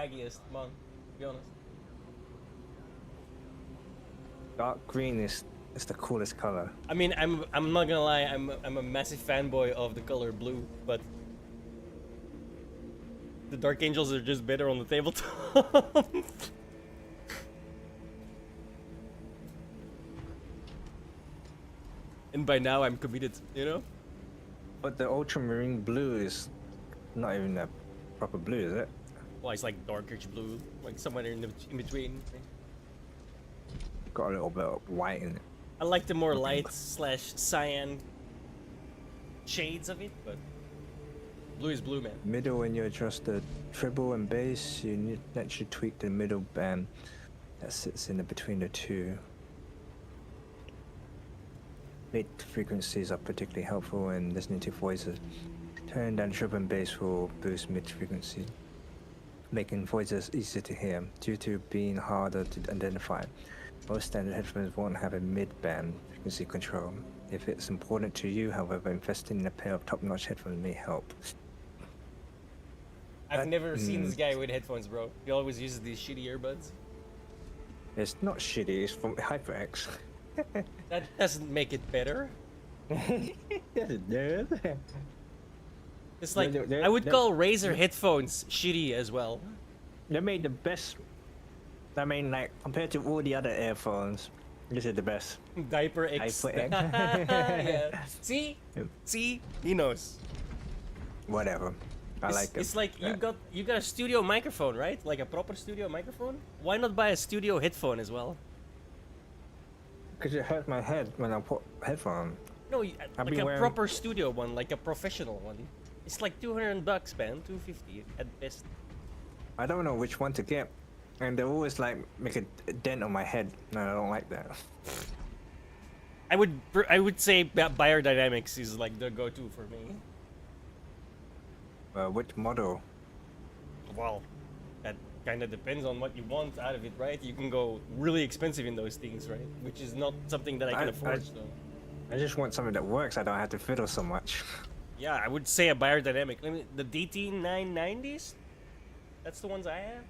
swaggiest, man. To be honest. Dark green is the coolest color. I mean, I'm not gonna lie. I'm a massive fanboy of the color blue, but the Dark Angels are just better on the tabletop. And by now I'm committed, you know? But the ultramarine blue is not even a proper blue, is it? Well, it's like darkish blue, like somewhere in between. Got a little bit of white in it. I like the more light slash cyan shades of it, but blue is blue, man. Middle, when you adjust the treble and bass, you need to actually tweak the middle band that sits in between the two. Mid frequencies are particularly helpful in listening to voices. Turn down treble and bass will boost mid frequency, making voices easier to hear due to being harder to identify. Most standard headphones won't have a mid-band frequency control. If it's important to you, however, investing in a pair of top-notch headphones may help. I've never seen this guy with headphones, bro. He always uses these shitty earbuds. It's not shitty, it's from HyperX. That doesn't make it better. Yes, it does. It's like, They're- I would they're- call Razer headphones shitty as well. They made the best. I mean, like, compared to all the other earphones, this is the best. Diaper X. HyperX. Yeah. See? Yep. See? He knows. Whatever. I It's, like it. it's like you got a studio microphone, right? Like a proper studio microphone. Why not buy a studio headphone as well? Because it hurts my head when I put headphones. No, I've like been a wearing- proper studio one, like a professional one. It's like $200, man, $250 at best. I don't know which one to get. And they always like make a dent on my head, and I don't like that. I would say Beyerdynamics is like the go-to for me. Which model? Well, that kind of depends on what you want out of it, right? You can go really expensive in those things, right? Which is not something that I can afford. So. I just want something that works. I don't have to fiddle so much. Yeah, I would say a Beyerdynamic. I mean, the DT990s. That's the ones I have.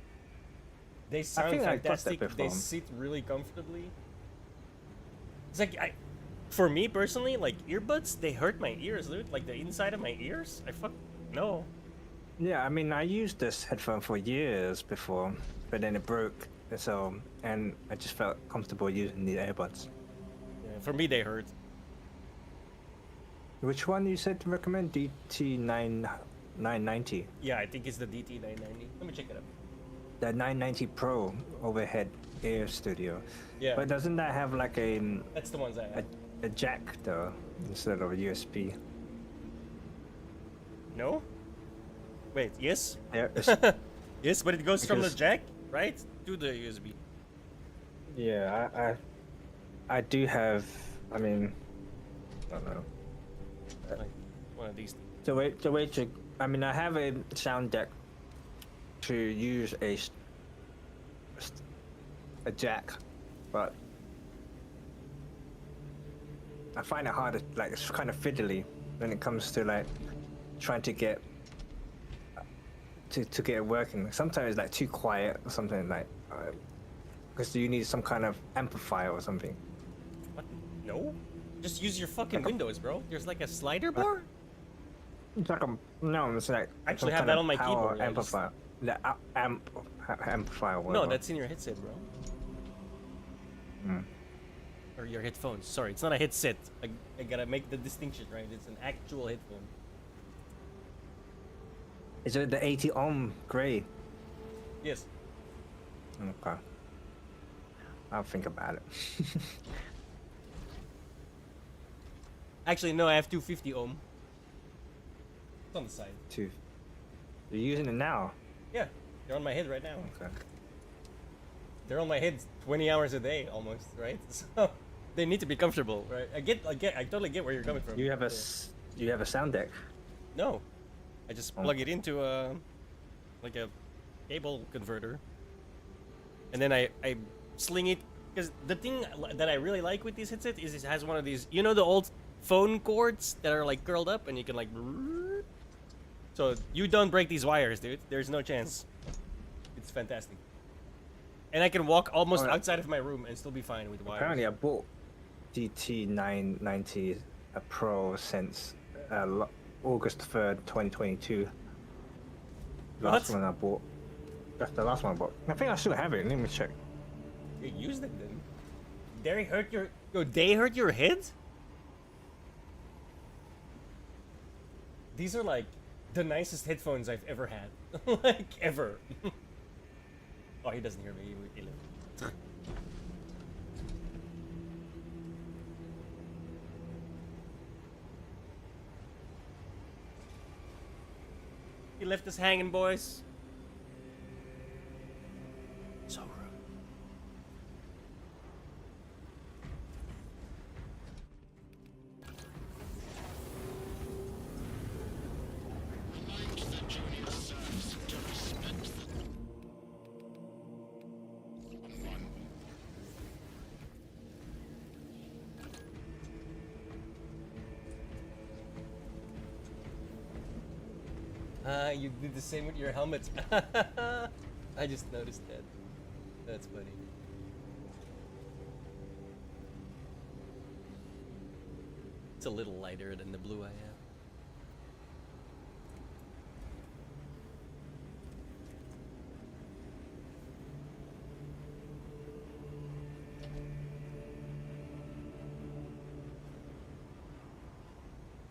They sound think I got that fantastic. They before. sit really comfortably. It's like for me personally, like earbuds, they hurt my ears, dude. Like the inside of my ears. No. Yeah, I mean, I used this headphone for years before, but then it broke. So, and I just felt comfortable using the earbuds. Yeah, for me, they hurt. Which one you said to recommend? DT990. Yeah, I think it's the DT990. Let me check it up. The 990 Pro overhead ear studio. Yeah, But doesn't that have like that's the ones I have. a jack though, instead of a USB? No? Wait, yes? Yeah, Yes, but it goes from the Because- jack, right? To the USB. yeah, I do have. I mean, I don't know. Like one of these. The way to. I mean, I have a sound deck to use a jack, but I find it hard. Like it's kind of fiddly when it comes to like trying to get to get it working. Sometimes it's like too quiet or something like because you need some kind of amplifier or something. What? No? Just use your fucking Like a- Windows, bro. There's like a slider bar? It's like no, it's like I actually some have kind that of on my power keyboard, I just- amplifier. The amplifier. No, Whatever. that's in your headset, bro. Mm. Or your headphones. Sorry, it's not a headset. I gotta make the distinction, right? It's an actual headphone. Is it the 80 ohm gray? Yes. Okay. I'll think about it. Actually, no, I have 250 ohm. It's on the side. Two. You're using it now. Yeah, they're on my head right now. Okay. They're on my head 20 hours a day almost, right? So they need to be comfortable, right? I totally get where you're coming from. You have a Yeah. you have a sound deck. No, I just Oh. plug it into like a cable converter, and then I sling it. Because the thing that I really like with this headset is it has one of these, you know, the old phone cords that are like curled up and you can like. So you don't break these wires, dude. There's no chance. It's fantastic. And I can walk almost Oh, yeah. outside of my room and still be fine with the wires. Apparently, I bought GT990 Pro since August 3rd, 2022. Last What? one I bought. That's the last one I bought. I think I still have it. Let me check. You used it then. They hurt your... Yo, they hurt your head? These are like the nicest headphones I've ever had. Like, ever. Oh, he doesn't hear me. He left. He left us hanging, boys. So rude. You did the same with your helmet. I just noticed that. That's funny. It's a little lighter than the blue I have.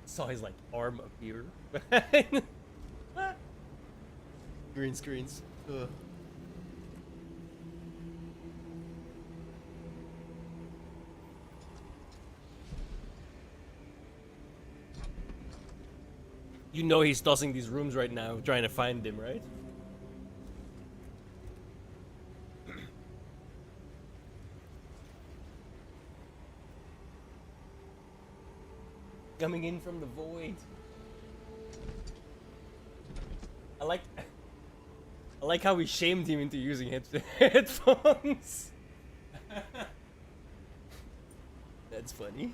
Saw his like arm appear. Green screens. Ugh. You know he's tossing these rooms right now, trying to find him, right? Coming in from the void. I like how we shamed him into using headphones. That's funny.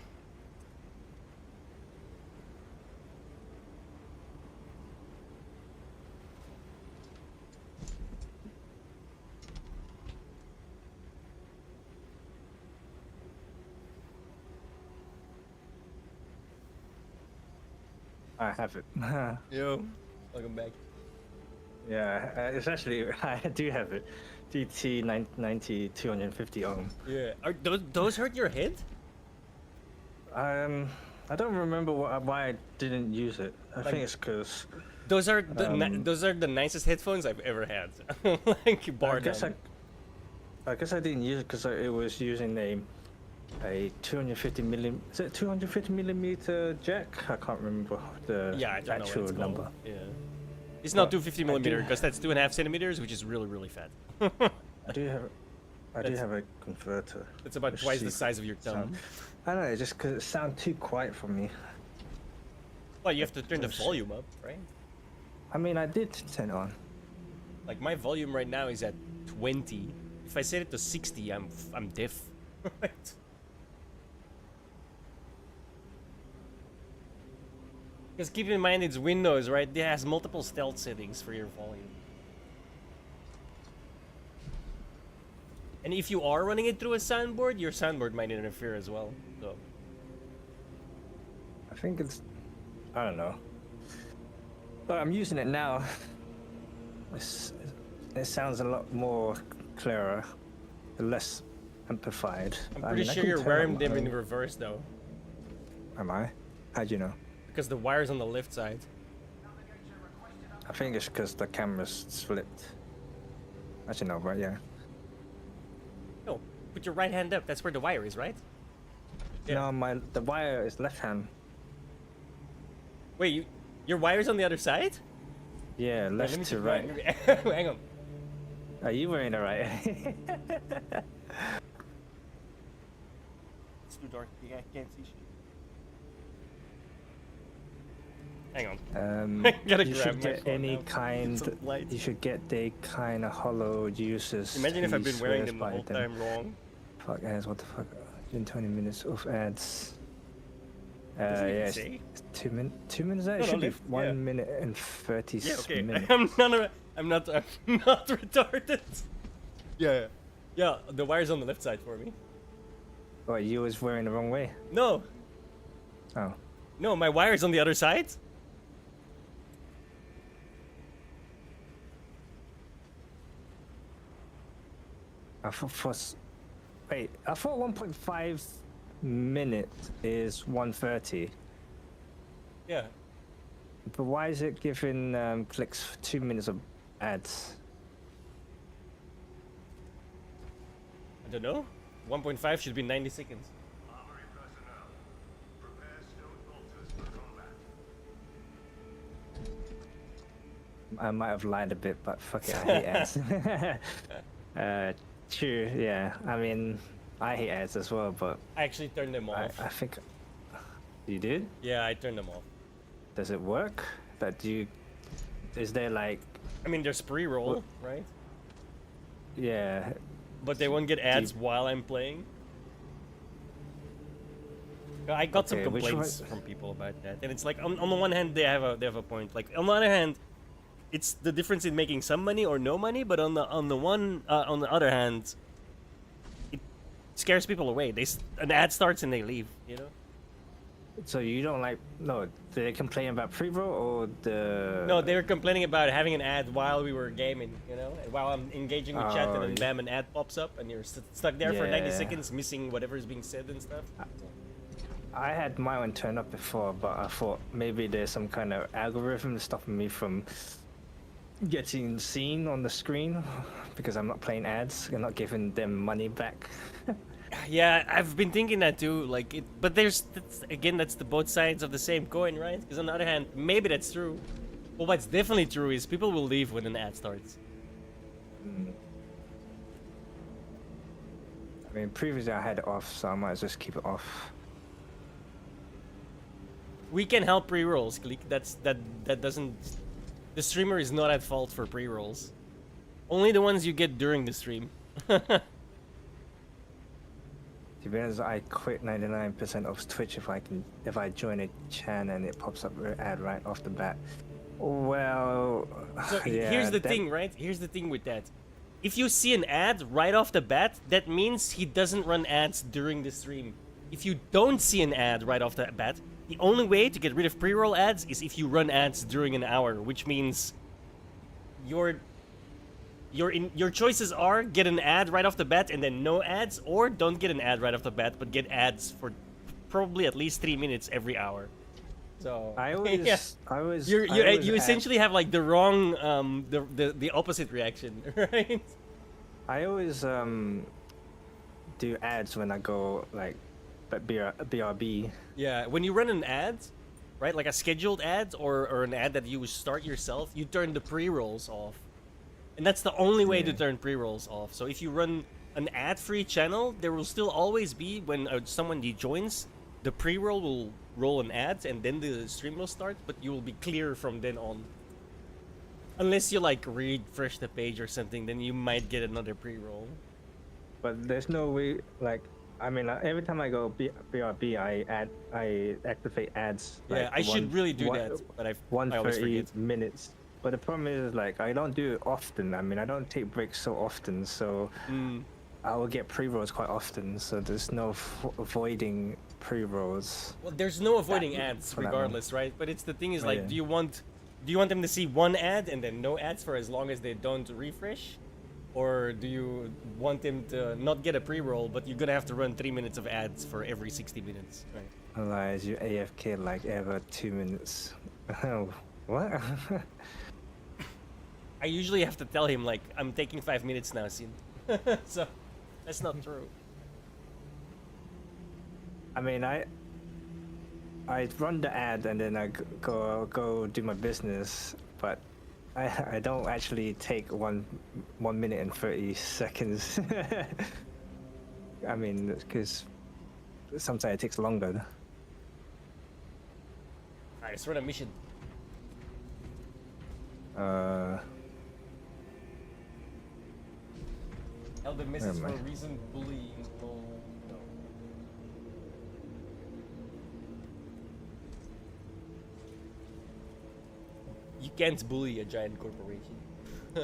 I have it. Yo, welcome back. Yeah, it's actually I do have it. GT990 250 ohm. Yeah, are those hurt your head? I don't remember why I didn't use it. I think it's because Those are the nicest headphones I've ever had. Like bar none. I guess I didn't use it because it was using a 250 millim. Is it 250 millimeter jack? I can't remember the Yeah, I don't know what actual it's number. called. Yeah. It's not But 250 I millimeter do- because that's 2.5 centimeters, which is really, really fat. I do That's- have a converter. It's about Let's twice the see. size of your thumb. Sound. I don't know, just because it sounds too quiet for me. Well, you have to turn the Let's- volume up, right? I mean, I did turn it on. Like my volume right now is at 20. If I set it to 60, I'm deaf. Because keep in mind it's Windows, right? It has multiple stealth settings for your volume. And if you are running it through a soundboard, your soundboard might interfere as well. So I think it's, I don't know. But I'm using it now. It sounds a lot more clearer, less amplified. I'm I pretty mean, I sure can you're turn wearing up them my in own- reverse though. Am I? How'd you know? Because the wire's on the left side. I think it's because the camera's flipped. Actually, no, but yeah. No, put your right hand up. That's where the wire is, right? Yeah. No, the wire is left hand. Wait, your wire's on the other side? Yeah, Wait, left let me to check right. mine. Hang on. Are you wearing the right? It's too dark. I can't see shit. Hang on. Gotta you grab should my get phone any now. kind. Some light. You should get the kind of hollow uses. Imagine if I've he been wearing swears them the by whole time wrong. Fuck ads, what the fuck? In 20 minutes of ads. Does it even Yes, say? 2 minutes. 2 minutes. That No, no, should be left, 1 yeah. minute and 30 Yeah, okay. minutes. I'm not a, I'm not retarded. Yeah. Yeah, the wire's on the left side for me. What, you was wearing the wrong way? No. Oh. No, my wire's on the other side. I wait, I thought 1.5 minutes is 1:30. Yeah. But why is it giving clicks 2 minutes of ads? I don't know. 1.5 should be 90 seconds. Armory personnel, prepare stone bolters for combat. I might have lied a bit, but fuck it, I hate ads. True, yeah. I mean, I hate ads as well, but I actually turned them off. I think you did. Yeah, I turned them off. Does it work? That you? Is there like? I mean, there's pre-roll, right? Yeah. But they won't get ads while I'm playing. I got some Okay, which complaints one- from people about that, and it's like on the one hand they have a point. Like on the other hand, it's the difference in making some money or no money. But on the other hand, it scares people away. An ad starts and they leave. You know. So you don't like? No, they complain about pre-roll or the? No, they were complaining about having an ad while we were gaming, you know, and while I'm engaging with chat, and then yeah. bam, an ad pops up, and you're stuck there for 90 Yeah. seconds, missing whatever is being said and stuff. I had my one turned up before, but I thought maybe there's some kind of algorithm stopping me from getting seen on the screen because I'm not playing ads and not giving them money back. Yeah, I've been thinking that too. Like, but that's the both sides of the same coin, right? Because on the other hand, maybe that's true. But what's definitely true is people will leave when an ad starts. I mean, previously I had it off, so I might as well just keep it off. We can help pre-rolls, Click. That doesn't. The streamer is not at fault for pre-rolls. Only the ones you get during the stream. To be honest, I quit 99% of Twitch if I join a channel and it pops up an ad right off the bat. Well, So yeah, here's the that- thing, right? Here's the thing with that. If you see an ad right off the bat, that means he doesn't run ads during the stream. If you don't see an ad right off the bat, the only way to get rid of pre-roll ads is if you run ads during an hour, which means your choices are get an ad right off the bat and then no ads, or don't get an ad right off the bat but get ads for probably at least 3 minutes every hour. So I always, yeah. I always, You I always essentially have like the wrong the opposite reaction, right? I always do ads when I go like BRB. Yeah, when you run an ad, right, like a scheduled ad or an ad that you start yourself, you turn the pre-rolls off. And that's the only way to Yeah. turn pre-rolls off. So if you run an ad-free channel, there will still always be, when someone joins, the pre-roll will roll an ad and then the stream will start, but you will be clear from then on. Unless you like refresh the page or something, then you might get another pre-roll. But there's no way, like, I mean, every time I go BRB, I activate ads. Yeah, like, I should really do that, but I always 1:30 forget. minutes. But the problem is, like, I don't do it often. I mean, I don't take breaks so often, so I will get pre-rolls quite often. So there's no avoiding pre-rolls. Well, there's no avoiding ads for that one. regardless, right? But it's the thing is Oh, like, yeah. do you want them to see one ad and then no ads for as long as they don't refresh? Or do you want them to not get a pre-roll, but you're gonna have to run 3 minutes of ads for every 60 minutes, right? Otherwise, you AFK like ever 2 minutes. What? I usually have to tell him like, I'm taking 5 minutes now, Sin. So that's not true. I mean, I run the ad and then I go do my business, but I don't actually take 1 minute and 30 seconds. I mean, because sometimes it takes longer. Alright, let's run a mission. Held the misses for a mind. reason, bullying. Oh, no. You can't bully a giant corporation. You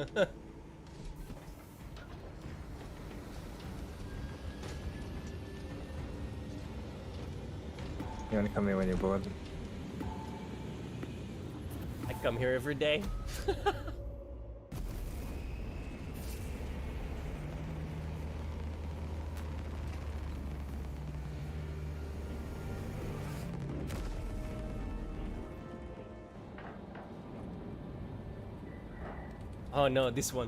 wanna come here when you're bored? I come here every day. Oh no, this one.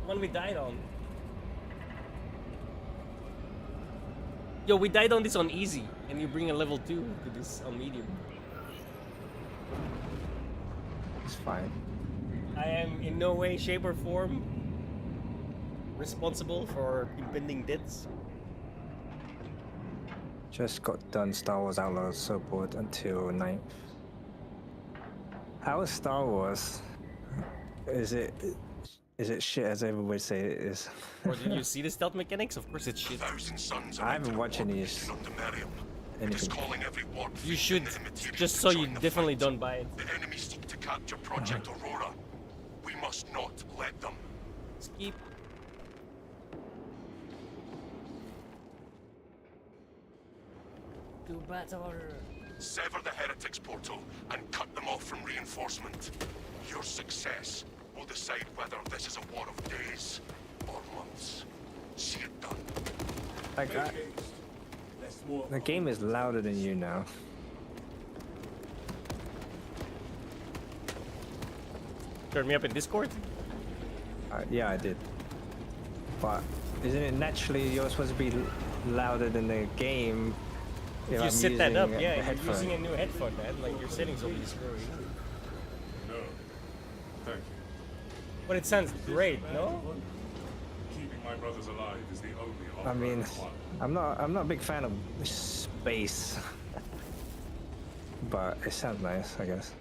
One we died on. Yo, we died on this on easy, and you bring a level 2 to this on medium. It's fine. I am in no way, shape, or form responsible for impending deaths. Just got done Star Wars Outlaws, so bored until 9th. How is Star Wars? Is it shit as everybody say it is? Or did you see the stealth mechanics? Of course it's shit. Thousand suns I haven't watched any Not to marry him. It is anything. calling every word. You should, just so you definitely don't buy it. The enemy seek to capture Project Aurora. We must not let them. Skip. To battle. Sever the heretics portal and cut them off from reinforcement. Your success will decide whether this is a war of days or months. See it done. Like, the game is louder than you now. Turn me up in Discord. Yeah, I did. But isn't it naturally you're supposed to be louder than the game? If you I'm set that up, using yeah, the you're headphone? using a new headphone, man. Like your settings will be screwy. No, thank you. But it sounds great, no? Keeping my brothers alive is the only offer I mean, I want. I'm not a big fan of space, but it sounds nice, I guess.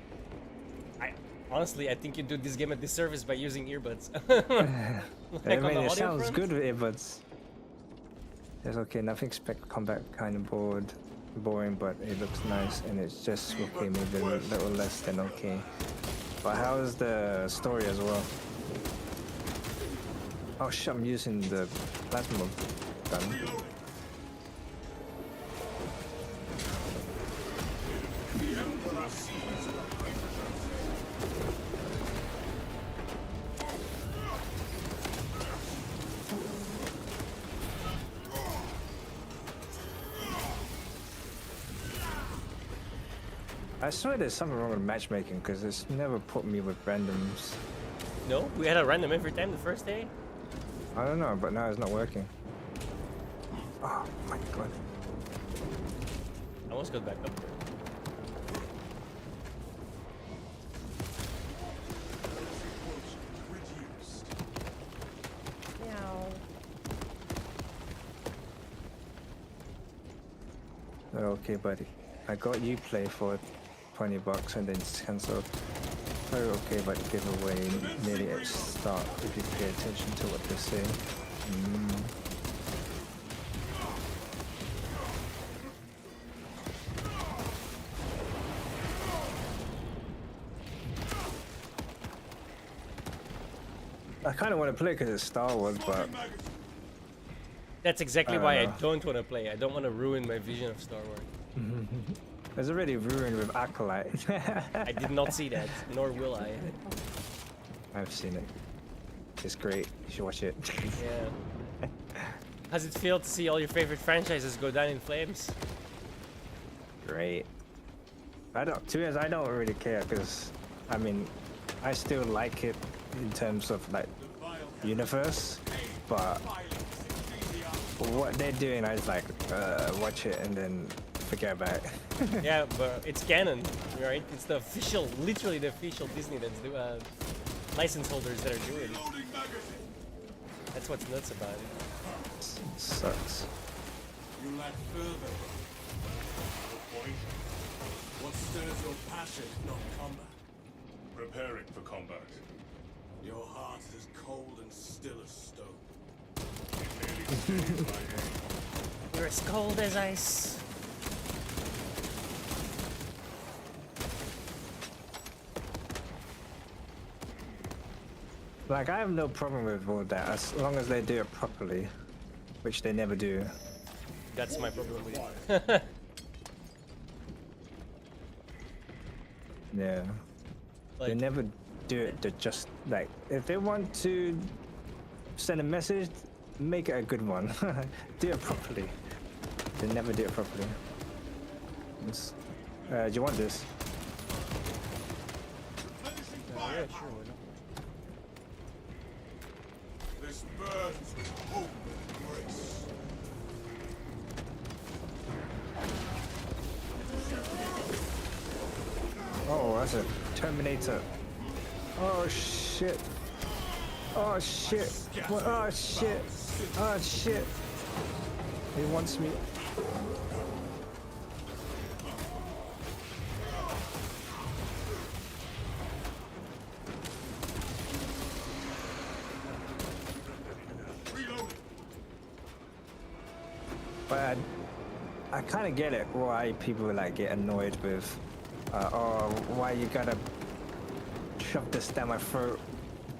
Honestly, I think you do this game a disservice by using earbuds. I Like on mean, the it audio sounds front? good with earbuds. It's okay. Nothing spec combat kind of boring, but it looks nice, and it's just okay, maybe a little less than okay. But how's the story as well? Oh shit! I'm using the plasma gun. I swear there's something wrong with matchmaking because it's never put me with randoms. No, we had a random every time the first day. I don't know, but now it's not working. Oh my god. I almost got back up there. Okay, buddy. I got you play for $20 and then it's cancelled. Very okay, but give away nearly at start if you pay attention to what they say. I kind of want to play because it's Star Wars, but That's exactly I don't why I know. don't want to play. I don't want to ruin my vision of Star Wars. it's already ruined with Acolyte. I did not see that, nor will I. I've seen it. It's great. You should watch it. Yeah. How's it feel to see all your favorite franchises go down in flames? Great. I don't. To be honest, I don't really care because, I mean, I still like it in terms of like universe, but what they're doing, I just like watch it and then forget about it. Yeah, but it's canon, right? It's the official, literally the official Disney that's license holders that are doing it. That's what's nuts about it. Sucks. You lack further. Your point? What stirs your passion, if not combat? Preparing for combat. Your heart is as cold and still as stone. It merely stays my aim. You're as cold as ice. Like, I have no problem with all that as long as they do it properly, which they never do. That's my problem with it. Yeah. They Like, never do it to just like if they want to send a message, make it a good one. Do it properly. They never do it properly. Do you want this? yeah, sure. Why not? This burns with hope and grace. Oh, that's a Terminator. Oh shit. Oh shit. What? Oh shit. Oh shit. He wants me. But I kind of get it why people like get annoyed with, oh, why you gotta shove this down my throat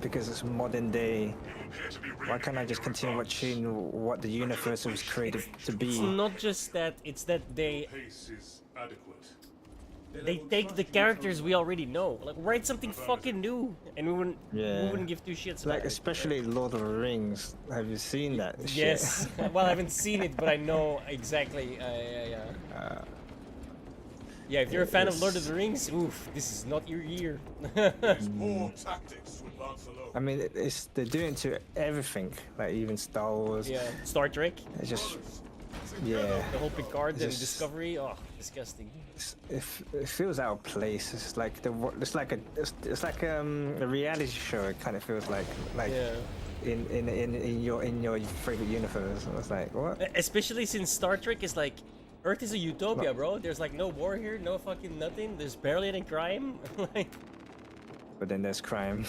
because it's modern day. Why can't I just continue watching what the universe was created to It's be? not just that, it's that they Pace is adequate. take the characters we already know. Like, write something fucking new, and we Yeah. wouldn't give two shits Like about it. especially Lord of the Rings. Have you seen that? shit? Yes. Well, I haven't seen it, but I know exactly. Yeah. Yeah, if you're a fan of Lord of the Rings, oof, this is not your year. These poor tactics with Lancelot. I mean, they're doing to everything, like even Star Wars. Yeah, Star Trek, It's just, yeah. the whole Picard and Just- Discovery. Oh, disgusting. It feels out of place. It's like it's like a reality show. It kind of feels like Yeah. in your favorite universe. And it's like what? Especially since Star Trek is like, Earth is a utopia, bro. There's like no war here, no fucking nothing. There's barely any crime. Like, But then there's crime.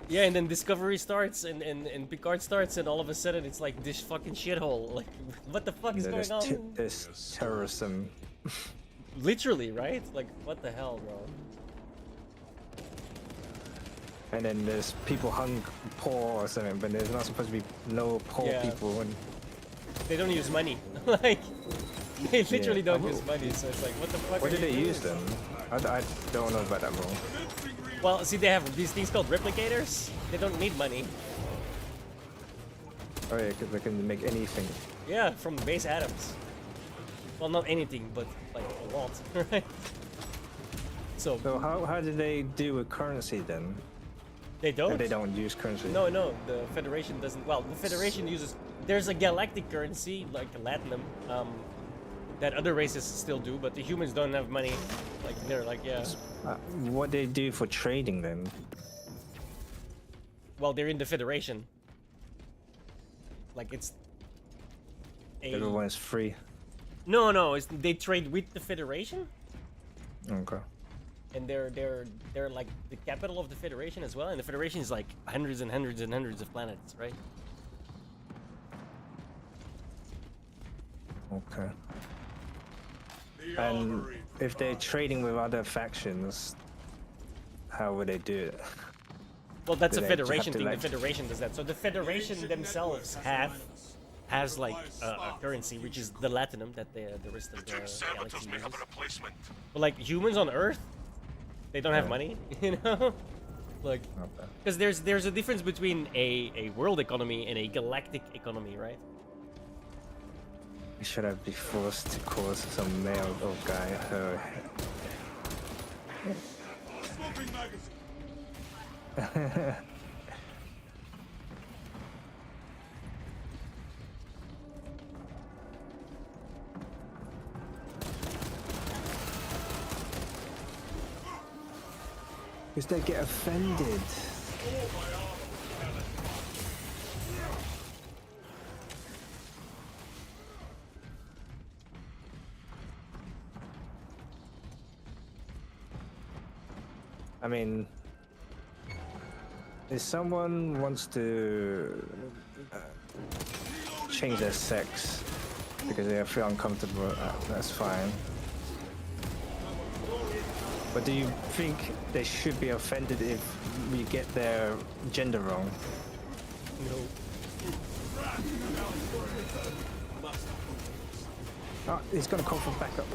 yeah, and then Discovery starts and Picard starts, and all of a sudden it's like this fucking shithole. Like, what the fuck is Then going on? there's terrorism. Literally, right? Like, what the hell, bro? And then there's people hung poor or something, but there's not supposed to be no poor Yeah. people. And They don't use money. Like, they literally Yeah. don't use money, so it's like, what the fuck? where are do they you use doing? them? I don't know about that, bro. Well, see, they have these things called replicators. They don't need money. Oh yeah, 'cause they can make anything. Yeah, from base atoms. Well, not anything, but like a lot, right? So So how do they deal with currency then? they don't. If they don't use currency. No, the Federation doesn't. Well, the Federation uses. There's a galactic currency like Latinum, that other races still do, but the humans don't have money. Like they're like, yeah. What they do for trading then? Well, they're in the Federation. Like it's. Everyone is free. No, they trade with the Federation, Okay. and they're like the capital of the Federation as well. And the Federation is like hundreds and hundreds and hundreds of planets, right? Okay. The And armory if they're provides trading with other factions, how would they do it? Well, that's Do a they have Federation to, thing. like- The Federation does that. So the Federation themselves has like a currency, which is the Latinum that the rest of the Two galaxy servitors may have uses. a replacement. But like humans on Earth, they don't have Yeah. money, you know? Like, Okay. because there's a difference between a world economy and a galactic economy, right? Should I be forced to cause some male or guy her? smoking magazine. Because they get offended. I mean, if someone wants to change their sex because they feel uncomfortable, that's fine. But do you think they should be offended if we get their gender wrong? No. Oh, he's gonna call for backup.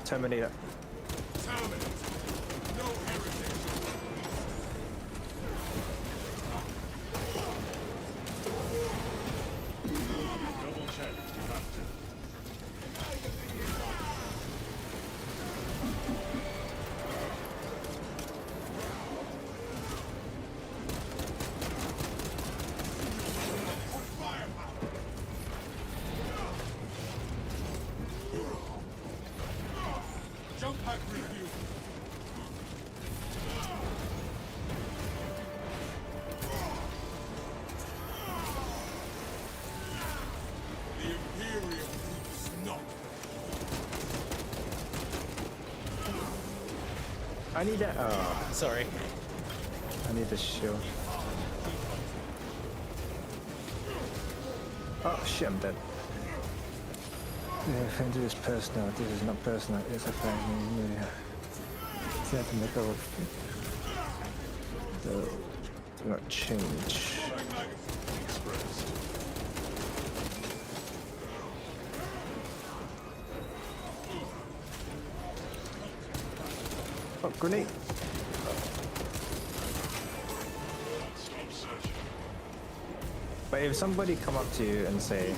Terminator. Double check if you have to. Jump pack review. The Imperium weeps not. I need that. Oh, Sorry. I need the shield. Oh shit, I'm dead. The offender is personal. This is not personal. It's a family. Technical. Do not change. Oh, grenade. Stop searching. But if somebody come up to you and say,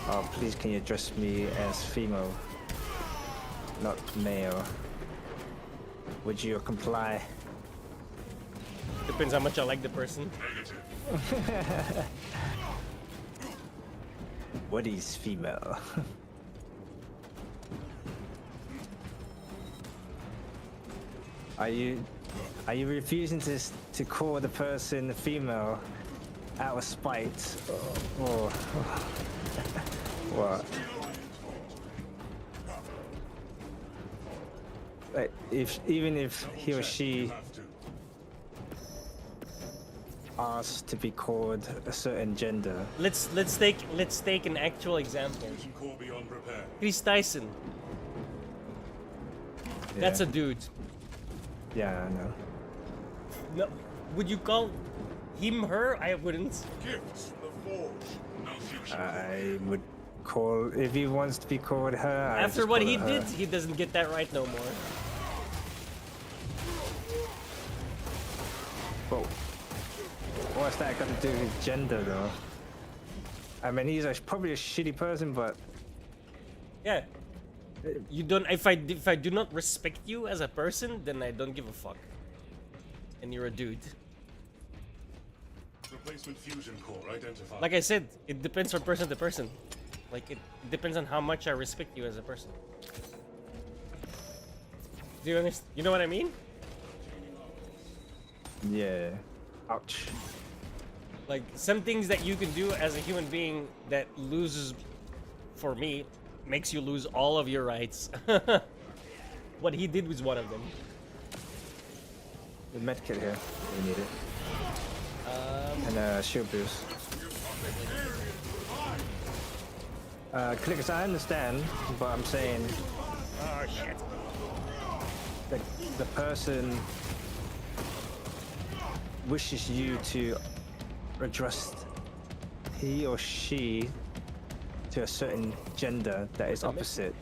"Oh, please, can you address me as female, not male?" Would you comply? Depends how much I like the person. Negative. What is female? Are you refusing to call the person female out of spite, or what? Like, even if he or she Have to. asks to be called a certain gender, Let's take an actual example. Fusion core beyond repair. Chris Tyson. That's a yeah. dude. Yeah, I know. No, would you call him her? I wouldn't. Gifts from the Forge. No fusion I would call if he wants to be called her. I After just what call he her did, her. he doesn't get that right no more. But what's that got to do with gender, though? I mean, he's probably a shitty person, but Yeah. You don't. If I do not respect you as a person, then I don't give a fuck. And you're a dude. replacement fusion core identified. Like I said, it depends from person to person. Like it depends on how much I respect you as a person. Do you understand? You know what I mean? yeah. Ouch. Like some things that you can do as a human being that loses, for me, makes you lose all of your rights. What he did was one of them. The medkit here. We need it. And shield boost. Clickers, I understand, but I'm saying Oh shit. the person wishes you to address he or she to a certain gender that is opposite.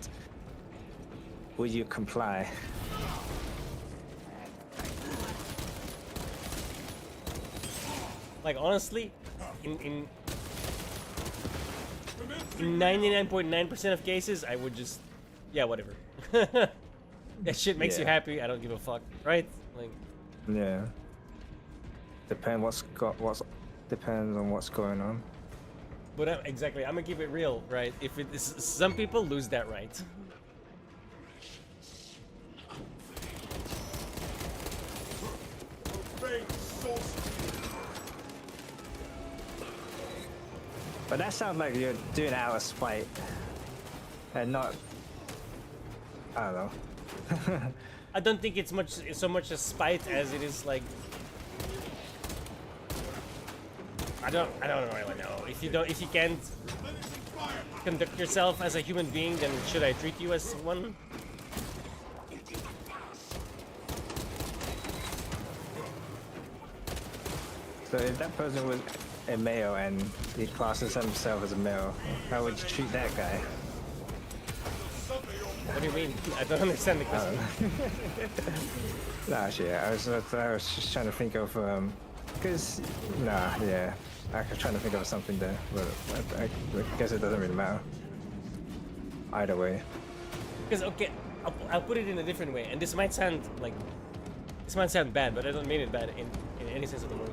Will you comply? Like honestly, in 99.9% of cases, I would just, yeah, whatever. That shit makes you Yeah. happy. I don't give a fuck, right? Like, Yeah. Depends on what's going on. but exactly, I'm gonna keep it real, right? If it is, some people lose that right. But that sounds like you're doing it out of spite. And not, I don't know. I don't think it's so much a spite as it is like. I don't really know. If you can't conduct yourself as a human being, then should I treat you as one? So if that person was a male and he classes himself as a male, how would you treat that guy? What do you mean? I don't understand the question. Nah, shit. I was just trying to think of because yeah. I was trying to think of something there, but I guess it doesn't really matter. Either way. Because okay, I'll put it in a different way, and this might sound bad, but I don't mean it bad in any sense of the word.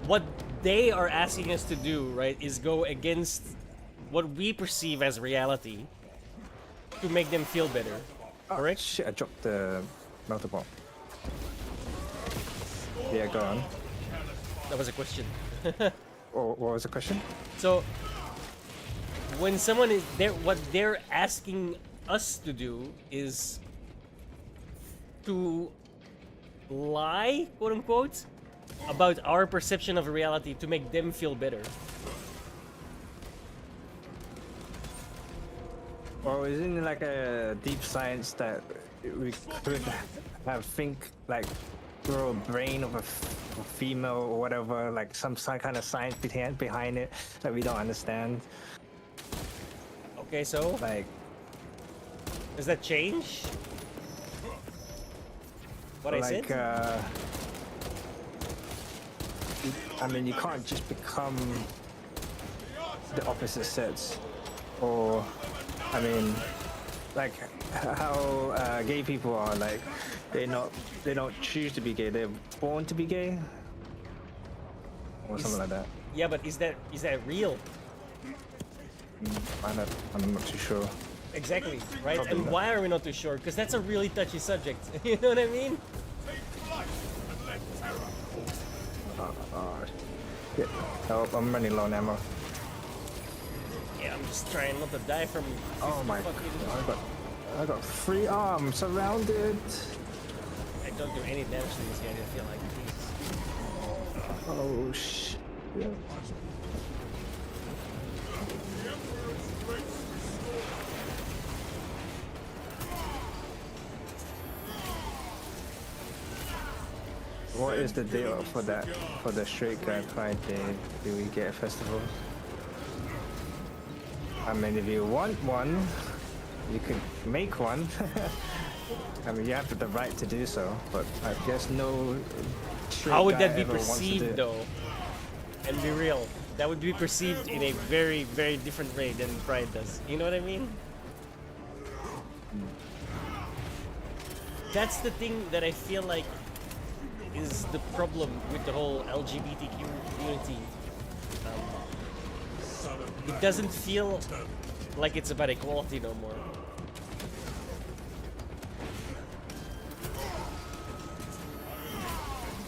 What they are asking us to do, right, is go against what we perceive as reality to make them feel better. Correct? Shit, I dropped the melter bomb. Yeah, go on. That was a question. What was the question? So, when someone is there, what they're asking us to do is to lie, quote unquote, about our perception of reality to make them feel better. Well, isn't it like a deep science that we could have think like through a brain of a female or whatever, like some kind of science behind it that we don't understand? Okay, so Like, does that change what I like, said? I mean, you can't just become the opposite sex, or, I mean, like how gay people are. Like, they don't choose to be gay. They're born to be gay, or something like that. Yeah, but is that real? I'm not too sure. Exactly, right? Probably And not. why are we not too sure? Because that's a really touchy subject. You know what I mean? Yeah. Oh, I'm running low on ammo. Yeah, I'm just trying not to die from. Oh my fucking- god, I got 3 arms surrounded. I don't do any damage to this guy. I feel like. Jeez. Oh shit. Yeah. What is the deal for that, for the Straight Guy Pride Day? Do we get a festival? I mean, if you want one, you could make one. I mean, you have the right to do so, but I guess no straight How would guy that be ever wants to do perceived, it. though? And be real. That would be perceived in a very, very different way than Pride does. You know what I mean? That's the thing that I feel like is the problem with the whole LGBTQ community. It doesn't feel like it's about equality no more.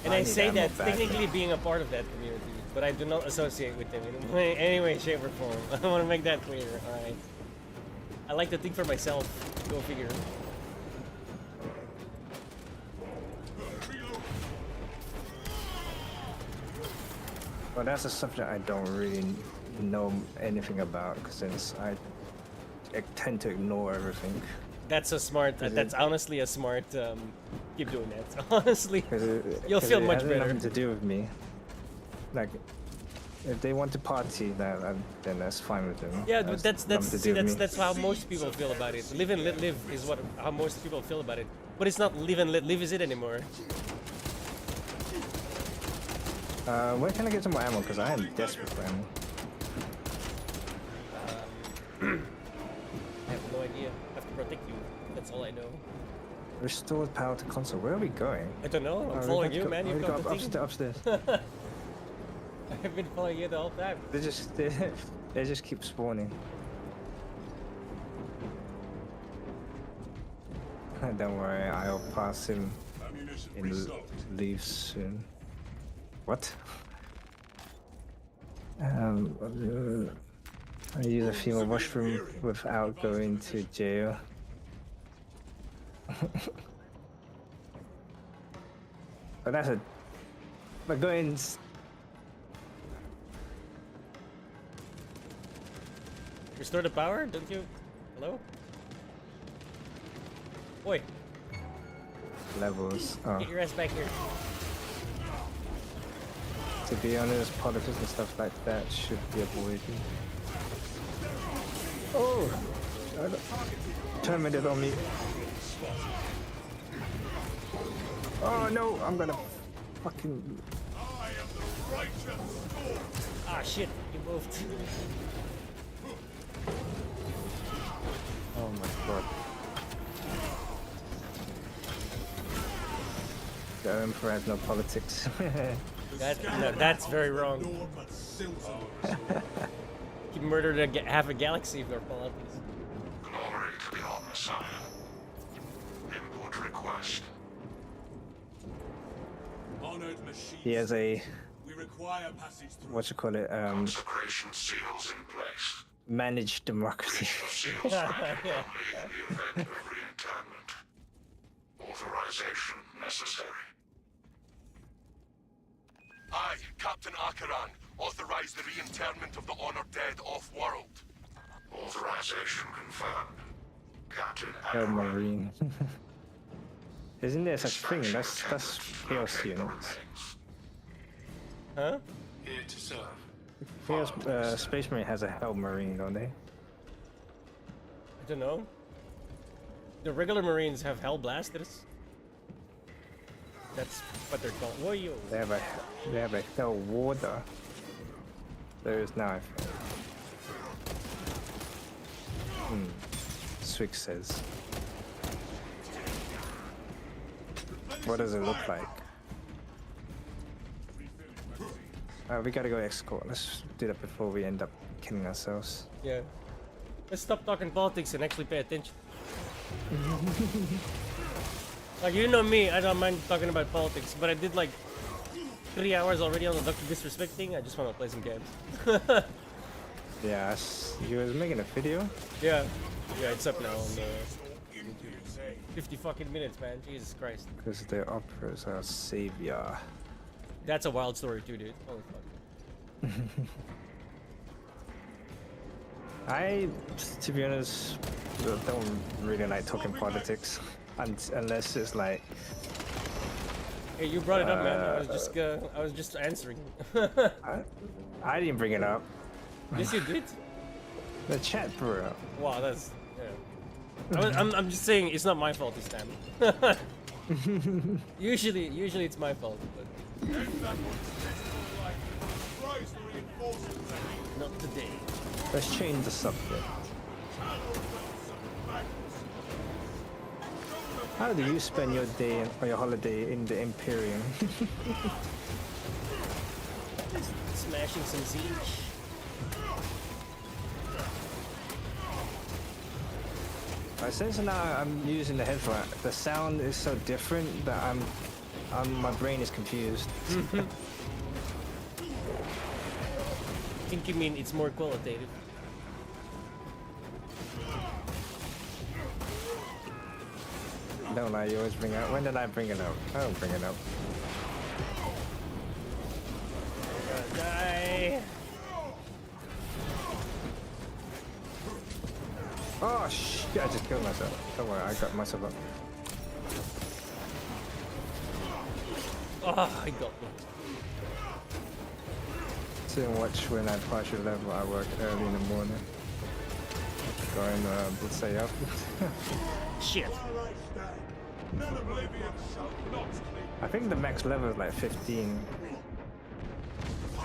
And I need say ammo that back. technically being a part of that community, but I do not associate with them in any way, shape, or form. I want to make that clear, alright? I like to think for myself. Go figure. Well, that's a subject I don't really know anything about, since I tend to ignore everything. That's a smart. Is That's it- honestly a smart. Keep doing that. Honestly, 'Cause you'll 'cause feel it much has better. nothing to do with me. Like, if they want to party, then that's fine with them. Yeah, but That's that's nothing to see, do with me. that's how most people feel about it. Live and let live is how most people feel about it. But it's not live and let live, is it anymore? Where can I get some more ammo? Because I am desperate for ammo. I have no idea. I have to protect you. That's all I know. Restored power to console. Where are we going? I don't know. I'm Oh, we following have to you, go- man. we You've have to got the go thing. upstairs. I've been following you the whole time. They just keep spawning. Don't worry, I'll pass him Ammunition in restocked. leave soon. What? I use a female washroom without going to jail. But that's a. But going. Restore the power, don't you? Hello? Oi, Levels. Oh. get your ass back here. To be honest, politics and stuff like that should be avoided. Oh! Terminated on me. Oh no, I'm gonna fucking. Ah shit, you moved. Oh my god. The Emperor has no politics. That's very wrong. He murdered half a galaxy for politics. Glory to the Omnissiah. Import request. Honored machine. He has a, We require passage through. what you call it, Consecration seals in place. managed democracy. Seals ready only in the event of reinterment. Authorization necessary. I, Captain Akaran, authorize the reinterment of the honored dead off-world. Authorization confirmed. Captain Hell Akaran. Marine. Isn't there such thing? That's Chaos units. Huh? Here to serve. Chaos Space Marine has a Hell Marine, don't they? I don't know. The regular Marines have Hell Blasters. That's what they're called. Whoa, yo. They have a Hell Warder. There is now. Swig says. What does it look like? We gotta go escort. Let's do that before we end up killing ourselves. Yeah. Let's stop talking politics and actually pay attention. Like, you know me, I don't mind talking about politics, but I did like 3 hours already on the Dr. Disrespect thing. I just want to play some games. Yeah, you was making a video? Yeah. Yeah, it's up now on the 50 fucking minutes, man. Jesus Christ. Because the operas are savior. That's a wild story too, dude. Holy fuck. I, to be honest, don't really like talking politics. Unless it's like, Hey, you brought it up, man. I was just answering. I didn't bring it up. Yes, you did. The chat brought it up. Wow, that's yeah. I'm just saying it's not my fault this time. usually it's my fault, but not today. Let's change the subject. How do you spend your day or your holiday in the Imperium? Smashing some siege. Since now I'm using the headphone, the sound is so different that my brain is confused. I think you mean it's more qualitative. Don't lie, you always bring it up. When did I bring it up? I don't bring it up. Die. Oh shit, I just killed myself. Don't worry, I got myself up. Oh, I got me. Sit and watch when I partial level. I work early in the morning. Going let's say up. Shit. I think the max level is like 15.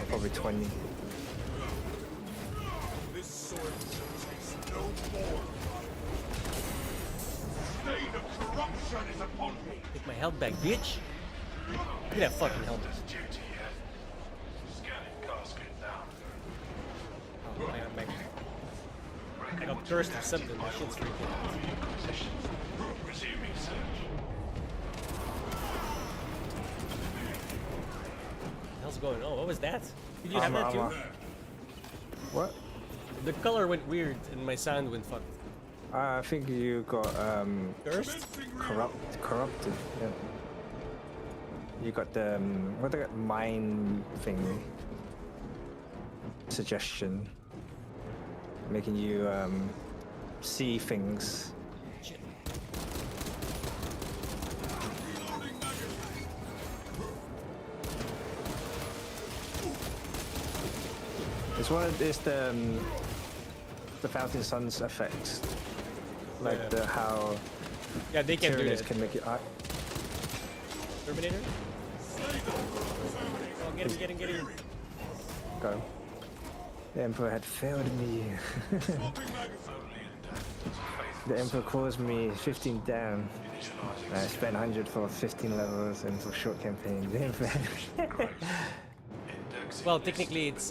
Probably 20. This soil tastes no more. State of corruption is upon me. Take my health back, bitch. Look at that fucking helmet. Oh, man, I'm back. I got cursed or something. My shit's freaking out. Resuming search. What the hell's going on? What was that? Did you have that too? What? The color went weird and my sound went fucked. I think you got Cursed? corrupted. Yeah. You got the what the mind thing suggestion, making you see things. Shit. It's the Fountain Suns effect, like Yeah. how Yeah, they can do Tyranids that. can make you. Terminator? Oh, get him. Go. The Emperor had failed me. The Emperor caused me 15 down. I spent 100 for 15 levels and for short campaign. Well, technically it's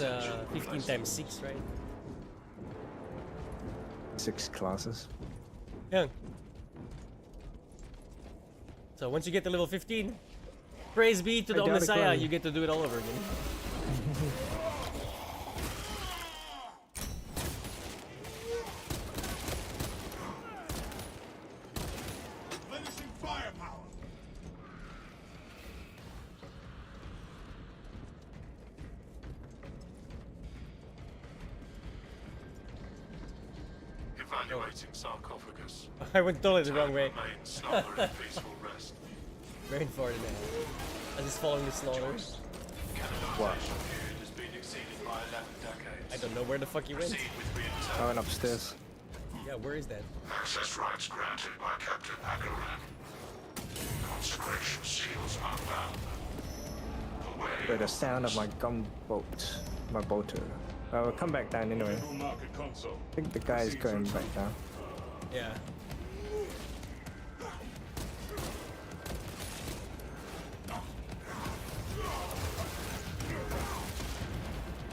15 times 6, right? 6 classes. Yeah. So once you get to level 15, praise be to the I gotta Messiah, go. you get to do it all over again. Replenishing firepower. Evaluating sarcophagus. I went totally the wrong way. Remain slumber and peaceful rest. Very far now. I'm just following the slaughter. What? Period has been exceeded by 11 decades. I don't know where the fuck you went. Proceed with re-insertion. I went upstairs. Yeah, where is that? Access rights granted by Captain Agaran. Consecration seals unbound. Away. But the sound of my gunboat, my bolter. I will come back down anyway. General market console. I think the guy is going back down. Yeah.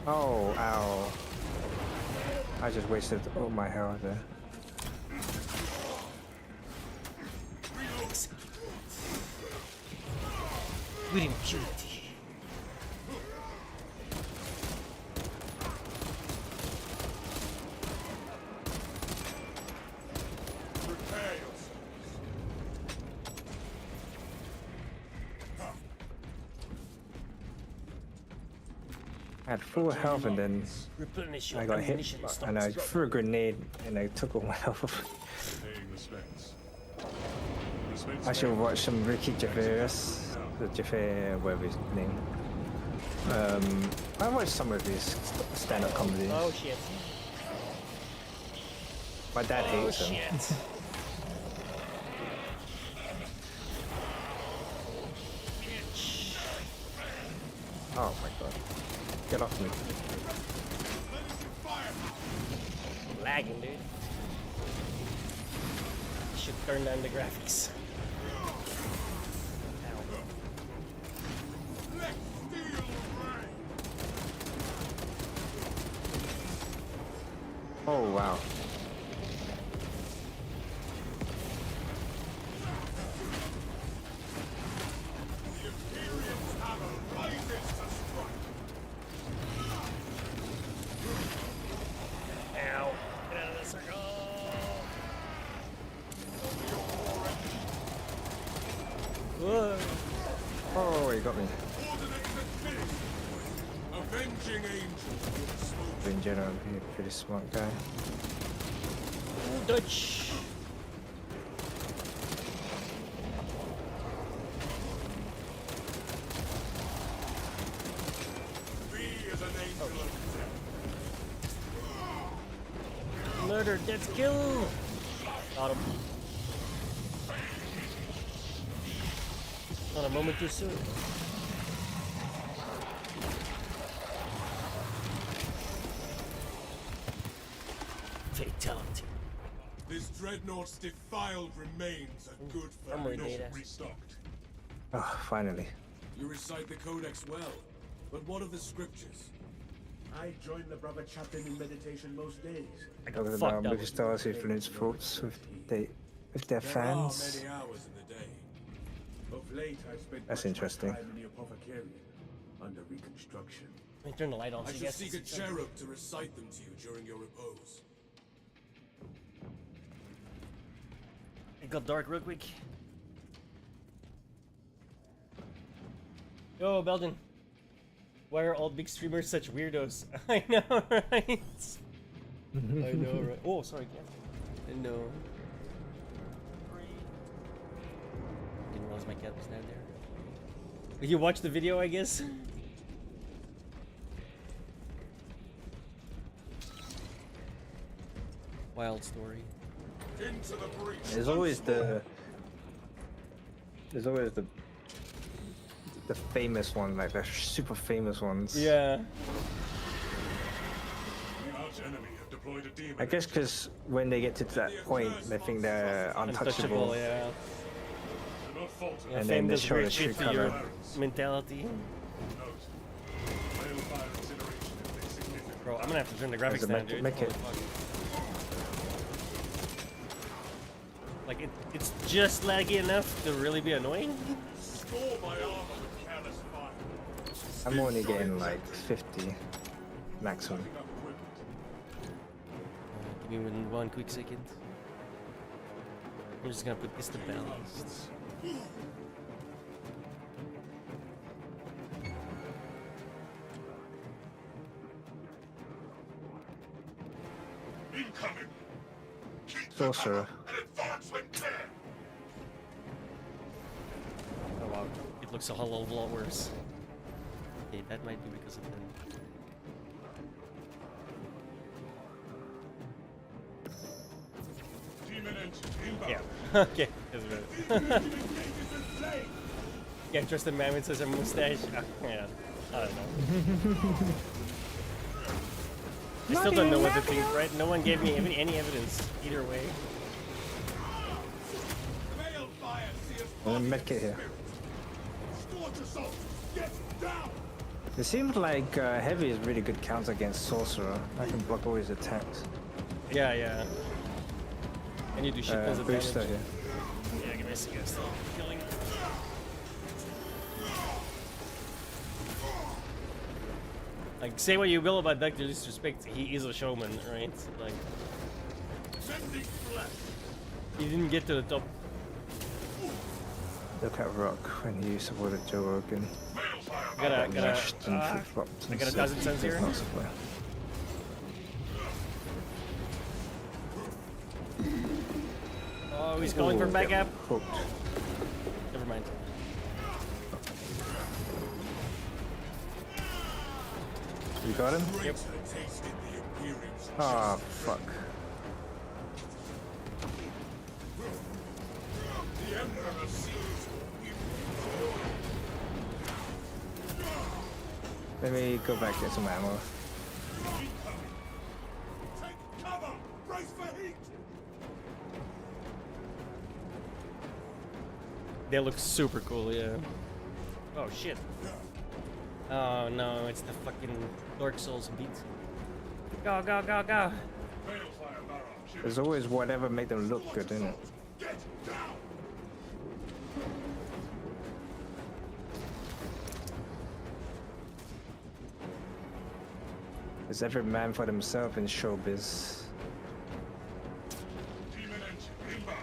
Oh, ow. I just wasted all my health there. With impunity. Prepare yourselves. I had full health and then Replenish your I got hit ammunition and I stocks. threw a grenade and I took all my health. Paying respects. Respects I should made. watch some Ricky Gervais, the Gervais, whatever his name. I watched some of his stand-up comedy. Oh shit. My dad Oh hates him. shit. Oh my god. Get off me. Lagging, dude. Should turn down the graphics. Ow. Let steel reign. Oh wow. The Imperium's hammer rises to strike. Ow. Get out of the circle. Whoa. Oh, he got me. Ordinate and finish. Avenging angels will smoke. In general, he's a pretty smart guy. Ooh, Dutch. Be as an angel of death. Murder, death, kill. Got him. Not a moment too soon. Fatality. This dreadnought's defiled remains are good for Armory no data. restocked. Oh, finally. You recite the Codex well, but what of the scriptures? I join the brother chaplain in meditation most days. I got Talking fucked about up. movie stars who influence thoughts with their There fans. are many hours in the day. Of late, I've spent That's much interesting. time in the Apothecarium under reconstruction. Let me turn the light on so I you shall guys seek can a see something. cherub to recite them to you during your repose. It got dark real quick. Yo, Belgian. Why are all big streamers such weirdos? I know, right? I know, right? Oh, sorry, Ken. I know. Didn't realize my cat was down there. Did you watch the video, I guess? Wild story. Into the breach. There's always the famous one, like the super famous ones. Yeah. The arch enemy have deployed a demon. I guess because when they get to that point, they think they're untouchable. Yeah. Do not falter. Yeah, And fame then they does show weird the shit true to your color. mentality. Note. Balefire incineration if they significant. Bro, I'm gonna have to turn the graphics Does it down, make- dude. make Holy it- fuck. Like, it's just laggy enough to really be annoying. Score my armor with careless fire. I'm only getting like 50 maximum. Picking up equipment. Give me one quick second. I'm just gonna put this to balance. Incoming! Keep the Sorcerer. cover and advance when clear! Oh wow, it looks a whole lot worse. Okay, that might be because of the... Demon engine inbound. Yeah. Okay. That's better. Can't trust a man with such a mustache. Yeah. I don't know. I still don't know what to think, right? No one gave me any evidence either way. Balefire, see us There's a medkit here. Scorch assault. Get down. It seems like heavy is really good counter against sorcerer. I can block all his attacks. Yeah, yeah. And you do shit tons of Booster damage. here. Yeah, give me a second. Still killing. Like, say what you will about Dr. Disrespect, he is a showman, right? Like, Sending flesh. he didn't get to the top. Look at Rock when he supported Joe Rogan. Gotta, Mashed and ah, flip-flopped I and got a stuff. dozen cents Does here. not support. Oh, he's calling for Ooh, backup. get hooked. Never mind. You got him? Greater tasted the Imperium's Ah, fuck. The Emperor sees you. Let me go back get some ammo. Take cover. Brace for heat. They look super cool, yeah. Oh shit. Oh no, it's the fucking Dark Souls beat. Go, go, go, go. Balefire barrage. There's always whatever make them look good, isn't it? Get down. There's every man for themselves in showbiz. Demon engine inbound.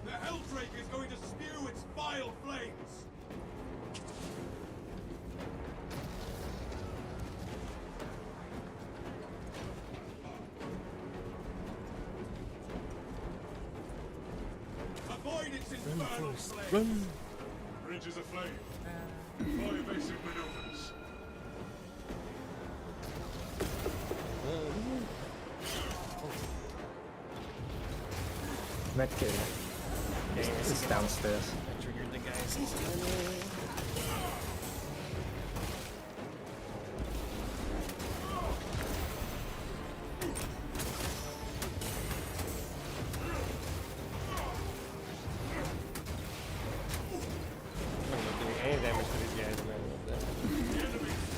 The Helldrake is going to spew its vile flames. Avoid its infernal flames. Run. Bridge is aflame. Deploy evasive maneuvers. Medkit. It's downstairs. I triggered the guys. I'm not doing any damage to these guys, man. What the-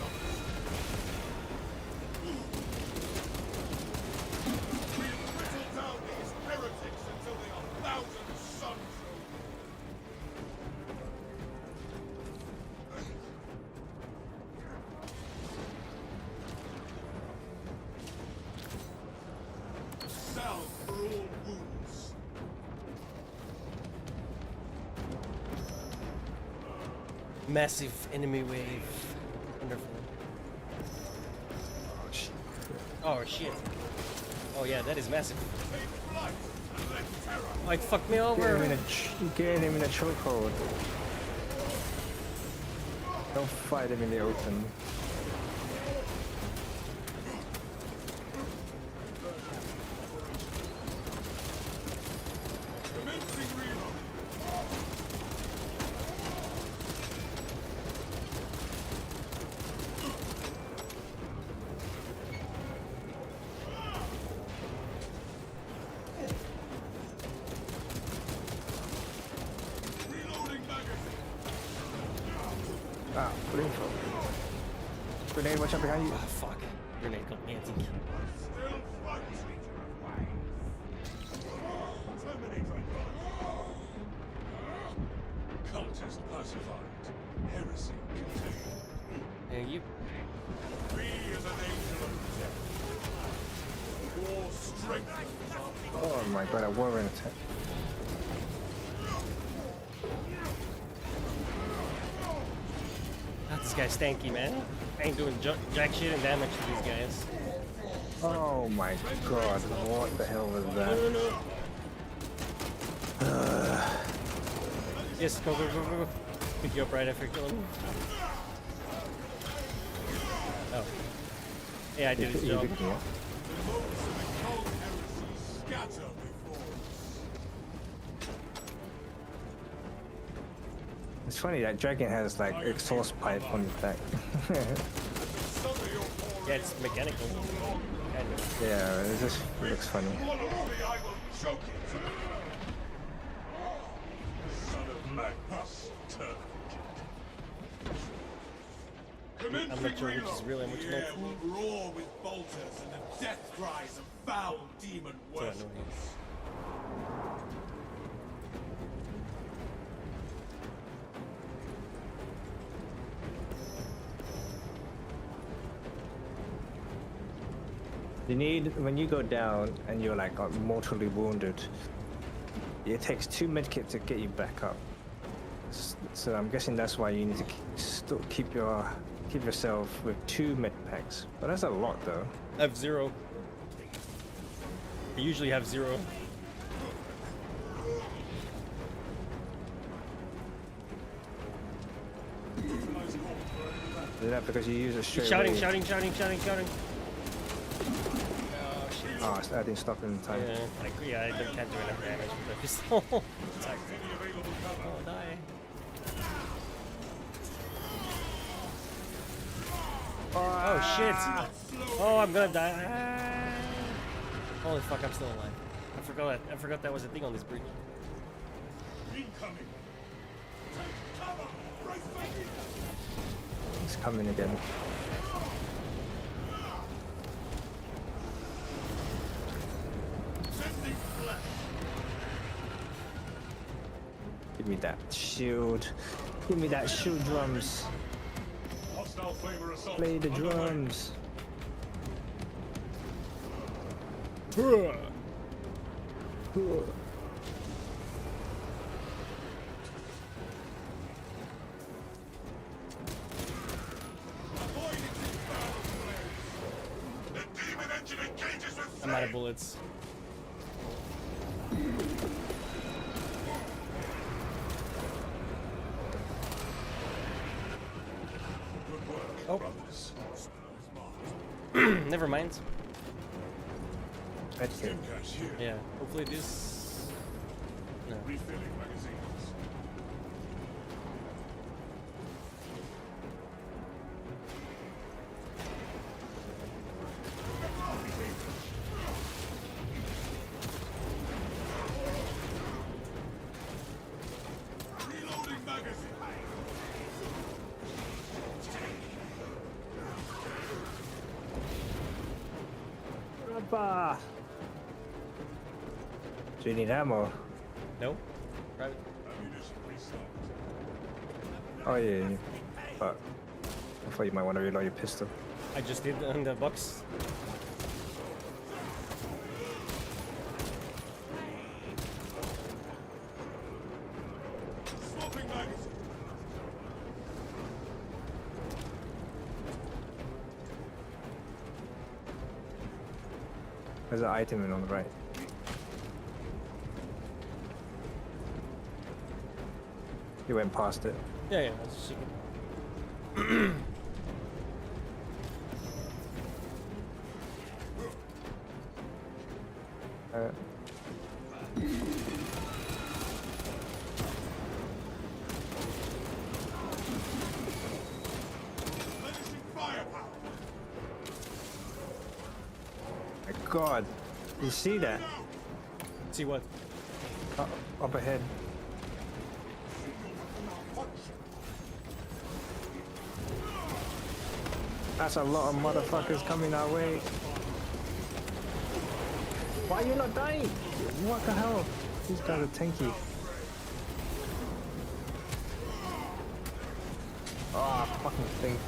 Whittle down these heretics until they are thousand suns. Massive enemy wave. Wonderful. Oh shit. Oh yeah, that is massive. Oh, it fucked me over. Get him in a chokehold. Don't fight him in the open. Commencing reload. Reloading magazine. Ah, grenade. Grenade, watch out behind you. Oh fuck. Grenade got me, I think. Still fighting. Terminator. Cultist pacified. Heresy contained. Thank you. We as an angel of death. War strengthens our Oh my god, a warring attack. God, this guy's stanky, man. I ain't doing jack shit and damage to these guys. Oh my god, what the hell was that? Yes, go, go, go, go, go. Pick you up right after killing. Oh. Yeah, I did his You job. picked me up. The motes of the cold heresy scatter before us. It's funny that dragon has like exhaust pipe on the back. Some of your Yeah, it's mechanical. Kind of. Yeah, it just looks funny. One of me, I will choke it. Son of Magnus, turn. I'm not sure which is real and which The not. air will roar with bolters and the death cries of foul demon So worshippers. annoying. You need, when you go down and you're like mortally wounded, it takes 2 medkits to get you back up. So I'm guessing that's why you need to keep yourself with 2 med packs. But that's a lot though. I have 0. I usually have 0. Is that because you use a straight Shouting, away? shouting, shouting, shouting, shouting. Oh, I didn't stop in time. Yeah, like, yeah, I can't do enough damage with the pistol. Sorry. Oh, die. Oh shit! Oh, I'm gonna die. Ah. Holy fuck, I'm still alive. I forgot that was a thing on this bridge. Incoming. Take cover. Race back in. It's coming again. Sending flash. Give me that shield. Give me that shield drums. Hostile flavor assault. Play the on way. drums. The demon engine engages with I'm out of bullets. Good work, Oh. brothers. Never mind. That's it. Cash here. Yeah, hopefully this. No. Refilling magazines. Reloading magazine. Rubber. Do you need ammo? No? Private? Ammunition restocked. Oh yeah. But I thought you might want to reload your pistol. I just did on the box. Swapping magazine. There's an item on the right. You went past it. Yeah, yeah. I was just checking. Uh, Replenishing firepower. my God, you see that? See what? Up ahead. That's a lot of motherfuckers coming our way. Why are you not dying? What the hell? These guys are tanky. Ah, fucking thing.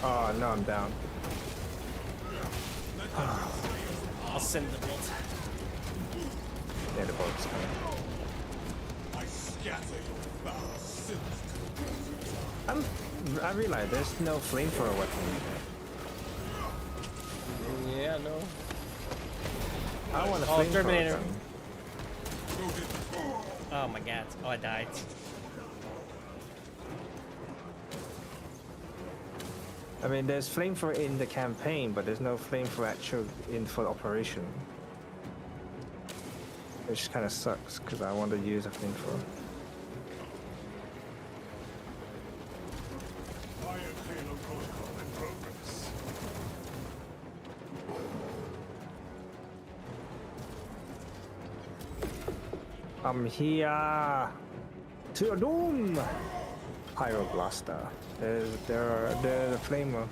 Oh, no, I'm down. I'll send the bolt. Yeah, the boat's coming. I scatter your foul sins to I realize there's no flamethrower weapon. Yeah, no. I want a Oh, flamethrower Terminator. weapon. Oh my god. Oh, I died. I mean, there's flamethrower in the campaign, but there's no flamethrower actual in for operation. Which kind of sucks, because I want to use a flamethrower. Iron Halo protocol in progress. I'm here to your doom. Pyroblaster. There's the flamer.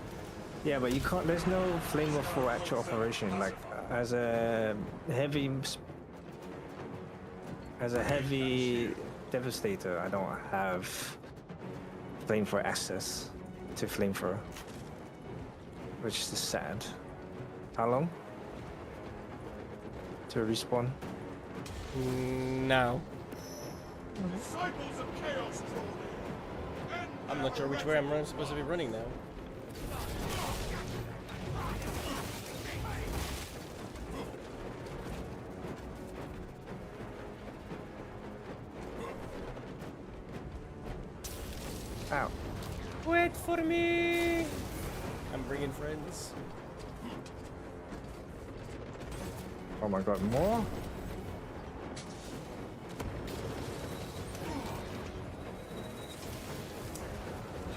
Yeah, but you can't. There's no flamer for actual operation. Like as a heavy devastator, I don't have flamethrower access to flamethrower, which is sad. How long to respawn? Now. disciples of chaos draw near. End I'm not sure which way I'm supposed to be running now. Ow. Wait for me! I'm bringing friends. Oh my god, more?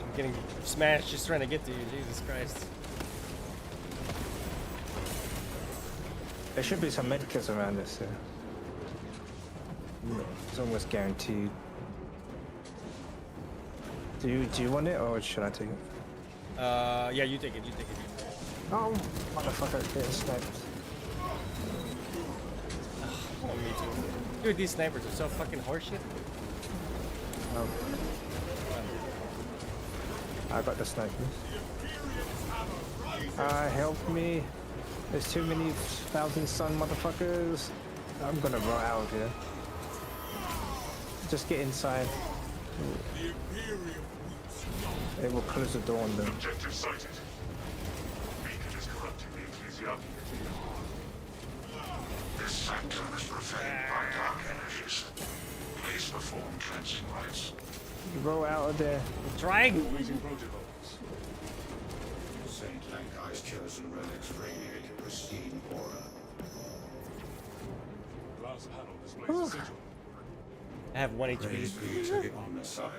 I'm getting smashed just trying to get to you, Jesus Christ. There should be some medkits around this. It's almost guaranteed. Do you want it or should I take it? Yeah, you take it, you take it. Oh, motherfucker, getting sniped. Oh, me too. Dude, these snipers are so fucking horseshit. Oh. I got the sniper. Help me. There's too many Thousand Sun motherfuckers. I'm gonna run out of here. Just get inside. The Imperium weeps not. It will close the door on them. Objective sighted. Beacon is corrupting the ecclesiarchy. This sector is profaned by dark energies. Please perform cleansing rites. Roll out of there. I'm trying! Awaiting protocols. Saint Lankai's chosen relics radiate a pristine aura. Glass panel displays a sigil. I have 1 Praise HP. be to the Omnissiah.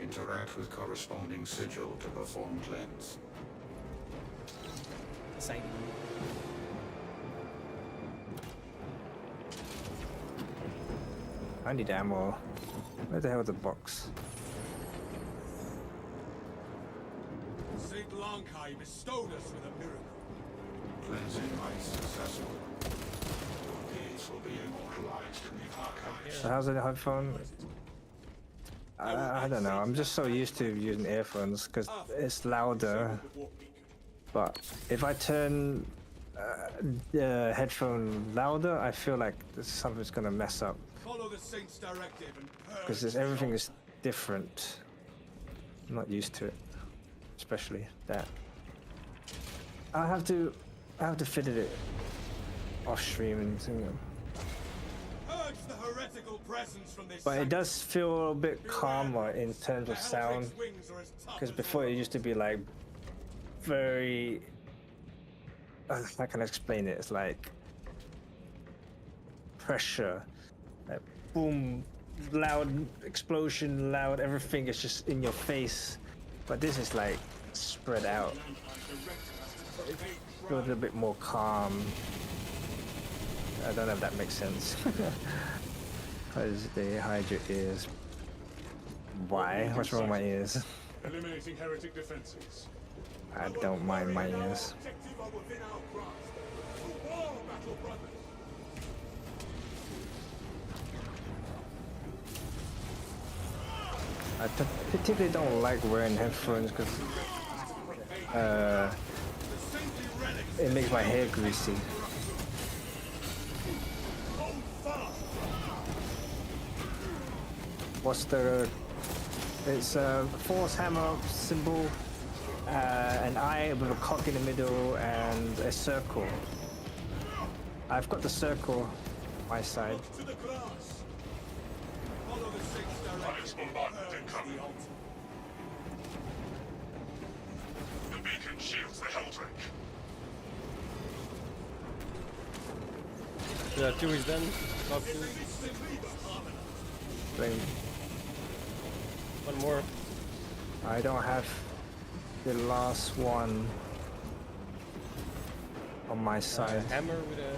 Interact with corresponding sigil to perform cleanse. Exciting. I need ammo. Where the hell is the box? Saint Lankai bestowed us with a miracle. Cleansing rites successful. These will be immortalized in the archives. So how's the headphone? I don't know. I'm just so used to using earphones because it's louder. But if I turn the headphone louder, I feel like something's gonna mess up Follow the Saint's directive and purge because everything is different. I'm not used to it. especially that. I have to fit it off stream and thing. Purge the heretical presence from this But it sanctum. does feel a bit calmer in terms The of sound, Helltake's wings are as tough because as before it rope. used to be like very. How can I explain it? It's like pressure, like boom, loud explosion, loud everything is just in your face. But this is like spread out. It feels a bit more calm. I don't know if that makes sense. Because they hide your ears. Why? What's wrong with my ears? Eliminating heretic defenses. I don't mind my ears. Objective are within our grasp. To war, battle brothers. I particularly don't like wearing headphones because The saintly relics it makes my hair greasy. hold fast. What's the? It's a force hammer symbol, an eye with a cock in the middle, and a circle. I've got the circle on my side. To the grass. Follow the saint's direction. bombardment Purge incoming. the altar. The beacon shields the Helldrake. The 2 is done. Top 2. Blame. One more. I don't have the last one on my side. Hammer with a.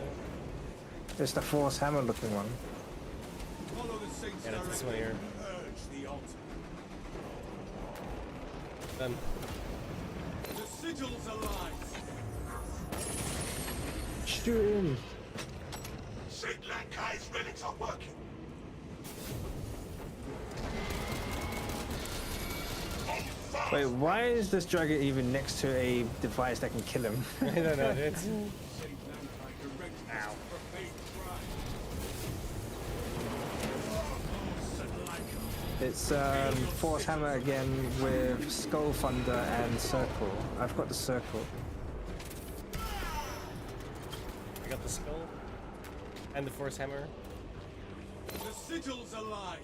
It's the force hammer looking one. Follow the saint's Yeah, that's this one direction. here. Purge the altar. Done. The sigils align. Shoot him! St. Lankai's relics are working. On fire! Wait, why is this dragon even next to a device that can kill him? I don't know. It's. Saint Lampai directs us to profane crime. It's force hammer again with skull thunder and circle. I've got the circle. I got the skull. And the force hammer. The sigils align.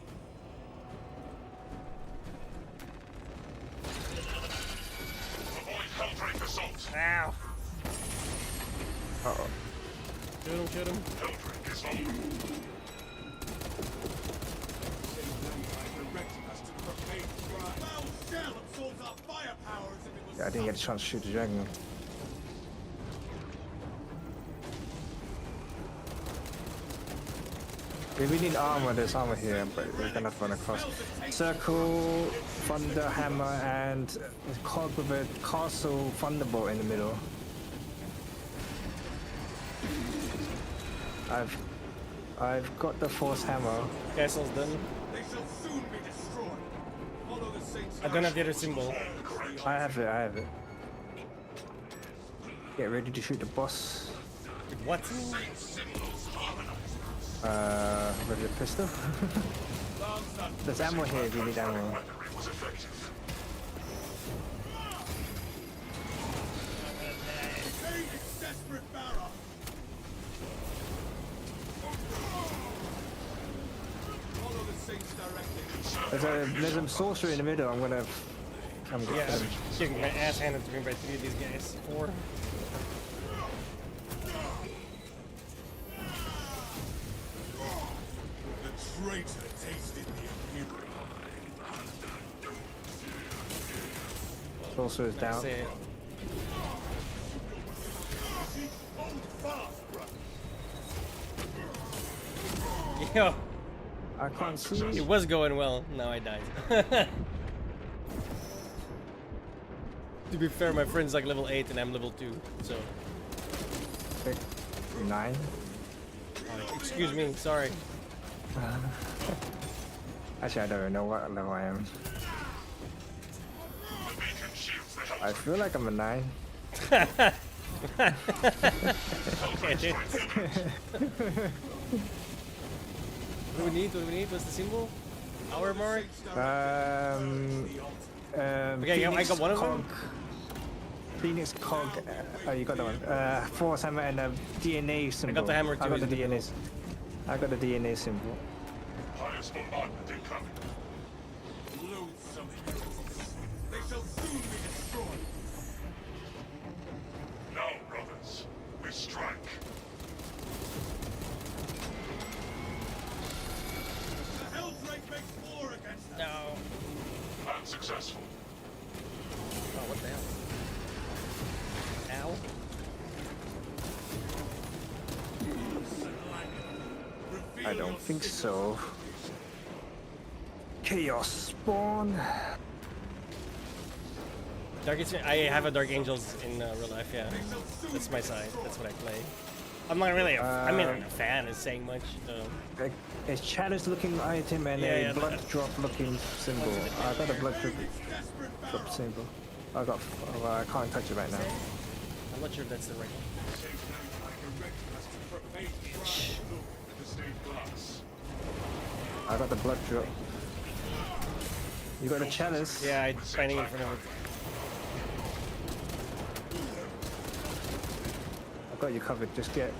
Avoid Helldrake assault. Ow! Uh-oh. Shoot him, shoot him. Helldrake is on. Saint Lampai directing us to profane crime. Foul shell absorbs our firepower as if it was Yeah, I didn't get a chance to shoot the dragon. If we need armor, there's armor here, but we're gonna run across. Circle, thunder hammer, and a cog with a castle thunderbolt in the middle. I've got the force hammer. Castle's done. They shall soon be destroyed. Follow the saint's I don't have the other symbol. I have it. Get ready to shoot the boss. What? With the pistol. There's ammo here if you need ammo. Weaponry was effective. Pain is desperate barra. Follow the saint's direction. There's a sorcerer in the middle. I'm Yeah, getting I'm getting my ass handed to me by 3 of these guys. 4. The traitor tasted the immunity. sorcerer's down. Say it. Hold fast, brother. Yo, I can't see. it was going well. Now I died. To be fair, my friend's like level 8 and I'm level 2, so. Pick 9. Excuse me, sorry. Actually, I don't even know what level I am. The beacon shields the Helldrake. I feel like I'm a 9. Okay, dude. What do we need? What's the symbol? Hour mark? Okay, I got one of them. Phoenix Cog. Oh, you got that one. Force hammer and a DNA symbol. the hammer I too, got the in the DNA. I got the DNA symbol. Highest bombardment incoming. Loathsome heretics. They shall soon be destroyed. Now, brothers, we strike. The Helldrake makes war against us. No. Unsuccessful. Oh, what the hell? Ow. I don't think so. Chaos spawn. I have a Dark Angels in real life, yeah. That's my side. That's what I play. I'm not really I mean, I'm a fan is saying much. A chalice looking item and Yeah, a yeah, blood that- drop looking symbol. I got a blood drop symbol. I got. Oh, I can't touch it right now. I'm not sure if that's the right one. The state glass. I got the blood drop. You got the chalice. Yeah, I'm finding in front of it. I got you covered. Just get.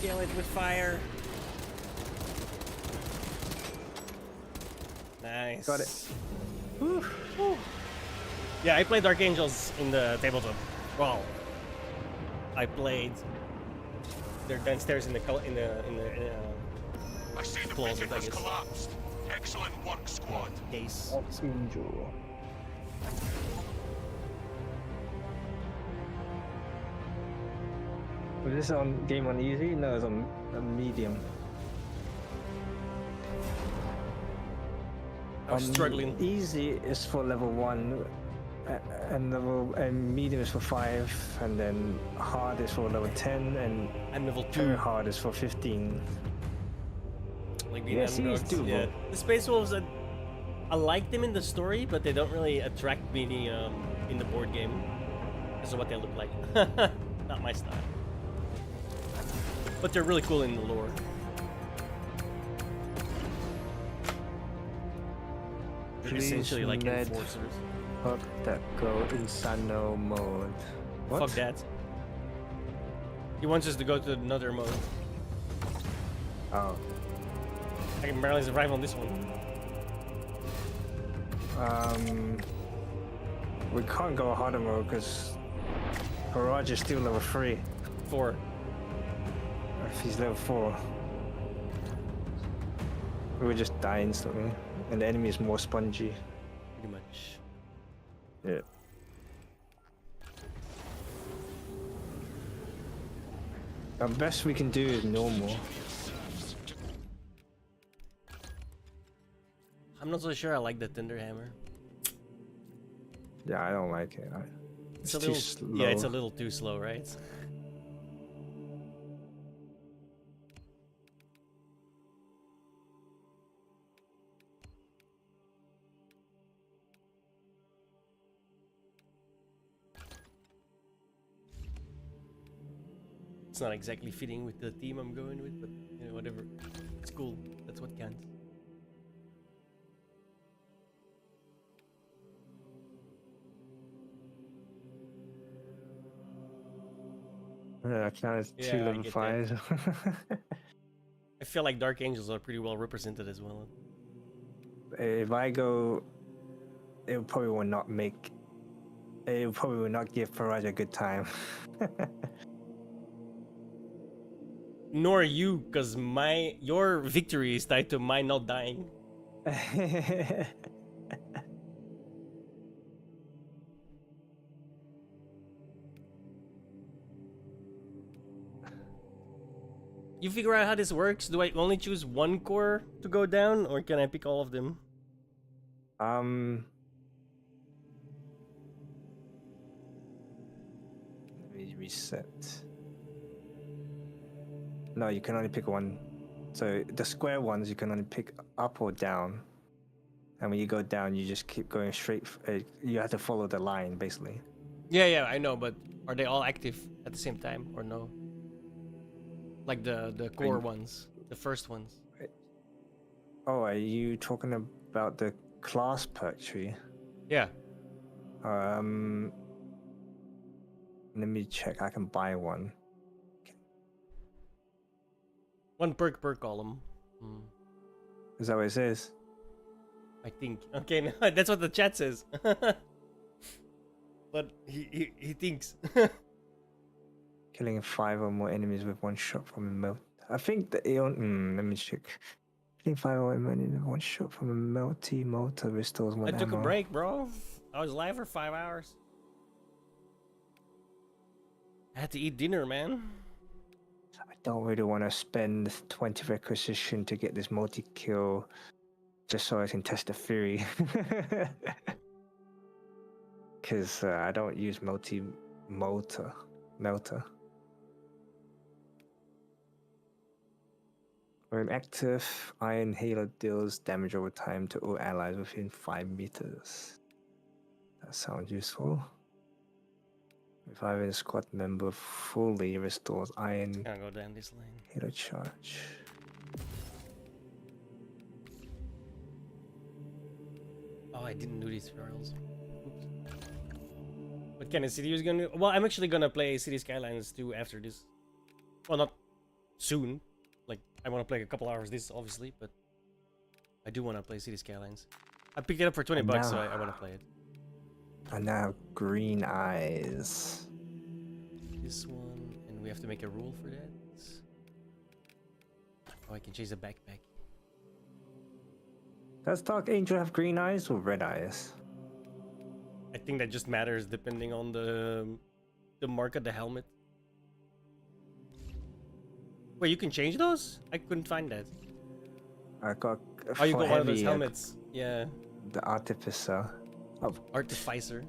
Kill it with fire. Nice. Got it. Yeah, I played Dark Angels in the tabletop. Well, I played. They're downstairs in the I see the Close it, beacon I has guess. collapsed. Excellent work, squad. case. Angel. Was this on game on easy? No, it's on medium. I'm struggling. Easy is for level 1, and medium is for 5, and then hard is for level 10, and I'm level very 2. hard is for 15. Like being Yeah, see, it's underdogs. doable. Yeah. The Space Wolves, I like them in the story, but they don't really attract me in the board game. Because of what they look like. Not my style. But they're really cool in the lore. They're Please essentially like let- enforcers. Fuck that go Insano mode. What? Fuck that. He wants us to go to another mode. Oh. I can barely survive on this one. We can't go harder mode because Barrage is still level 3. 4. If he's level 4, we would just die instantly, and the enemy is more spongy. Pretty much. Yeah. The best we can do is normal. I'm not so sure I like the Thunder Hammer. Yeah, I don't like it. It's It's a too little, slow. yeah, it's a little too slow, right? It's not exactly fitting with the theme I'm going with, but you know, whatever. It's cool. That's what counts. Yeah, I counted Yeah, 2 I level get 5s. I feel like Dark Angels are pretty well represented as well. If I go, it probably will not make. It probably will not give Faraj a good time. Nor you, because your victory is tied to my not dying. You figure out how this works? Do I only choose one core to go down, or can I pick all of them? Let me reset. No, you can only pick one. So the square ones you can only pick up or down, and when you go down, you just keep going straight. You have to follow the line, basically. Yeah, I know, but are they all active at the same time, or no? Like the core ones, the first ones. Oh, are you talking about the class perk tree? Yeah. Um, let me check. I can buy one. One perk per column. Hmm. Is that what it says? I think. Okay, no, that's what the chat says. But he thinks. Killing 5 or more enemies with one shot from a melt. I think the Aeon. Let me check. Killing 5 or more enemies with one shot from a multi-motor restores I one took a ammo. break, bro. I was live for 5 hours. I had to eat dinner, man. I don't really want to spend 20 requisition to get this multi-kill just so I can test the theory. Because I don't use multi-motor. Melter. When active, Iron Halo deals damage over time to all allies within 5 meters. That sounds useful. Reviving a squad member fully restores Iron Gotta go down this lane. Halo charge. Oh, I didn't do these tutorials. Oops. What kind of city is gonna? Well, I'm actually gonna play City Skylines 2 after this. Well, not soon. Like, I want to play a couple hours this, obviously, but I do want to play City Skylines. I picked it up for 20 bucks, so I want to play it. I now have green eyes. This one, and we have to make a rule for that. Oh, I can change the backpack. Does Dark Angel have green eyes or red eyes? I think that just matters depending on the mark of the helmet. Wait, you can change those? I couldn't find that. I got. Oh, you for got one of those heavy, helmets. Yeah. The Artificer. Oh, Artificer.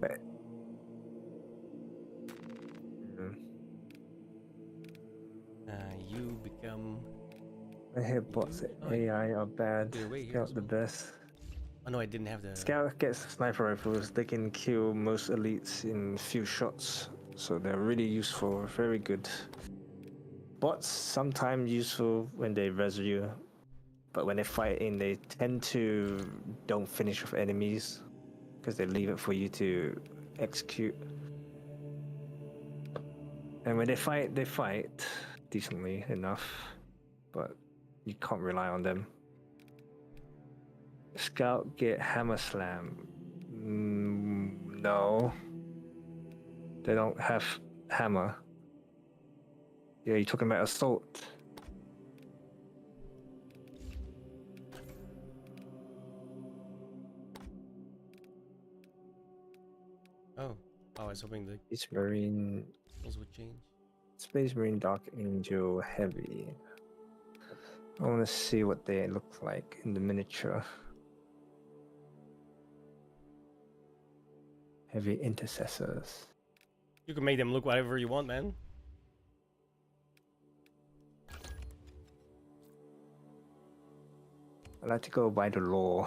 mm. You become... I hear bots Oh, AI are bad. either way, here's Scout the one. best. Oh no, I didn't have the... Scout gets sniper rifles. They can kill most elites in few shots, so they're really useful. Very good. Bots sometimes useful when they res you, but when they fight in, they tend to don't finish with enemies because they leave it for you to execute. And when they fight decently enough, but you can't rely on them. Scout get hammer slam. No. They don't have hammer. Yeah, you're talking about assault. Oh. I was hoping the Space Marine, rules would change. Space Marine Dark Angel Heavy. I want to see what they look like in the miniature. Heavy Intercessors. You can make them look whatever you want, man. I like to go by the law.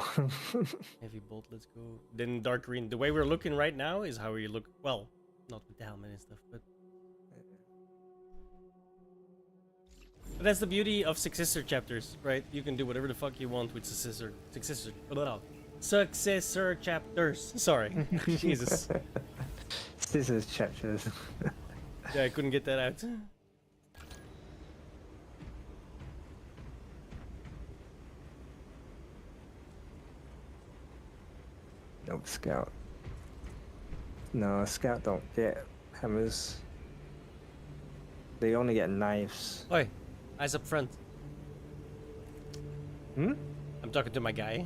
Heavy bolt, let's go. Then dark green. The way we're looking right now is how we look. Well, not with the helmet and stuff, but that's the beauty of successor chapters, right? You can do whatever the fuck you want with successor chapters. Sorry. Jesus. Scissors chapters. Yeah, I couldn't get that out. Nope, Scout. No, Scout don't get hammers. They only get knives. Oi, eyes up front. Hmm? I'm talking to my guy.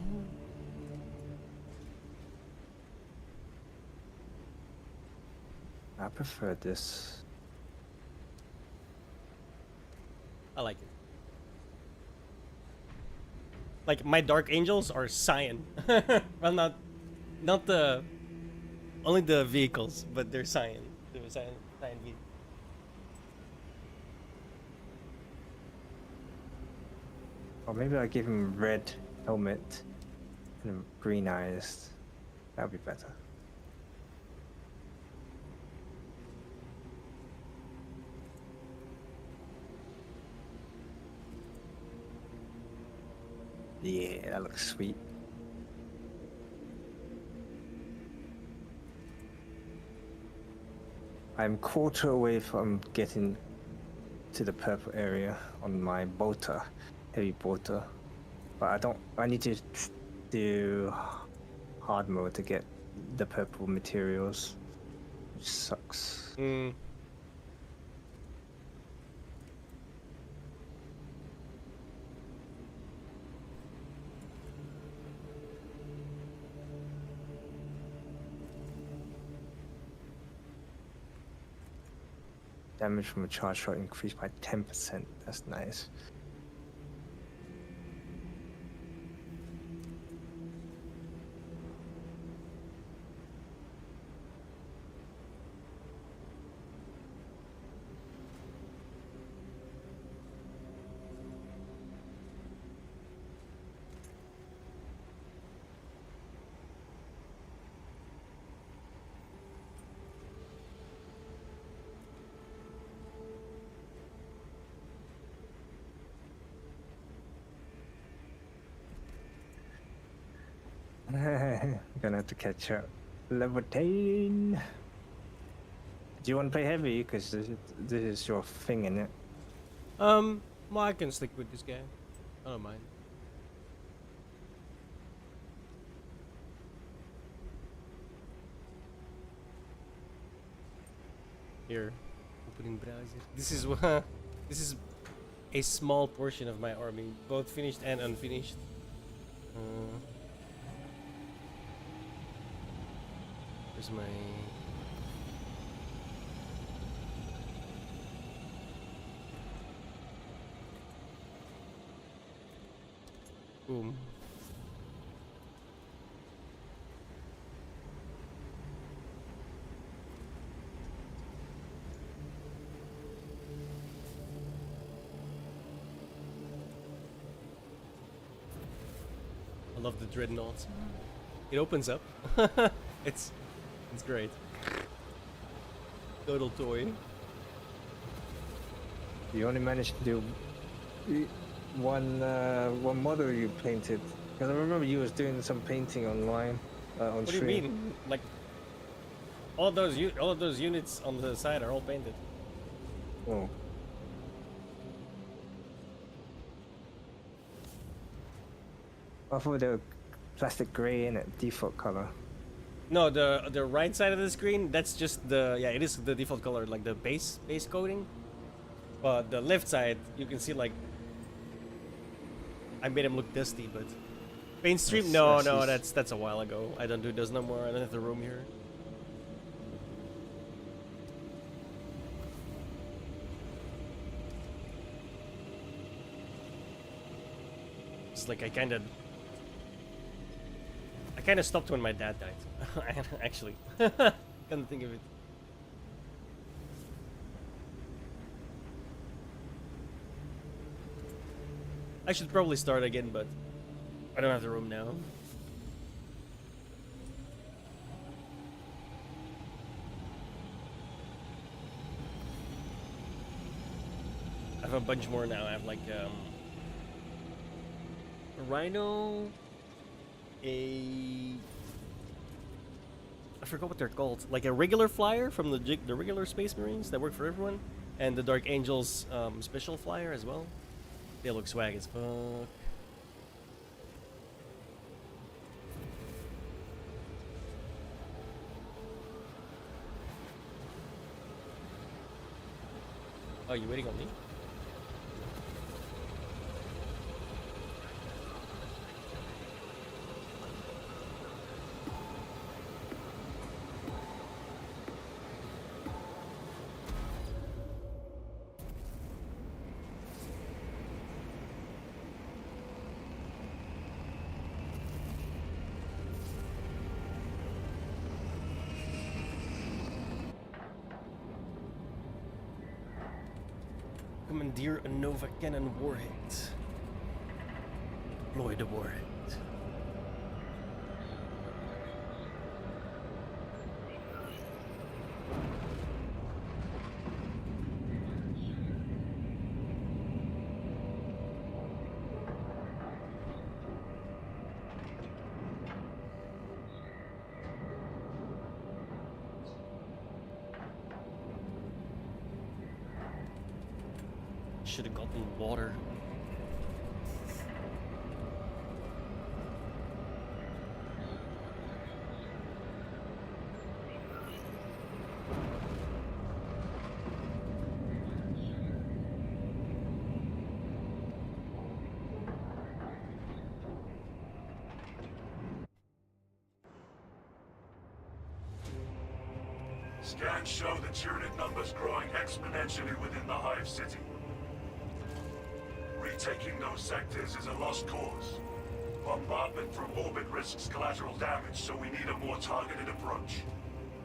I prefer this. I like it. Like, my dark angels are cyan. Well, not the only the vehicles, but they're cyan. They're cyan vehicles. Or maybe I'll give him red helmet and green eyes. That would be better. Yeah, that looks sweet. I'm quarter away from getting to the purple area on my bolter, heavy bolter. But I don't. I need to do hard mode to get the purple materials, which sucks. Mm. Damage from a charge shot increased by 10%. That's nice. Gonna have to catch up. Level 10. Do you want to play heavy? Because this is your thing, in it. Well, I can stick with this guy. I don't mind. Here, opening browser. This is this is a small portion of my army, both finished and unfinished. Where's my? Boom. I love the dreadnought. It opens up. it's great. Total toy. You only managed to do one model you painted. Because I remember you was doing some painting online on What do you stream. mean? Like all of those units on the side are all painted. Oh. I thought they were plastic gray in it, default color. No, the right side of the screen, that's just the it is the default color, like the base coating. But the left side, you can see like I made him look dusty, but paint stream, that's a while ago. I don't do those no more. I don't have the room here. It's like I kind of stopped when my dad died. Actually, can't think of it. I should probably start again, but I don't have the room now. I have a bunch more now. I have like a rhino, I forgot what they're called. Like a regular flyer from the regular Space Marines that work for everyone, and the Dark Angels special flyer as well. They look swag as fuck. Oh, you waiting on me? Commandeer a Nova Cannon warhead. Deploy the warhead. should have gotten water. Scans show the Tyranid numbers growing exponentially within the Hive City. Retaking those sectors is a lost cause. Bombardment from orbit risks collateral damage, so we need a more targeted approach.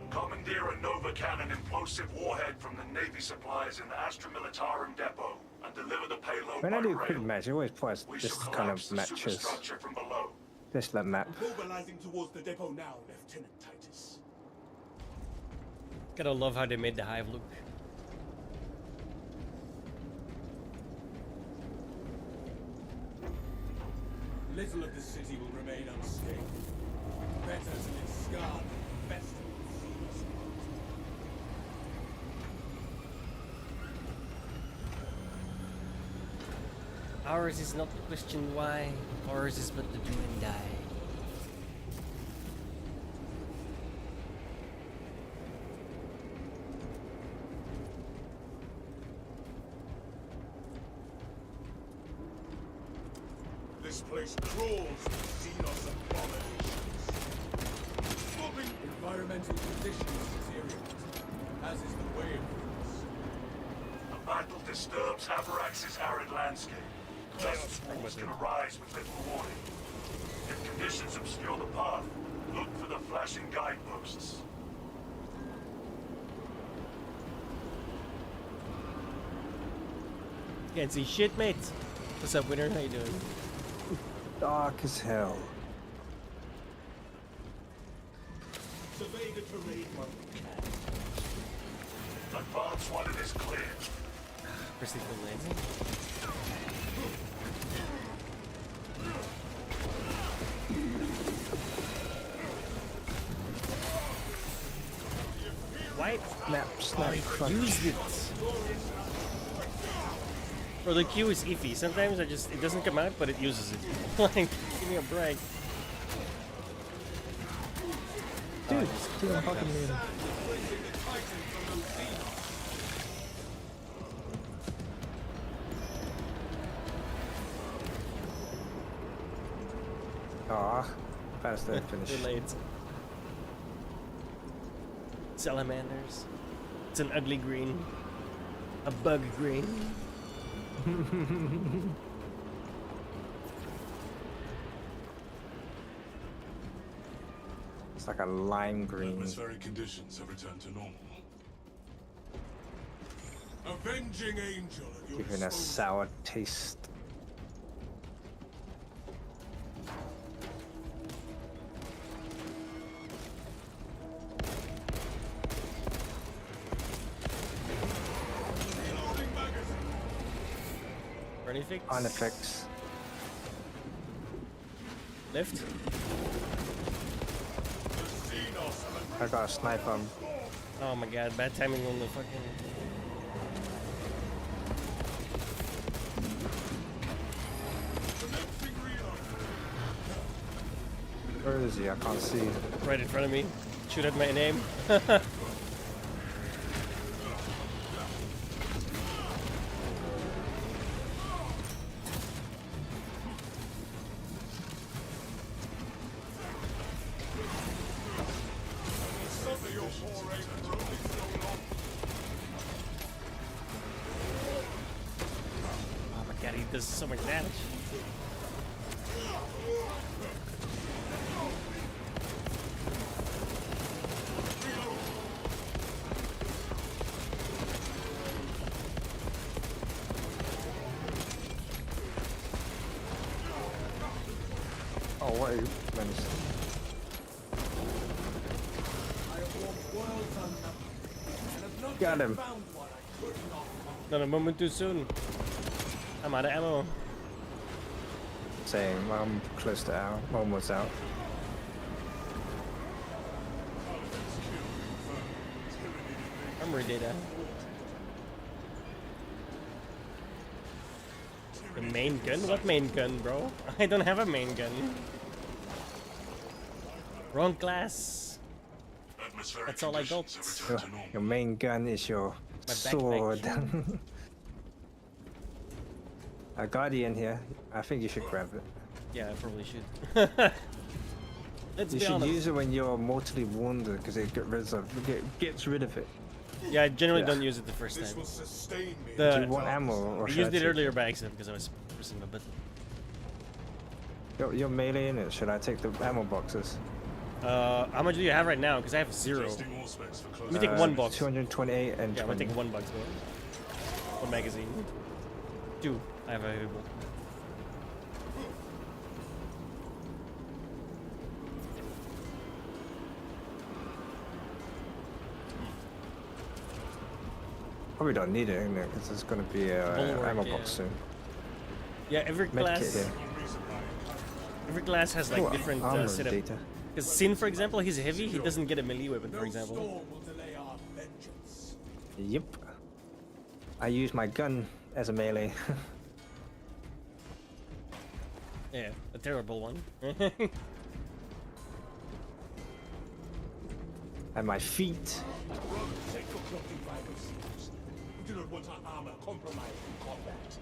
Commandeer a Nova Cannon implosive warhead from the Navy supplies in the Astra Militarum depot, and deliver the payload When by I do a rail. quick match, I always plus We this shall kind collapse of the matches. superstructure from below. This that map. Mobilizing towards the depot now, Lieutenant Titus. Gotta love how they made the hive look. Little of the city will remain unscathed. Better to live scarred than fester with Xenos rot. Ours is not the question why, ours is but to do and die. This place crawls with Xenos abominations. Swapping environmental conditions deteriorate, as is the way of things. The battle disturbs Avarax's arid landscape. Dust swarms can arise with little warning. If conditions obscure the path, look for the flashing guideposts. Can't see shit, mate. What's up, winner? How you doing? Dark as hell. Survey the terrain while we can. Advance when it is clear. Proceed for landing. Why? Map snipe crunch. Used it. Or the Q is iffy. Sometimes it doesn't come out, but it uses it. Like, give me a break. Dude, still fucking me. Ah, faster finish. Too late. Salamanders. It's an ugly green. A bug green. It's like a lime green. Atmospheric conditions have returned to normal. Avenging angel at your Giving a disposal. sour taste. Reloading magazine. Renifix. On effects. Left. The Xenos I got a sniper. Oh my god, bad timing on the fucking. commencing reload. Where is he? I can't see. Right in front of me. Shoot at my name. Suffer your poor aim for only so long. Oh my god, he does so much damage. Oh, what are you? Let me see. I have walked worlds unnumbered, and have not Got yet him. found one I could not find. Not a moment too soon. I'm out of ammo. Same. I'm close to out. Almost out. Armory data. The main gun? What main gun, bro? I don't have a main gun. Wrong class. Atmospheric That's all I got. conditions have Your, returned to normal. your main gun is your My sword. backpack. A guardian here. I think you should grab it. Yeah, I probably should. Let's You be should honest. use it when you're mortally wounded because it gets rid of it. Yeah, I generally Yeah. don't use it the first This time. will sustain me. The- Do you want ammo or I should used it take earlier by accident because I was pressing the button. You're melee in it. Should I take the ammo boxes? How much do you have right now? Because I have 0. Adjusting all specs for close Let me take one box. 228 and Yeah, I'm gonna 20. take 1 box, bro. 1 magazine. 2. I have a heavy bolt. Probably don't need it, because there's going to be a Bulwark, ammo yeah. box soon. Yeah, every Medkit class. here. Every class has like Oh, different armor setup. data. Because Sin, for example, he's heavy. He doesn't get a melee weapon, for No example. storm will delay our vengeance. Yep. I use my gun as a melee. Yeah, a terrible one. And my feet. Take your clothing by yourselves. We do not want our armor compromised in combat.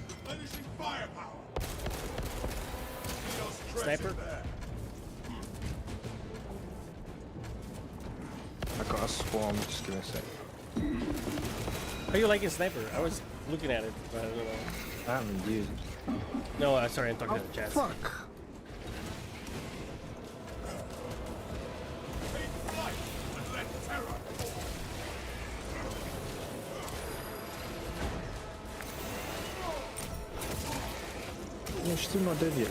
Replenishing firepower. Sniper? There. I got a swarm. Just give me a sec. How you liking Sniper? I was looking at it, but I don't know. I haven't used it. No, sorry, I'm talking to the chat. Fuck. Take flight and let terror fall. Yeah, she's still not dead yet.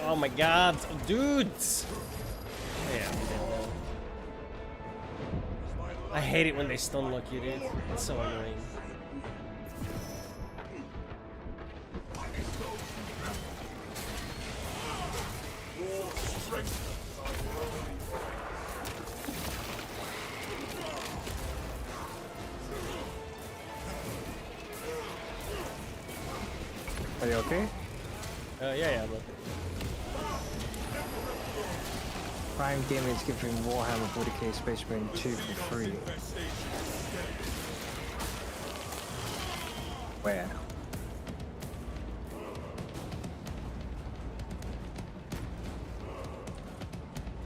Oh my god, dudes! Yeah, I'm dead now. I hate it when they stun lock you, dude. It's so annoying. War strengthens our world. Are you okay? Yeah, but Prime Gaming is giving Warhammer 40k Space Marine 2 for free. Infestation steady. Where?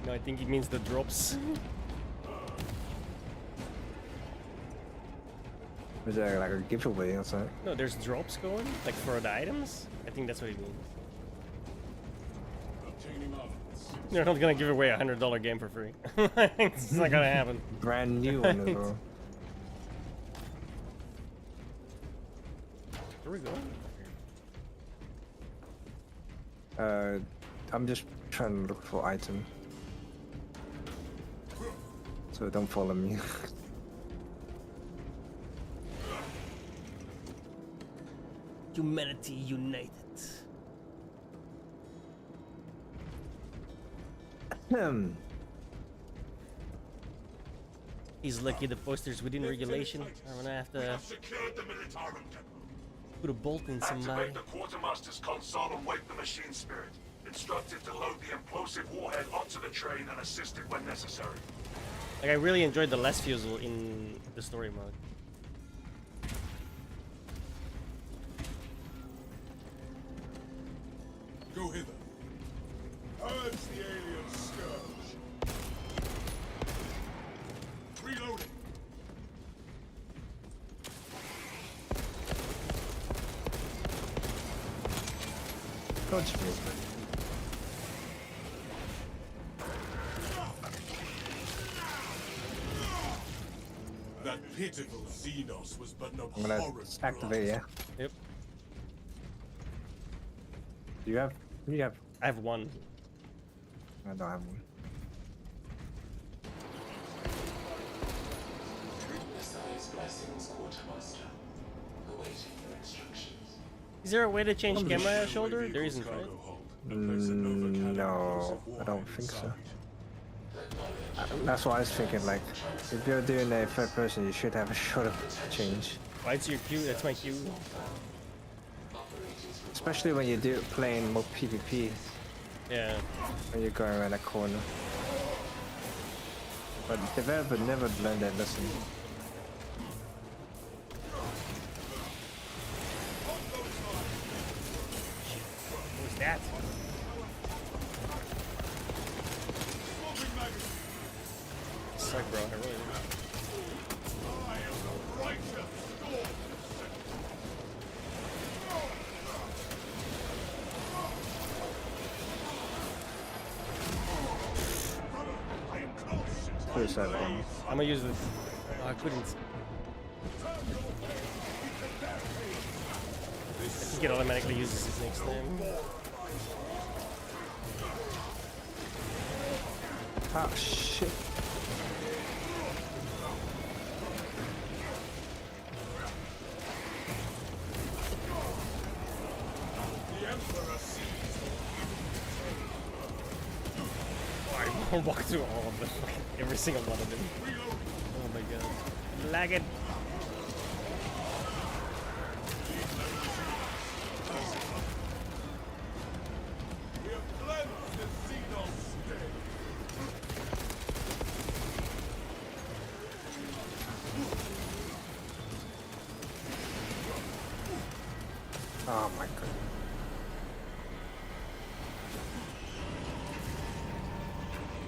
no, I think it means the drops. Was there like a giveaway or something? No, there's drops going, like for the items. I think that's what it means. Obtaining armaments. They're not gonna give away a $100 game for free. It's not gonna happen. Brand new one as well. Where we going? I'm just trying to look for item. So don't follow me. Humanity United. He's lucky the poster's within regulation. I'm gonna have to Secured the Militarum depot. put a bolt in somebody. Activate the Quartermaster's console and wake the machine spirit. Instructed to load the implosive warhead onto the train and assist it when necessary. Like, I really enjoyed the less fusel in the story mode. Go hither. Purge the alien scourge. Reloading. Dodge me. That pitiful Xenos was but an I'm gonna abhorrent activate, yeah. Yep. Do you have? You have? I have one. I don't have one. there a way to change camera shoulder? There isn't, right? Cargo hold. Place a Nova cannon No, explosive I don't warhead think so. inside. That's what I was thinking. Like, if you're doing a third person, you should have a shoulder change, Why it's your cue? That's my cue. especially when you do playing more PvP Yeah. when you're going around a corner. But developer never learned that lesson. Who's that? Suck, bro. I really do. I am the righteous storm. I am close. Suicide bomb. I'm gonna use this. Oh, I couldn't. I think it automatically uses it next time. Ah, shit. The Emperor sees. I walked through all of them. Every single one of them. Oh my god. Lagging. We have cleansed the Xenos state. Oh my god.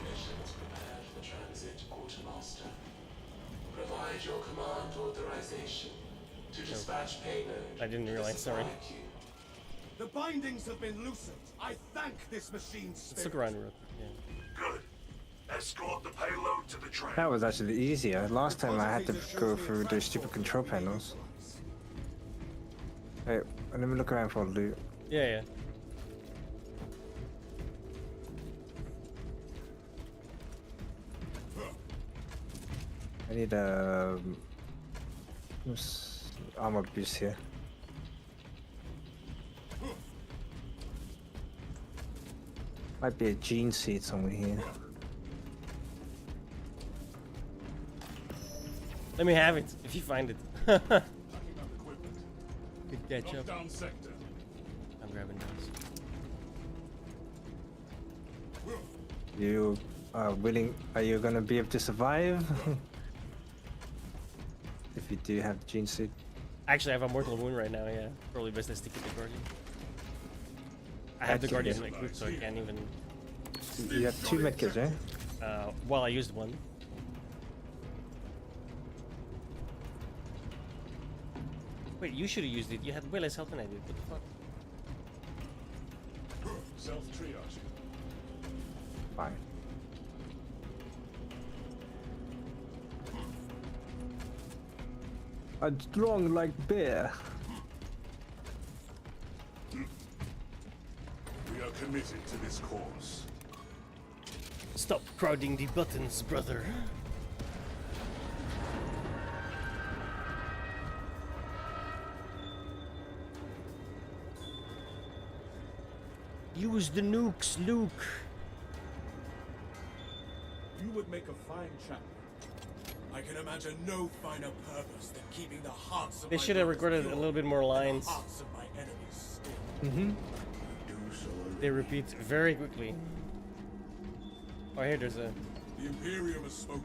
Munitions prepared for transit, Quartermaster. Provide your command authorization to dispatch payload. I didn't to the realize, sorry. supply queue. The bindings have been loosened. I thank this machine's Let's spirit. look around real quick. Yeah. Good. Escort the payload to the train. That was actually easier. Last time I had to go through those stupid control panels. Hey, let me look around for loot. Yeah, yeah. I need armor boost here. Might be a gene seed somewhere here. Let me have it if you find it. Packing up equipment. Good catch up. Lockdown sector. I'm grabbing those. You are willing? Are you gonna be able to survive? If you do have the gene seed. Actually, I have a mortal wound right now. Yeah, probably best I stick with the guardian. I have the Actually, guardian equipped, so I can't even. You have 2 medkits, right? Well, I used one. Wait, you should have used it. You had way less health than I did. What the fuck? Self-triaging. Fine. A strong like bear. We are committed to this cause. Stop crowding the buttons, brother. Use the nukes, Luke. You would make a fine champion. I can imagine no finer purpose than keeping the hearts of They my should have brothers recorded a pure little bit more and lines. the hearts of my enemies still. They repeat very quickly. Oh, here there's a. The Imperium has spoken.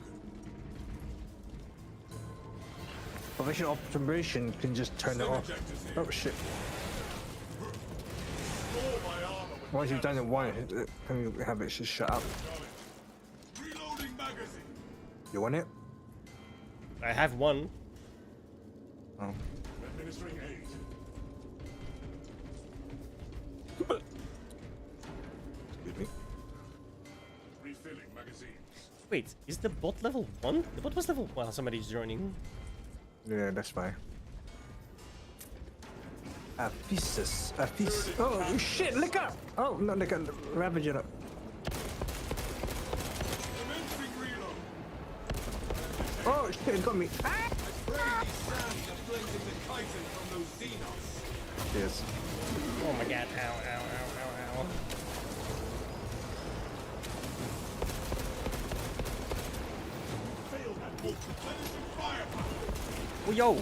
Provision operation can just turn it off. Ejectors here. Oh shit. Store my armor with Once you've done it once, you have it just shut up. reloading magazine. You want it? I have one. Oh. Administering aid. Excuse me. Refilling magazines. Wait, is the bot level 1? The bot was level 1. Somebody's joining. Yeah, that's fine. Aphesis. Aphesis. Oh shit, look up! Oh, no, look up. Ravage it up. Commencing reload. Oh shit, it got me. Ah! pray these sands are cleansing the chitin from those Xenos. Yes. Oh my god, ow, ow, ow, ow, ow. Fail that book to finishing firepower. Oh, yo!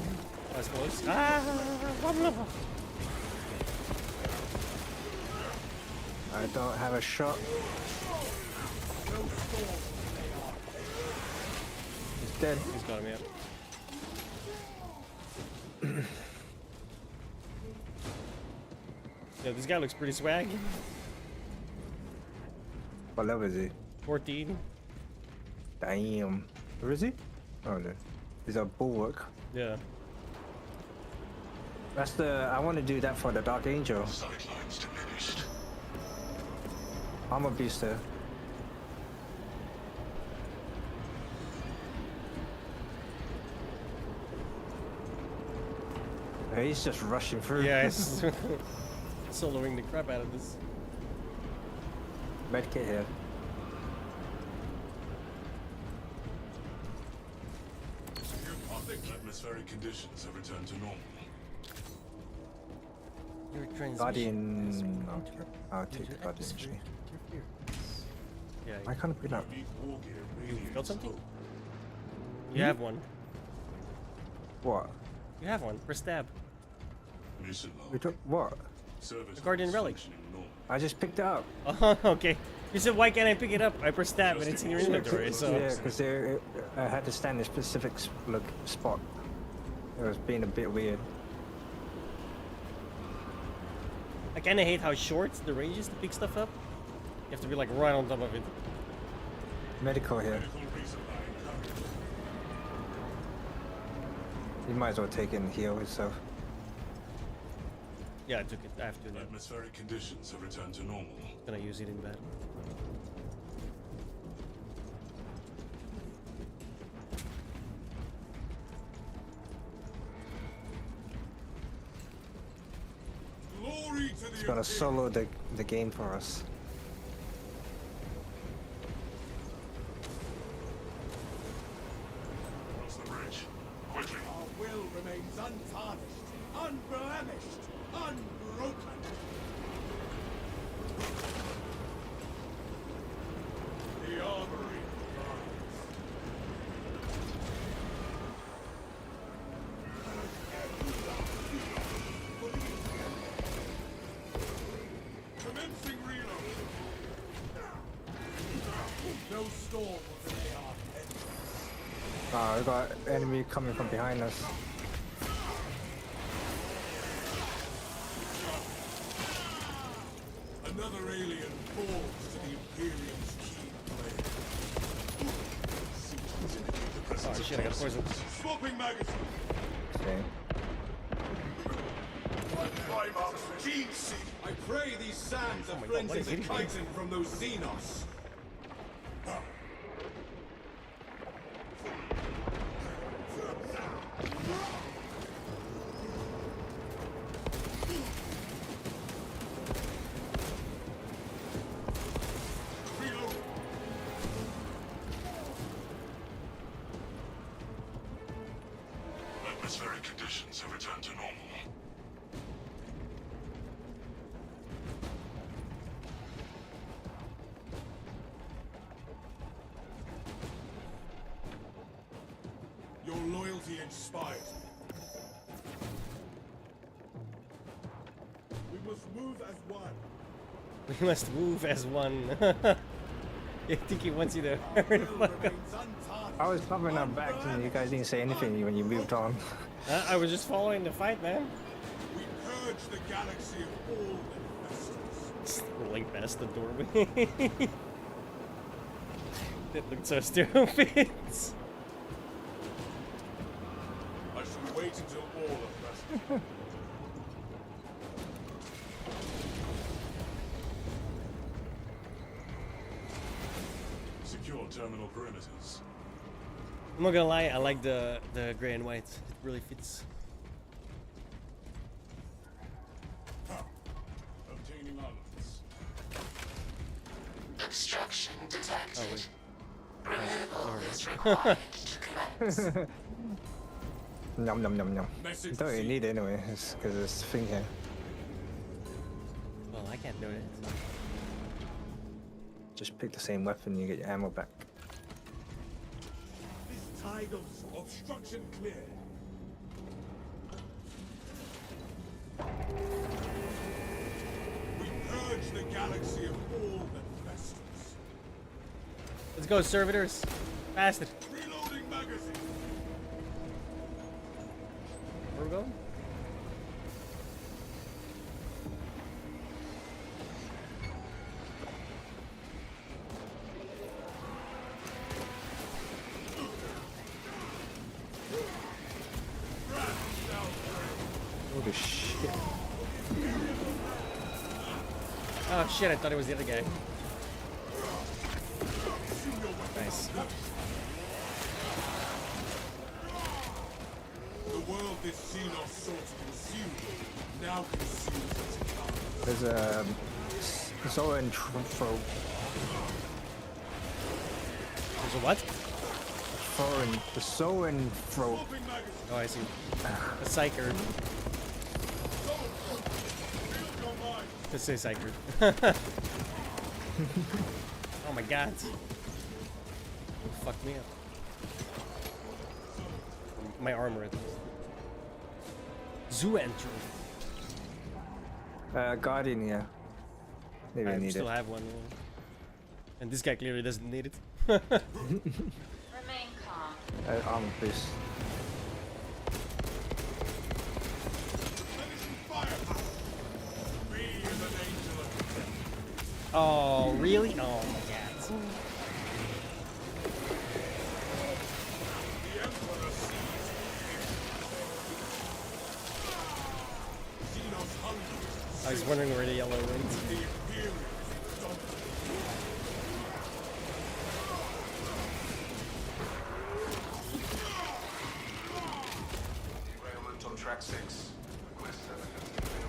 That was close. Ah! I don't have a shot. He's dead. He's got him, yeah. Yeah, this guy looks pretty swag. What level is he? 14. Damn. Where is he? Oh no. He's a bulwark. Yeah. That's the. I want to do that for the Dark Angel. Sightlines diminished. I'm a beast there. He's just rushing through. Yeah, it's soloing the crap out of this. Medkit here. Atmospheric conditions have returned to normal. Your transmission Guardian. has been Okay. entered I'll into take the Guardian. atmospheric interference. Yeah, I can't pick it up. Unique war gear you radiates got something? hope. You have one. What? You have one. Press tab. Mission log. We took what? Service The Guardian levels relic. functioning normal. I just picked it up. Oh, okay. You said, why can't I pick it up? I pressed tab and it's in your inventory, so... Yeah, because I had to stand in a specific spot. It was being a bit weird. I kinda hate how short the range is to pick stuff up. You have to be like right on top of it. Medical here. Medical resupply covered. You might as well take it and heal itself. Yeah, I took it. I have to now. Atmospheric conditions have returned to normal. Gonna use it in battle. Glory to the It's gonna solo the game for us. Cross the bridge. Quickly. Our will remains untarnished, unblemished, unbroken. The armory rise. Commencing reload. No storm will delay our head. We got enemy coming from behind us. Another alien falls to the Imperium's keen blade. Symptoms indicate the presence Oh of shit, I got poisoned. Swapping magazine. Okay. Climb up. Gene seed. I pray these sands are my God, what cleansing is the hitting me? chitin from those Xenos. Reload. Atmospheric conditions have returned to normal. Your loyalty inspires me. We must move as one. We must move as one. I think he wants you to Our hurry will the fuck up. remains untarnished. I was covering our backs and you guys didn't say anything when you moved on. I was just following the fight, man. We purge the galaxy of all infestors. Rolling past the doorway. That looked so stupid. I shall wait until all are present. secure terminal perimeters. I'm not gonna lie, I like the gray and white. It really fits. Obtaining armaments. Obstruction detected. Oh wait. Removal Sorry. is required to commence. Nom nom nom nom. Message You don't really received. need it anyway, because there's a thing here. Well, I can't do it. Just pick the same weapon, you get your ammo back. This tide of obstruction clear. We purge the galaxy of all that festers. Let's go, servitors. Faster. Reloading magazine. Where we going? Holy shit. Oh shit, I thought it was the other guy. Nice. The world that Xenos sought to consume now consumes its kind. There's a Zoran throw. There's a what? Foreign. The Zoran throw. Swapping magazine. Oh, I see. A psyker. Field your mind. Let's say psyker. Oh my god. You fucked me up. My armor at least. Zoo entry. Guardian here. Maybe I I need still it. have one. And this guy clearly doesn't need it. Remain calm. Armor boost. Firepower. Be as an angel of Oh, really? Oh my god. the Emperor sees. Xenos hunger. I was wondering where the yellow went. The Imperials dominate. Derailment on track 6. Request 7 container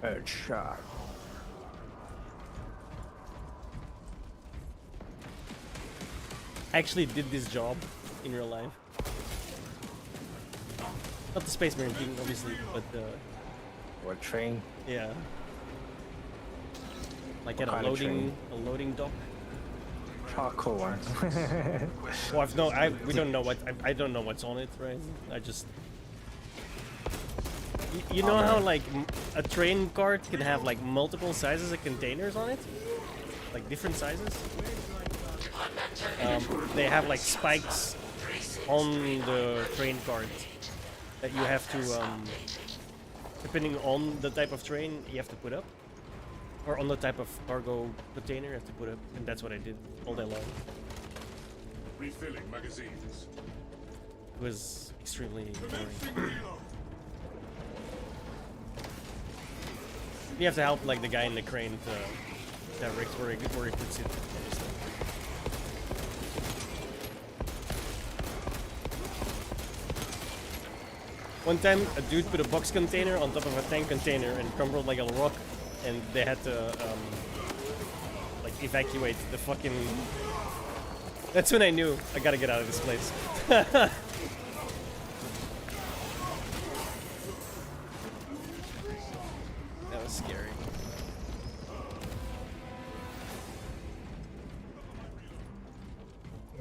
wreckage. Shot. I actually did this job in real life. Not the Space Marine thing, obviously, but Or train. yeah. Like at What a kind of loading dock. Charcoal one. Well, we don't know what I don't know what's on it, right? I just you know how like a train cart can have like multiple sizes of containers on it, like different sizes. They have like spikes on the train cart that you have to, depending on the type of train, you have to put up, or on the type of cargo container you have to put up, and that's what I did all day long. Refilling magazines. It was extremely boring. Commencing reload. You have to help like the guy in the crane to direct where he puts it. One time, a dude put a box container on top of a tank container and crumbled like a rock, and they had to like evacuate the fucking. That's when I knew I gotta get out of this place. That was scary.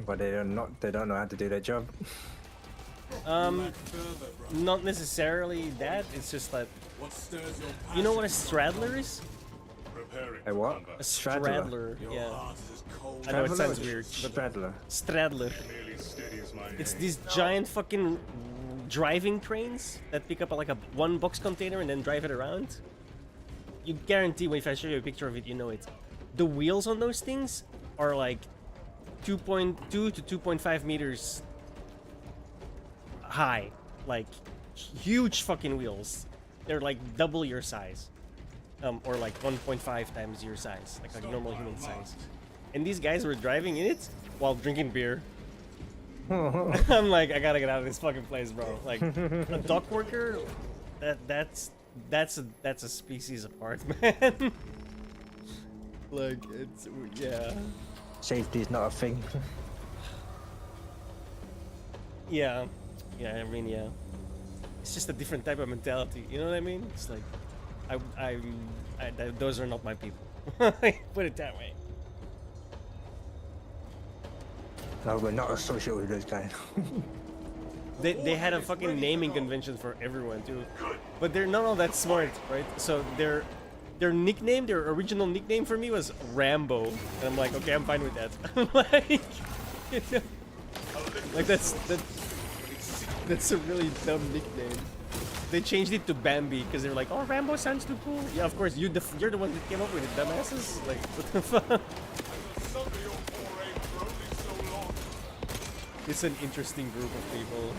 But they don't know how to do their job. Further, bro. Not necessarily that. It's just that What stirs your you know what a passion? straddler is? Preparing. A what? combat. A Straddler. straddler. Your Yeah. heart is as cold I know it Traveler sounds or weird, but Straddler. straddler. Nearly steady as my It's hand. these giant fucking driving trains that pick up like a one box container and then drive it around. You guarantee if I show you a picture of it, you know it. The wheels on those things are like 2.2 to 2.5 meters high. Like huge fucking wheels. They're like double your size. Or like 1.5 times your size. Like a normal human size. And these guys were driving in it while drinking beer. I'm like, I gotta get out of this fucking place, bro. Like, a dock worker, that's a species apart, man. Like, it's yeah, Safety is not a thing. yeah. Yeah, I mean, yeah. It's just a different type of mentality. You know what I mean? It's like, those are not my people. Put it that way. No, we're not associated with those guys. They had a fucking naming convention for everyone too, but they're not all that smart, right? So their nickname, their original nickname for me was Rambo, and I'm like, okay, I'm fine with that. like, you know, like that's a really dumb nickname. They changed it to Bambi because they were like, oh, Rambo sounds too cool. Yeah, of course, you're the one that came up with it, dumbasses. Like, what the fuck? It's an interesting group of people.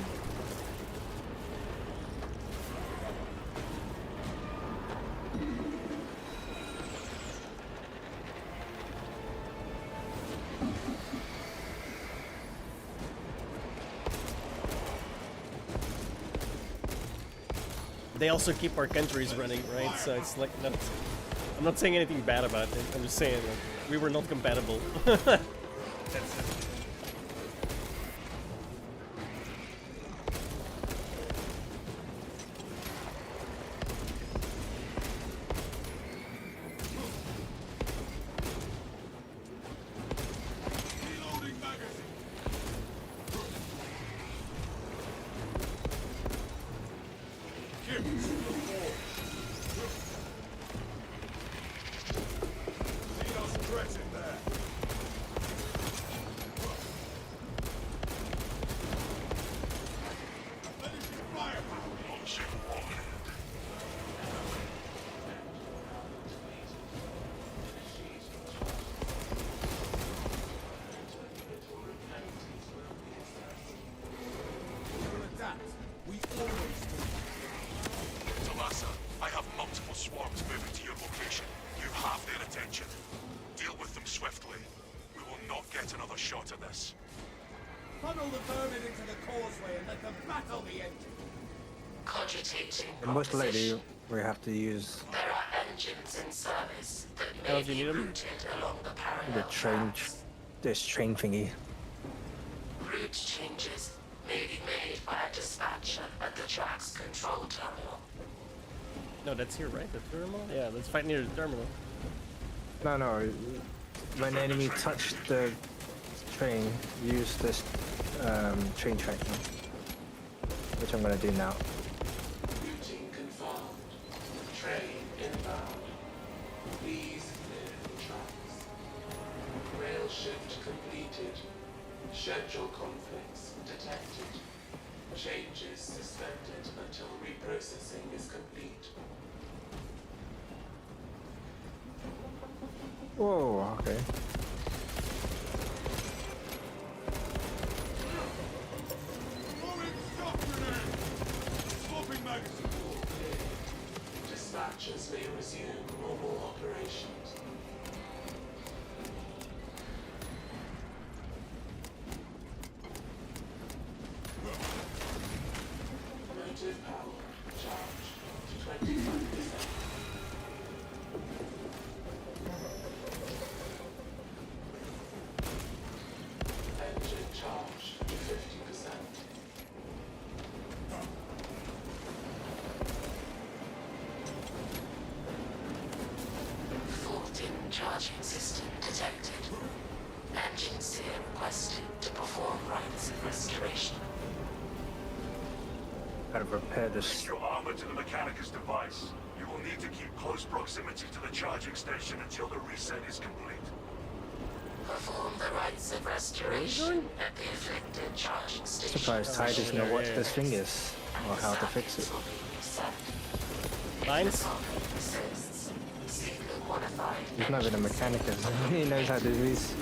They also keep our countries running, right? So it's like, I'm not saying anything bad about it. I'm just saying like, we were not compatible. That's it. Talassa, I have multiple swarms moving to your location. You have their attention. Deal with them swiftly. We will not get another shot at this. Funnel the vermin into the causeway and let the battle be ended. Cogitating And most likely, proposition. we have to use There are engines in service that How may do you be need 'em? routed along the parallel the train, tracks. this train thingy. Route changes may be made by a dispatcher at the track's control terminal. No, that's here, right? The terminal? Yeah, let's fight near the terminal. No. When the enemy touch the train, use this train tracking, which I'm gonna do now. Routing confirmed. Train inbound. Please clear the tracks. Rail shift completed. Schedule conflicts detected. Changes suspended until reprocessing is complete. Whoa, okay. Throwing shock grenade! Swapping magazine! Dispatchers may resume normal operations. Motive power charged to 25%. Engine charged to 50%. Fault in charging system detected. Engine seer requested to perform rites of restoration. Gotta repair this. Fix your armor to the Mechanicus device. You will need to keep close proximity to the charging station until the reset is complete. Perform the rites of restoration at the afflicted charging station. Surprised Ty doesn't know what this thing is or how to fix it. Lines? Persists. Seek the qualified He's not even a mechanic, he knows how to do this.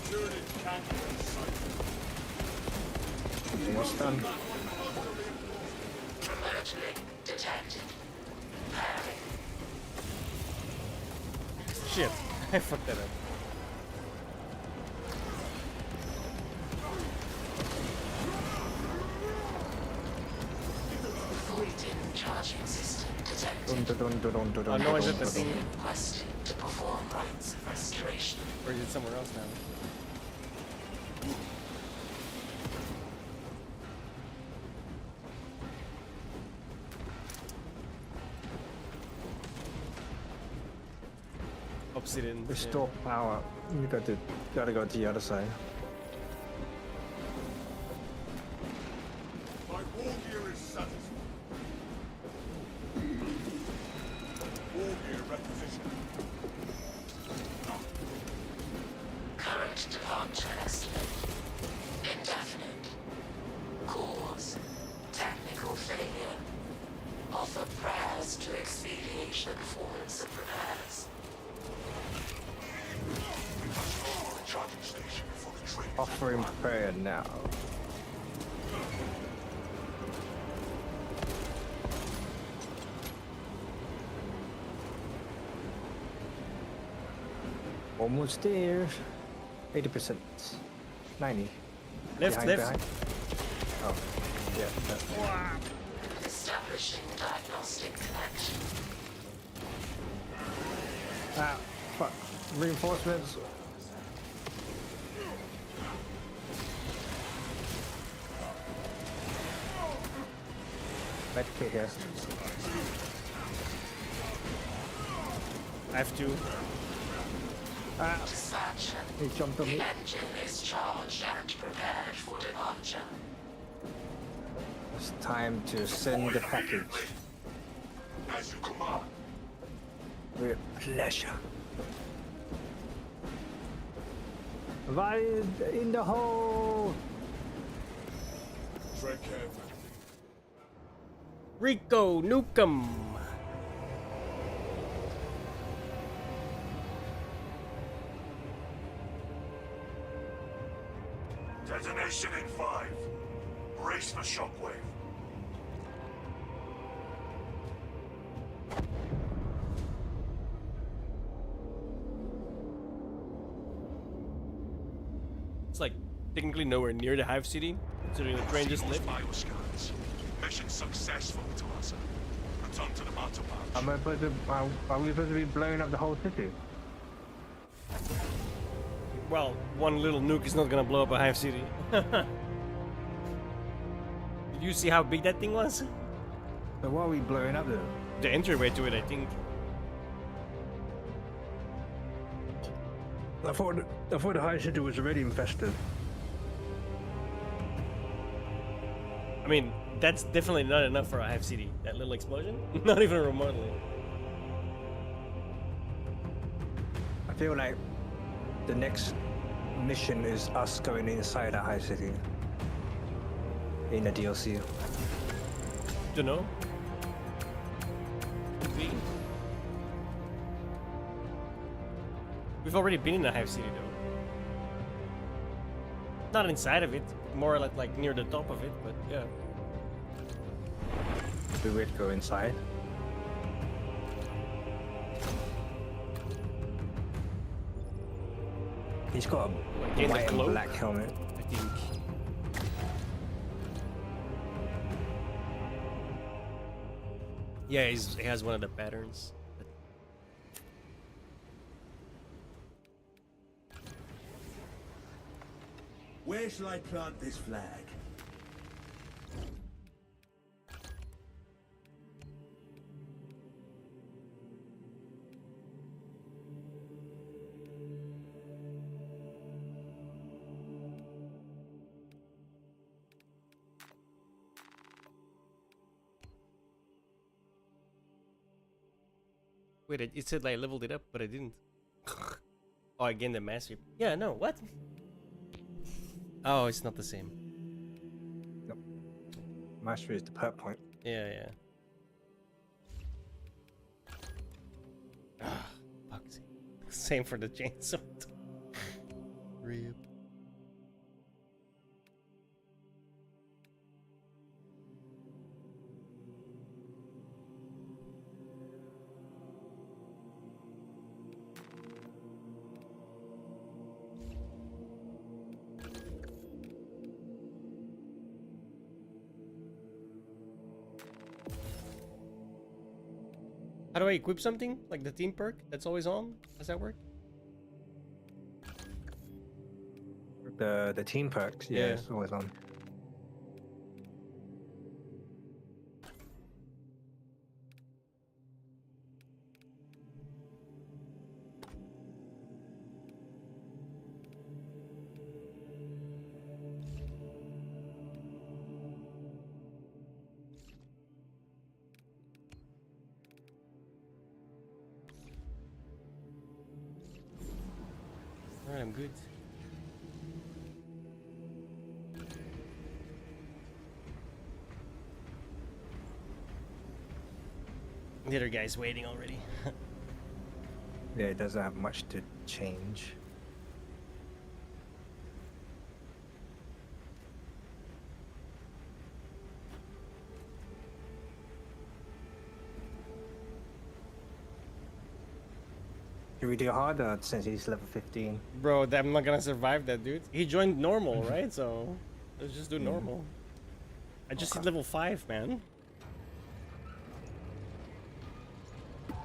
Security can't be in sight. Almost done. Remote link detected. Pairing. Shit, I fucked that up. charging system detected. Dun, dun, dun, dun, dun, dun, Oh, no, is it the dun, thing? dun. Requesting to perform rites of restoration. Or is it somewhere else now? Obsidian. Restore power. You gotta go to the other side. My war gear is satisfied. War gear requisitioned. Current departure estimate. Indefinite. Cause. Technical failure. Offer prayers to expedite the performance of repairs. We must go to the charging station before the train. Offering prayer now. Almost there. 80%. 90. Left, Behind, left. behind. Oh, yeah. Establishing diagnostic connection. Ah, fuck. Reinforcements. Medkit here. I have to. Ah, Dispatcher. he jumped on The me. engine is charged and prepared for departure. It's time to send the package. As you command. With pleasure. Right in the hole. Tread carefully. Rico Nukem. Detonation in 5. Brace for shockwave. It's like technically nowhere near the Hive City, considering the train just left. Bioscans. Mission successful, Talasa. Return to the battle pouch. Are we supposed to be blowing up the whole city? Well, one little nuke is not gonna blow up a Hive City. Did you see how big that thing was? So why are we blowing up then? The entryway to it, I think. I thought the high city was already infested. I mean, that's definitely not enough for a Hive City. That little explosion? Not even remotely. I feel like the next mission is us going inside a high city in the DLC. Dunno. Could be. We've already been in the Hive City though. Not inside of it, more like near the top of it, but yeah. We would go inside. He's got a Gain the white and cloak? black helmet. I think. Yeah, he has one of the patterns. Where shall I plant this flag? Wait, it said I leveled it up, but I didn't. Oh, I gained the mastery. Yeah, no, what? Oh, it's not the same. Mastery is the perk point. Yeah, yeah. Ah, fuck's sake. Same for the chainsaw. Rip. How do I equip something? Like the team perk that's always on? Does that work? The team perks, yeah, Yeah. it's always on. Alright, I'm good. The other guy's waiting already. Yeah, it doesn't have much to change. Should we do harder since he's level 15? Bro, I'm not gonna survive that, dude. He joined normal, right? So let's just do normal. I just hit level 5, man.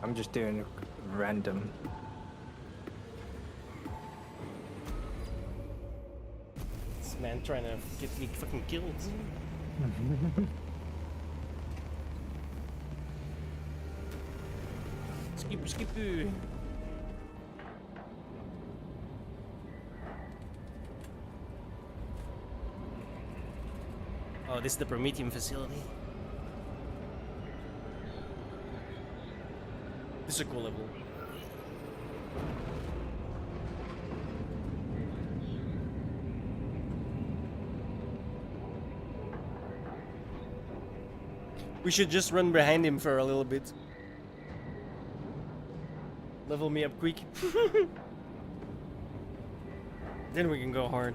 I'm just doing random. This man trying to get me fucking killed. Skip, skip. Oh, this is the Prometheum facility. This is a cool level. We should just run behind him for a little bit. Level me up quick. Then we can go hard.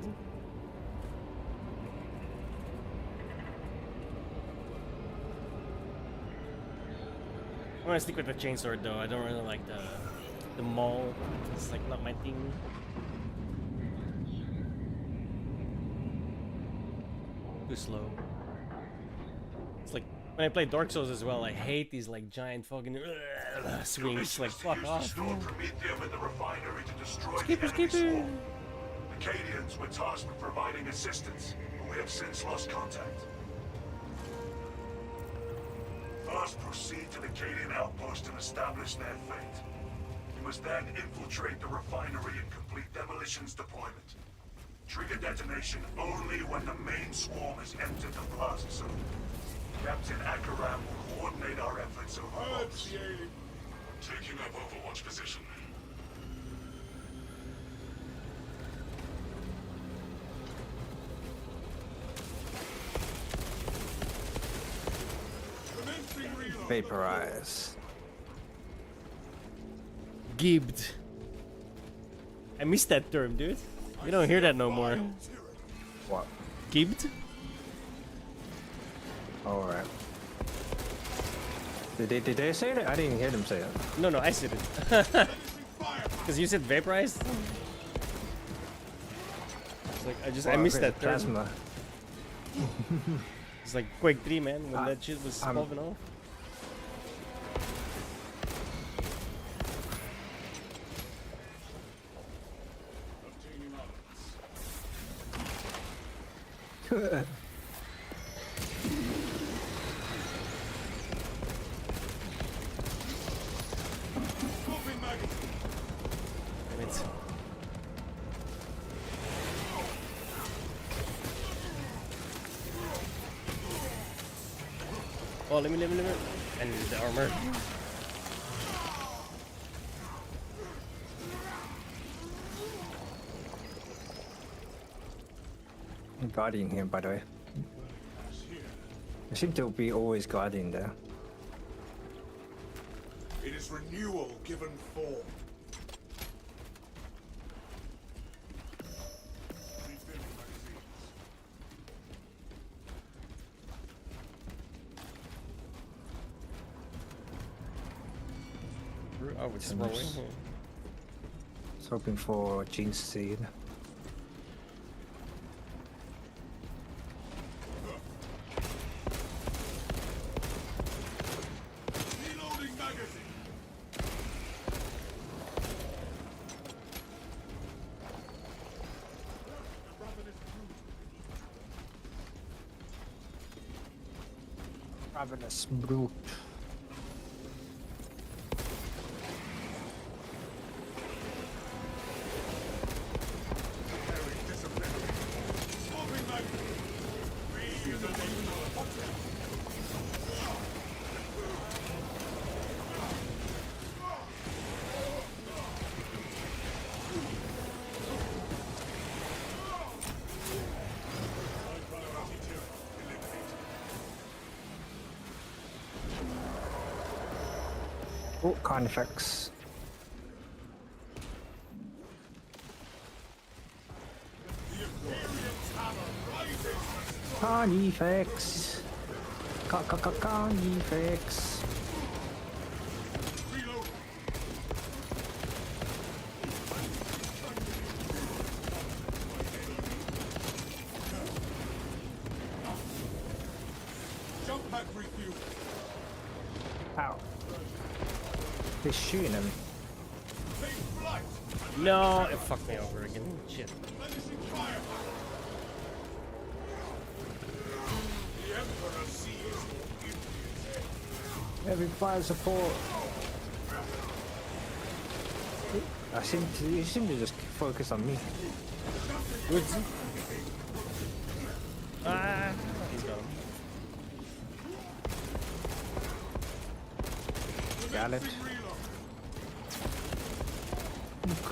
I want to stick with the chainsword though. I don't really like the maul. It's like not my thing. Too slow. It's like when I play Dark Souls as well. I hate these like giant fucking swings. Like fuck off. Restore Prometheum and the refinery to destroy Skipper, the enemy skipper. swarm. The Cadians were tasked with providing assistance, but we have since lost contact. First, proceed to the Cadian outpost and establish their fate. You must then infiltrate the refinery and complete demolitions deployment. Trigger detonation only when the main swarm has entered the plaza zone. Captain Akaram will coordinate our efforts over boats. Taking up Overwatch position. Vaporize. Gibbed. I missed that term, dude. You don't hear that no more. What? Gibbed? Alright. Did they say that? I didn't hear them say it. No, I said it. Because you said vaporized? It's like, I Well, missed okay, that term. plasma. It's like Quake 3, man, when that shit was I'm- popping off. Damn it. Oh, let me. And the armor. Guardian here, by the way. I seem to be always guarding there. It is renewal given form. Oh, it's rolling. I was hoping for Gene Seed. Reloading magazine. Ravenous brute. Very disciplinary. Swapping magazine. Reuse the High priority tier. Eliminate. Oh, Carnifex. Carnifex. Carnifex. reload. Jump pack refuel. Ow. They're shooting him. Take flight. No, it fucked me over again. Shit. Replenishing fire. The Emperor sees your Indians head. Every fire support. You seem to just focus on me. Woods. Ah, he's got him. Got it. Reload.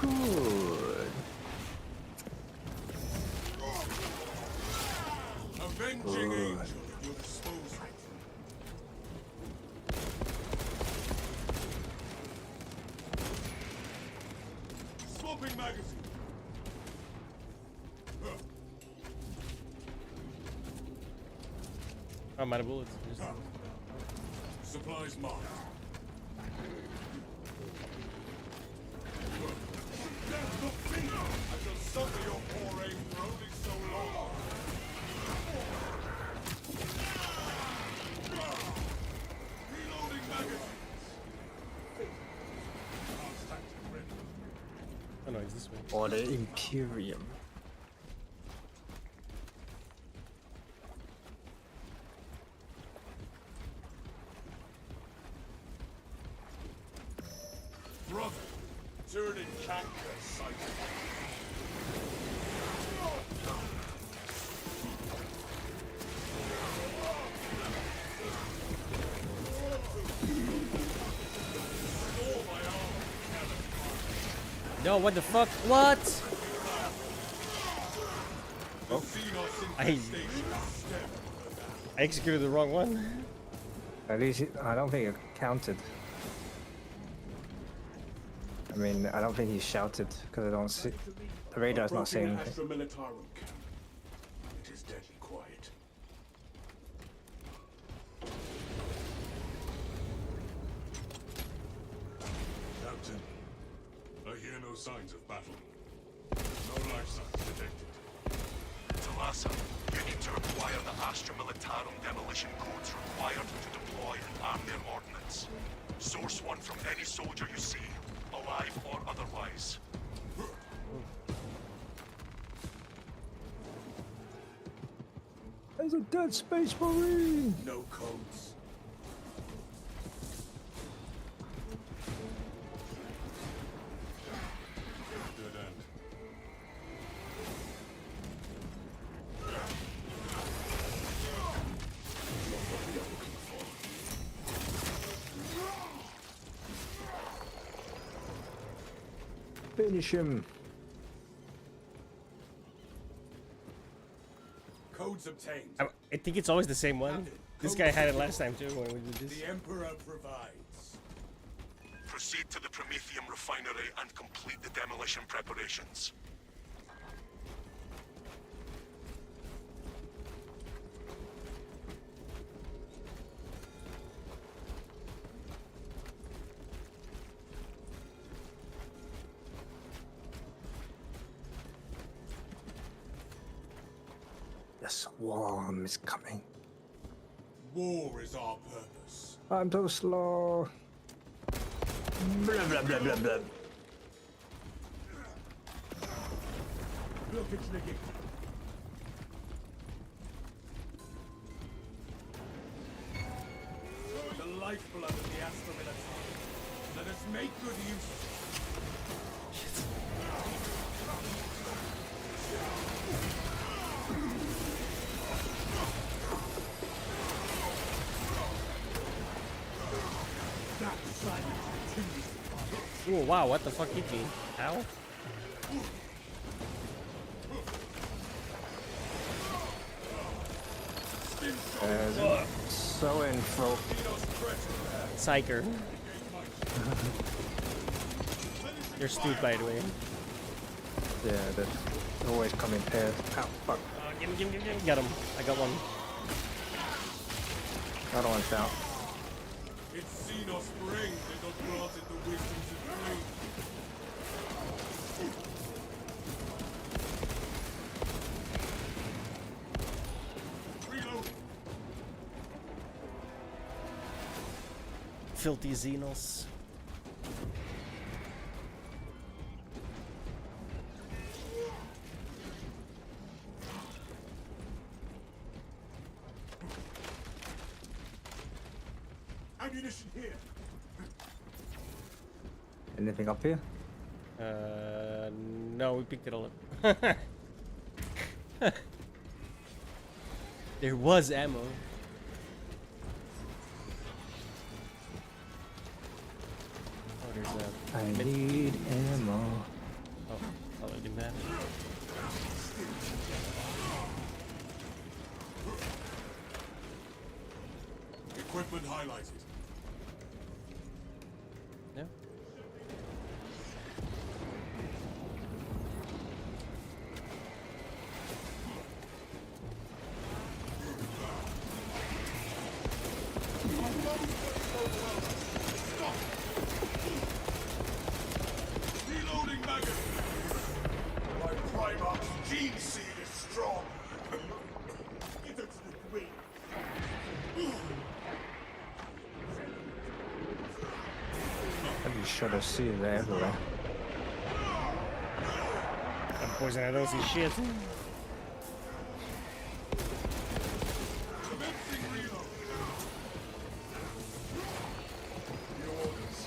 Good. Avenging angel at your disposal. Swapping magazine. I'm out of bullets. Supplies marked. I shall suffer your poor aim for only so long. Reloading magazines. Oh no, he's this way. Or the Imperium. Brother, turn in canker sighted. No, what the fuck? What? The Xenos I infestation stemmed. I executed the wrong one. At least I don't think it counted. I mean, I don't think he shouted because I don't see. The radar's not saying anything. Astra Militarum camp. It is deadly quiet. Captain, I hear no signs of battle. No life signs detected. Talassa, you need to acquire the Astra Militarum demolition codes required to deploy and arm their ordnance. Source one from any soldier you see, alive or otherwise. There's a dead space marine. No codes. Dead end. Finish him. Codes obtained. I think it's always the same one. This guy had it last time too when we did this. The Emperor provides. Proceed to the Promethium refinery and complete the demolition preparations. The swarm is coming. War is our purpose. I'm too slow. Blah blah blah blah blah. Blockage negated. lifeblood of the Astra Militari. Let us make good use. That silence continues. Oh wow, what the fuck hit me? How? So in fro. Psyker. You're stupid, by the way. Yeah, that's always come in pairs. Ow, fuck. Get him. Got him. I got one. Other one's out. It's Xenos brain that got granted the wisdom to dream. Reload. Filthy Xenos. Ammunition here. Anything up here? No, we picked it all up. There was ammo. Oh, there's a. I need ammo. Oh, I didn't have it. Equipment highlighted. Yeah. Reloading magazine. My Primarch's gene seed is strong. Give it to the queen. Pretty sure to see it everywhere. I'm poison, I don't see shit. Commencing reload. Your orders.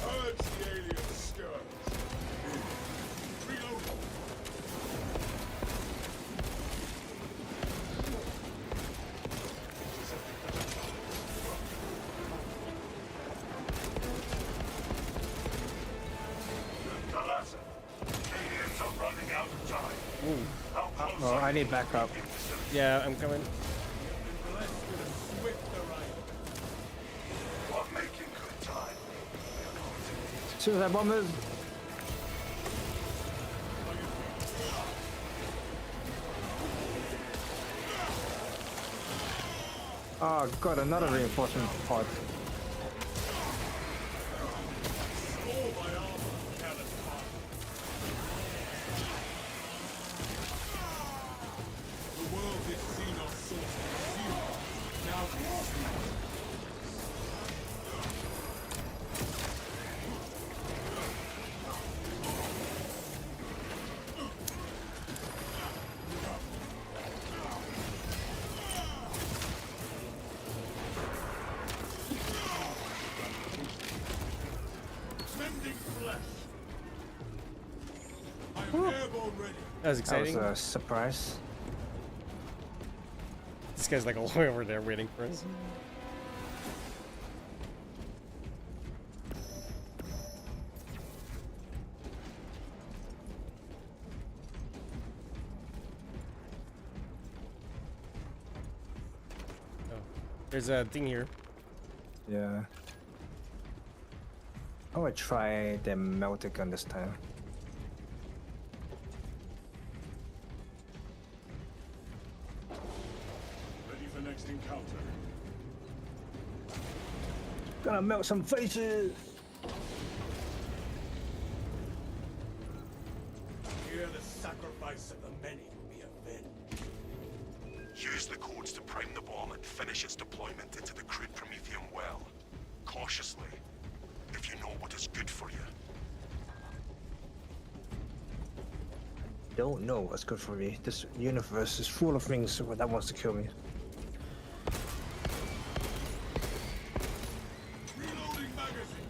Urge the alien scourge. Reload. Talassa, aliens are running out of time. How close Oh, I need backup. Yeah, I'm coming. Blessed with a swift arrival. We're making good time. Suicide bombers! Oh god, another reinforcement pod. All my armor, Callous Park. The world is Xenos source consumed. Now consumed. Mending flesh. I'm airborne ready. That was That was exciting. a surprise. This guy's like all the way over there waiting for us. Oh, there's a thing here. Yeah. I would try the melted gun this time. Ready for next encounter. Gonna melt some faces! Here the sacrifice of the many will be avenged. Use the codes to prime the bomb and finish its deployment into the crude Prometheum well. Cautiously, if you know what is good for you. don't know what's good for me. This universe is full of things that wants to kill me. Reloading magazine.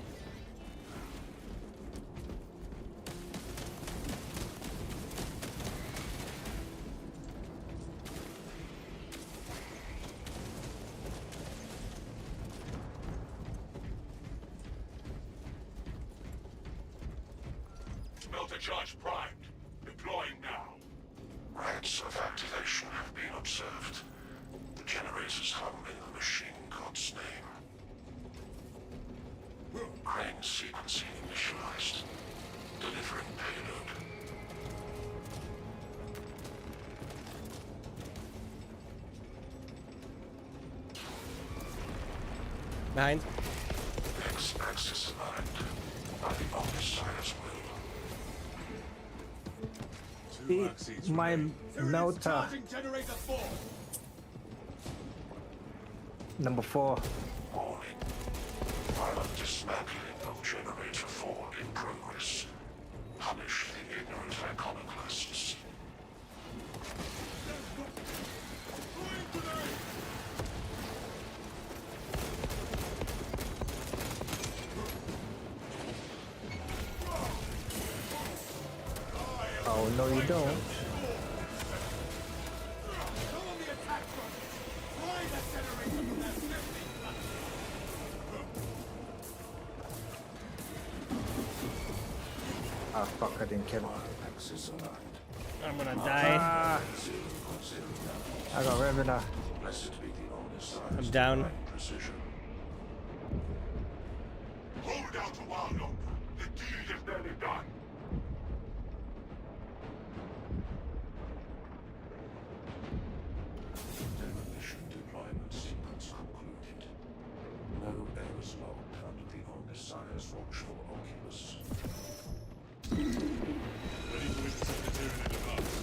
Smelter charge primed. Deploying now. Rates of activation have been observed. The generators hum in the machine god's name. Crane sequencing initialized. Delivering payload. Behind. X-axis aligned. By the Omnissiah's will. Two axes My remain. melter Charging generator 4. number 4. Warning. Pilot dismantling of Generator 4 in progress. Punish the ignorant iconoclasts. Oh no, you don't. Go on the attack front. Fly that generator from that 50. Ah, fuck! I didn't kill him. Axis aligned. I'm gonna die. Ah, 0.0 I got Remina. Blessed be the Omnissiah's I'm down. divine precision. Hold out a while longer. The deed is nearly done. Demolition deployment sequence concluded. No errors logged under the Omnissiah's watchful oculus. Ready to intercept the Tyranid advance.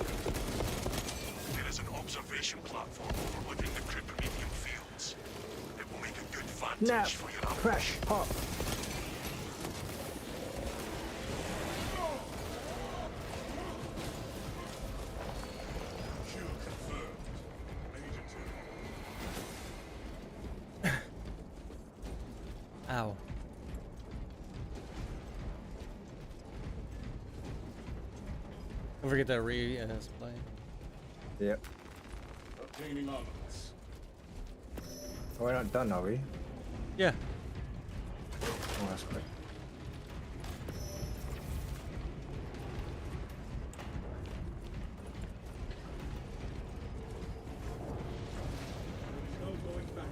There is an observation platform overlooking the cryptomedium fields. It will make a good vantage Now, for your crash, pop. Kill confirmed. Major two. Ow. Don't forget that supply. Yep. Obtaining armaments. We're not done, are we? Yeah. Oh, that's quick. No going back.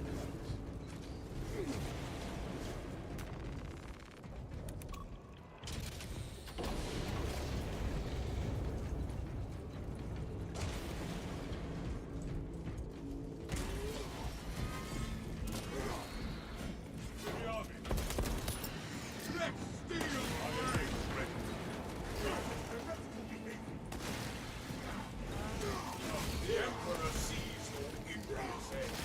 Rex Steel. The Emperor sees your impulse edge.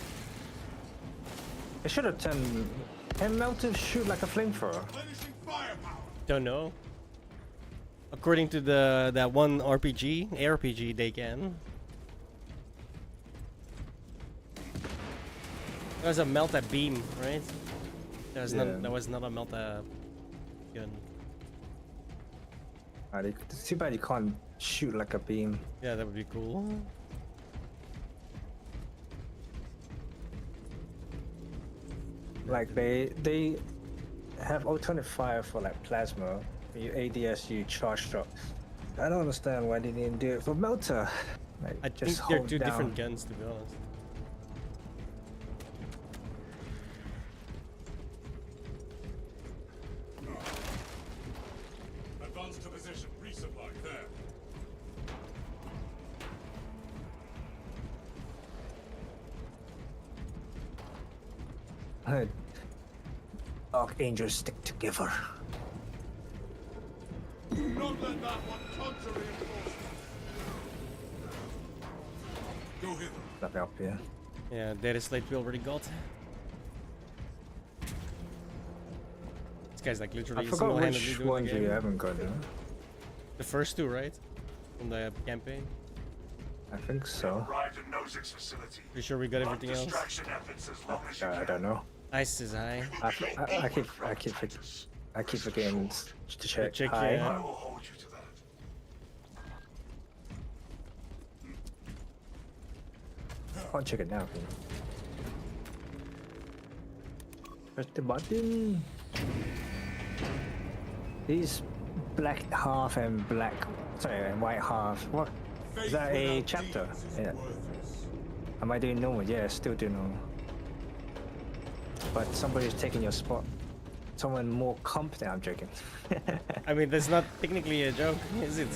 It should have turned. Can melter shoot like a flamethrower? Replenishing firepower. Don't know. According to that one ARPG they can. That was a melta beam, right? That was Yeah. not a melta gun. It's too bad you can't shoot like a beam. Yeah, that would be cool. Like they have alternate fire for like plasma. You ADS, you charge drop. I don't understand why they didn't do it for melter. Like, I just think they're hold two down. different guns, to be honest. Advance to position. Resupply. There. Archangels stick together. Do not let that one conjure reinforcements. Go hither. Nothing up here. Yeah, data slate we already got. This guy's like I literally forgot single-handedly which doing ones the we game. haven't got. The first two, right? from the campaign. I think so. Arrived at Nozick's facility. Pretty sure we got Run everything else. distraction efforts as long as you I can. don't know. Ice is high. I keep forgetting to check. Check, Hi. yeah. I will hold you to that. I'll check it now. Can you? Press the button. These black half and white half. What is that? A chapter? Yeah. Am I doing normal? Yeah, still doing normal. But somebody's taking your spot. Someone more competent. I'm joking. I mean, that's not technically a joke, is it?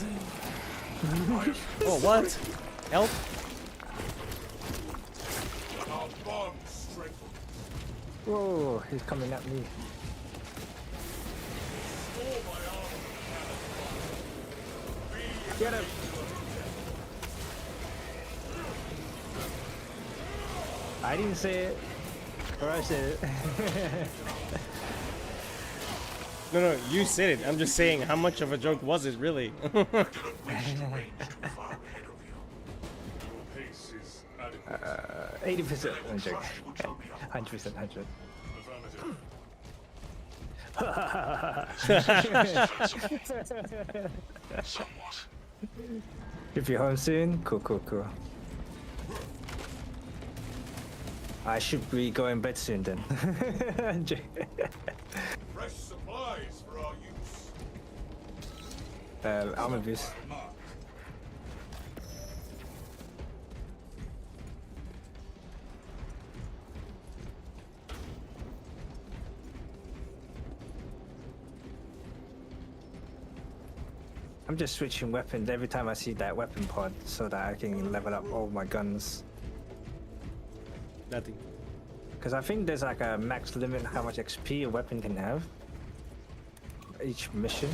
Oh, what? Help? Our bond strengthened. Whoa, he's coming at me. Restore my armor. Get him! I didn't say it. Or I said it. No, you said it. I'm just saying, how much of a joke was it, really? I didn't wish to range too far ahead of you. Your pace is adequate. 80%. I'm joking. Trust you will tell me up. 100%. 100. Affirmative. Somewhat. If you're home soon, cool. I should be going bed soon then. I'm joking. Fresh supplies for our use. Armor boost. Mark. I'm just switching weapons every time I see that weapon pod so that I can level up all my guns. Nothing. Because I think there's like a max limit how much XP a weapon can have. Each mission.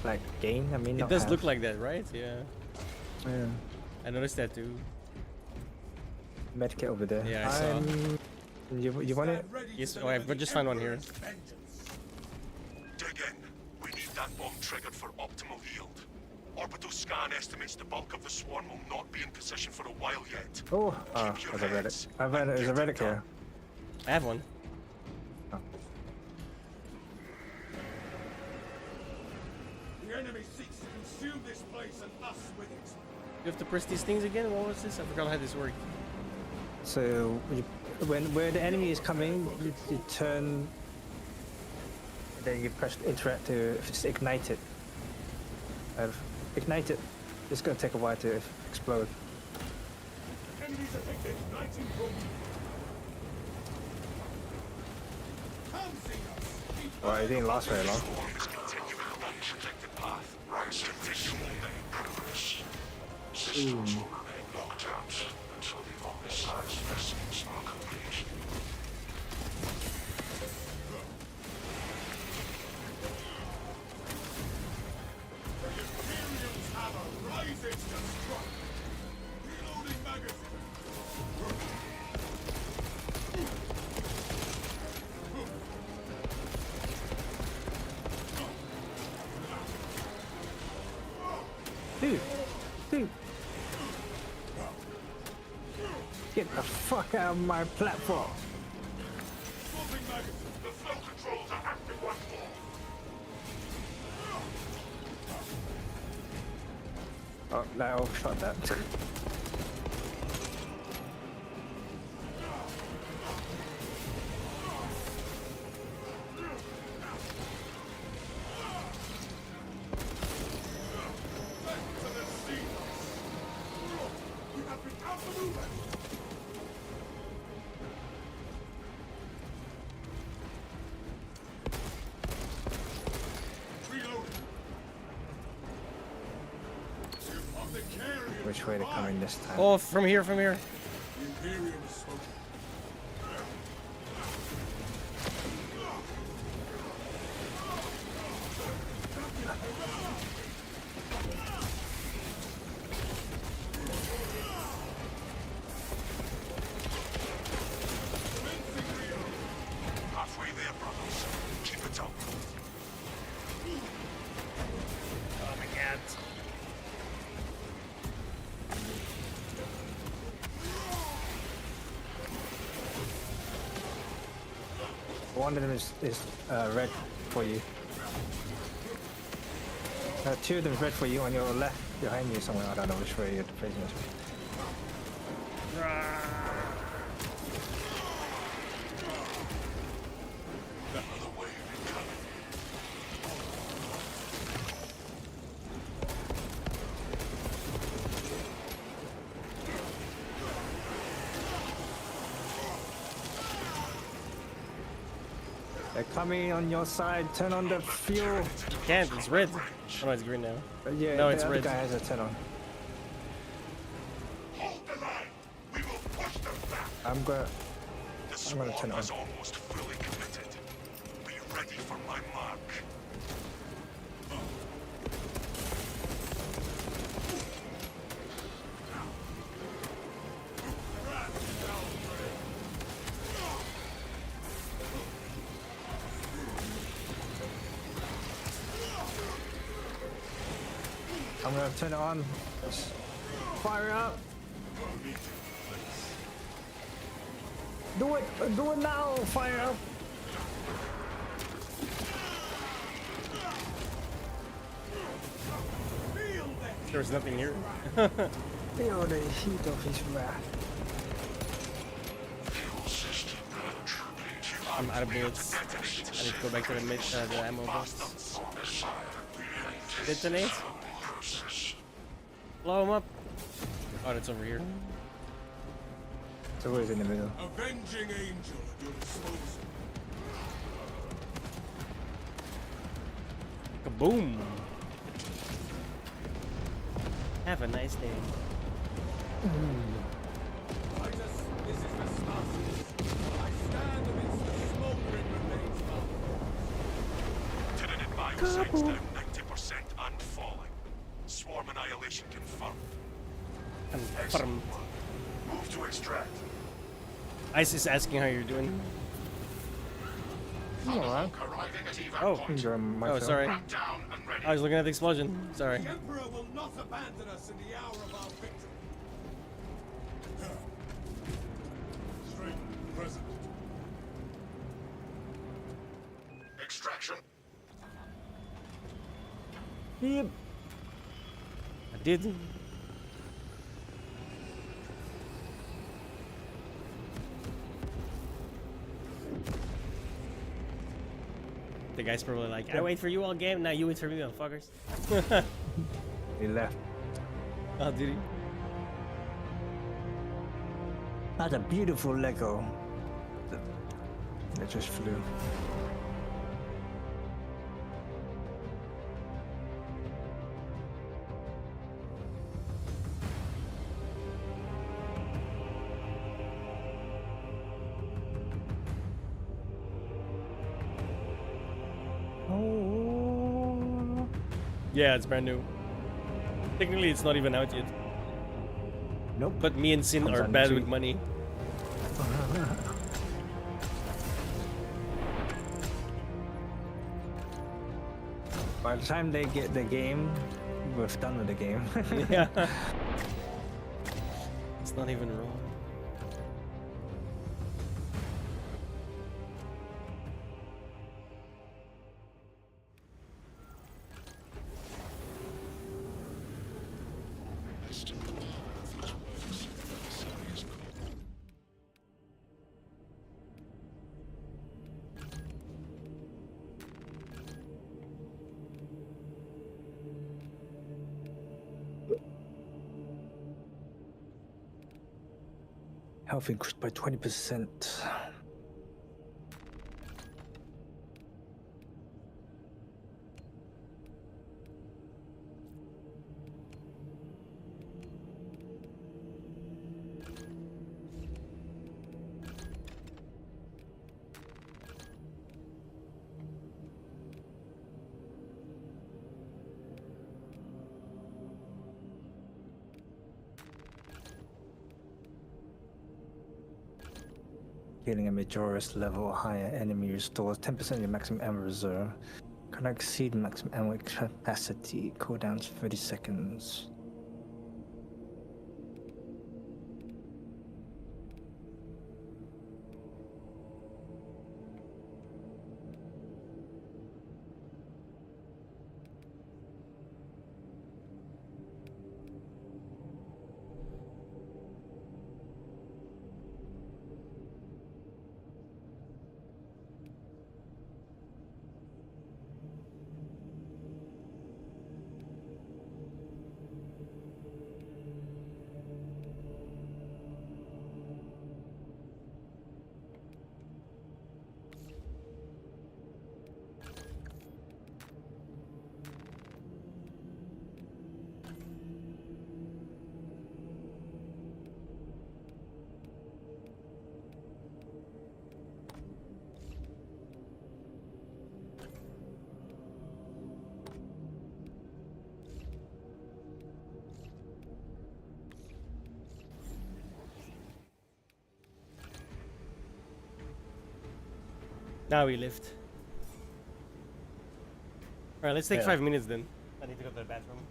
Like gain, I mean It not does have. look like that, right? Yeah. Yeah. I noticed that too. Medkit over there. Yeah, I saw. You want it? Stand ready Yes, to oh, I've deliver just the found one here. Emperor's vengeance. Dig in. We need that bomb triggered for optimal yield. Orbital scan estimates the bulk of the swarm will not be in position for a while yet. Oh, Keep your there's a relic. heads There's a and relic get it here. I have one. The enemy seeks to consume this place and us with it. You have to press these things again? What was this? I forgot how this worked. So where the enemy is coming, you turn. Then you press interact to just ignite it. Ignite it. It's gonna take a while to explode. Enemies are igniting from Come see us. Well, it didn't last very long. Swarm is continuing along the protected path. Traditional progress. Systems will remain locked out until the Omniscience vessels are complete. Imperium's hammer rises to strike. Reloading magazine. Dude. Get the fuck out of my platform. Swapping magazine. The flow controls are active once more. Oh, that overshot that. To the sea. You have been outmaneuvered. Reloading. Of the carrier. Which way they're coming this time? Oh, from here. The Imperium is smoking. Halfway there, brothers. Keep it up. Oh my god. One of them is red for you. Two of them red for you on your left, behind you somewhere. I don't know which way you're facing this. They're coming on your side. Turn on the fuel. You can't. It's red. Oh no, it's green now. Yeah, No, the it's other red. guy has a turn on. Hold the line. We will push them back. I'm gonna The turn it swarm on. is almost fully committed. Be ready for my mark. I'm gonna turn it on. Let's fire up. Do it! Do it now! Fire up! There's nothing here. Feel the heat of his wrath. I'm out of bullets. I need to go back to the ammo box. Detonate. Blow him up. Oh, it's over here. It's always in the middle. Avenging angel at your disposal. Kaboom! Have a nice day. Titus, this is Vespasius. I stand amidst the smoldering remains of Lieutenant Admire sights down 90% and falling. Swarm annihilation confirmed. Confirmed. Move to extract. Ice is asking how you're doing. Arriving at evac Oh. point. Oh, sorry. Down and ready. I was looking at the explosion. Sorry. The Emperor will not abandon us in the hour of our victory. Straight, present. Extraction. Yep. I did. The guy's probably like, I wait for you all game, now you wait for me, motherfuckers. He left. Oh, did he? That's a beautiful Lego. That just flew. Oh. Yeah, it's brand new. Technically, it's not even out yet. Nope. But me and Sin Comes are out bad next with week. money. By the time they get the game, we're done with the game. Yeah. It's not even wrong. Health increased by 20%. Healing a Majoris level or higher enemy restores 10% of your maximum ammo reserve. Cannot exceed maximum ammo capacity. Cooldowns 30 seconds. Now we lift. Alright, let's take Yeah. 5 minutes then. I need to go to the bathroom.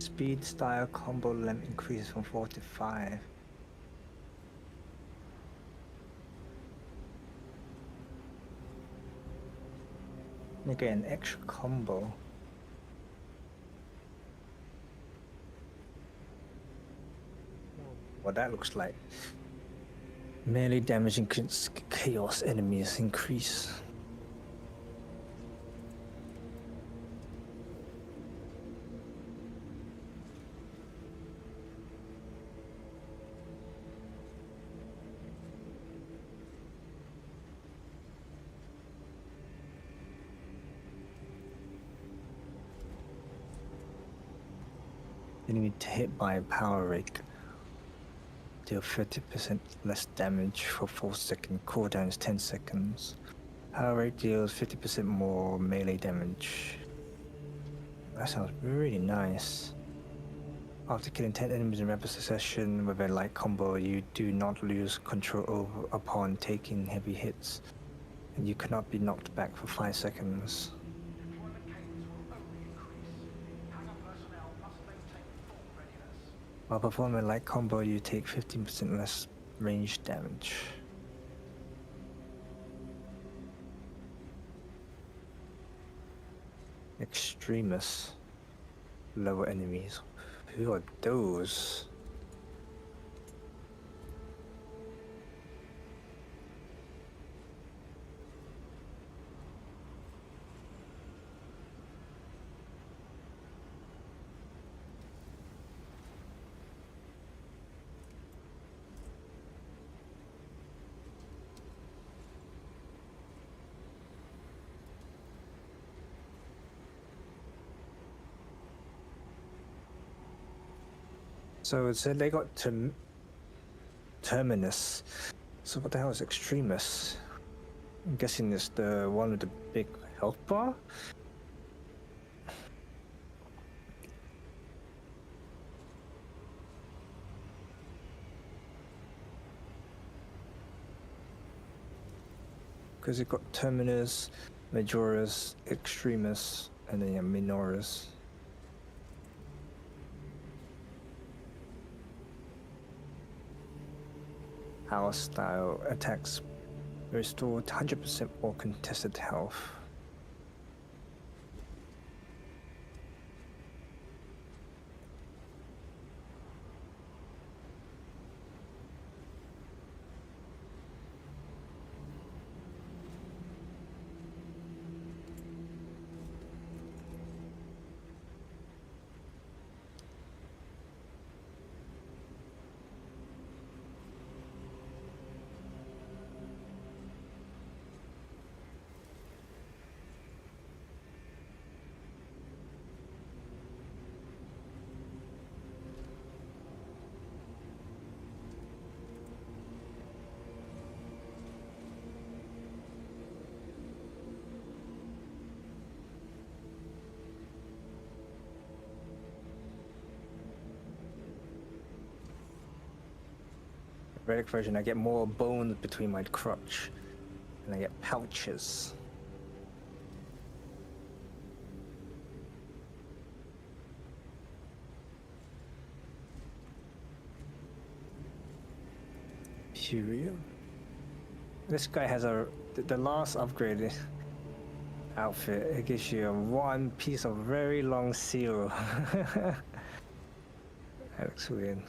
Speed style combo length increases from 4 to 5. You get an extra combo. What that looks like. Melee damage against chaos enemies increase. Enemy hit by a power rake. Deal 30% less damage for 4 seconds. Cooldown is 10 seconds. Power rake deals 50% more melee damage. That sounds really nice. After killing 10 enemies in rapid succession with a light combo, you do not lose control upon taking heavy hits, and you cannot be knocked back for 5 seconds. Deployment cadence will only increase. Hangar personnel must maintain full readiness. While performing a light combo, you take 15% less range damage. Extremis. Lower enemies. Who are those? So it said they got Terminus. So what the hell is Extremis? I'm guessing it's the one with the big health bar? Because it got Terminus, Majoris, Extremis, and then Minoris. Power style attacks restore 100% more contested health. Relic version, I get more bones between my crotch And I get pouches. Furio. This guy has the last upgrade outfit. It gives you one piece of very long seal. That looks weird.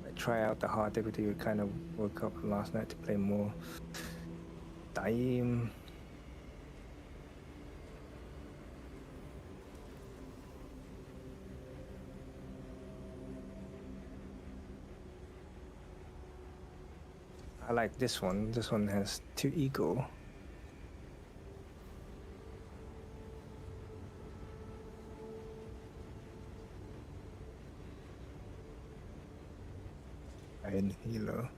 I try out the hard difficulty. We kind of woke up last night to play more. Daim. I like this one. This one has 2 eagle. And Hilo.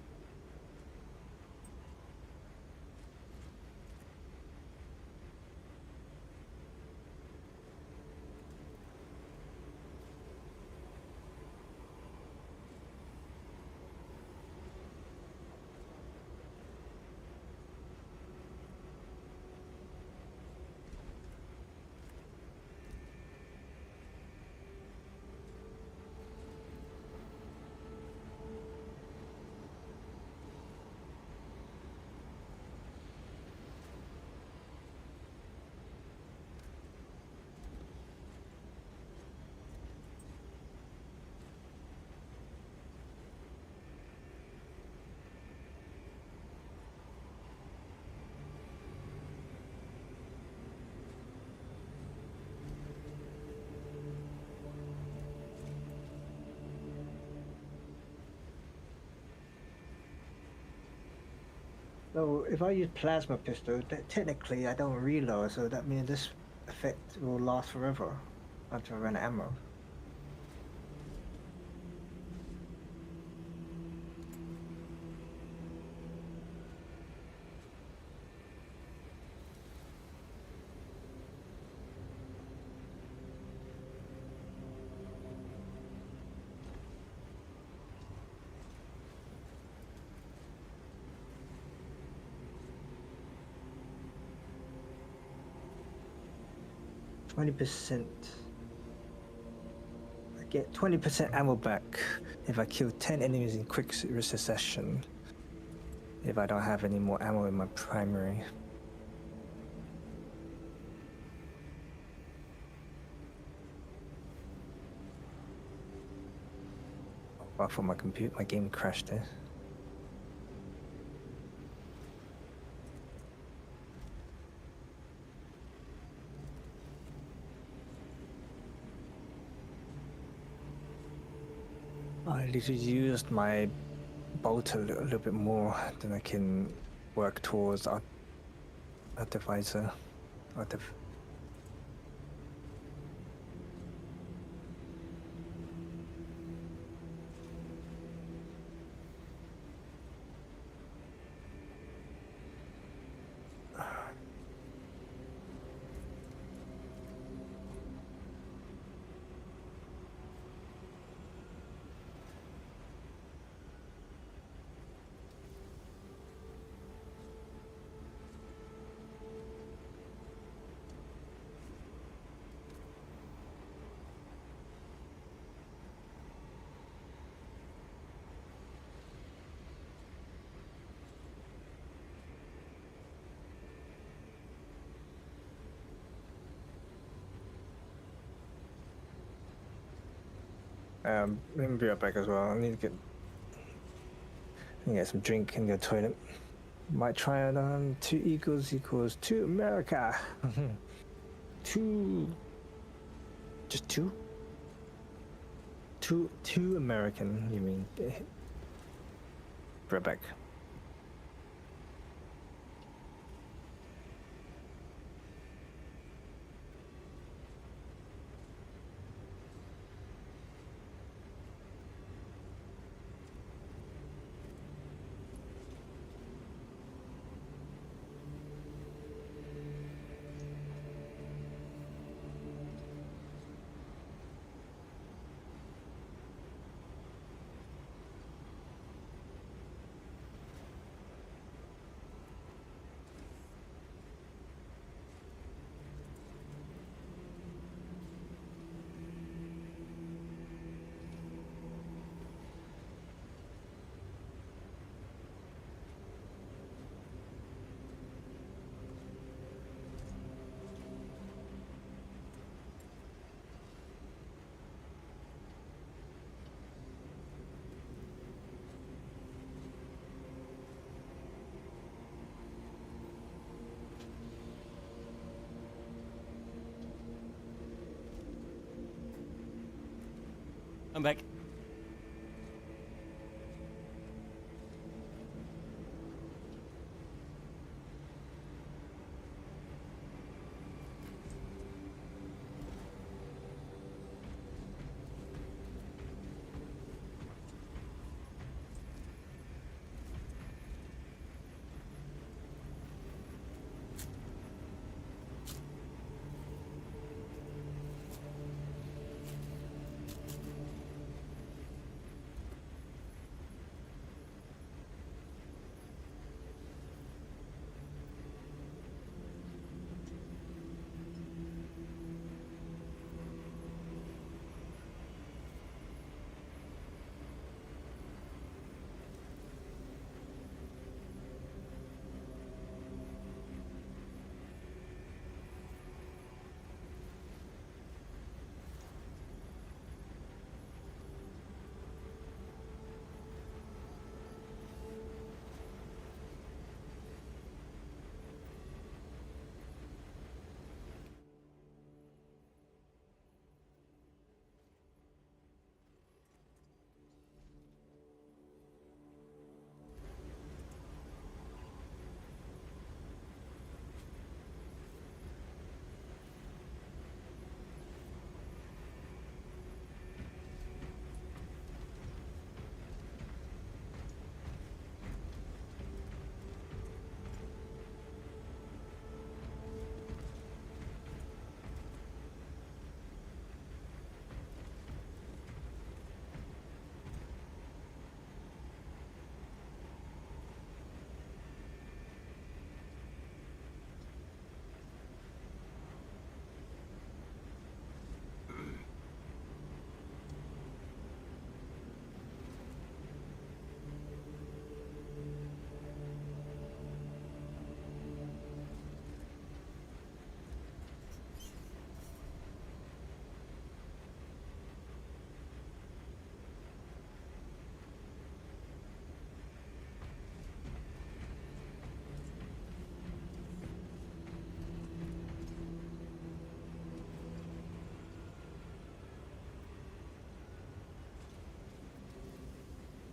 So if I use plasma pistol, technically I don't reload, so that means this effect will last forever until I run out of ammo. %. I get 20% ammo back if I kill 10 enemies in quick succession. If I don't have any more ammo in my primary. Well, for my computer, my game crashed there. I literally used my bolt a little bit more than I can work towards Artificer. Let me be right back as well. I need to get some drink and go to the toilet. Might try it on 2 equals 2 America. 2. Just 2? 2 American, you mean? Right back. I'm back.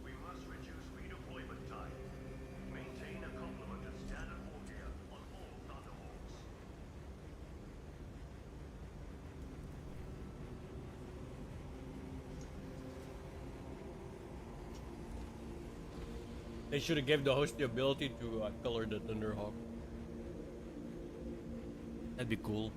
We must reduce redeployment time. Maintain a complement of standard war gear on all Thunderhawks. They should have given the host the ability to color the Thunderhawk. That'd be cool.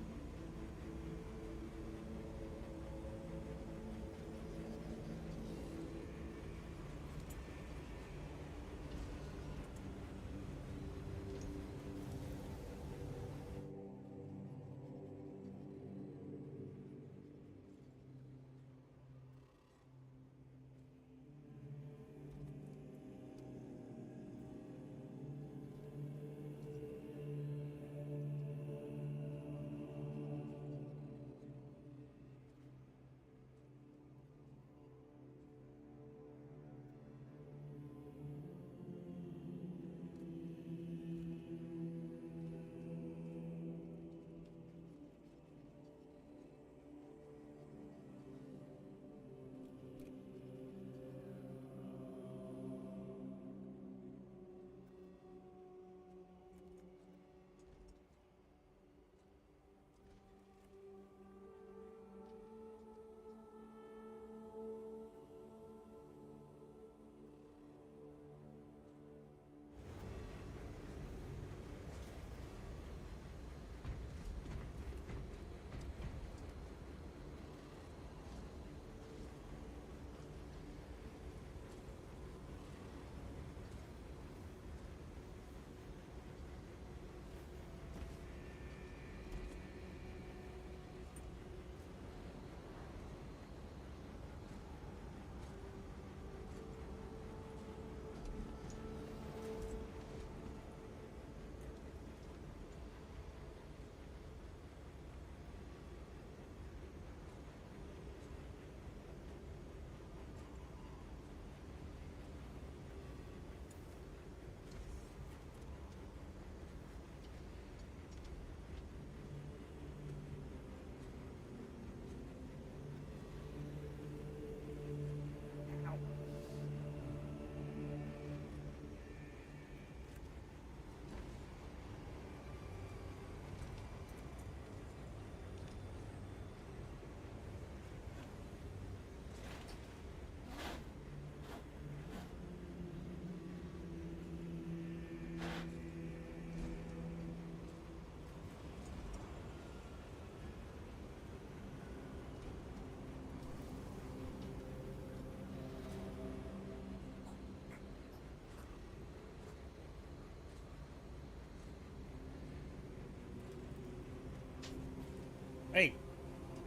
Hey!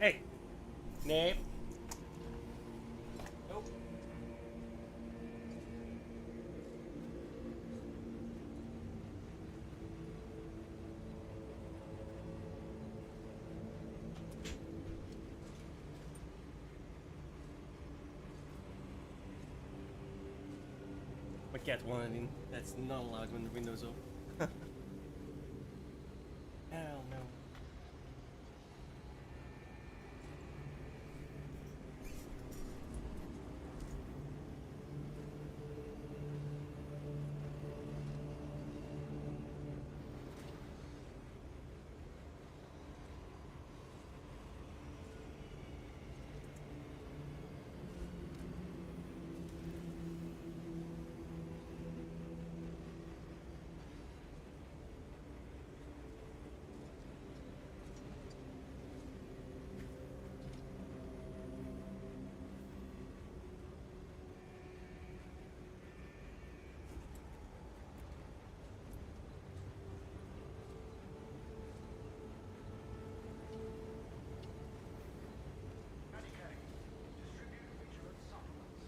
Hey! Nope. Nope. My cat wanted in. That's not allowed when the window's open. Hell no. Medicaid. Distribute vigilant supplements.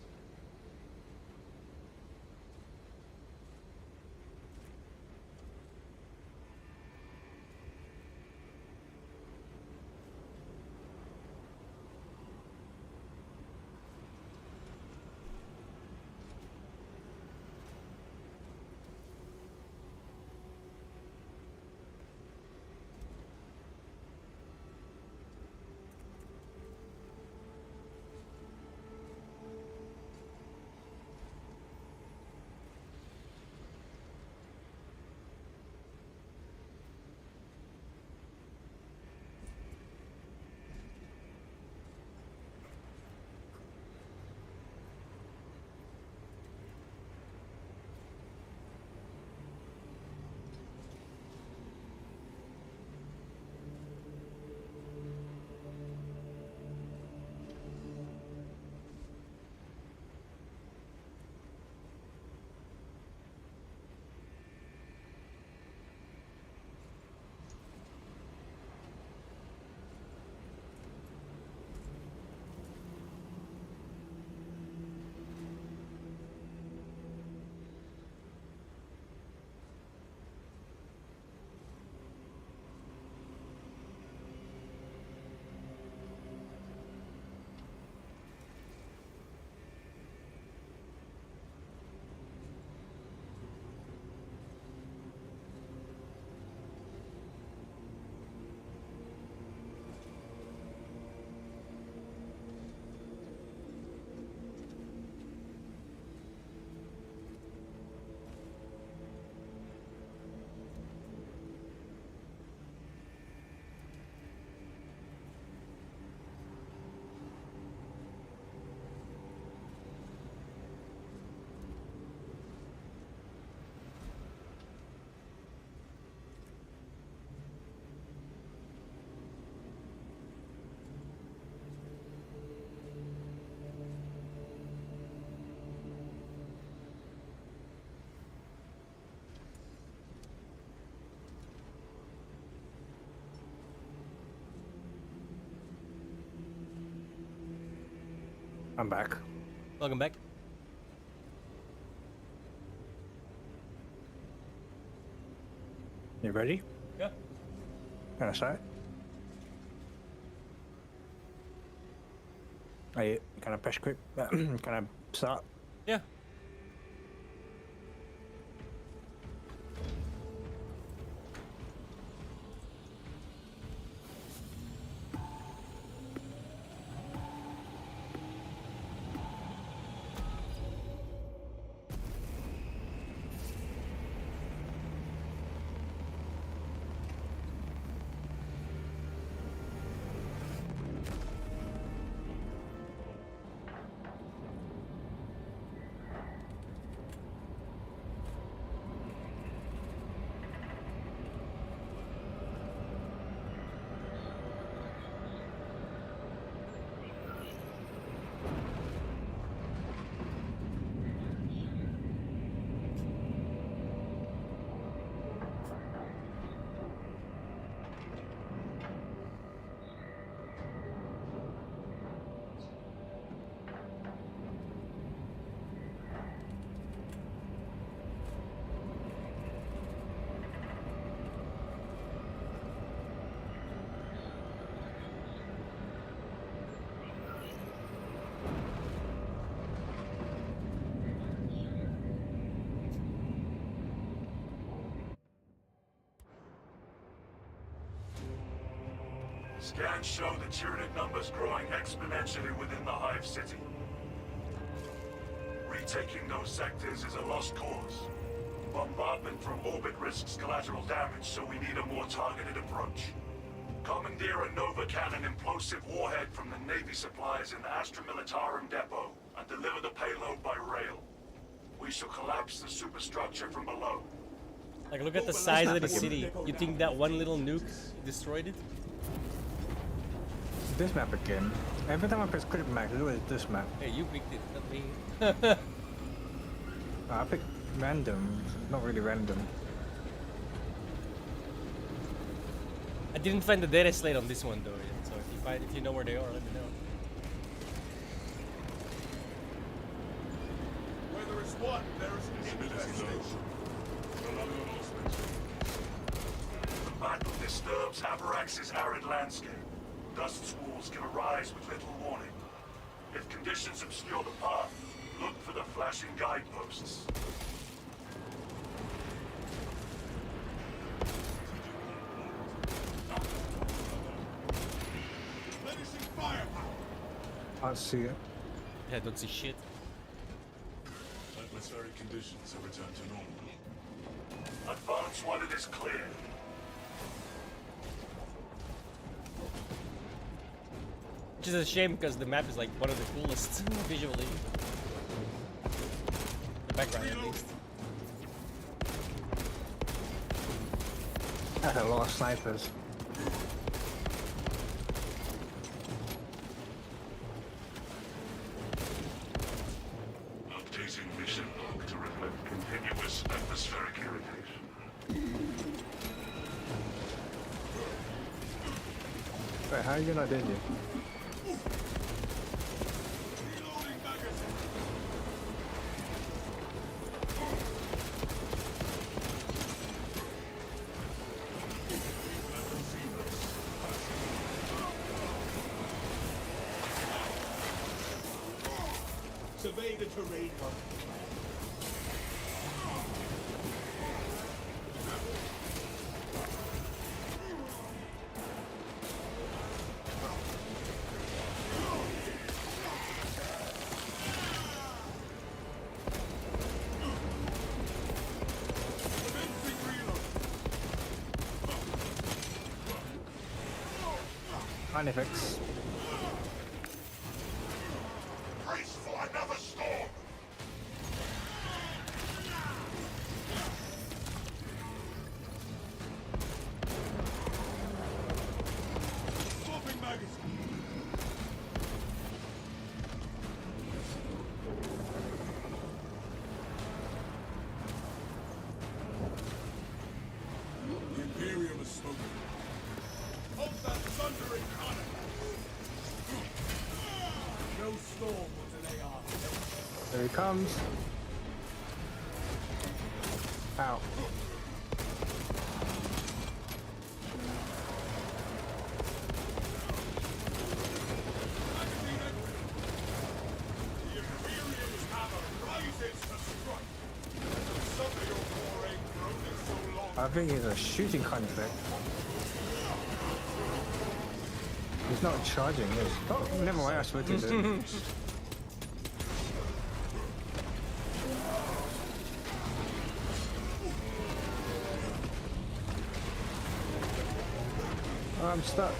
I'm back. Welcome back. You ready? Yeah. Can I start? Can I press quick? Can I start? Yeah. Scans show the Tyranid numbers growing exponentially within the Hive City. Retaking those sectors is a lost cause. Bombardment from orbit risks collateral damage, so we need a more targeted approach. Commandeer a Nova Cannon implosive warhead from the Navy supplies in the Astra Militarum depot and deliver the payload by rail. We shall collapse the superstructure from below. Like, look at the size of the city. You think that one little nuke destroyed it? This map again. Every time I press click map, look at this map. Hey, you picked it, not me. I picked random, not really random. I didn't find the data slate on this one though yet, so if you know where they are, let me know. Where there is one, there is an infestation. The battle disturbs Avarax's arid landscape. Dust squalls can arise with little warning. If conditions obscure the path, look for the flashing guideposts. Replenishing firepower. Can't see it. Yeah, I don't see shit. Atmospheric conditions have returned to normal. Advance while it is clear. Which is a shame because the map is like one of the coolest visually. The background at least. That's a lot of snipers. Updating mission log to reflect continuous atmospheric irritation. Wait, how are you not dead yet? Reloading magazine. Survey the terrain. Commencing reload. Artifacts. Brace for another storm! Swapping magazine. The Imperium has spoken. Hold that thundering cannon! No storm will delay our steps. There he comes. Ow. Magazine empty. The Imperium's hammer rises to strike. Suddenly your war ain't grown so long. I think he's a shooting conflict. He's not charging, is he? Oh, never mind, I switched it. Oh, I'm stuck.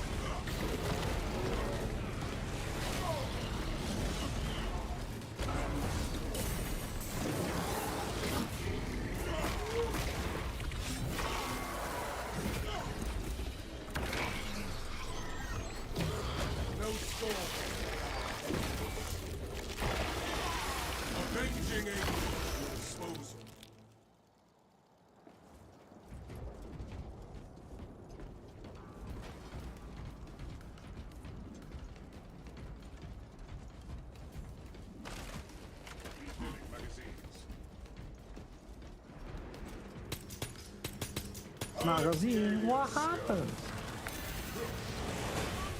No storm. Avenging angel at your disposal. Refilling magazines. Magazine, what happened?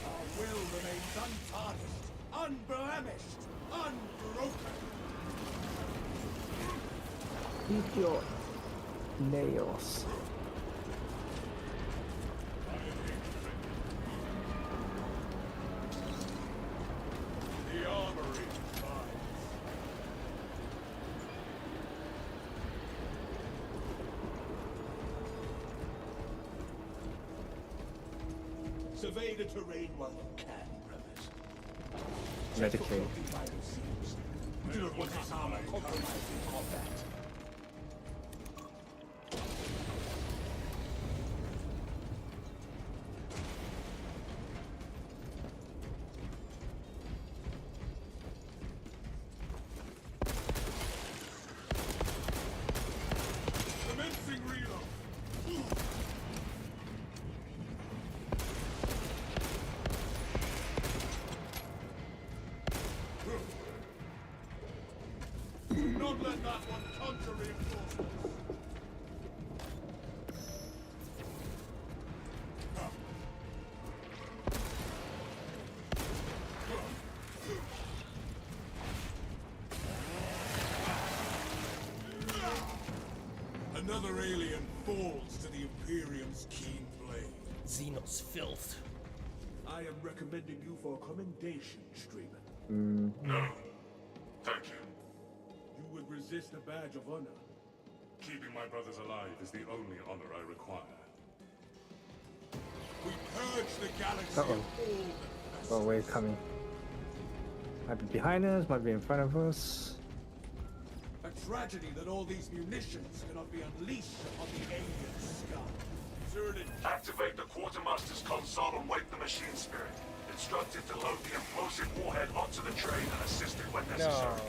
Our will remains untarnished, unblemished, unbroken. Eat your nails. Survey the terrain while you can, brothers. Medically. Vital seals. We do not want this armor compromised in combat. Commencing reload. Do not let that one counter reinforcements. Another alien falls to the Imperium's keen blade. Xenos filth. I am recommending you for commendation, Streamer. No. Thank you. You would resist a badge of honor. Keeping my brothers alive is the only honor I require. We purge the galaxy Uh-oh. of all Oh, wave coming. Might be behind us, might be in front of us. A tragedy that all these munitions cannot be unleashed upon the alien sky. Zerdin, Activate the Quartermaster's console and wake the machine spirit. Instruct it to load the implosive warhead onto the train and assist it when No. necessary.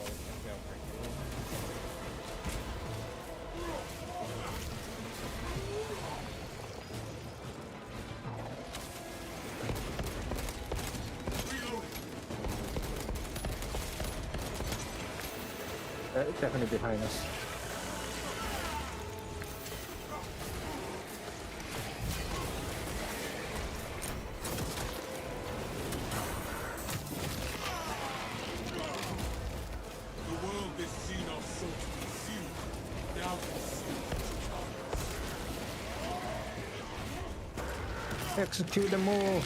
Definitely behind us. The world this Xenos sought to consume now consumes. Execute them all.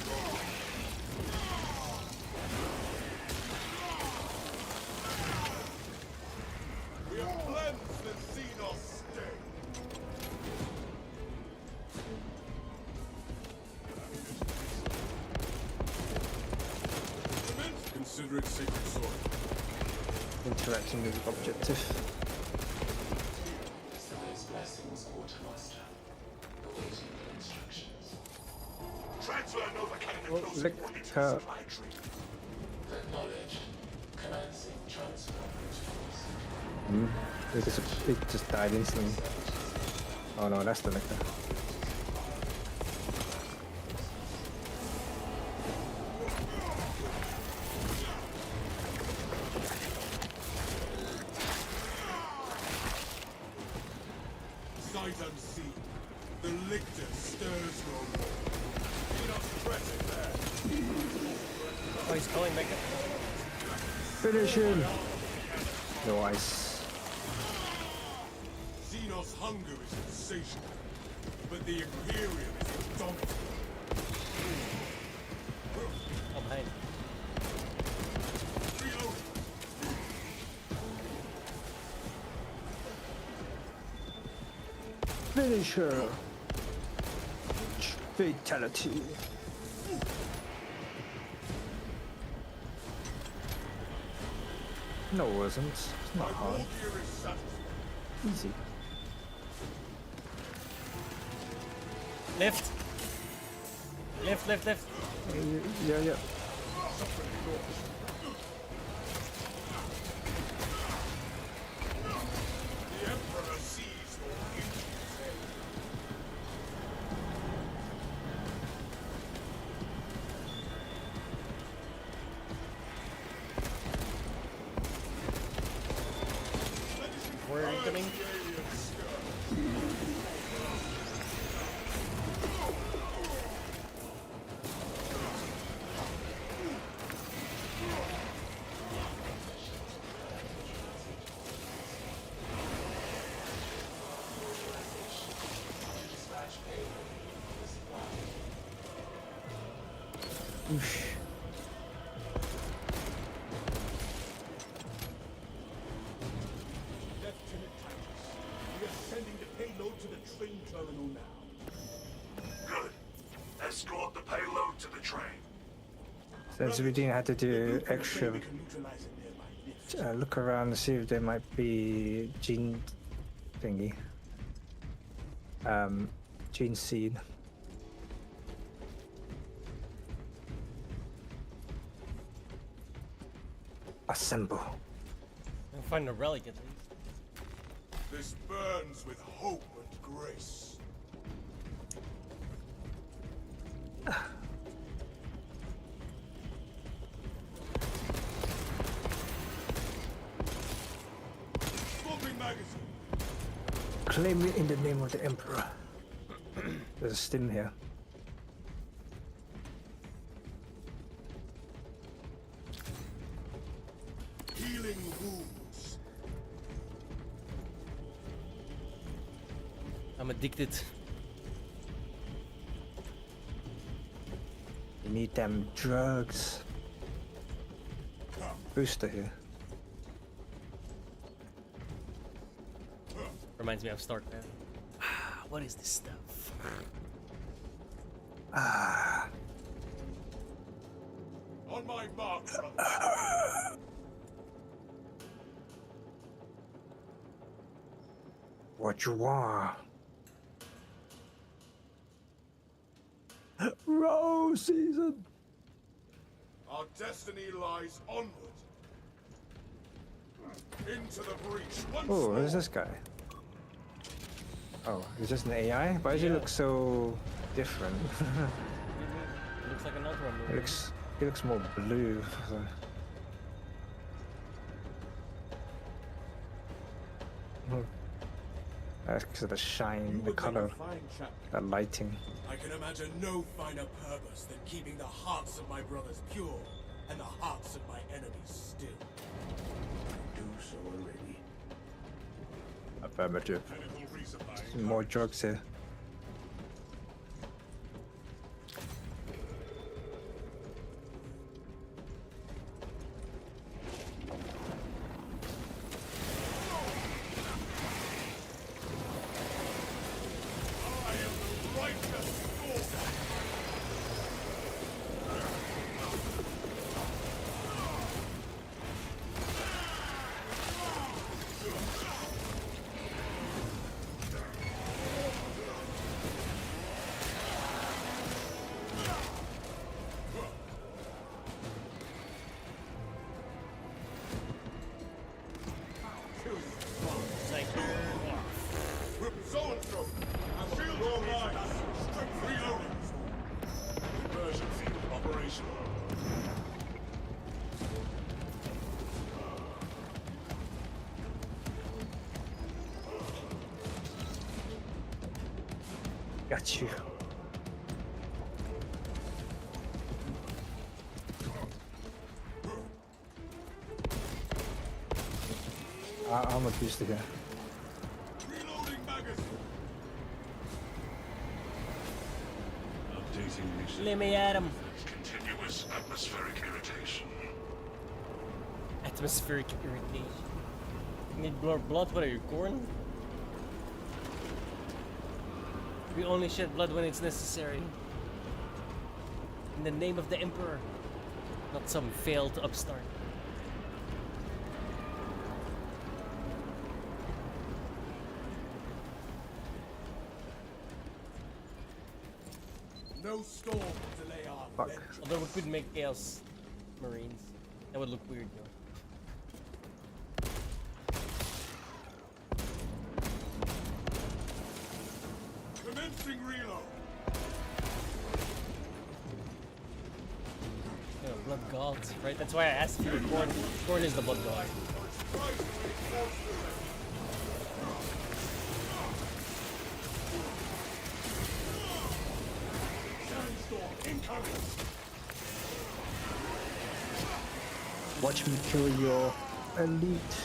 We have cleansed the Xenos state. Consider it sacred soil. Interacting with the objective. Besides blessings, Quartermaster. Awaiting your instructions. Transfer Nova Cannon Well, implosive look, warhead to the supply tree. Acknowledged. Commencing transfer protocols. It just died instantly. Oh no, that's the nectar. Sight unseen. The lictor stirs no more. Xenos present there. Oh, he's calling back. Finish him! No ice. Xenos' hunger is insatiable, but the Imperium is indomitable. Oh, behind. Reload. Finish her! Fatality. No, it wasn't. It's not hard. Here is satisfied. Easy. Left. Left, left, left. Yeah. The Emperor sees your beauty's head. We're incoming. Oosh. Lieutenant Titus, we are sending the payload to the train terminal now. Good. Escort the payload to the Since we didn't have to do extra, We can neutralize it nearby lift. look around to see if there might be gene thingy. Gene seed. Assemble. I'll find a relic at least. This burns with hope and grace. Swapping magazine. Claim it in the name of the Emperor. There's a stim here. Healing wounds. I'm addicted. You need them drugs. Booster here. Reminds me of StarCraft. What is this stuff? On my mark, brother. What you want? Rose season. Our destiny lies onward. Into the breach once Oh, more. who's this guy? Oh, he's just an AI? Why does he look so different? It looks like an Ultra he movie. looks more blue. That's because of the shine, the color, the lighting. I can imagine no finer purpose than keeping the hearts of my brothers pure and the hearts of my enemies still. Do so already. Affirmative. Chemical resupply. Some more drugs here. I am the righteous Lord. It's like, So-and-so, shield your minds. Reloading. Conversion field operational. Got you. Armor booster here. Reloading magazine. Updating mission. let me at him. Continuous atmospheric irritation. Atmospheric irritation. You need more blood? What are you, corn? We only shed blood when it's necessary. In the name of the Emperor. Not some failed upstart. No storm will delay our Fuck. vengeance. Although we could make Chaos Marines. That would look weird though. Commencing reload. Yeah, blood gods, right? That's why I asked you. Corn. Corn is the blood god. Sandstorm incoming. Watch me kill your elite.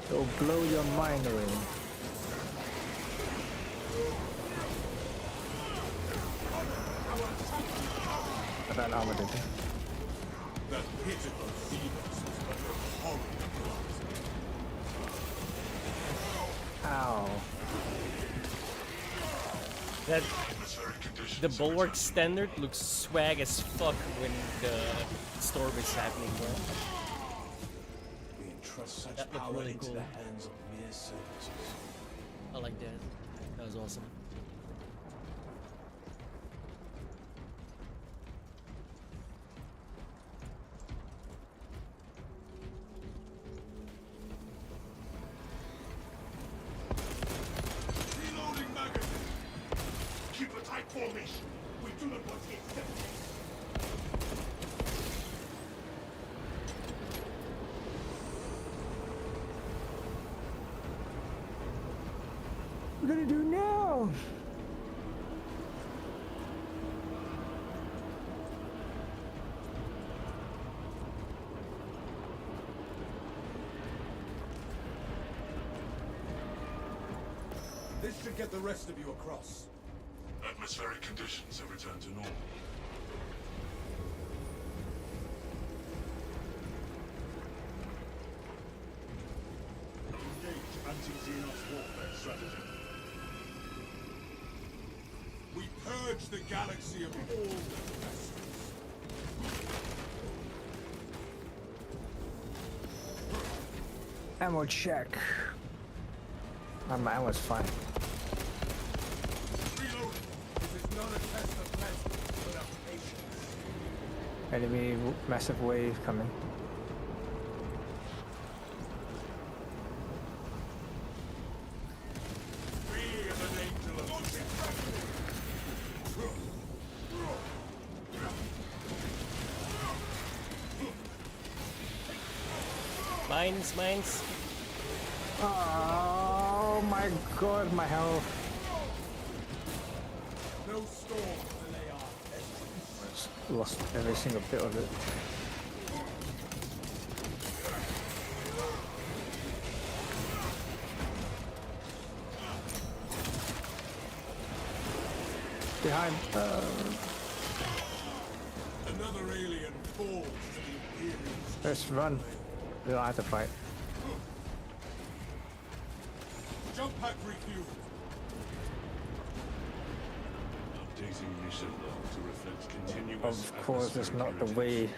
It'll blow your mind away. But that armor did. That pitiful Xenos is but a horrible plot. Ow. That Atmospheric conditions. the bulwark standard looks swag as fuck when the storm is happening, bro. We entrust such That looked power really into cool. the hands of mere servitors. I like that. That was awesome. Reloading magazine! Keep a tight formation. We do not want to get separated. What are we gonna do now? This should get the rest of you across. Atmospheric conditions have returned to normal. Engage anti-Xenos warfare strategy. We purge the galaxy of all the pests. Ammo check. My ammo's fine. Reloading! This is not a test of medicine, but of patience. Enemy massive wave coming. We are the angel of Mines. Oh my god, my health. No storm to delay our entrance. Lost every single bit of it. Behind. another alien falls to the Imperials. Let's run. We don't have to fight. Jump pack refueled. Updating mission log to reflect continuous. Of course, that's not the atmospheric way.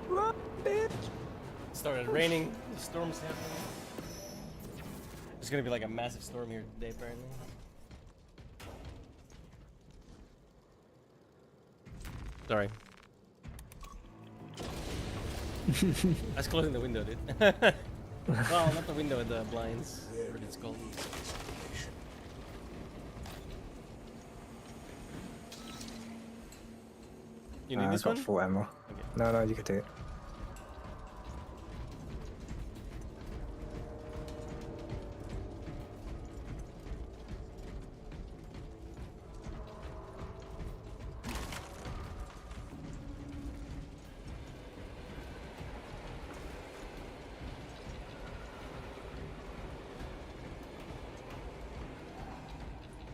Run, bitch! Started raining. The storm's happening. There's gonna be like a massive storm here today, apparently. Sorry. I was closing the window, dude. Well, not the window, the blinds. What it's called. You need I this got one? full ammo. Okay. No, you can take it.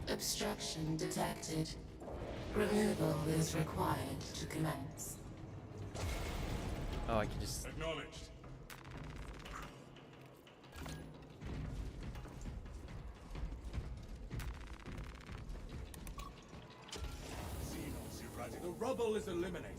Obstruction detected. Removal is required to commence. Oh, I can just. Acknowledged. Xenos eradicated. The rubble is eliminated.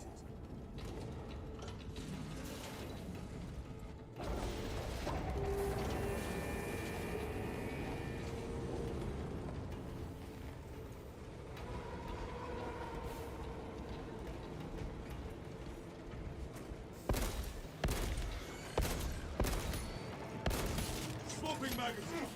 Swapping magazine.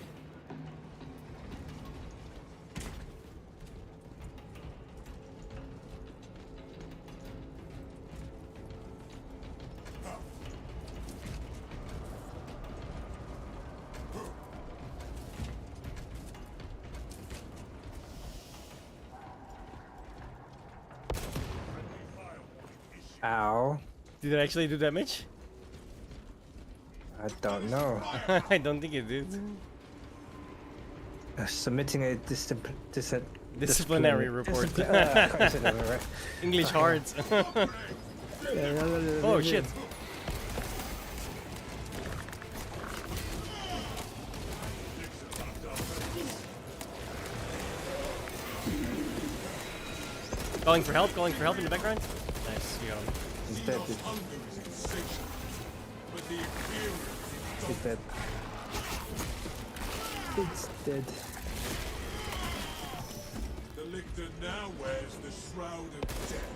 Ow. Did it actually do damage? I don't know. I don't think it did. Submitting a Disciplinary report. Right. English hard. Oh shit. Calling for help in the background. Nice, you got him. He's dead, Xenos' dude. hunger is insatiable, but the Imperium is He's dead. It's dead. The Lictor now wears the Shroud of Death.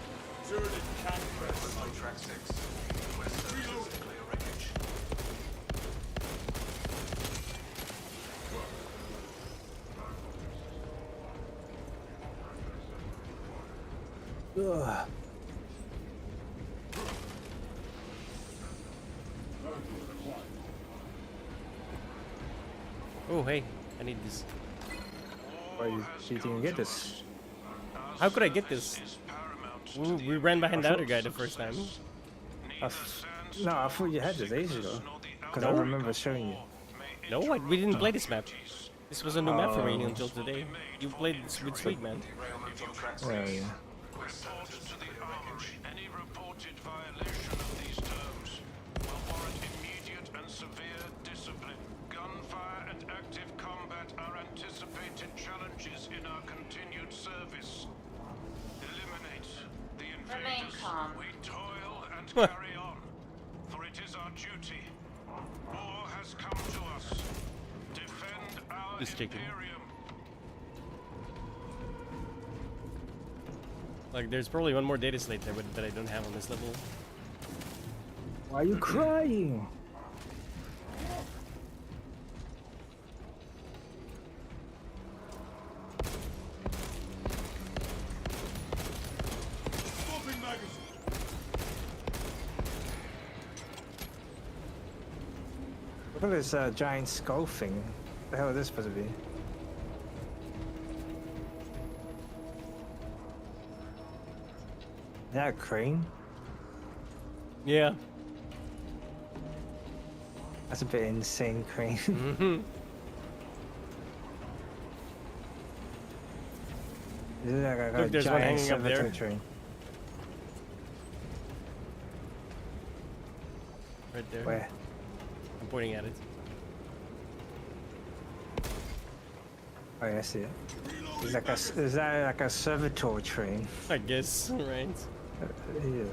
Turret can't press. On track 6. West surface clear wreckage. Ugh. Oh, hey, I need this. Why you didn't get this? How could I get this? We ran behind the other guy the first time. No, I thought you had this ages ago. Because I No. remember showing you. No, we didn't play this map. This was a new map for me until today. You played this with Sweet Man. Derailment on track 6. Oh, yeah. West surface clear wreckage. Any reported violation of these terms will warrant immediate and severe discipline. Gunfire and active combat are anticipated challenges in our continued service. Eliminate the Remain invaders. calm. We toil and carry on, for it is our duty. War has come to us. Defend our Just checking. Imperium. Like, there's probably one more data slate there that I don't have on this level. Why are you crying? Swapping magazine. Look at this giant skull thing. What the hell is this supposed to be? Is that a crane? Yeah. That's a bit insane crane. Mm-hmm. This is like a Look, there's one giant hanging up there. servitor train. Right there. Where? I'm pointing at it. Oh yeah, I see it. It's like is that like a servitor train? I guess, right? Yeah.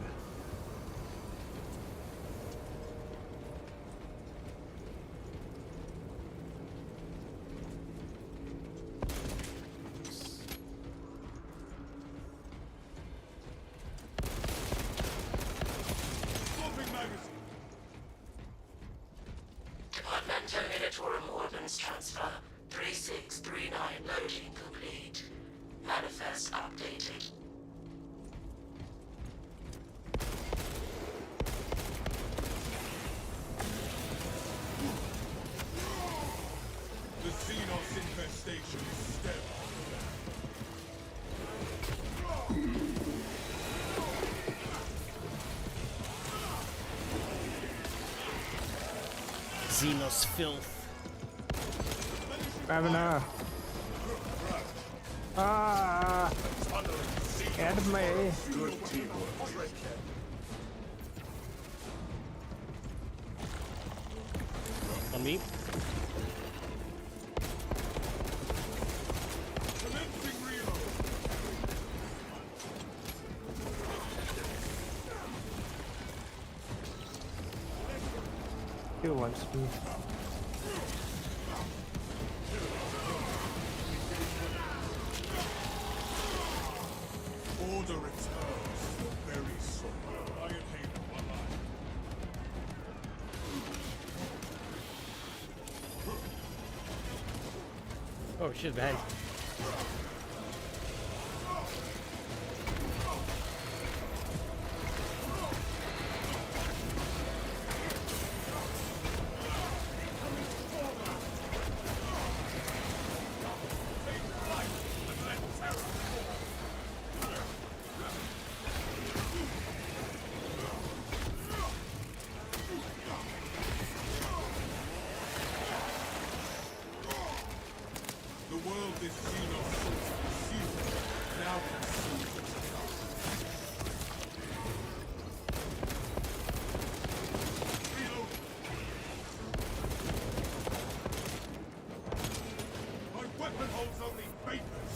Swapping magazine. Departmental Militorum Ordnance Transfer 3639 loading complete. Manifest updated. The Xenos infestation is sterile. Xenos filth. Ravener! Ah! Get me! Good teamwork. On me. Commencing reload. Kill one speed. Order returns very soon. Iron Haven online. Oh shit, behind. The world this Xenos sought to pursue now consumes its Reload. My weapon holds only vapors.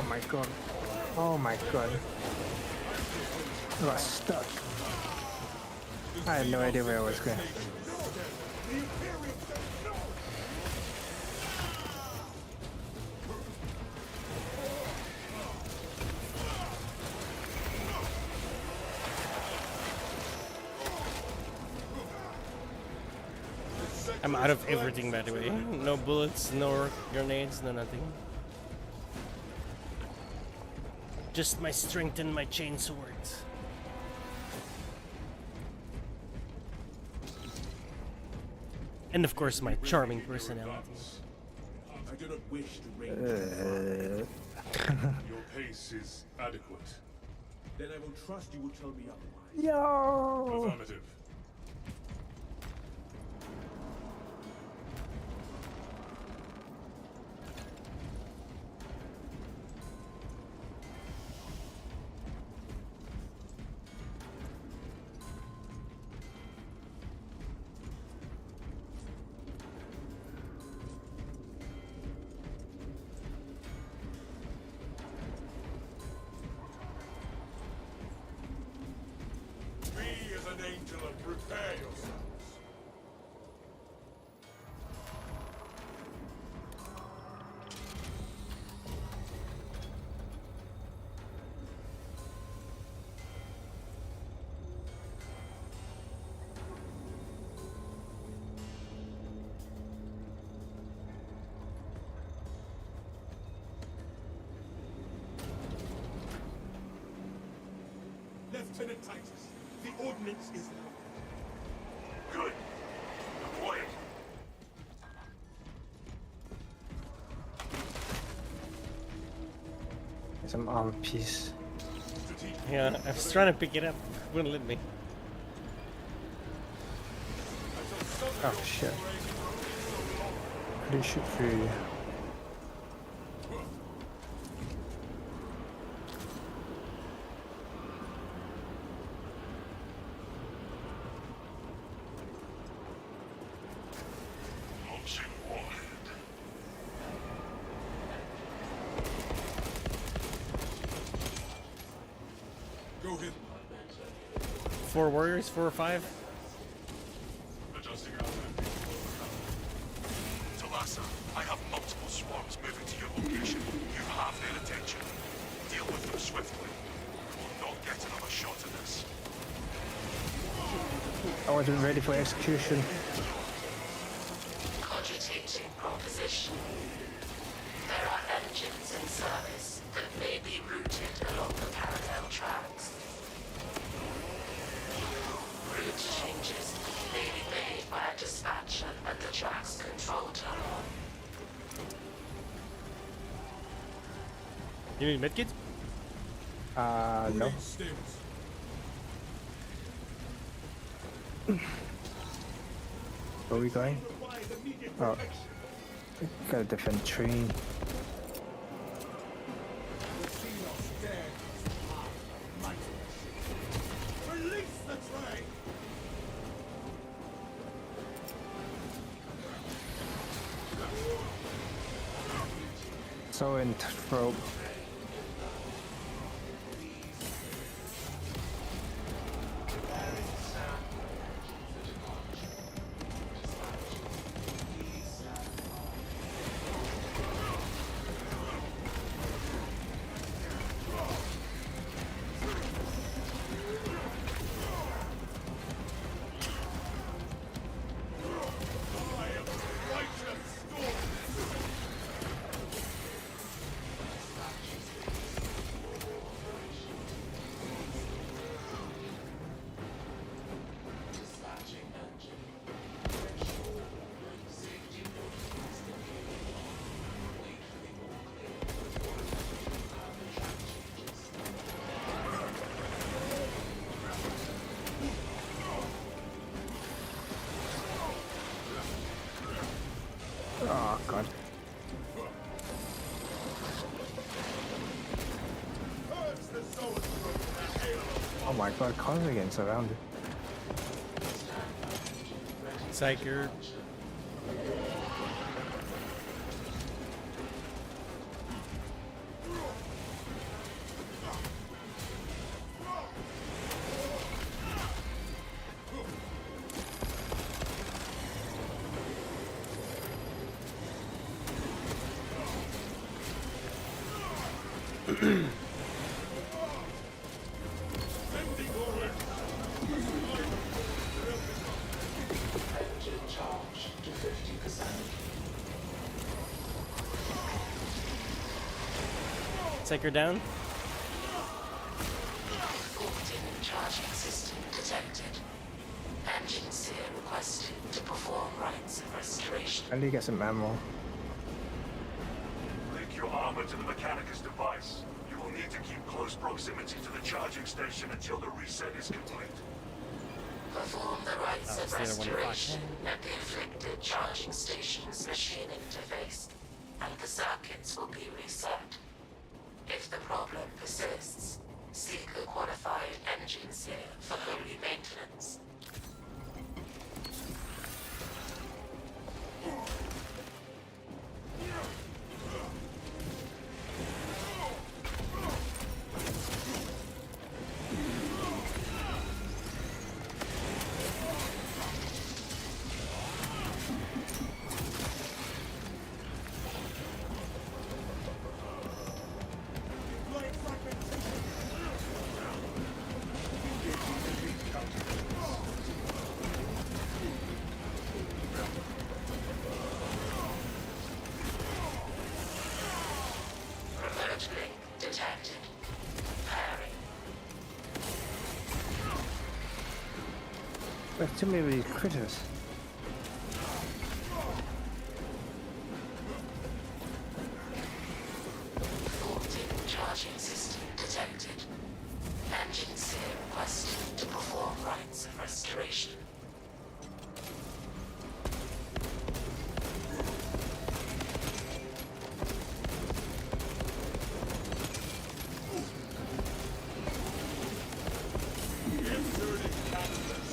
my god. Oh my god. I got stuck. I had no idea where I was going. I'm out of everything, by the way. No bullets, no grenades, no nothing. Just my strength and my chain swords. And of course, my charming personality. I do not wish to reign. Your pace is adequate. Then I will trust you will tell me otherwise. Yo! Affirmative. Be as an angel and prepare yourselves. Lieutenant Titus, the ordnance is Good. Deploy it. Some armor piece. Yeah, I was trying to pick it up. Wouldn't let me. Oh shit. I didn't shoot through you. Launching warhead. Go ahead. 4 warriors, 4 or 5. Adjusting outlet. Talassa, I have multiple swarms moving to your location. You have their attention. Deal with them swiftly. We'll not get another shot at this. I wasn't ready for execution. Cogitating proposition. There are engines in service that may be routed along the parallel tracks. Route changes may be made by a dispatcher at the track's control tower. You need medkit? No. Stairs. Where are we going? Requires immediate Oh, protection. got a different train. Xenos dead. Mighty machine. Release the train! So in throat. Oh god. Oh my god, Connor's getting surrounded. Psyker. Engine charge to 50%. Take her down. Faulty charging system detected. Engine seer requested to perform rites of restoration. I need to get some ammo. Link your armor to the Mechanicus device. You will need to keep close proximity to the charging station until the reset is complete. Perform the rites of it's the other one. restoration at the afflicted charging station's machine interface, and the circuits will be reset. If the problem persists, seek a qualified engine seer for early maintenance. Remote link detected. Pairing. There's too many critters. Faulty charging system detected. Engine seer requested to perform rites of restoration.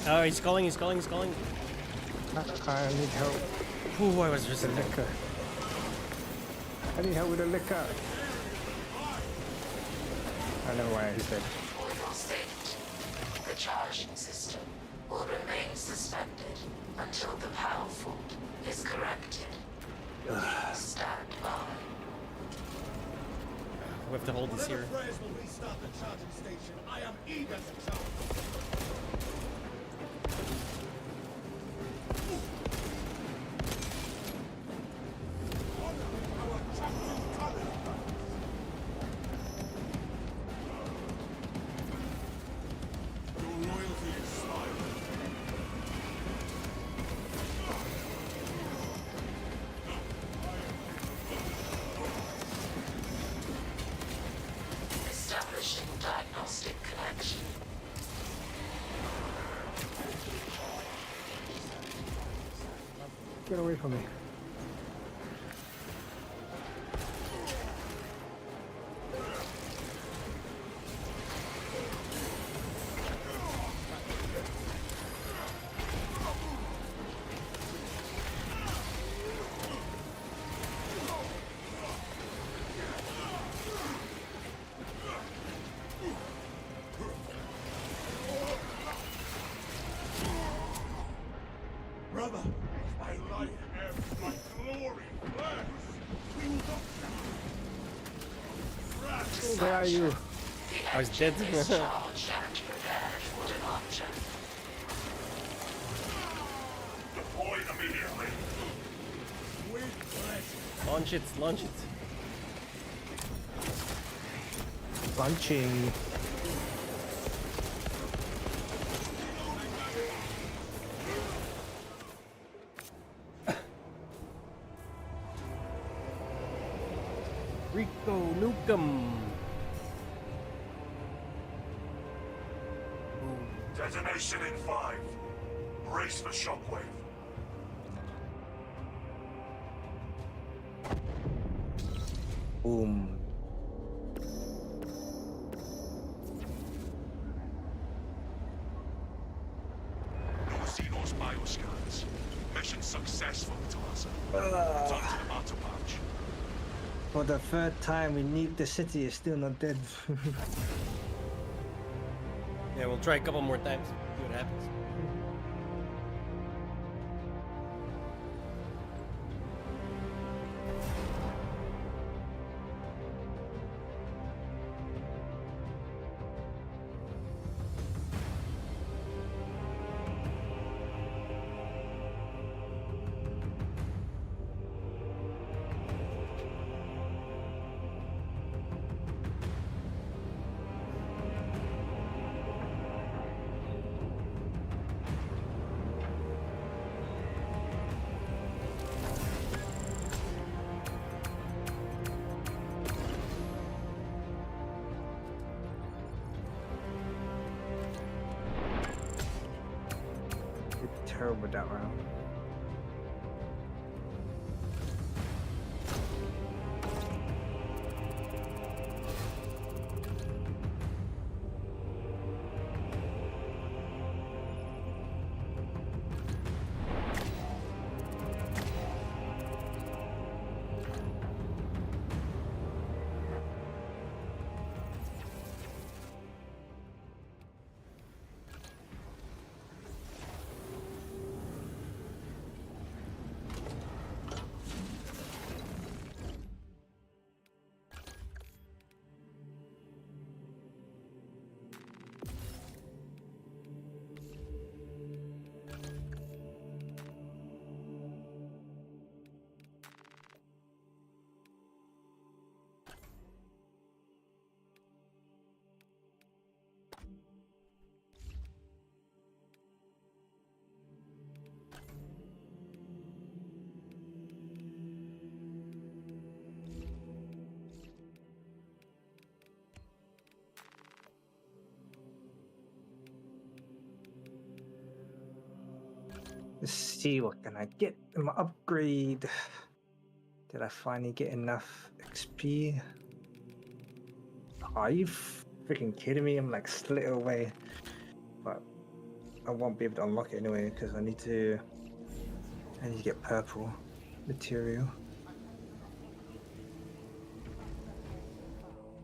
Oh, he's calling, he's calling, he's calling. I need help. Ooh, I was just with the liquor. I need help with the liquor. I know why he said. For your safety, the charging system will remain suspended until the power fault is corrected. Please stand by. We have to hold this here. Whatever prayers will restart the charging station, I am eager to charge. Your loyalty expired. Establishing diagnostic connection. Get away from me. Brother, my life ebbs, my glory flares. We will not die. Where are you? I was dead. Discharge and prepared for departure. Deploy immediately. With pleasure. Launch it, launch it. Launching. Rico Nukem. Detonation in 5. Brace for shockwave. Boom. No Xenos bioscans. Mission successful, Talasa. Return to the battle patch. For the third time, we need the city is still not dead. Yeah, we'll try a couple more times. See what happens. terrible that round. Let's see what can I get in my upgrade. Did I finally get enough XP? Are you freaking kidding me? I'm like slit away, but I won't be able to unlock it anyway because I need to get purple material.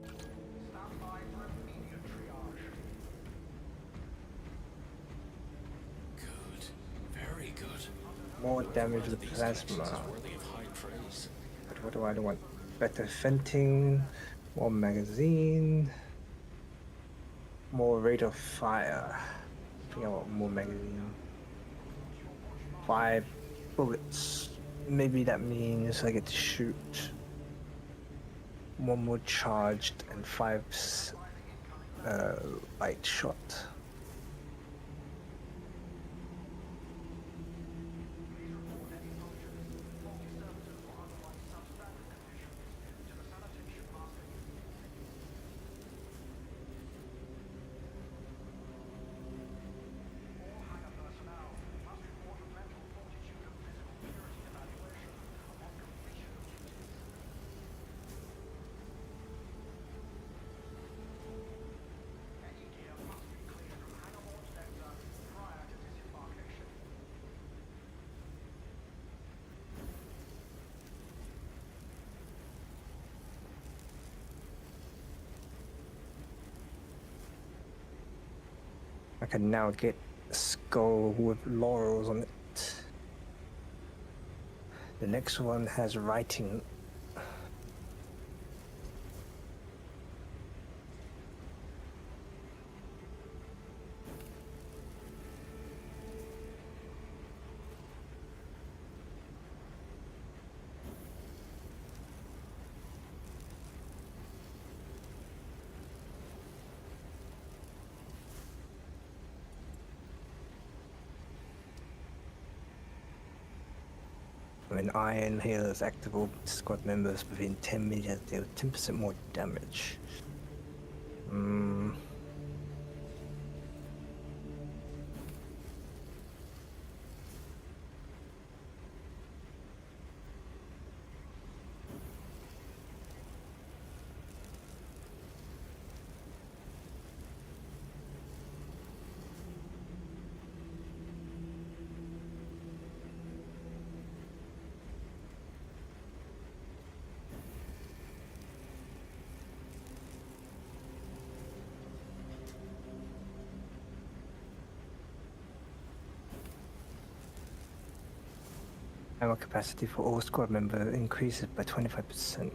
Stand by for immediate triage. Good. Very good. More damage with These plasma. connections is worthy of high praise. But what do I want? Better venting, more magazine, more rate of fire. I think I want more magazine. 5 bullets. Maybe that means I get to shoot 1 more charged and 5 light shot. I can now get a skull with laurels on it. The next one has writing. When Iron Halo is active, squad members within 10 meters deal 10% more damage. Ammo capacity for all squad members increases by 25%.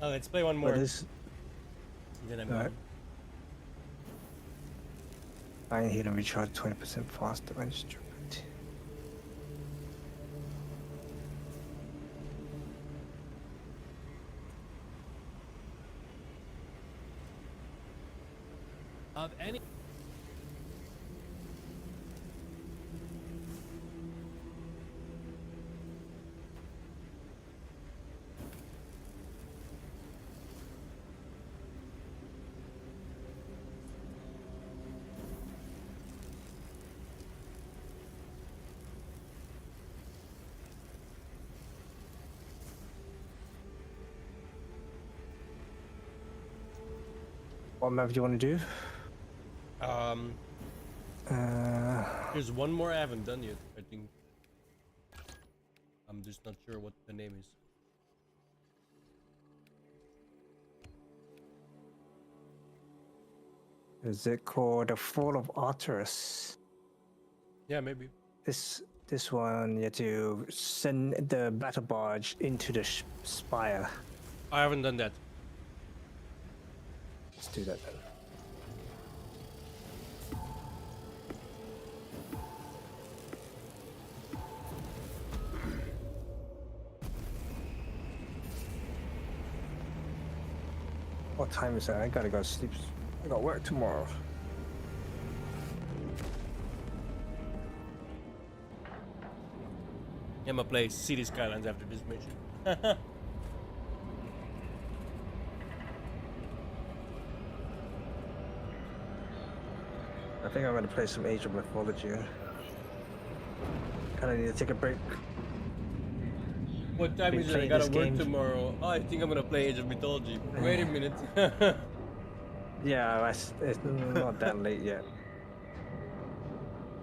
Oh, let's play one more. But this Then I'm Alright. done. Iron Halo recharge 20% faster when stripped. of any. What map do you want to do? There's one more I haven't done yet, I think. I'm just not sure what the name is. Is it called The Fall of Arturus? Yeah, maybe. This one, you have to send the battle barge into the spire. I haven't done that. Let's do that then. What time is it? I gotta go sleep. I got work tomorrow. I'm gonna play City Skylines after this mission. I think I'm gonna play some Age of Mythology. Kinda need to take a break. What time Been is it? I playing gotta this work game. tomorrow. Oh, I think I'm gonna play Age of Mythology. Wait a minute. Yeah, it's not that late yet.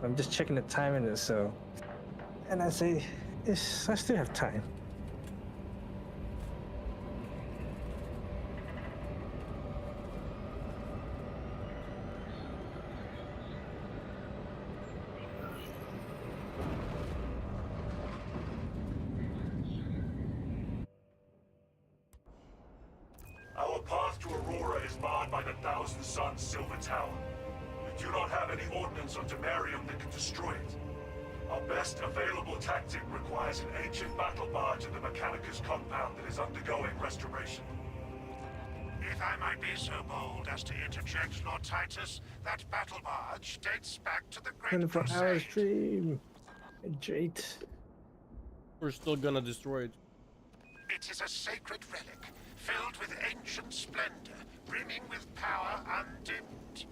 I'm just checking the time in it, so. And I say, I still have time. Our path to Aurora is barred by the Thousand Suns Silver Tower. We do not have any ordnance on Demarium that can destroy it. Our best available tactic requires an ancient battle barge in the Mechanicus compound that is undergoing restoration. If I might be so bold as to interject, Lord Titus, that battle barge dates back to the Great 24 hours Crusade. stream. Jade. We're still gonna destroy it. It is a sacred relic, filled with ancient splendor, brimming with power undimmed.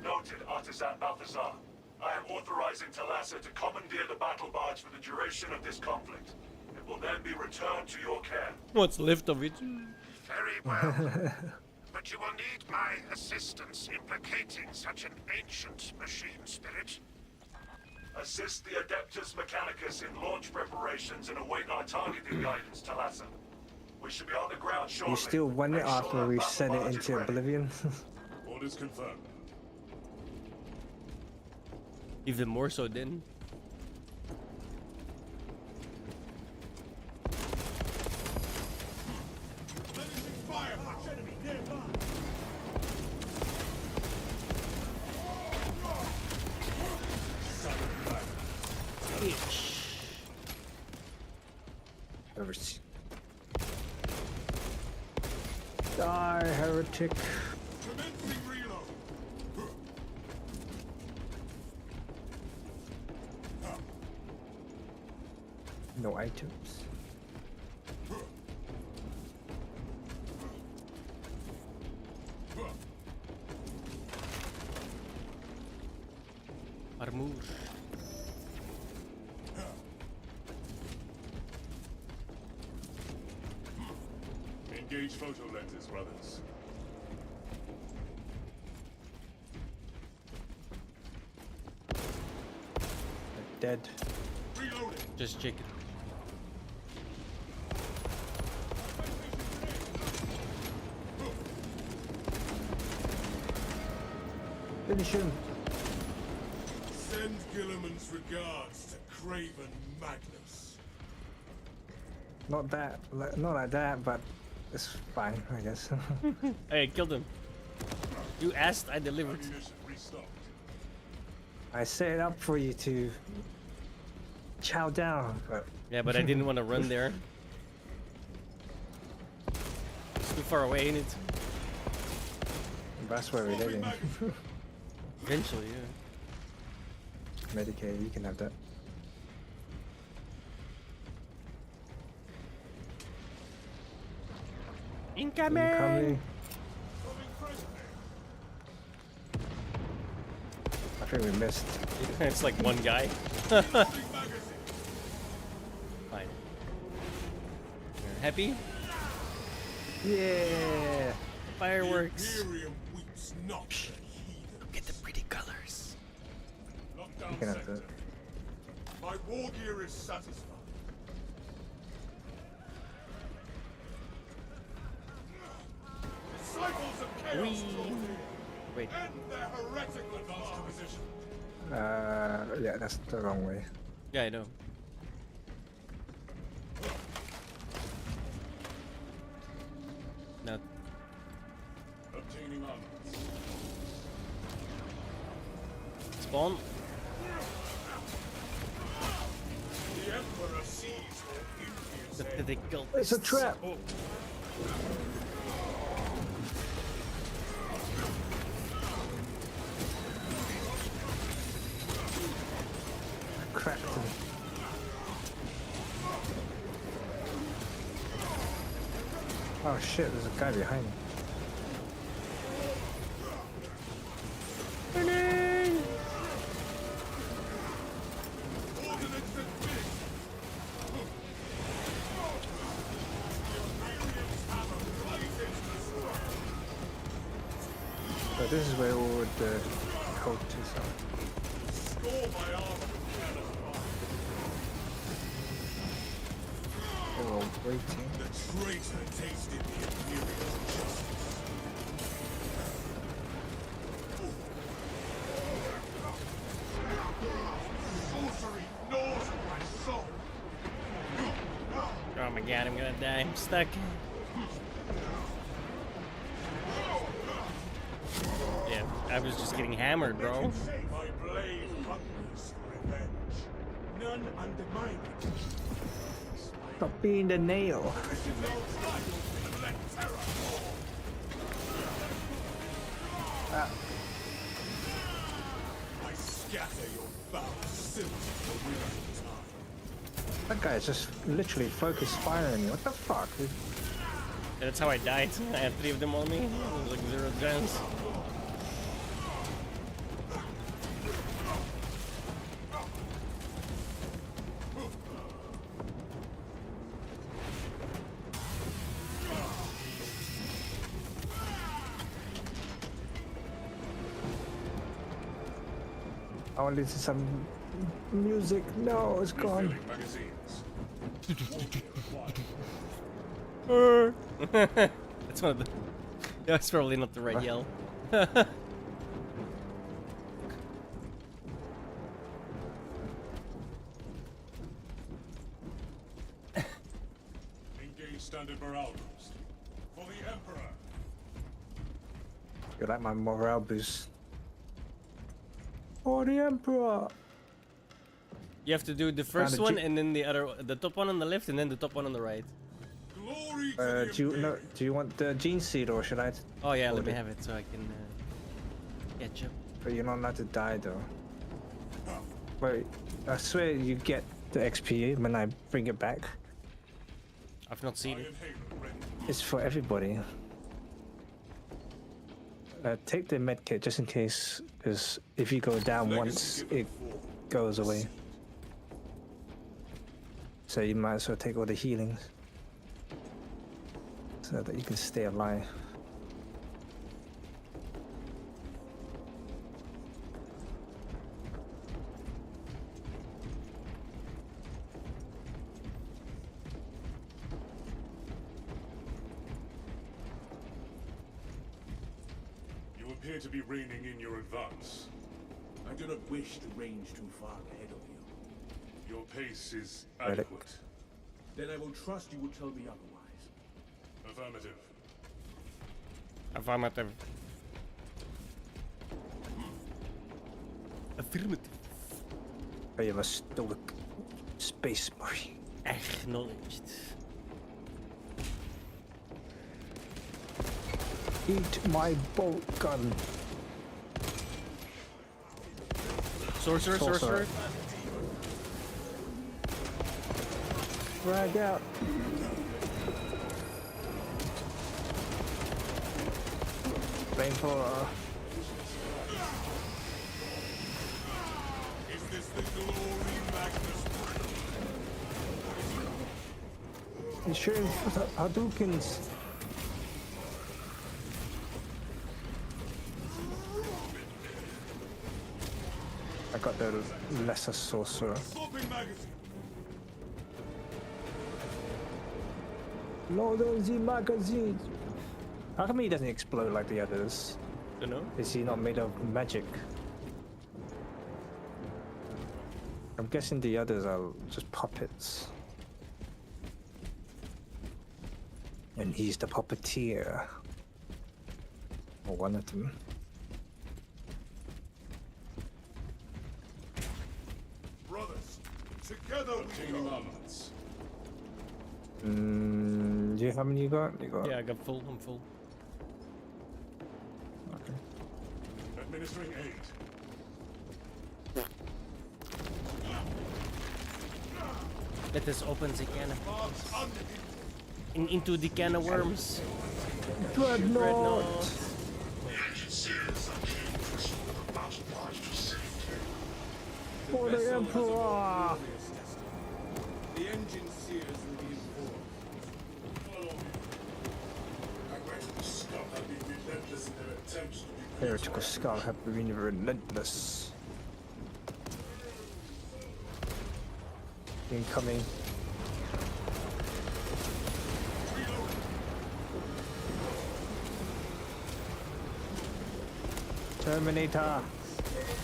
Noted, Artisan Balthazar. I am authorizing Talassa to commandeer the battle barge for the duration of this conflict. It will then be returned to your care. What's left of it? Very well. But you will need my assistance in placating such an ancient machine spirit. Assist the Adeptus Mechanicus in launch preparations and await our targeting guidance, Talassa. We should be on the ground shortly. You still want it Make sure after that we battle send it barge is into ready. oblivion? Orders confirmed. Even more so then. Fire! Enemy nearby! Heresy. Die, heretic. Commencing reload. No items. Armor. Engage photo lenses, brothers. Dead. Reloading. Just check it. Finish him. Send Gilliman's regards to Craven Magnus. Not that, not like that, but it's fine, I guess. Hey, I killed him. You asked, I delivered. Ammunition restocked. I set it up for you to chow down, but Yeah, but I didn't want to run there. It's too far away, ain't it? That's where we're heading. Eventually, yeah. Medicaid, you can have that. Incoming! Incoming. I think we missed. It's like one guy. Fine. You're happy? Yeah! Fireworks. Imperium weeps not the heathen. Look at the pretty colors. Lockdown You can have sector. that. My war gear is satisfied. Disciples of chaos Whee! draw near. Wait. End their heretical advance to position. Yeah, that's the wrong way. Yeah, I know. Now, Obtaining armaments. spawn. The Emperor sees her The envious head. physical. It's a trap! Cracked him. Oh shit, there's a guy behind me. Ordnance and finish. Imperium's hammer blazes the sword. So this is where all the cultists are. Score my armor with cannon fire. They're all waiting. The traitor tasted the Imperial justice. Sorcery gnaws at my soul. Oh my god, I'm gonna die. I'm stuck. Yeah, I was just getting hammered, bro. My blade hungers for revenge. None undermine it. Stop being the nail. This is no time to let terror fall. I scatter your foul silt for winning time. That guy is just literally focused firing me. What the fuck? Dude? Yeah, that's how I died. I had 3 of them on me. It was like 0 chance. I want to listen to some music. No, it's gone. Refilling magazines. That's one of the. That's probably not the right yell. Engage standard morale boost. For the Emperor. You like my morale boost? For the Emperor! You have to do the first the one G- and then the top one on the left and then the top one on the right. Glory to the Do you Imperium. do you want the gene seed or should I? Oh yeah, let hold me it? have it so I can catch up. But you're not allowed to die though. Wait, I swear you get the XP when I bring it back. I've not seen it. Inhaler ready. It's for everybody. Take the medkit just in case, because if you go down once, it goes away. So you might as well take all the healings so that you can stay alive. You appear to be reining in your advance. I do not wish to range too far ahead of you. Your pace is Ready. adequate. Then I will trust you will tell me otherwise. Affirmative. Affirmative. Affirmative. I am a stoic space marine. Acknowledged. Eat my bolt gun. Sorcerer, sorcerer. Drag out. Flamethrower. Is this the glory Magnus? He's shooting Hadoukens. I got the lesser sorcerer. Swapping magazine. Load on the magazine. How come he doesn't explode like the others? Don't know. Is he not made of magic? I'm guessing the others are just puppets. And he's the puppeteer. Or one of them. Brothers, together we Obtaining go. armaments. Do you how many you got? You got? Yeah, I got full. I'm full. Okay. Administering aid. Let us open the can. Into the can of worms. Dreadnought! The ancient seers unchained crystal with a mountain lodge to safety. For the Emperor! The engine seers will be informed. Follow me. Heretical scum have been relentless in their attempts to be Heretical Skull have been relentless. Incoming. Terminator!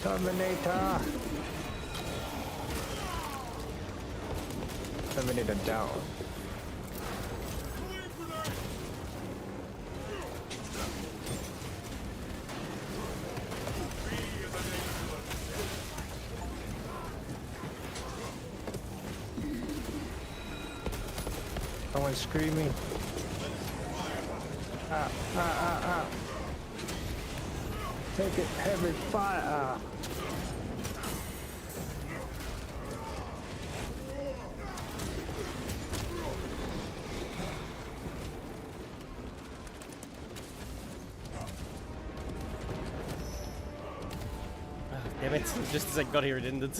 Terminator! Terminator down. Someone's screaming. Ah, ah, ah, ah. Take it, heavy fire. Damn it! Just as I got here, it ended.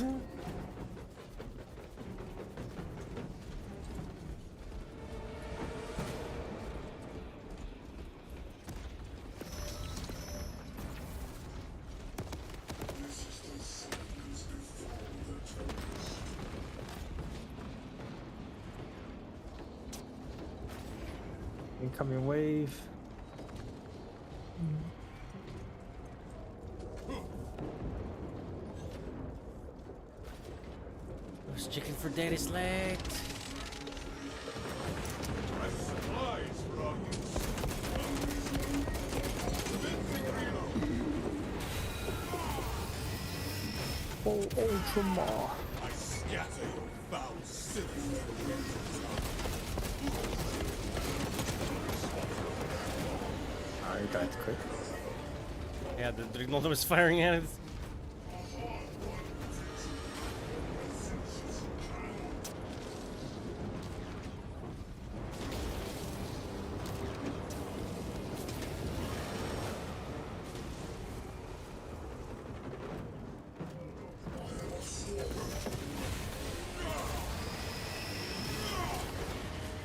Incoming wave. I was checking for daddy select. Supplies for our use. Oh, Ultramar. I scatter your foul sins to the winds. Ah, he died quick. Yeah, the Dreadnought was firing at it.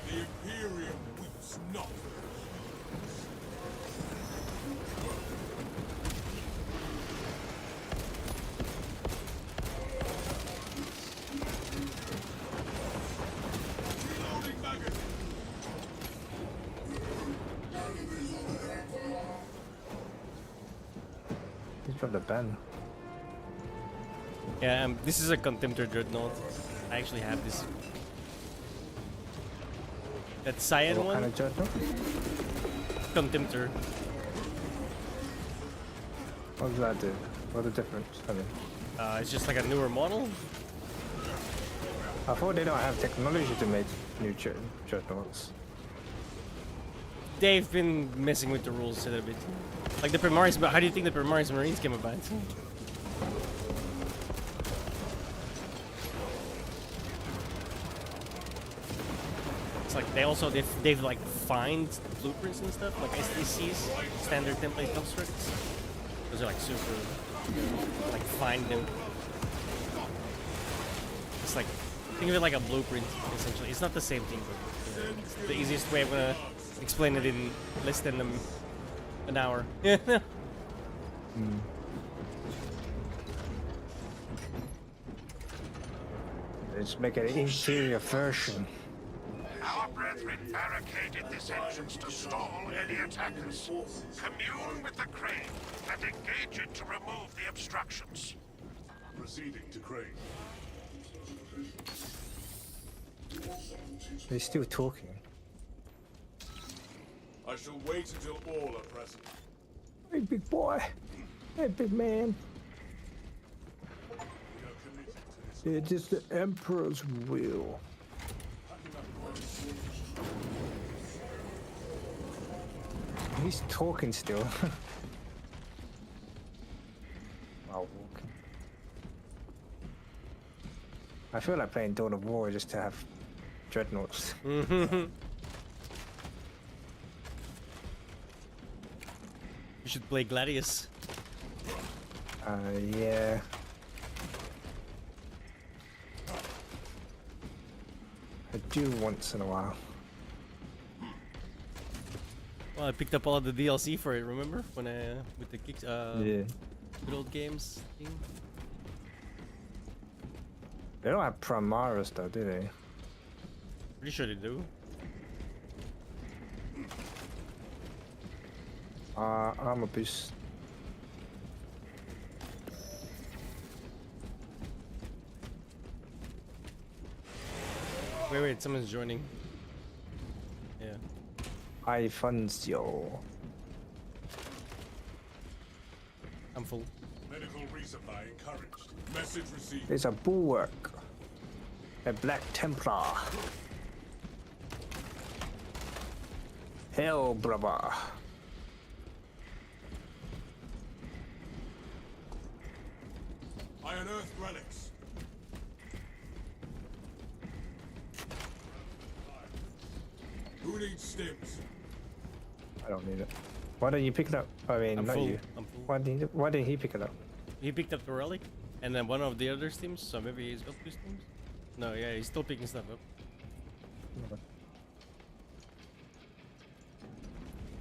The Imperium weeps not. Reloading magazine. He's from the ban. Yeah, this is a Contemptor Dreadnought. I actually have this. That cyan What one? kind of dreadnought? Contemptor. What does that do? What's the difference? I mean, It's just like a newer model. I thought they don't have technology to make new dreadnoughts. they've been messing with the rules a little bit. Like the Primaris, but how do you think the Primaris Marines came about? It's like they've like find blueprints and stuff, like STCs, standard template constructs. Those are like super, like find them. It's like, think of it like a blueprint essentially. It's not the same thing, but it's the easiest way I'm gonna explain it in less than an hour. Let's make an interior version. Our brethren barricaded this entrance to stall any attackers. Commune with the crane and engage it to remove the obstructions. Proceeding to crane. They're still talking. I shall wait until all are present. Hey, big boy. Hey, big man. We are committed to this. It is the Emperor's will. He's talking still. While walking. I feel like playing Dawn of War just to have dreadnoughts. You should play Gladius. Yeah. I do once in a while. Well, I picked up all of the DLC for it. Remember when I with the kicks, Yeah. good old games thing? They don't have Primaris though, do they? Pretty sure they do. Armor boost. Wait, someone's joining. Yeah. Ifuncio. I'm full. Medical resupply encouraged. Message received. There's a bulwark. A Black Templar. Hell, brother. Iron Earth relics. Who needs stims? I don't need it. Why don't you pick it up? I mean, I'm not full. you. I'm full. Why didn't he pick it up? He picked up the relic, and then one of the other teams. So maybe he's got two teams. No, yeah, he's still picking stuff up.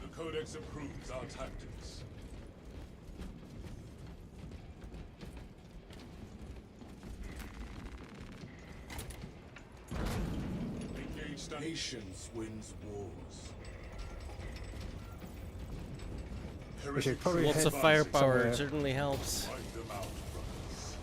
The Codex approves our tactics. Engaged. Patience wins wars. We should probably Lots head of firepower somewhere. certainly helps. Wipe them out, brothers.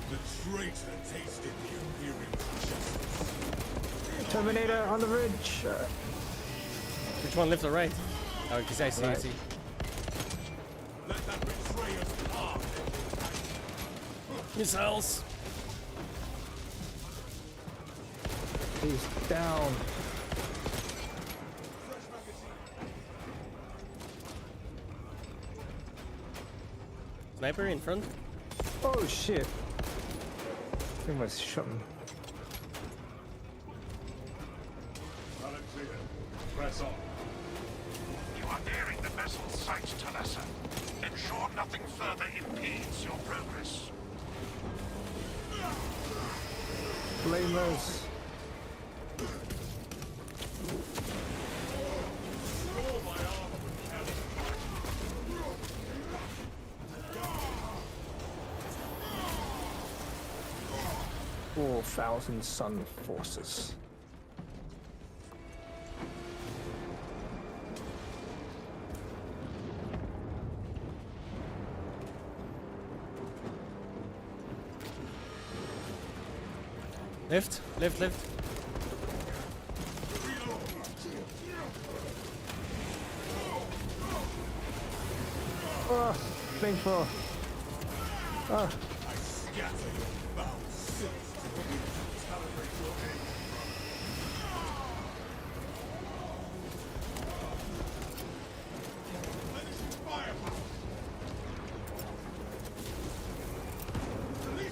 The traitor tasted the Imperial justice. Terminator on the ridge. Which one, left or right? Oh, because I see, I Right. see. Let that betrayer's path. Missiles. He's down. Sniper in front. Oh shit. He almost shot me. Pallet clear. Press on. You are nearing the vessel's site, Talassa. Ensure nothing further impedes your progress. Flamers. "4,000 Sun Forces." Left. Flamethrower. Ah. I scatter your foul sins to calibrate your aim.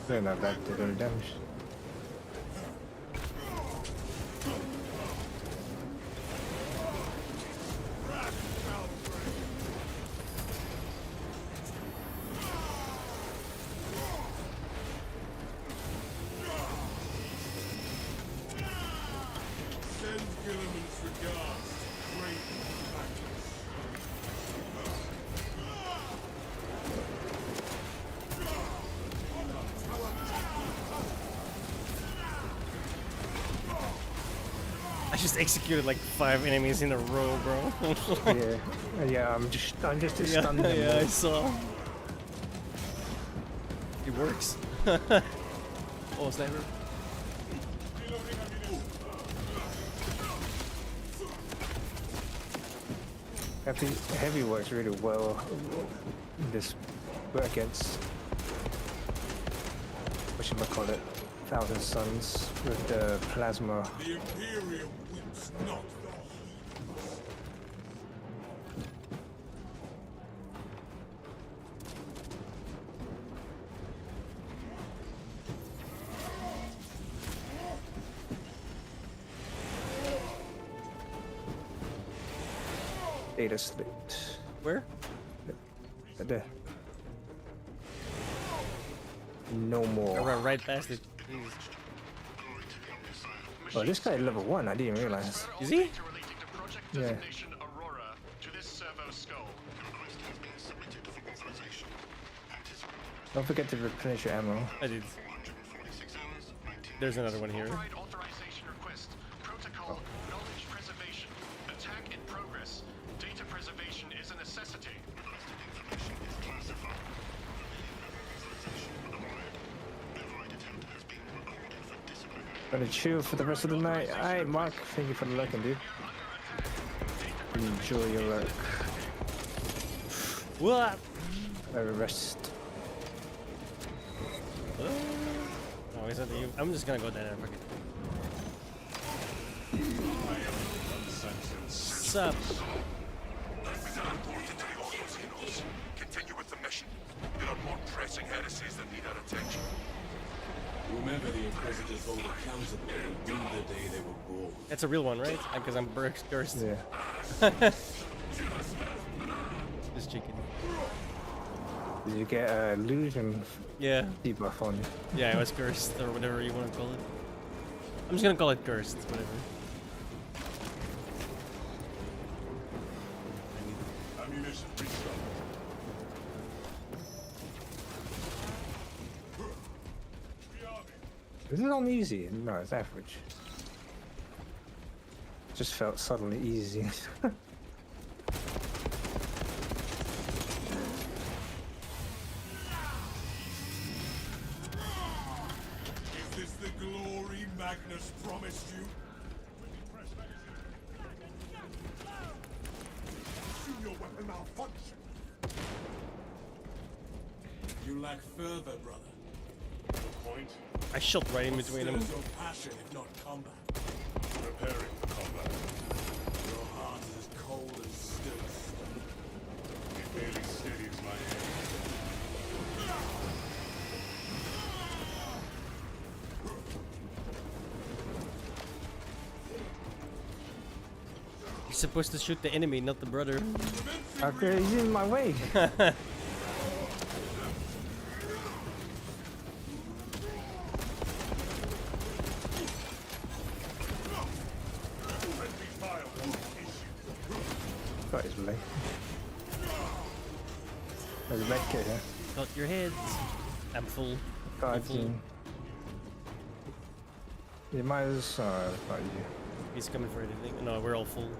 They're not that did any damage. Send Gilliman's regards to Creighton Magnus. I just executed like 5 enemies in a row, bro. Yeah, I'm just Yeah, stunned them. yeah, I all. saw. It works. Oh, sniper. Heavy works really well in this against whatchamacallit, Thousand Suns with the plasma. The Imperium weeps not the heedless. Data slit. Where? Right there. No I more. ran right past it. Jeez. Oh, this guy level 1, I didn't realize. Is he? Yeah. Aurora to this servo skull. Don't forget to replenish your ammo. I did. There's another one here. Authorization request. Protocol. Knowledge preservation. Attack in progress. Data preservation is a necessity. Gonna chill for the rest of the night. Alright, Mark, thank you for the lurking, dude. Enjoy your lurk. What? Have a rest. Oh, is that you? I'm just gonna go down there. Fuck it. Sup? Continue with the mission. There are more pressing heresies that need our attention. Remember, the Inquisitors hold accountable the day they were born. That's a real one, right? Because I'm cursed. Yeah. This chicken. Did you get a illusion Yeah. debuff on you? Yeah, I was cursed, or whatever you want to call it. I'm just gonna call it cursed, whatever. Ammunition restocked. Is it on easy? No, it's average. Just felt suddenly easy. Is this the glory Magnus promised you? Assume your weapon malfunction. You lack further, brother. The point? I shot right in between them. Stirs your passion, if not combat. Preparing for combat. Your heart is as cold as still stone. It merely steadies my aim. You're supposed to shoot the enemy, not the brother. Okay, he's in my way. Got his leg. There's a medkit here. Got your heads. I'm full. Guard full. team. You might as well. Not you. He's coming for anything. No, we're all full.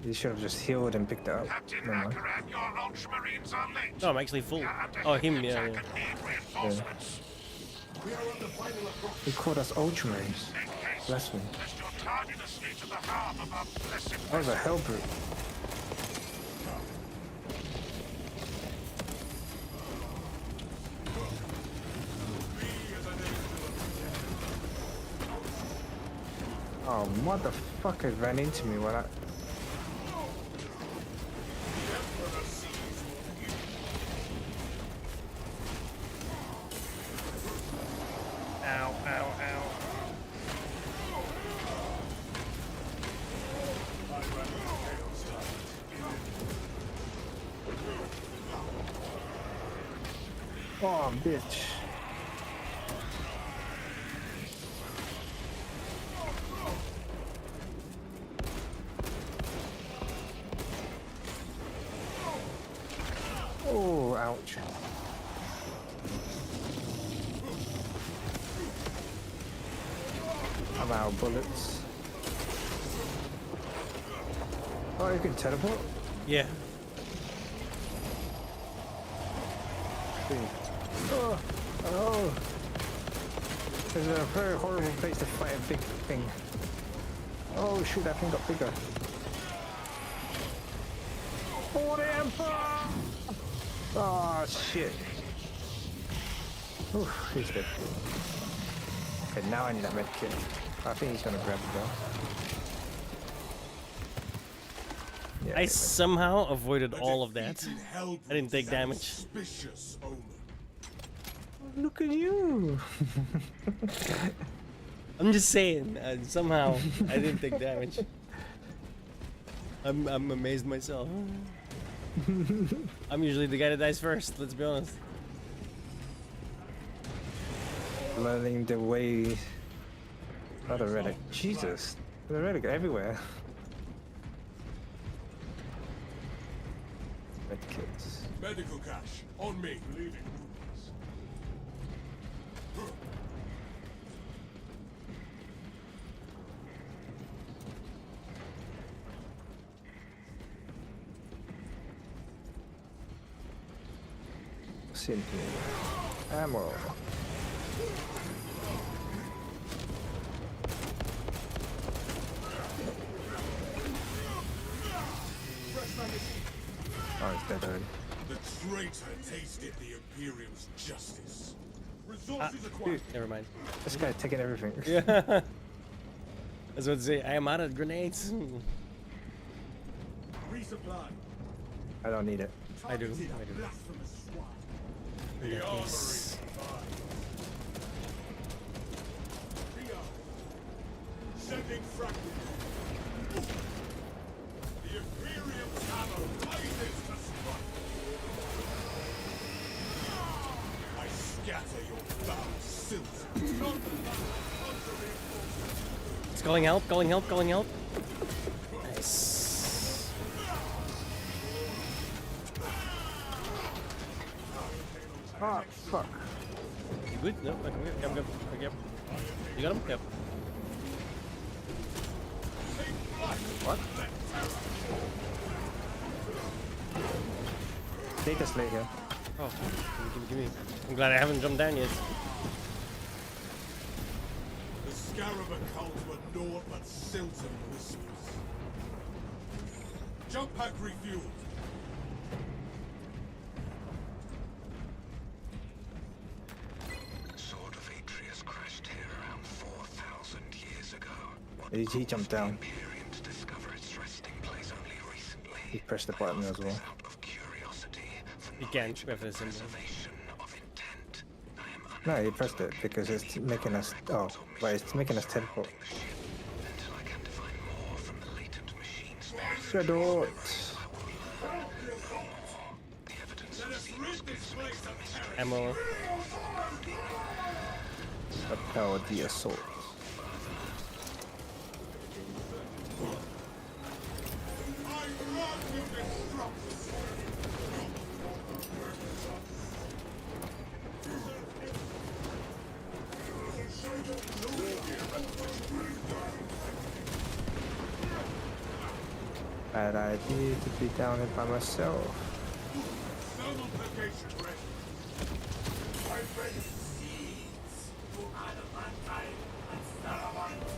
You should have just healed and picked it up. Captain Never mind. Akaran, your Ultramarines are late. No, I'm actually full. Oh, him, yeah, yeah. Reinforcements. He called us Ultramarines. Bless me. Lest your tardiness lead to the harm of our blessed That was a hell brute. Oh, motherfucker ran into me when I... Ow, ow, ow. Oh, bitch. Oh, ouch. I'm out of bullets. Oh, you can teleport? Yeah. Oh, oh. This is a very horrible place to fight a big thing. Oh shoot, that thing got bigger. Oh, the Emperor! Oh shit. Oof, he's dead. Okay, now I need that med kit. I think he's gonna grab it though. Yeah, I somehow avoided all of that. Defeated Hellbrutes I didn't take and damage. Suspicious omen. look at you! I'm just saying, somehow I didn't take damage. I'm amazed myself. I'm usually the guy that dies first, let's be honest. Learning the way. Another relic. Jesus, the relic everywhere. Medkits. Medical cache on me. Leaving wounds. Simply. Ammo. Oh, it's dead already. The traitor tasted the Imperium's justice. Resources Dude, acquired. Never mind. this guy taking everything. Yeah. I was about to say, I am out of grenades. Resupply. I don't need it. I do. Targeted I a do. blasphemous swine. In The that armory case. provides. Rio. Sending fragments. The Imperium's hammer rises to strike. I scatter your foul silt. It's calling help, calling help, calling help. Nice. Oh, fuck. You good? No? Okay, I'm good. Okay, yep. You got him? Yep. What? Data Slayer. Oh, give me. I'm glad I haven't jumped down yet. The Scarab cult were naught but silt and whispers. Jump pack refueled. Sword of Atreus crashed here around 4,000 years ago. What He jumped down. Imperium to discover its resting place only recently. He pressed the button as well. Out of curiosity for You can't with the symbol. preservation of intent. I am No, he pressed it because it's making us. Oh, right, it's making us teleport. until I can define more from the latent machine space. Shadow. The evidence of Xenos gives me the mystery. Ammo. Propel the assault. I run to destruction. Bad idea to be down here by myself. Thermal application ready. I bring seeds to adamantine and ceramite.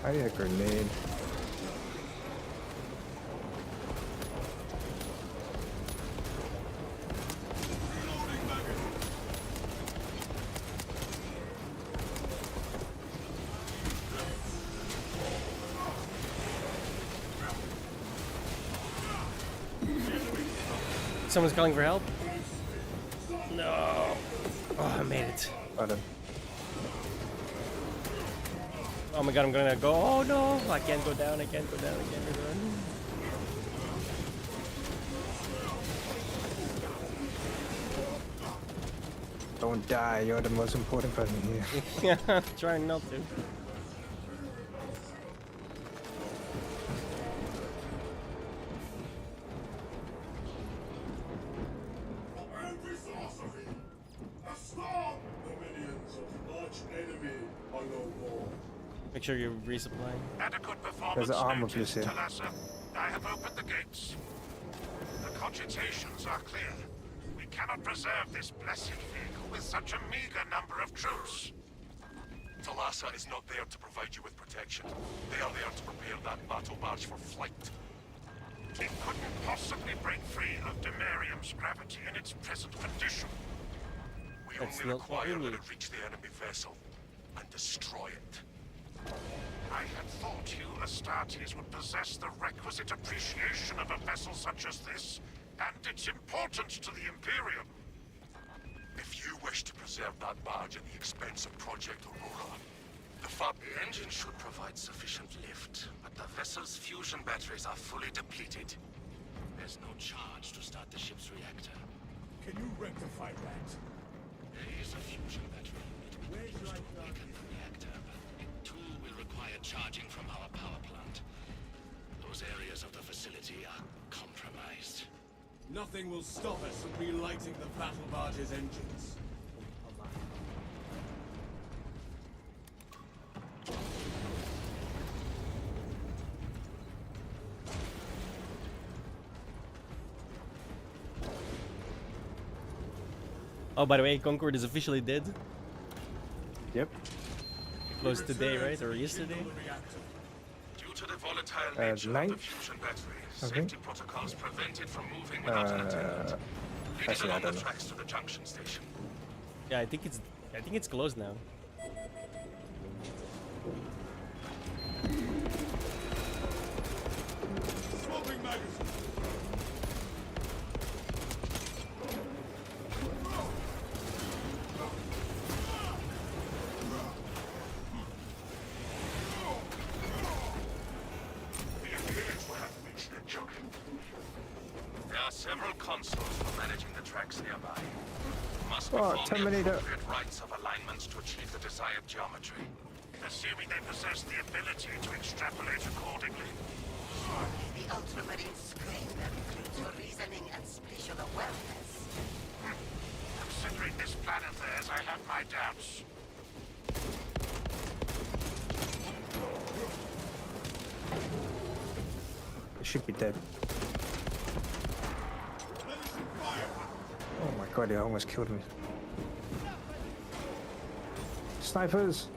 I need a grenade. Reloading magazine. Someone's calling for help. No. Oh, I made it. Well done. Oh my god, I'm gonna go. Oh no, I can't go down. I can't go down. I can't go down. Don't die, you're the most important person here. Yeah, I'm trying not to. Every sorcery! A storm! The minions of the arch enemy are no more. Make sure you resupply. Adequate performance There's an armor noted, piece here. Talassa. I have opened the gates. The cogitations are clear. We cannot preserve this blessed vehicle with such a meager number of troops. Talassa is not there to provide you with protection. They are there to prepare that battle barge for flight. It couldn't possibly break free of Demarium's gravity in its present condition. We That's only not what we require that need. it reach the enemy vessel and destroy it. I had thought you Astartes would possess the requisite appreciation of a vessel such as this, and its importance to the Imperium. If you wish to preserve that barge at the expense of Project Aurora, the engine should provide sufficient lift, but the vessel's fusion batteries are fully depleted. There's no charge to start the ship's reactor. Can you rectify that? There is a fusion battery. It will be used to awaken the reactor, but it too will require charging from our power plant. Those areas of the facility are compromised. Nothing will stop us from relighting the battle barge's engines. Oh, by the way, Concord is officially dead. Yep. Close today, right? Or yesterday? Due to the volatile nature of the ninth, fusion battery, I think. safety protocols prevent it from moving without an attendant. Lead it actually, I along the don't know. tracks to the junction station. Yeah, I think it's closed now. Swapping magazine! The Imperials will have reached the junction. There are several consoles for managing the tracks nearby. Must Oh, perform the Terminator. appropriate rites of alignments to achieve the desired geometry. Assuming they possess the ability to extrapolate accordingly. The Ultramarines claim that includes your reasoning and spatial awareness. Considering this plan of theirs, I have my doubts. It should be dead. Oh my god, he almost killed me. Snipers!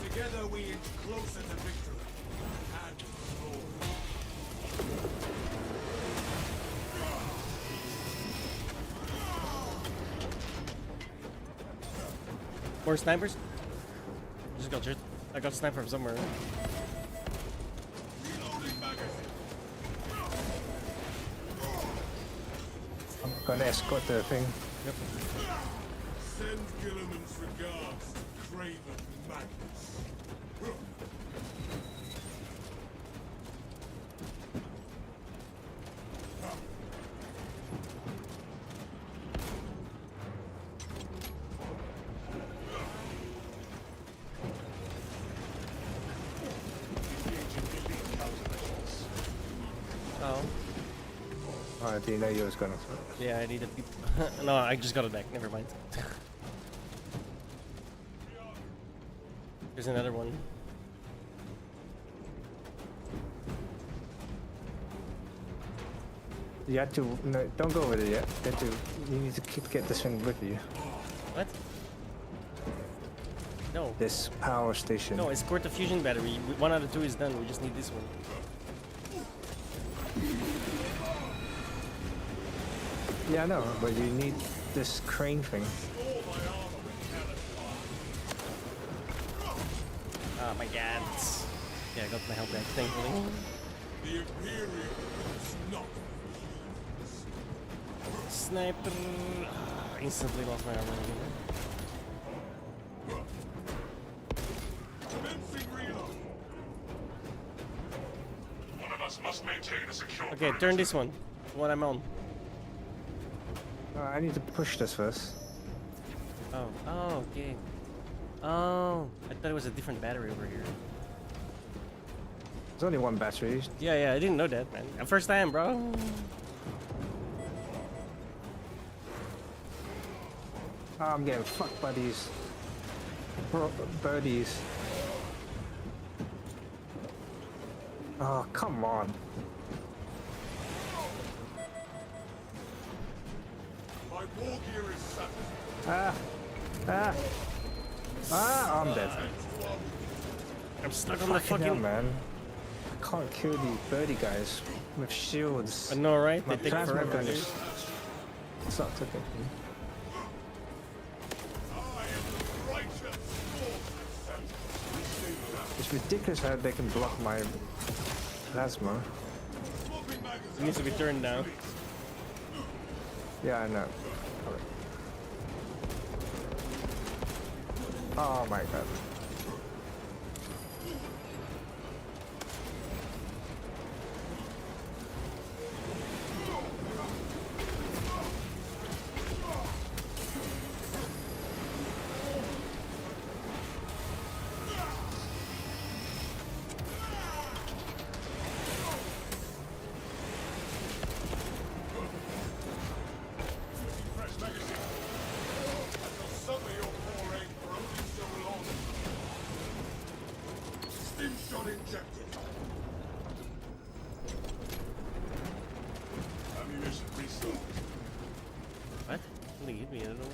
Together we inch closer to victory. And glory. More snipers? I got a sniper from somewhere. Reloading magazine! I'm gonna escort the thing. Yep. Send Gilliman's regards to Craven Magnus. Oh. Oh, I didn't know you was gonna. Yeah, I needed people. No, I just got it back. Never mind. There's another one. You have to. No, don't go over there yet. You have to. You need to get this thing with you. What? No. this power station. No, escort the fusion battery. 1 out of 2 is done. We just need this one. Yeah, I know, but you need this crane thing. Oh my god. Yeah, I got my help back, thankfully. The Imperium is not. Sniper. Instantly lost my armor again. Commencing reload. One of us must maintain a secure Okay, perimeter. turn this one. The one I'm on. I need to push this first. Oh. Oh, okay. Oh, I thought it was a different battery over here. There's only one battery. Yeah, I didn't know that, man. First time, bro. Oh, I'm getting fucked by these birdies. Oh, come on. My war gear is set. I'm dead. I'm stuck on the Fucking hell, fucking. man. I can't kill the birdie guys with shields. I know, right? My They take plasma forever. gun dude. is sucks. Okay. It's ridiculous how they can block my plasma. It needs to be turned down. Yeah, I know. Oh my god. Shot injected. Ammunition restored. What? Something hit me, I don't know.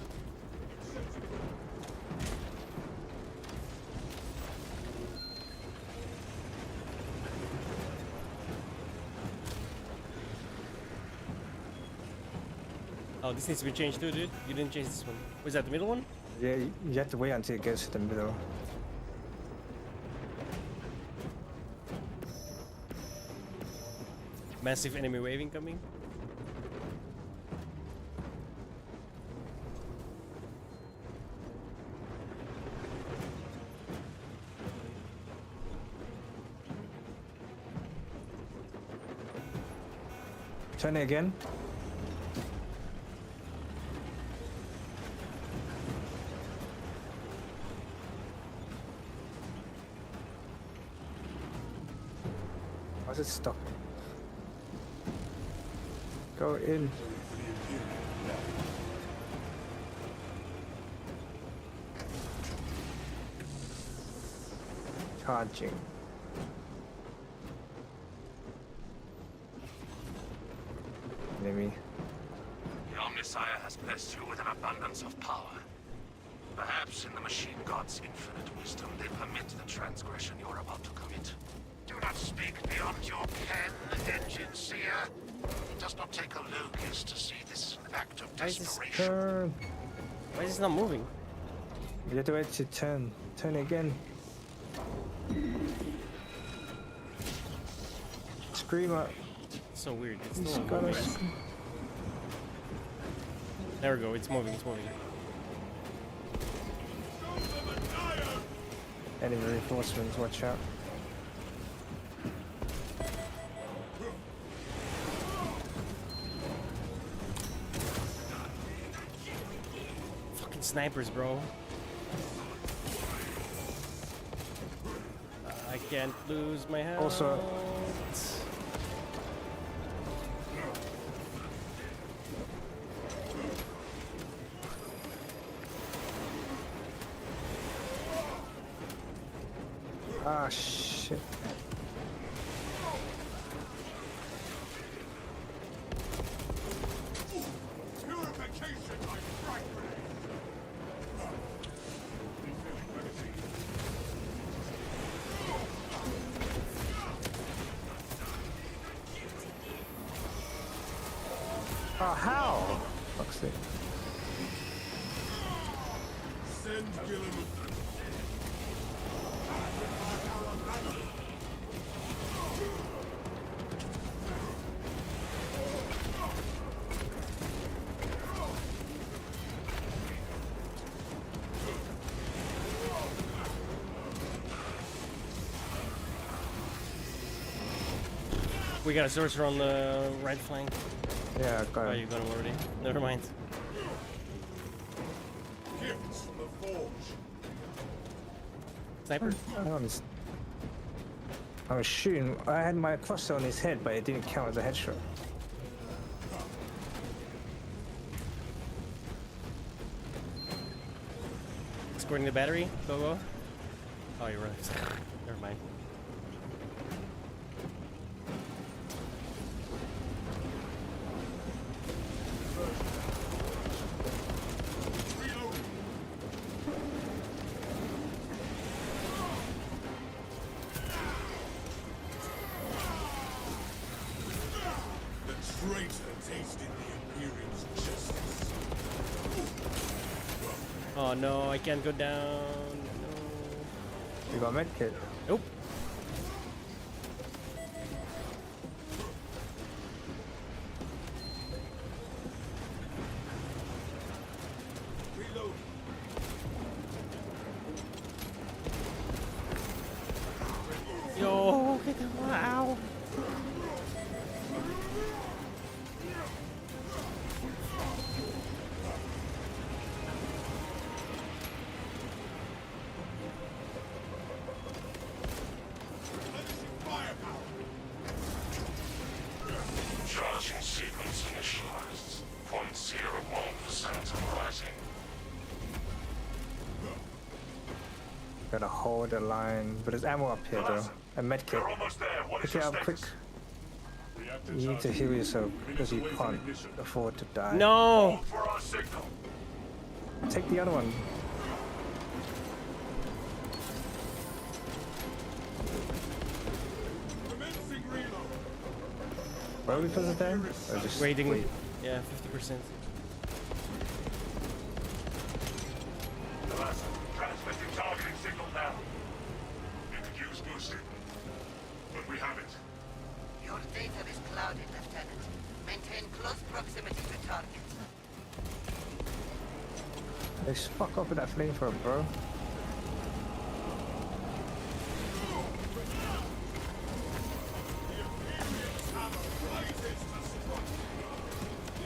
Oh, this needs to be changed too, dude. You didn't change this one. Was that the middle one? Yeah, you have to wait until it gets to the middle. Massive enemy wave incoming. Turn it again. Why's it stuck? Go in. Charging. Enemy. The Omnissiah has blessed you with an abundance of power. Perhaps in the machine god's infinite wisdom, they permit the transgression you're about to commit. Do not speak beyond your ken, Engine Seer. It does not take a Lucas to see this act of Why is this desperation. Turn. Why is this not moving? You have to wait to turn. Turn again. Screamer. So weird. It's He's still got moving. us. There we go. It's moving. It's moving. Enemy reinforcements, watch out. Fucking snipers, bro. I can't lose my health. Also- Ah, shit. Purification by frag grenade. Oh, how? Fuck's sake. Send Gillen. We got a sorcerer on the right flank. Yeah, got Oh, him. you got him already. Never mind. Gifts from the forge. Sniper. I was shooting. I had my cluster on his head, but it didn't count as a headshot. Scoring the battery. Go go. Oh, you're right. Never mind. The traitor tasted the Imperium's justice. Oh no, I can't go down. No. You got a medkit. Nope. Reload. Yo, get the wow. Charging sequence initialized. 0.01% rising. Gotta hold the line. But there's ammo up here though. A medkit. We're almost there. What is Pick it your up quick. status? Reactor You need to charge. heal yourself because you Minutes away can't from ignition. afford to die. No. Hold for our signal. Take the other one. Commencing reload. Where are we put it down? Or just Waiting. wait? Yeah, 50%. Alas, transmitting targeting signal now. You could use boosting. But we have it. Your data is clouded, Lieutenant. Maintain close proximity to target. Hey, fuck off with that flamethrower, bro.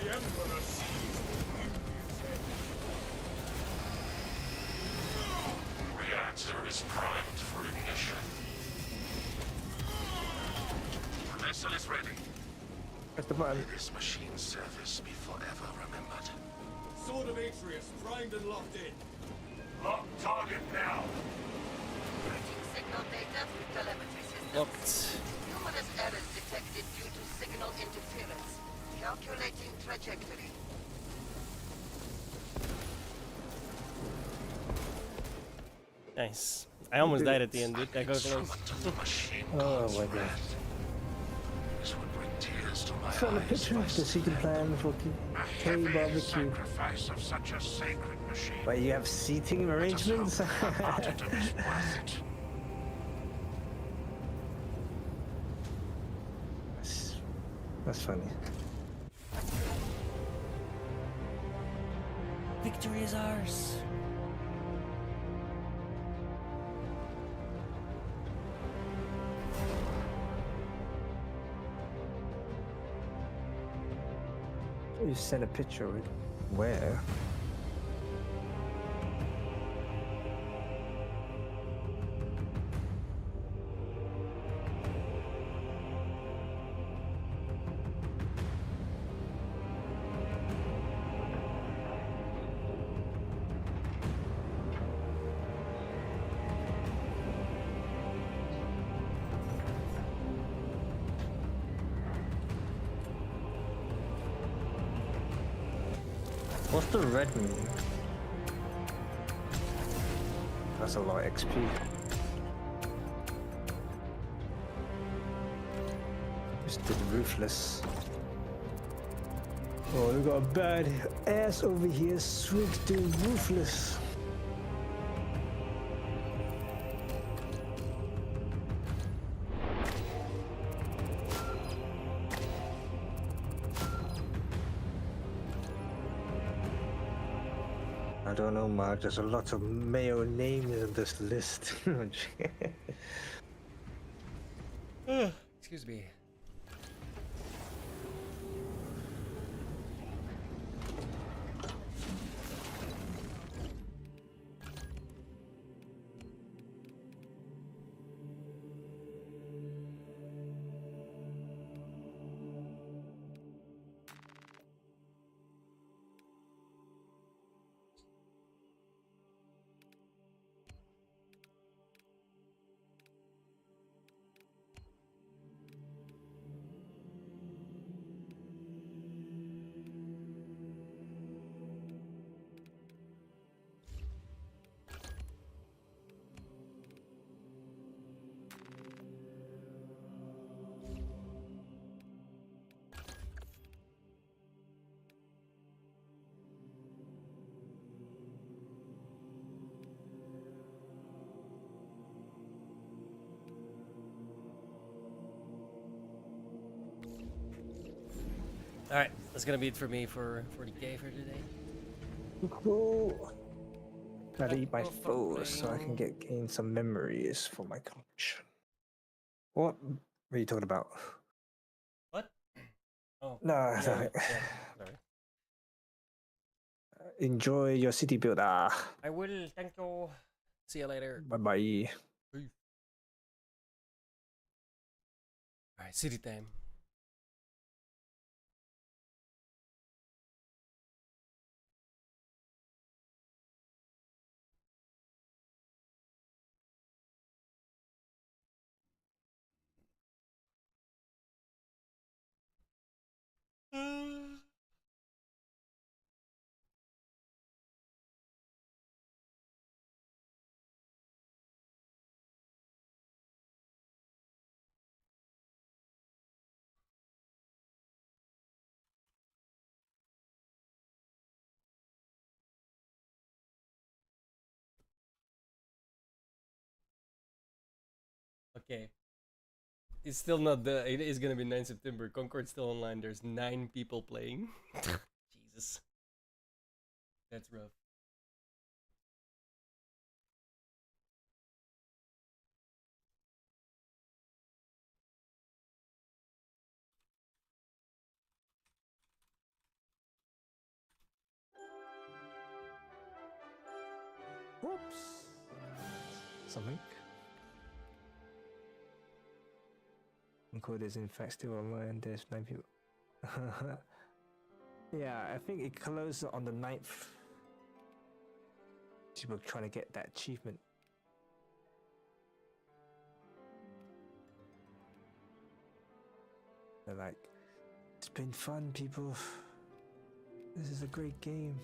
The Emperor sees Reactor is primed for ignition. Vessel is ready. Press the button. May this machine's service be forever remembered. Sword of Atreus primed and locked in. Lock target now. Bridging signal data through telemetry systems. Locked. Numerous errors detected due to signal interference. Calculating trajectory. Nice. I almost died at the end, dude. That got close. Oh my god. This would bring tears to my Found a eyes. picture of the seating plan for K barbecue. Sacrifice of such a sacred machine. But you have seating arrangements? Martyrdom is worth it. That's funny. Victory is ours. You sent a picture of it. Where? What's the red mean? That's a lot of XP. Just did ruthless. Oh, we got a bad ass over here, Swig the Ruthless. I don't know, Mark. There's a lot of male names in this list. Excuse me. Alright, that's gonna be it for me for 40k for today. Cool. Gotta eat my food so I can gain some memories for my collection. What are you talking about? What? Oh. No, yeah, sorry. yeah, sorry. Enjoy your city builder. I will, thank you. See you later. Bye bye. Alright, city time. Okay. It's still not the. It is gonna be 9 September. Concord's still online. There's 9 people playing. Jesus. That's rough. Whoops. Something. Concord is in fact still online. There's 9 people. Yeah, I think it closed on the 9th. People trying to get that achievement. They're like, it's been fun, people. This is a great game.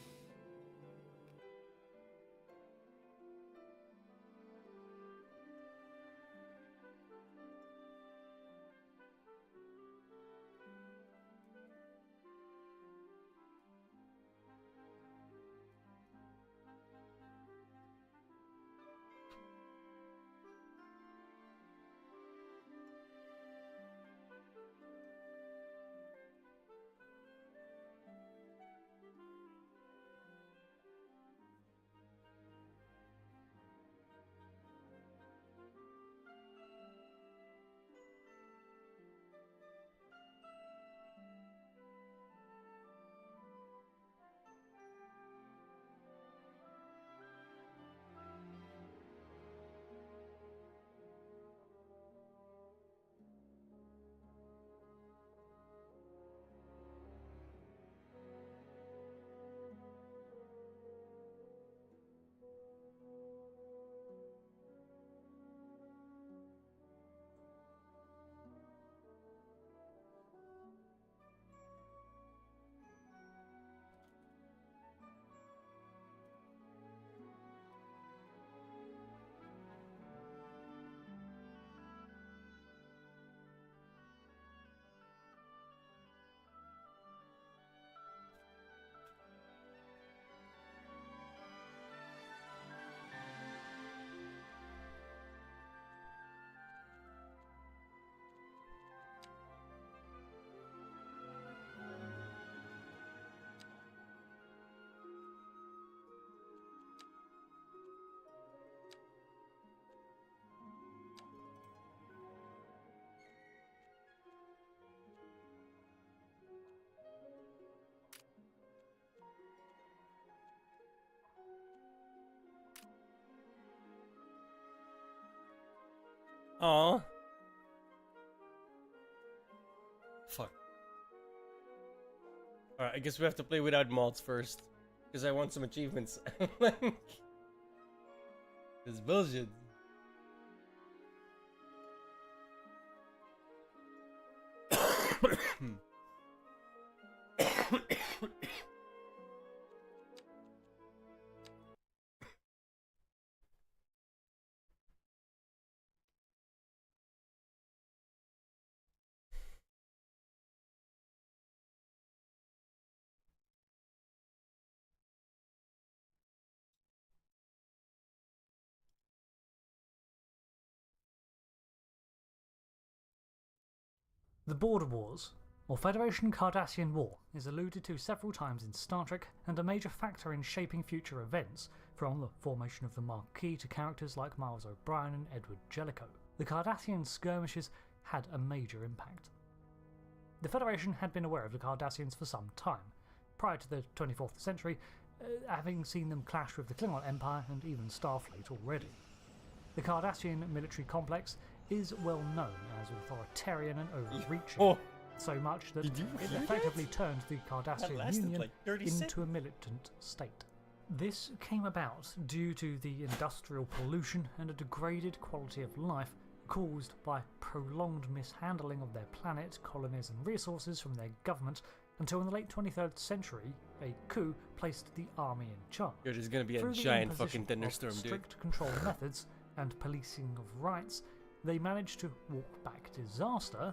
Aw. Fuck. Alright, I guess we have to play without mods first. Because I want some achievements. It's bullshit. The Border Wars, or Federation-Cardassian War, is alluded to several times in Star Trek and a major factor in shaping future events, from the formation of the Maquis to characters like Miles O'Brien and Edward Jellicoe. The Cardassian skirmishes had a major impact. The Federation had been aware of the Cardassians for some time, prior to the 24th century, having seen them clash with the Klingon Empire and even Starfleet already. The Cardassian military complex is well known as authoritarian and overreaching, so much that it effectively turned the Cardassian Union into a militant state. This came about due to the industrial pollution and a degraded quality of life caused by prolonged mishandling of their planet, colonies and resources from their government, until in the late 23rd century a coup placed the army in charge. There's gonna be a Through the giant imposition fucking of thunderstorm, dude. strict control methods and policing of rights, they managed to walk back disaster,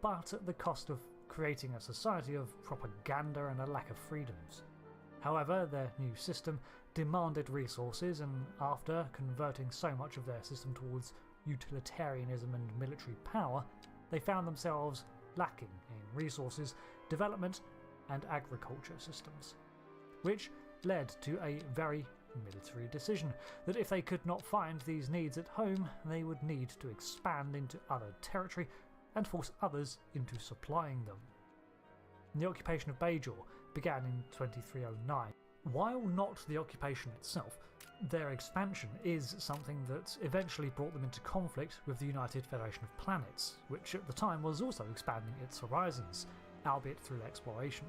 but at the cost of creating a society of propaganda and a lack of freedoms. However, their new system demanded resources, and after converting so much of their system towards utilitarianism and military power, they found themselves lacking in resources, development and agriculture systems, which led to a very military decision that if they could not find these needs at home, they would need to expand into other territory and force others into supplying them. The occupation of Bajor began in 2309. While not the occupation itself, their expansion is something that eventually brought them into conflict with the United Federation of Planets, which at the time was also expanding its horizons, albeit through exploration.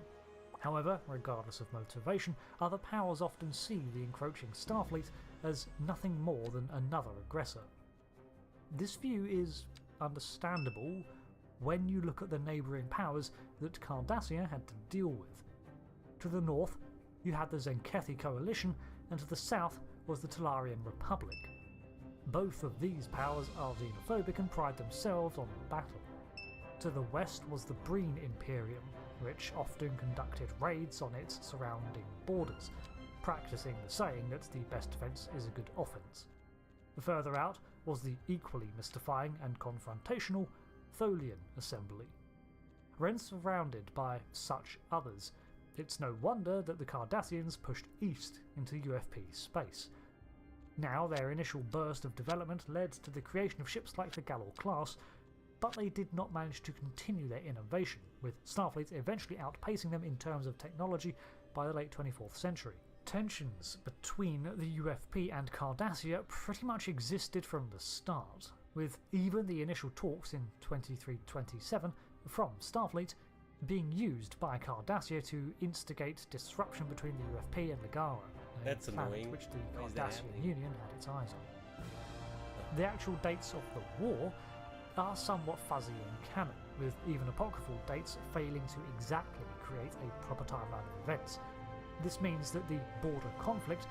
However, regardless of motivation, other powers often see the encroaching Starfleet as nothing more than another aggressor. This view is understandable when you look at the neighbouring powers that Cardassia had to deal with. To the north, you had the Zenkethi Coalition, and to the south was the Talarian Republic. Both of these powers are xenophobic and pride themselves on battle. To the west was the Breen Imperium, which often conducted raids on its surrounding borders, practicing the saying that the best defence is a good offence. Further out was the equally mystifying and confrontational Tholian Assembly. When surrounded by such others, it's no wonder that the Cardassians pushed east into UFP space. Now their initial burst of development led to the creation of ships like the Galor class, but they did not manage to continue their innovation, with Starfleet eventually outpacing them in terms of technology by the late 24th century. Tensions between the UFP and Cardassia pretty much existed from the start, with even the initial talks in 2327 from Starfleet being used by Cardassia to instigate disruption between the UFP and Ligara, a That's planet annoying. which the Why is that Cardassian happening? Union had its eyes on. The actual dates of the war are somewhat fuzzy in canon, with even apocryphal dates failing to exactly create a proper timeline of events. This means that the border conflict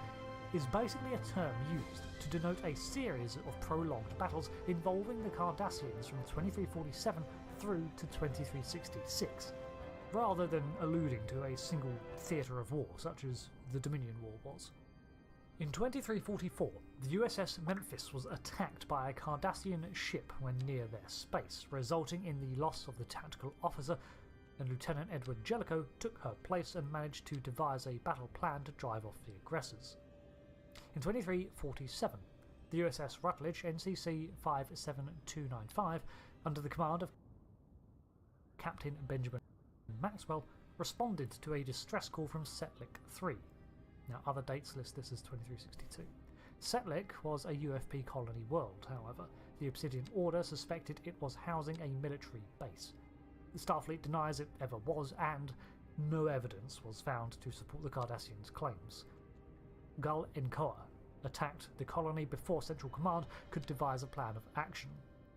is basically a term used to denote a series of prolonged battles involving the Cardassians from 2347 through to 2366, rather than alluding to a single theatre of war such as the Dominion War was. In 2344, the USS Memphis was attacked by a Cardassian ship when near their space, resulting in the loss of the tactical officer, and Lieutenant Edward Jellicoe took her place and managed to devise a battle plan to drive off the aggressors. In 2347, the USS Rutledge NCC 57295, under the command of Captain Benjamin Maxwell, responded to a distress call from Setlik 3. Now, other dates list this as 2362. Setlik was a UFP colony world, however, The Obsidian Order suspected it was housing a military base. The Starfleet denies it ever was, and no evidence was found to support the Cardassians' claims. Gul Enkoa attacked the colony before Central Command could devise a plan of action.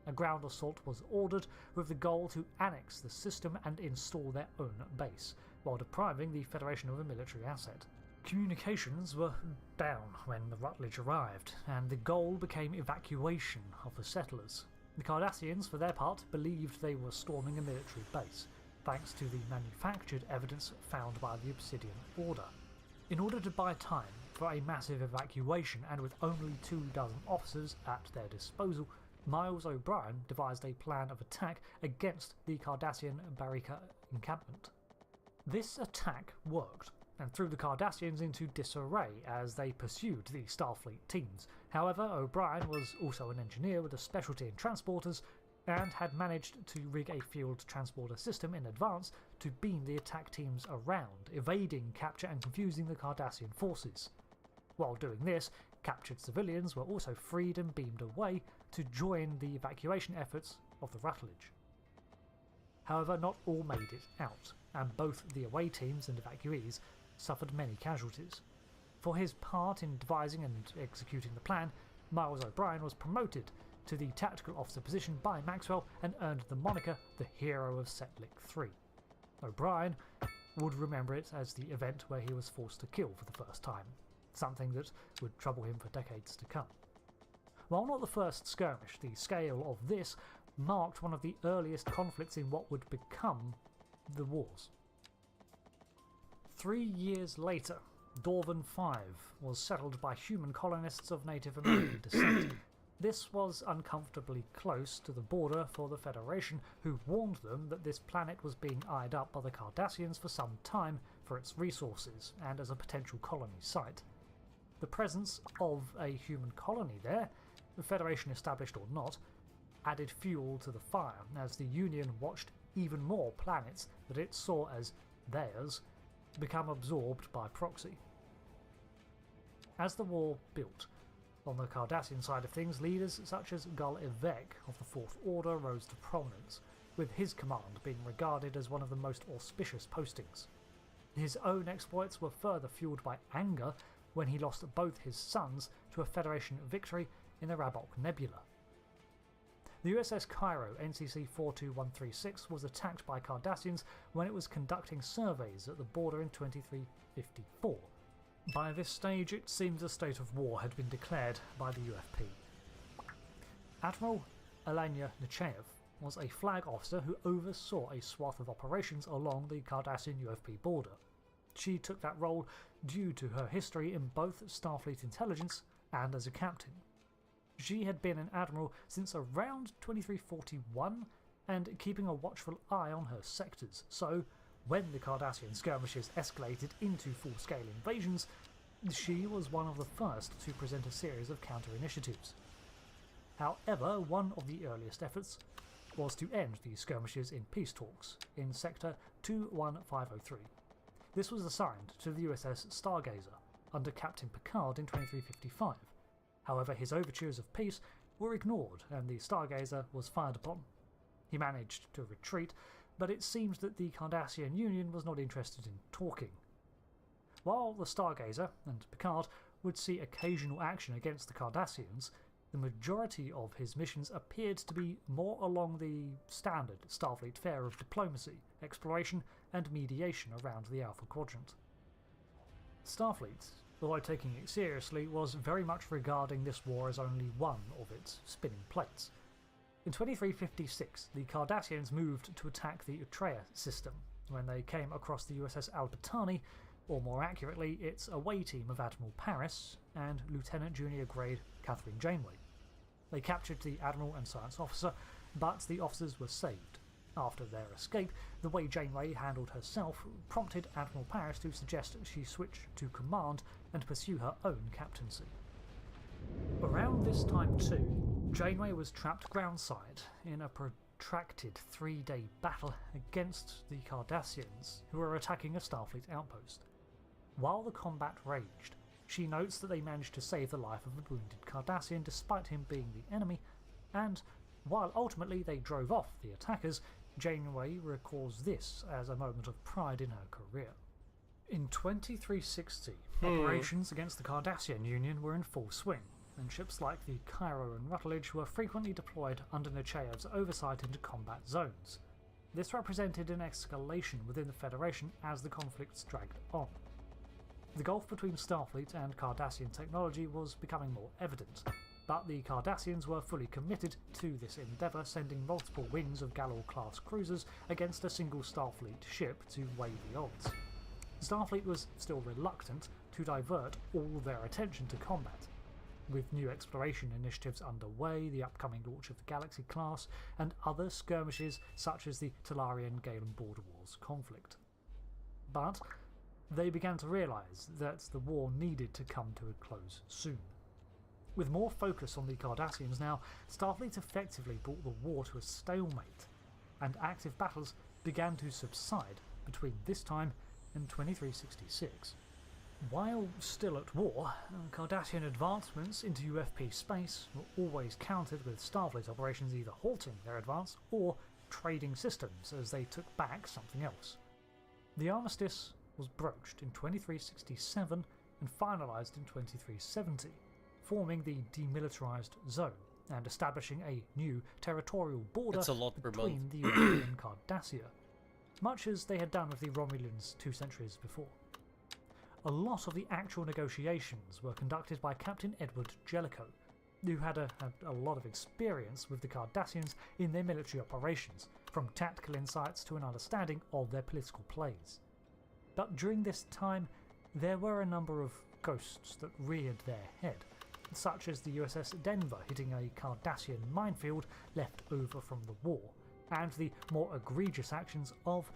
A ground assault was ordered with the goal to annex the system and install their own base, while depriving the Federation of a military asset. Communications were down when the Rutledge arrived, and the goal became evacuation of the settlers. The Cardassians, for their part, believed they were storming a military base, thanks to the manufactured evidence found by the Obsidian Order. In order to buy time for a massive evacuation, and with only 24 officers at their disposal, Miles O'Brien devised a plan of attack against the Cardassian Barrica encampment. This attack worked, and threw the Cardassians into disarray as they pursued the Starfleet teams. However, O'Brien was also an engineer with a specialty in transporters, and had managed to rig a field transporter system in advance to beam the attack teams around, evading capture and confusing the Cardassian forces. While doing this, captured civilians were also freed and beamed away to join the evacuation efforts of the Rutledge. However, not all made it out, and both the away teams and evacuees suffered many casualties. For his part in devising and executing the plan, Miles O'Brien was promoted to the tactical officer position by Maxwell and earned the moniker the Hero of Setlik 3. O'Brien would remember it as the event where he was forced to kill for the first time, something that would trouble him for decades to come. While not the first skirmish, the scale of this marked one of the earliest conflicts in what would become the wars. 3 years later, Dorvan 5 was settled by human colonists of Native American descent. This was uncomfortably close to the border for the Federation, who warned them that this planet was being eyed up by the Cardassians for some time for its resources and as a potential colony site. The presence of a human colony there, the Federation established or not, added fuel to the fire as the Union watched even more planets that it saw as theirs become absorbed by proxy. As the war built, on the Cardassian side of things, leaders such as Gul Evek of the Fourth Order rose to prominence, with his command being regarded as one of the most auspicious postings. His own exploits were further fueled by anger when he lost both his sons to a Federation victory in the Rabok Nebula. The USS Cairo NCC 42136 was attacked by Cardassians when it was conducting surveys at the border in 2354. By this stage, it seems a state of war had been declared by the UFP. Admiral Alanya Nechayev was a flag officer who oversaw a swath of operations along the Cardassian-UFP border. She took that role due to her history in both Starfleet intelligence and as a captain. She had been an admiral since around 2341 and keeping a watchful eye on her sectors, so when the Cardassian skirmishes escalated into full-scale invasions, she was one of the first to present a series of counter-initiatives. However, one of the earliest efforts was to end the skirmishes in peace talks in Sector 21503. This was assigned to the USS Stargazer under Captain Picard in 2355. However, his overtures of peace were ignored and the Stargazer was fired upon. He managed to retreat, but it seems that the Cardassian Union was not interested in talking. While the Stargazer and Picard would see occasional action against the Cardassians, the majority of his missions appeared to be more along the standard Starfleet fare of diplomacy, exploration and mediation around the Alpha Quadrant. Starfleet, although taking it seriously, was very much regarding this war as only one of its spinning plates. In 2356, the Cardassians moved to attack the Utreya system when they came across the USS Albertani, or more accurately, its away team of Admiral Paris and Lieutenant Junior Grade Catherine Janeway. They captured the Admiral and Science Officer, but the officers were saved. After their escape, the way Janeway handled herself prompted Admiral Paris to suggest she switch to command and pursue her own captaincy. Around this time too, Janeway was trapped groundside in a protracted 3-day battle against the Cardassians, who were attacking a Starfleet outpost. While the combat raged, she notes that they managed to save the life of a wounded Cardassian despite him being the enemy, And while ultimately they drove off the attackers, Janeway recalls this as a moment of pride in her career. In 2360, operations against the Cardassian Union were in full swing, and ships like the Cairo and Rutledge were frequently deployed under Nechayev's oversight into combat zones. This represented an escalation within the Federation as the conflicts dragged on. The gulf between Starfleet and Cardassian technology was becoming more evident, but the Cardassians were fully committed to this endeavour, sending multiple wings of Galor-class cruisers against a single Starfleet ship to weigh the odds. Starfleet was still reluctant to divert all their attention to combat, with new exploration initiatives underway, the upcoming launch of the Galaxy class, and other skirmishes such as the Talarian-Galen Border Wars conflict. But they began to realise that the war needed to come to a close soon. With more focus on the Cardassians now, Starfleet effectively brought the war to a stalemate, and active battles began to subside between this time and 2366. While still at war, Cardassian advancements into UFP space were always countered with Starfleet operations either halting their advance or trading systems as they took back something else. The armistice was broached in 2367 and finalised in 2370, forming the demilitarised zone and establishing a new territorial border between the UFP and Cardassia, much as they had done with the Romulans 2 centuries before. A lot of the actual negotiations were conducted by Captain Edward Jellicoe, who had a lot of experience with the Cardassians in their military operations, from tactical insights to an understanding of their political plays. But during this time, there were a number of ghosts that reared their head, such as the USS Denver hitting a Cardassian minefield left over from the war, and the more egregious actions of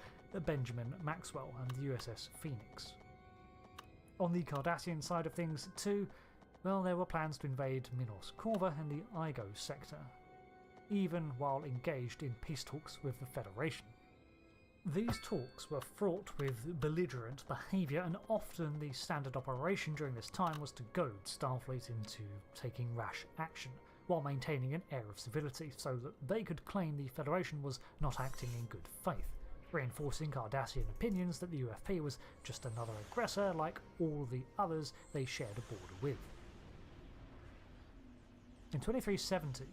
Benjamin Maxwell and the USS Phoenix. On the Cardassian side of things too, well, there were plans to invade Minos Corva and the Igo sector, even while engaged in peace talks with the Federation. These talks were fraught with belligerent behaviour, and often the standard operation during this time was to goad Starfleet into taking rash action, while maintaining an air of civility so that they could claim the Federation was not acting in good faith, reinforcing Cardassian opinions that the UFP was just another aggressor like all the others they shared a border with. In 2370,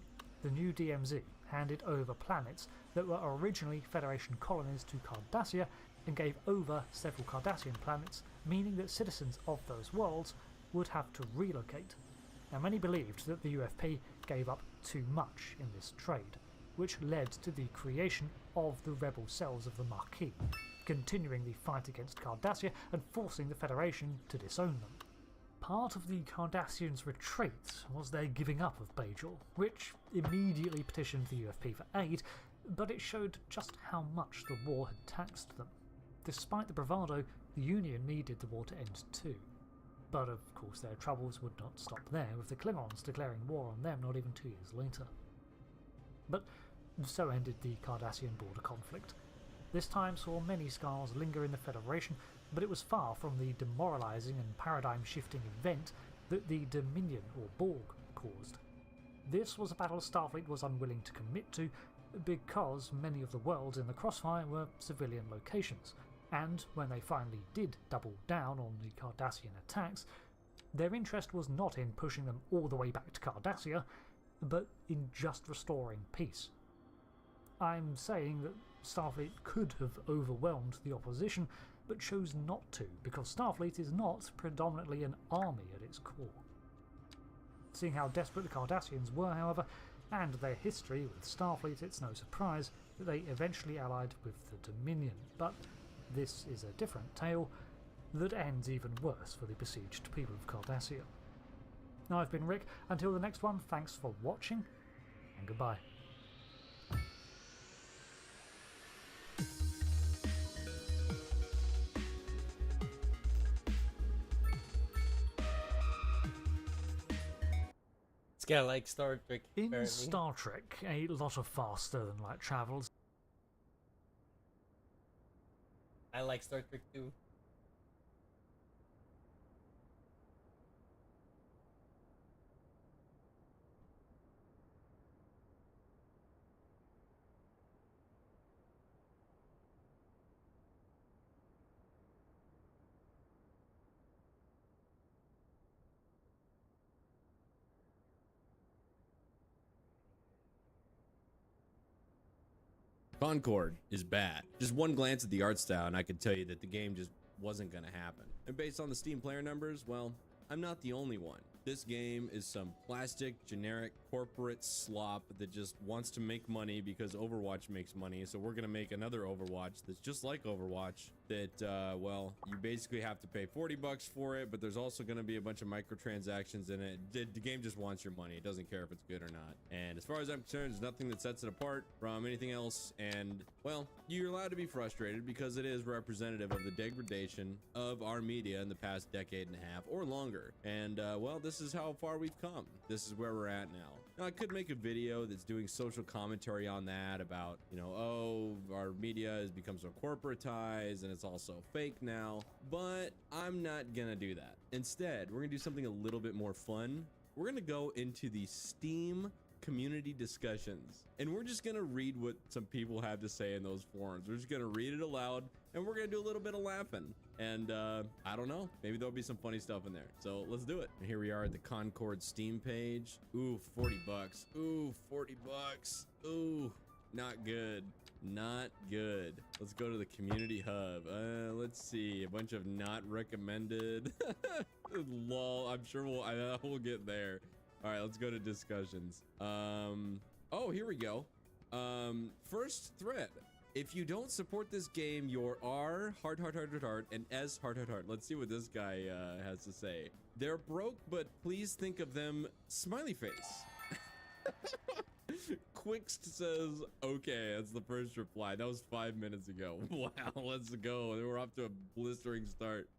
the new DMZ handed over planets that were originally Federation colonies to Cardassia and gave over several Cardassian planets, meaning that citizens of those worlds would have to relocate. Now, many believed that the UFP gave up too much in this trade, which led to the creation of the rebel cells of the Maquis, continuing the fight against Cardassia and forcing the Federation to disown them. Part of the Cardassians' retreat was their giving up of Bajor, which immediately petitioned the UFP for aid, but it showed just how much the war had taxed them. Despite the bravado, the Union needed the war to end too. But of course their troubles would not stop there, with the Klingons declaring war on them not even 2 years later. But so ended the Cardassian border conflict. This time saw many scars linger in the Federation, but it was far from the demoralising and paradigm-shifting event that the Dominion, or Borg, caused. This was a battle Starfleet was unwilling to commit to, because many of the worlds in the crossfire were civilian locations, and when they finally did double down on the Cardassian attacks, their interest was not in pushing them all the way back to Cardassia, but in just restoring peace. I'm saying that Starfleet could have overwhelmed the opposition, but chose not to, because Starfleet is not predominantly an army at its core. Seeing how desperate the Cardassians were, however, and their history with Starfleet, it's no surprise that they eventually allied with the Dominion, but this is a different tale that ends even worse for the besieged people of Cardassia. I've been Rick. Until the next one, thanks for watching, and goodbye. It's kinda like Star Trek. In apparently. Star Trek, a lot of faster-than-light travels. I like Star Trek too. Concord is bad. Just one glance at the art style and I could tell you that the game just wasn't gonna happen. And based on the Steam player numbers, well, I'm not the only one. This game is some plastic, generic, corporate slop that just wants to make money because Overwatch makes money. So we're gonna make another Overwatch that's just like Overwatch that, well, you basically have to pay 40 bucks for it, but there's also gonna be a bunch of microtransactions in it. The game just wants your money. It doesn't care if it's good or not. And as far as I'm concerned, there's nothing that sets it apart from anything else. And, well, you're allowed to be frustrated because it is representative of the degradation of our media in the past decade and a half or longer. And, well, this is how far we've come. This is where we're at now. Now, I could make a video that's doing social commentary on that about, you know, oh, our media has become so corporatized and it's also fake now, but I'm not gonna do that. Instead, we're gonna do something a little bit more fun. We're gonna go into the Steam community discussions and we're just gonna read what some people have to say in those forums. We're just gonna read it aloud and we're gonna do a little bit of laughing, and I don't know, maybe there'll be some funny stuff in there, so let's do it. And here we are at the Concord Steam page. Ooh, 40 bucks. Ooh, 40 bucks. Ooh, not good, not good. Let's go to the community hub. Let's see, a bunch of not recommended. Lol, I'm sure we'll get there. All right, let's go to discussions. Oh, here we go. First thread. If you don't support this game, you're R heart and S heart. Let's see what this guy has to say. They're broke, but please think of them smiley face. Quixt says, okay, that's the first reply. That was 5 minutes ago. Wow, let's go. We're off to a blistering start.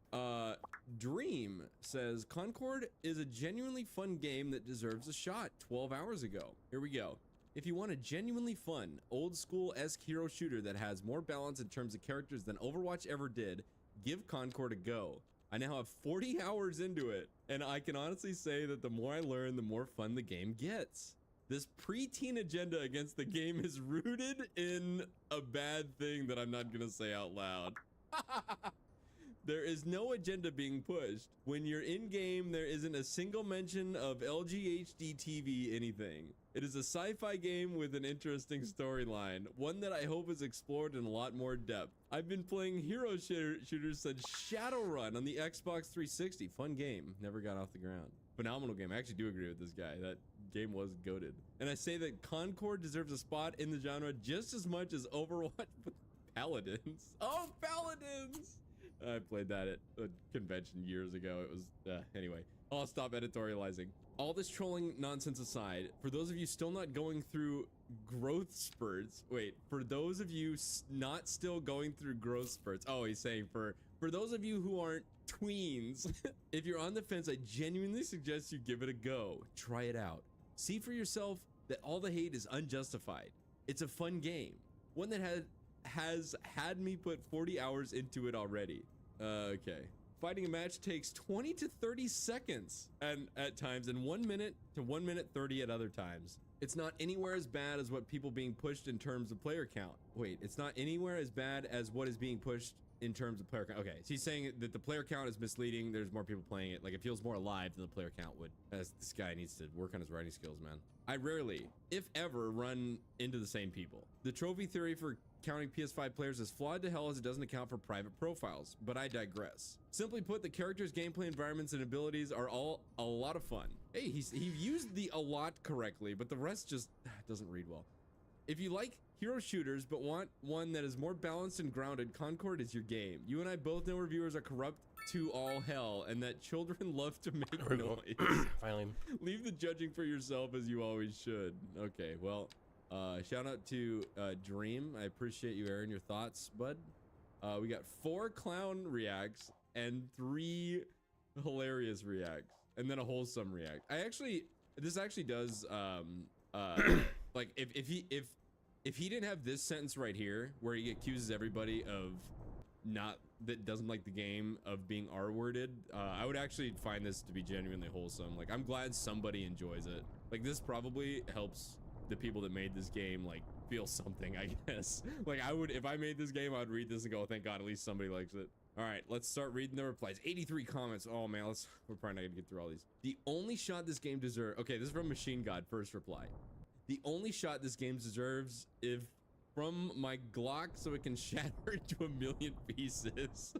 Dream says, Concord is a genuinely fun game that deserves a shot 12 hours ago. Here we go. If you want a genuinely fun, old school-esque hero shooter that has more balance in terms of characters than Overwatch ever did, give Concord a go. I now have 40 hours into it, and I can honestly say that the more I learn, the more fun the game gets. This preteen agenda against the game is rooted in a bad thing that I'm not gonna say out loud. There is no agenda being pushed. When you're in game, there isn't a single mention of LGHD TV anything. It is a sci-fi game with an interesting storyline, one that I hope is explored in a lot more depth. I've been playing hero shooters since Shadowrun on the Xbox 360. Fun game, never got off the ground. Phenomenal game. I actually do agree with this guy. That game was goated. And I say that Concord deserves a spot in the genre just as much as Overwatch with Paladins. Oh, Paladins! I played that at a convention years ago. It was, anyway, I'll stop editorializing. All this trolling nonsense aside, for those of you still not going through growth spurts, wait, for those of you not still going through growth spurts, oh, he's saying for those of you who aren't tweens, if you're on the fence, I genuinely suggest you give it a go. Try it out. See for yourself that all the hate is unjustified. It's a fun game. One that has had me put 40 hours into it already. Okay. Fighting a match takes 20 to 30 seconds and at times, and 1 minute to 1 minute 30 at other times. It's not anywhere as bad as what people being pushed in terms of player count. Wait, it's not anywhere as bad as what is being pushed in terms of player count. Okay, so he's saying that the player count is misleading. There's more people playing it. Like, it feels more alive than the player count would. This guy needs to work on his writing skills, man. I rarely, if ever, run into the same people. The trophy theory for counting PS5 players is flawed to hell as it doesn't account for private profiles, but I digress. Simply put, the characters, gameplay, environments, and abilities are all a lot of fun. Hey, he used the "a lot" correctly, but the rest just doesn't read well. If you like hero shooters but want one that is more balanced and grounded, Concord is your game. You and I both know reviewers are corrupt to all hell and that children love to make noise. Finally. Leave the judging for yourself as you always should. Okay, well, shout out to Dream. I appreciate you airing your thoughts, bud. We got 4 clown reacts and 3 hilarious reacts, and then a wholesome react. This actually does like if he didn't have this sentence right here where he accuses everybody of that doesn't like the game of being R-worded, I would actually find this to be genuinely wholesome. Like, I'm glad somebody enjoys it. Like, this probably helps the people that made this game like feel something, I guess. Like, I would, if I made this game, I'd read this and go, thank God, at least somebody likes it. All right, let's start reading the replies. 83 comments. Oh man, we're probably not gonna get through all these. The only shot this game deserves. Okay, this is from Machine God, first reply. The only shot this game deserves from my Glock so it can shatter into a million pieces.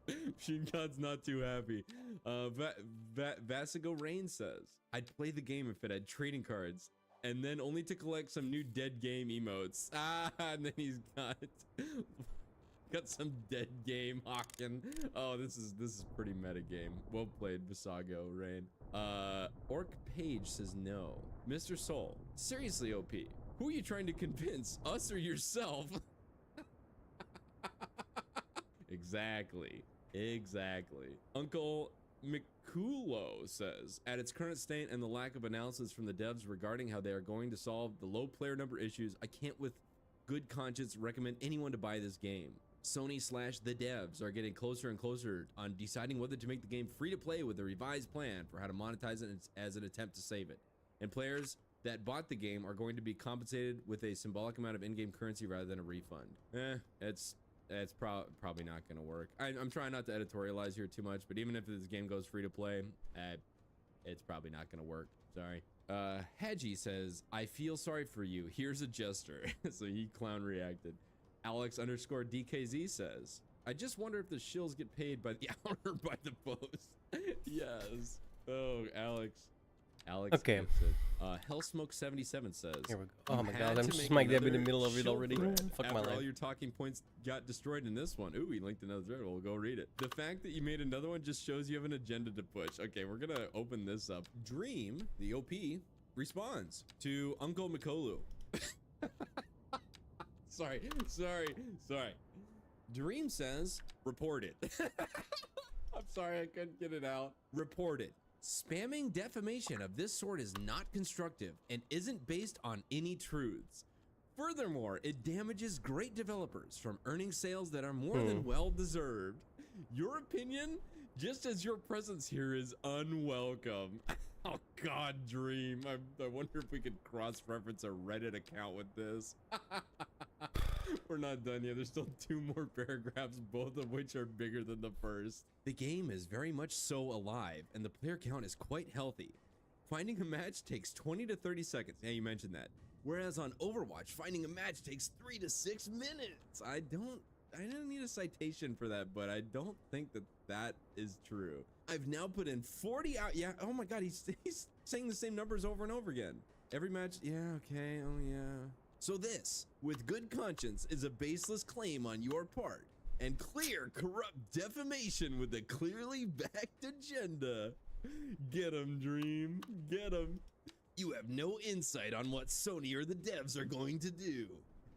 Machine God's not too happy. Vasigo Rain says, I'd play the game if it had trading cards, and then only to collect some new dead game emotes. And then he's got some dead game hawking. Oh, this is pretty meta game. Well played, Visago Rain. Orc Page says no. Mr. Soul, seriously, OP, who are you trying to convince, us or yourself? Exactly. Uncle Mikulo says, at its current state and the lack of analysis from the devs regarding how they are going to solve the low player number issues, I can't with good conscience recommend anyone to buy this game. Sony/the devs are getting closer and closer on deciding whether to make the game free to play with a revised plan for how to monetize it as an attempt to save it. And players that bought the game are going to be compensated with a symbolic amount of in-game currency rather than a refund. It's probably not gonna work. I'm trying not to editorialize here too much, but even if this game goes free to play, it's probably not gonna work. Sorry. Hedgie says, I feel sorry for you. Here's a jester. So he clown reacted. Alex_DKZ says, I just wonder if the shills get paid by the hour or by the post. Yes. Oh, Alex. Okay. Gets it. Hellsmoke77 says, here we go. Oh my god, I'm smack dab in the middle of it already. Fuck my After all life. your talking points got destroyed in this one. Ooh, he linked another thread. We'll go read it. The fact that you made another one just shows you have an agenda to push. Okay, we're gonna open this up. Dream, the OP, responds to Uncle Mikolu. Sorry. Dream says, report it. I'm sorry, I couldn't get it out. Report it. Spamming defamation of this sort is not constructive and isn't based on any truths. Furthermore, it damages great developers from earning sales that are more than well deserved. Your opinion, just as your presence here, is unwelcome. Oh god, Dream. I wonder if we could cross-reference a Reddit account with this. We're not done yet. There's still 2 more paragraphs, both of which are bigger than the first. The game is very much so alive, and the player count is quite healthy. Finding a match takes 20 to 30 seconds. Yeah, you mentioned that. Whereas on Overwatch, finding a match takes 3 to 6 minutes. I don't need a citation for that, but I don't think that is true. I've now put in 40 hours. Yeah, oh my god, he's saying the same numbers over and over again. Every match, yeah, okay, oh yeah. So this, with good conscience, is a baseless claim on your part, and clear corrupt defamation with a clearly backed agenda. Get him, Dream, get him. You have no insight on what Sony or the devs are going to do.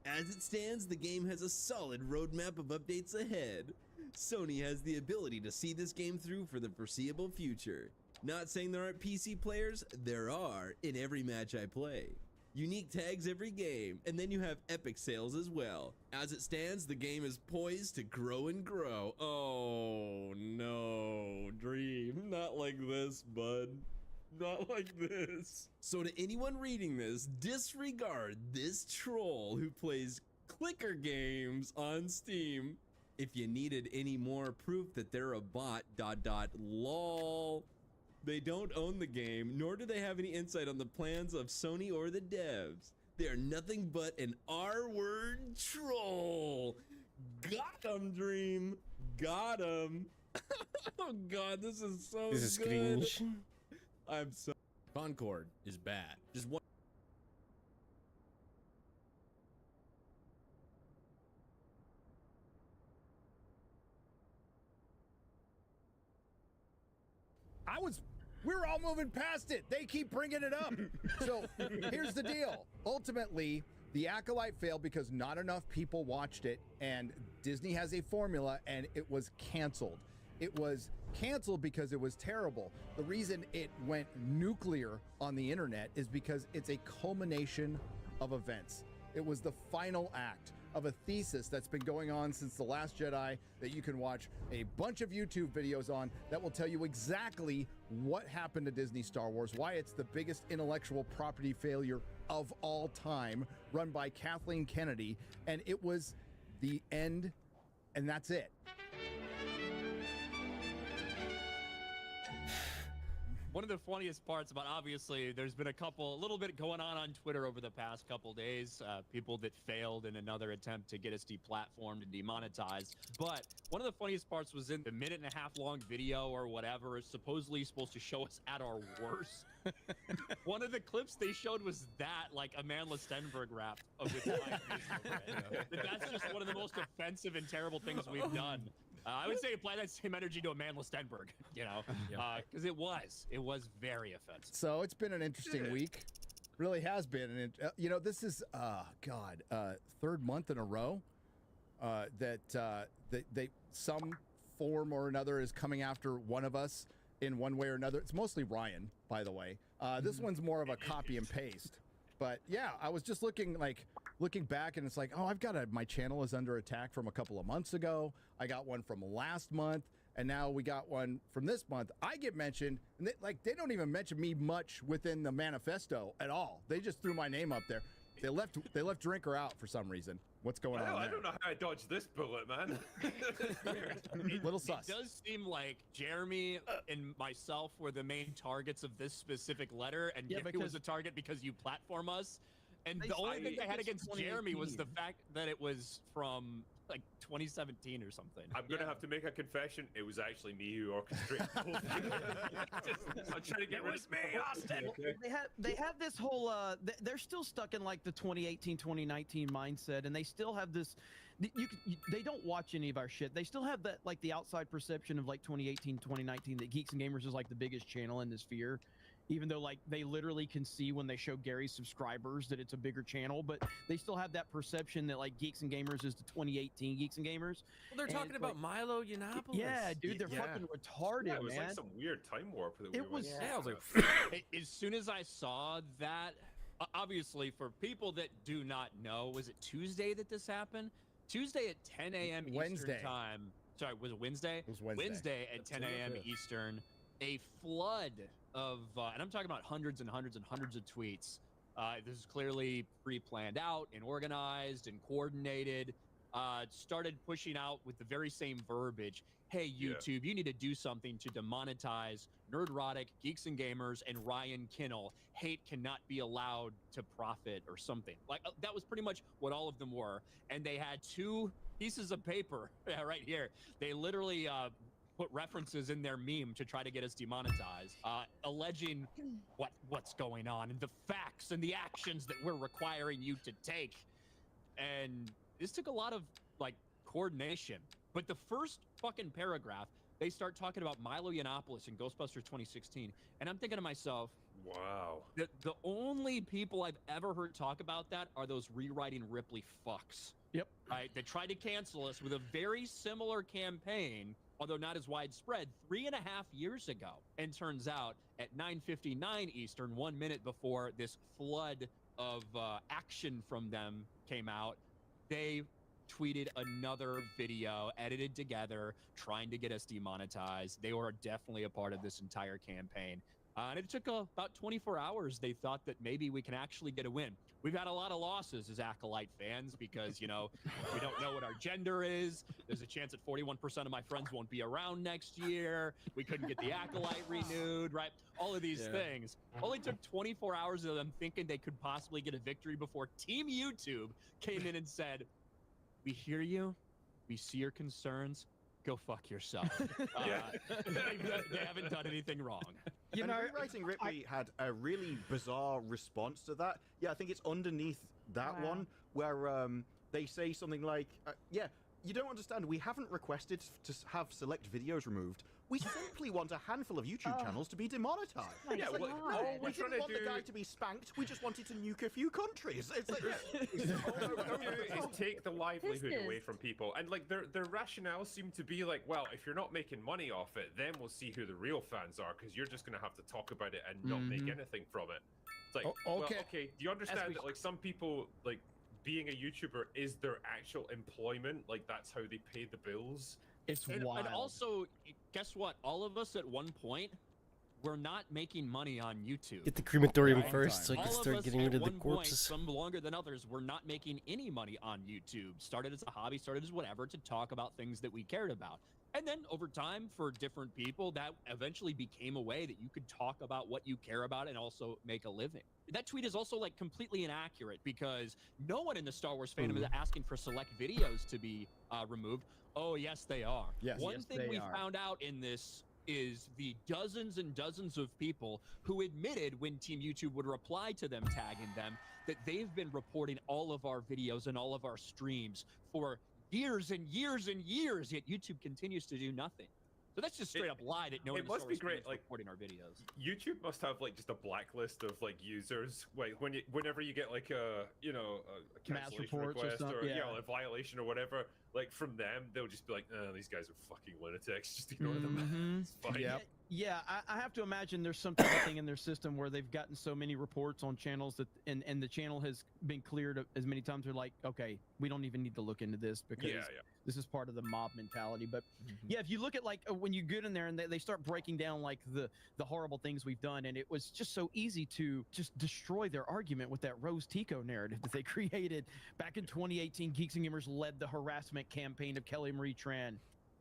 As it stands, the game has a solid roadmap of updates ahead. Sony has the ability to see this game through for the foreseeable future. Not saying there aren't PC players, there are in every match I play. Unique tags every game, and then you have epic sales as well. As it stands, the game is poised to grow and grow. Oh no, Dream, not like this, bud. Not like this. So to anyone reading this, disregard this troll who plays clicker games on Steam. If you needed any more proof that they're a bot, ... lol. They don't own the game, nor do they have any insight on the plans of Sony or the devs. They are nothing but an R-word troll. Got him, Dream. Got him. Oh god, this is so This is good. cringe. I'm so... Concord is bad. Just one... We were all moving past it. They keep bringing it up. So here's the deal. Ultimately, the Acolyte failed because not enough people watched it, and Disney has a formula, and it was canceled. It was canceled because it was terrible. The reason it went nuclear on the internet is because it's a culmination of events. It was the final act of a thesis that's been going on since The Last Jedi that you can watch a bunch of YouTube videos on that will tell you exactly what happened to Disney Star Wars, why it's the biggest intellectual property failure of all time, run by Kathleen Kennedy, and it was the end, and that's it. one of the funniest parts about, obviously, there's been a little bit going on Twitter over the past couple days. People that failed in another attempt to get us deplatformed and demonetized. But one of the funniest parts was in the 1.5-minute long video or whatever is supposedly supposed to show us at our worst. One of the clips they showed was that, like, Amandla Stenberg rap with my face over it. That's just one of the most offensive and terrible things we've done. I would say apply that same energy to Amandla Stenberg, you know, because it was very offensive. So it's been an interesting week, really has been, and you know, this is third month in a row that some form or another is coming after one of us in one way or another. It's mostly Ryan, by the way. This one's more of a copy and paste. But yeah, I was just looking back, and it's like, oh, my channel is under attack from a couple of months ago. I got one from last month, and now we got one from this month. I get mentioned, and they don't even mention me much within the manifesto at all. They just threw my name up there. They left Drinker out for some reason. What's going on there? I don't know how I dodged this bullet, man. Little sus. It does seem like Jeremy and myself were the main targets of this specific letter, and Giffy was a target because you platform us. And the only thing they had against Jeremy was the fact that it was from like 2017 or something. I'm gonna have to make a confession. It was actually me who orchestrated the whole thing. I'm trying to get rid of me, Austin. They have this whole they're still stuck in like the 2018 2019 mindset, and they still have this. They don't watch any of our shit. They still have that, like, the outside perception of like 2018 2019 that Geeks and Gamers is like the biggest channel in this sphere. Even though, like, they literally can see when they show Gary's subscribers that it's a bigger channel, but they still have that perception that, like, Geeks and Gamers is the 2018 Geeks and Gamers. Well, they're talking about Milo Yiannopoulos. Yeah, dude, they're fucking retarded, Yeah, it was man. like some weird time warp that It was. Yeah, I was like, As soon as I saw that, obviously, for people that do not know, was it Tuesday that this happened? Tuesday at 10 a.m. Wednesday. Eastern time. Sorry, was it Wednesday? It was Wednesday. Wednesday at 10 a.m. Eastern. A flood of, and I'm talking about hundreds and hundreds and hundreds of tweets. This is clearly pre-planned out and organized and coordinated. Started pushing out with the very same verbiage. Hey, YouTube, you need to do something to demonetize Nerdrotic, Geeks and Gamers, and Ryan Kinnell. Hate cannot be allowed to profit or something. Like, that was pretty much what all of them were. And they had 2 pieces of paper right here. They literally put references in their meme to try to get us demonetized, alleging what's going on and the facts and the actions that we're requiring you to take. And this took a lot of, like, coordination. But the first fucking paragraph, they start talking about Milo Yiannopoulos in Ghostbusters 2016. And I'm thinking to myself, wow. The only people I've ever heard talk about that are those rewriting Ripley fucks. Yep. Right? They tried to cancel us with a very similar campaign, although not as widespread, 3.5 years ago. And turns out at 9:59 Eastern, 1 minute before this flood of action from them came out, they tweeted another video edited together trying to get us demonetized. They were definitely a part of this entire campaign. And it took about 24 hours. They thought that maybe we can actually get a win. We've had a lot of losses as Acolyte fans because, you know, we don't know what our gender is. There's a chance that 41% of my friends won't be around next year. We couldn't get the Acolyte renewed, right? All of these things. Only took 24 hours of them thinking they could possibly get a victory before Team YouTube came in and said, we hear you. We see your concerns. Go fuck yourself. They haven't done anything wrong. You know, Rewriting Ripley had a really bizarre response to that. Yeah, I think it's underneath that one where they say something like, yeah, you don't understand. We haven't requested to have select videos removed. We simply want a handful of YouTube channels to be demonetized. Yeah, like, well, no, all we we're trying didn't to want the do- guy to be spanked. We just wanted to nuke a few countries. It's like, is take the livelihood Business. away from people, and like their rationale seemed to be like, well, if you're not making money off it, then we'll see who the real fans are, because you're just gonna have to talk about it and not make anything from it. It's like, well, okay, do you understand that like some people, like, being a YouTuber is their actual employment, like that's how they pay the bills? It's And also, guess what? All of us at one point were not making money on YouTube. Get the crematorium Right? first so I can All of start us getting at rid of the one point, corpses. some longer than others, were not making any money on YouTube. Started as a hobby, started as whatever, to talk about things that we cared about. And then over time, for different people, that eventually became a way that you could talk about what you care about and also make a living. That tweet is also like completely inaccurate because no one in the Star Wars fandom is asking for select videos to be removed. Oh, yes, they are. One thing we found out in this is the dozens and dozens of people who admitted when Team YouTube would reply to them, tagging them, that they've been reporting all of our videos and all of our streams for years and years and years, yet YouTube continues to do nothing. So that's just straight up lie that no one It must be great, like reporting our videos. YouTube must have like just a blacklist of like users. Like whenever you get like a a Mass cancellation reports or request stuff, or yeah. a violation or whatever, like from them, they'll just be like, oh, these guys are fucking lunatics. Just ignore them. It's fine. Yeah, I have to imagine there's some type of thing in their system where they've gotten so many reports on channels that, and the channel has been cleared as many times. They're like, okay, we don't even need to look into this because this is part of the mob mentality. But yeah, if you look at like when you get in there and they start breaking down like the horrible things we've done, and it was just so easy to just destroy their argument with that Rose Tico narrative that they created back in 2018. Geeks and Gamers led the harassment campaign of Kelly Marie Tran.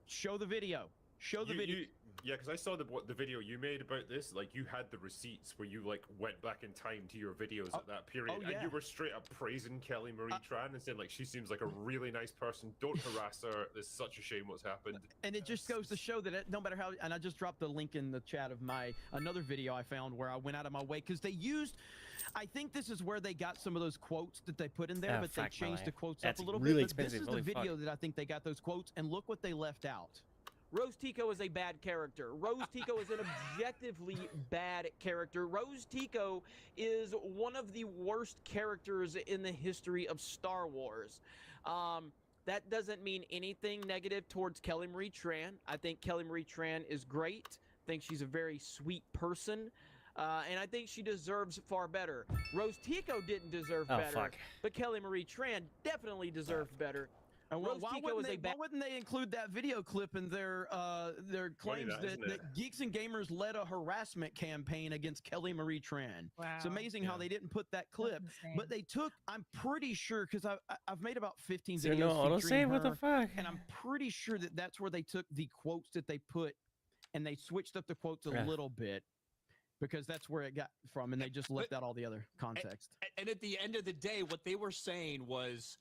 Show the video. Show the video. Yeah, because I saw the video you made about this. Like, you had the receipts where you like went back in time to your videos at that period, and you were straight up praising Kelly Marie Tran and saying like she seems like a really nice person. Don't harass her. It's such a shame what's happened. And it just goes to show that no matter how. And I just dropped the link in the chat of another video I found where I went out of my way because they used. I think this is where they got some of those quotes that they put in there, but they changed the quotes up a little bit. But this is the video that I think they got those quotes, and look what they left out. Rose Tico is a bad character. Rose Tico is an objectively bad character. Rose Tico is one of the worst characters in the history of Star Wars. That doesn't mean anything negative towards Kelly Marie Tran. I think Kelly Marie Tran is great. I think she's a very sweet person. And I think she deserves far better. Rose Tico didn't deserve better, but Kelly Marie Tran definitely deserved better. Well, why wouldn't they include that video clip in their claims that Geeks and Gamers led a harassment campaign against Kelly Marie Tran? Wow. It's amazing how they didn't put that clip, but they took. I'm pretty sure because I've made about 15 videos. No autosave? What the fuck? And I'm pretty sure that that's where they took the quotes that they put, and they switched up the quotes a little bit. Because that's where it got from, and they just left out all the other context. And at the end of the day, what they were saying was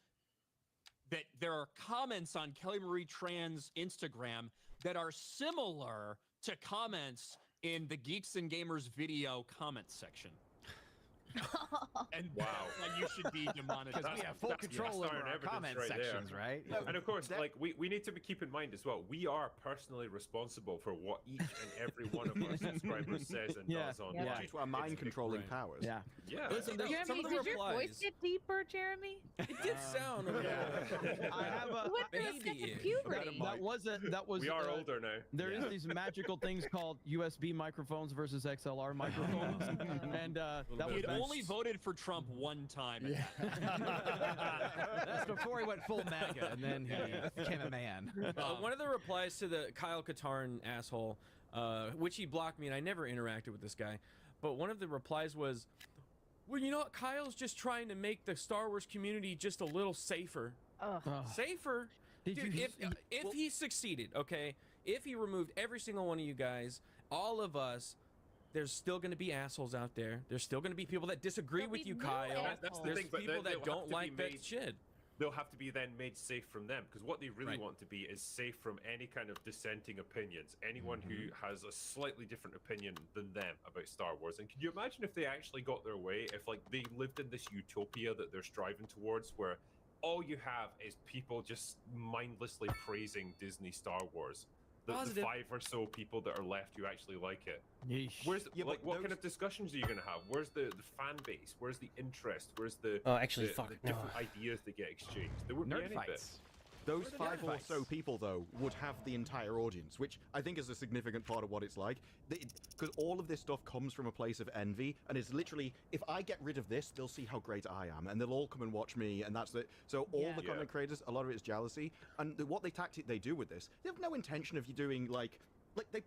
that there are comments on Kelly Marie Tran's Instagram that are similar to comments in the Geeks and Gamers video comment section. And wow, you should be demonetized. Because we have full control over our comment sections, right? And of course, like we need to keep in mind as well, we are personally responsible for what each and every one of our subscribers says and does on. Due to our mind controlling powers. Yeah. Listen, Jeremy, some of the did your replies. voice get deeper, Jeremy? It did sound. I have a. What the second puberty? That was. We are older now. There is these magical things called USB microphones versus XLR microphones, and that was. Only voted for Trump one time. That's before he went full MAGA, and then he became a man. One of the replies to the Kyle Katarn asshole, which he blocked me, and I never interacted with this guy, but one of the replies was, well, you know what, Kyle's just trying to make the Star Wars community just a little safer. Safer? Dude, if he succeeded, okay, if he removed every single one of you guys, all of us, there's still going to be assholes out there. There's still going to be people that disagree with you, Kyle. That's the There's thing, but people that don't like that shit. They'll have to be then made safe from them, because what they really want to be is safe from any kind of dissenting opinions. Anyone who has a slightly different opinion than them about Star Wars. And can you imagine if they actually got their way, if like they lived in this utopia that they're striving towards, where all you have is people just mindlessly praising Disney Star Wars? The 5 or so people that are left who actually like it. Where's what kind of discussions are you going to have? Where's the fan base? Where's the interest? Where's the the different ideas that get exchanged? There wouldn't be any of it. Those 5 or so people, though, would have the entire audience, which I think is a significant part of what it's like. Because all of this stuff comes from a place of envy, and it's literally, if I get rid of this, they'll see how great I am, and they'll all come and watch me, and that's it. So all the content creators, a lot of it is jealousy, and what tactic they do with this, they have no intention of you doing, like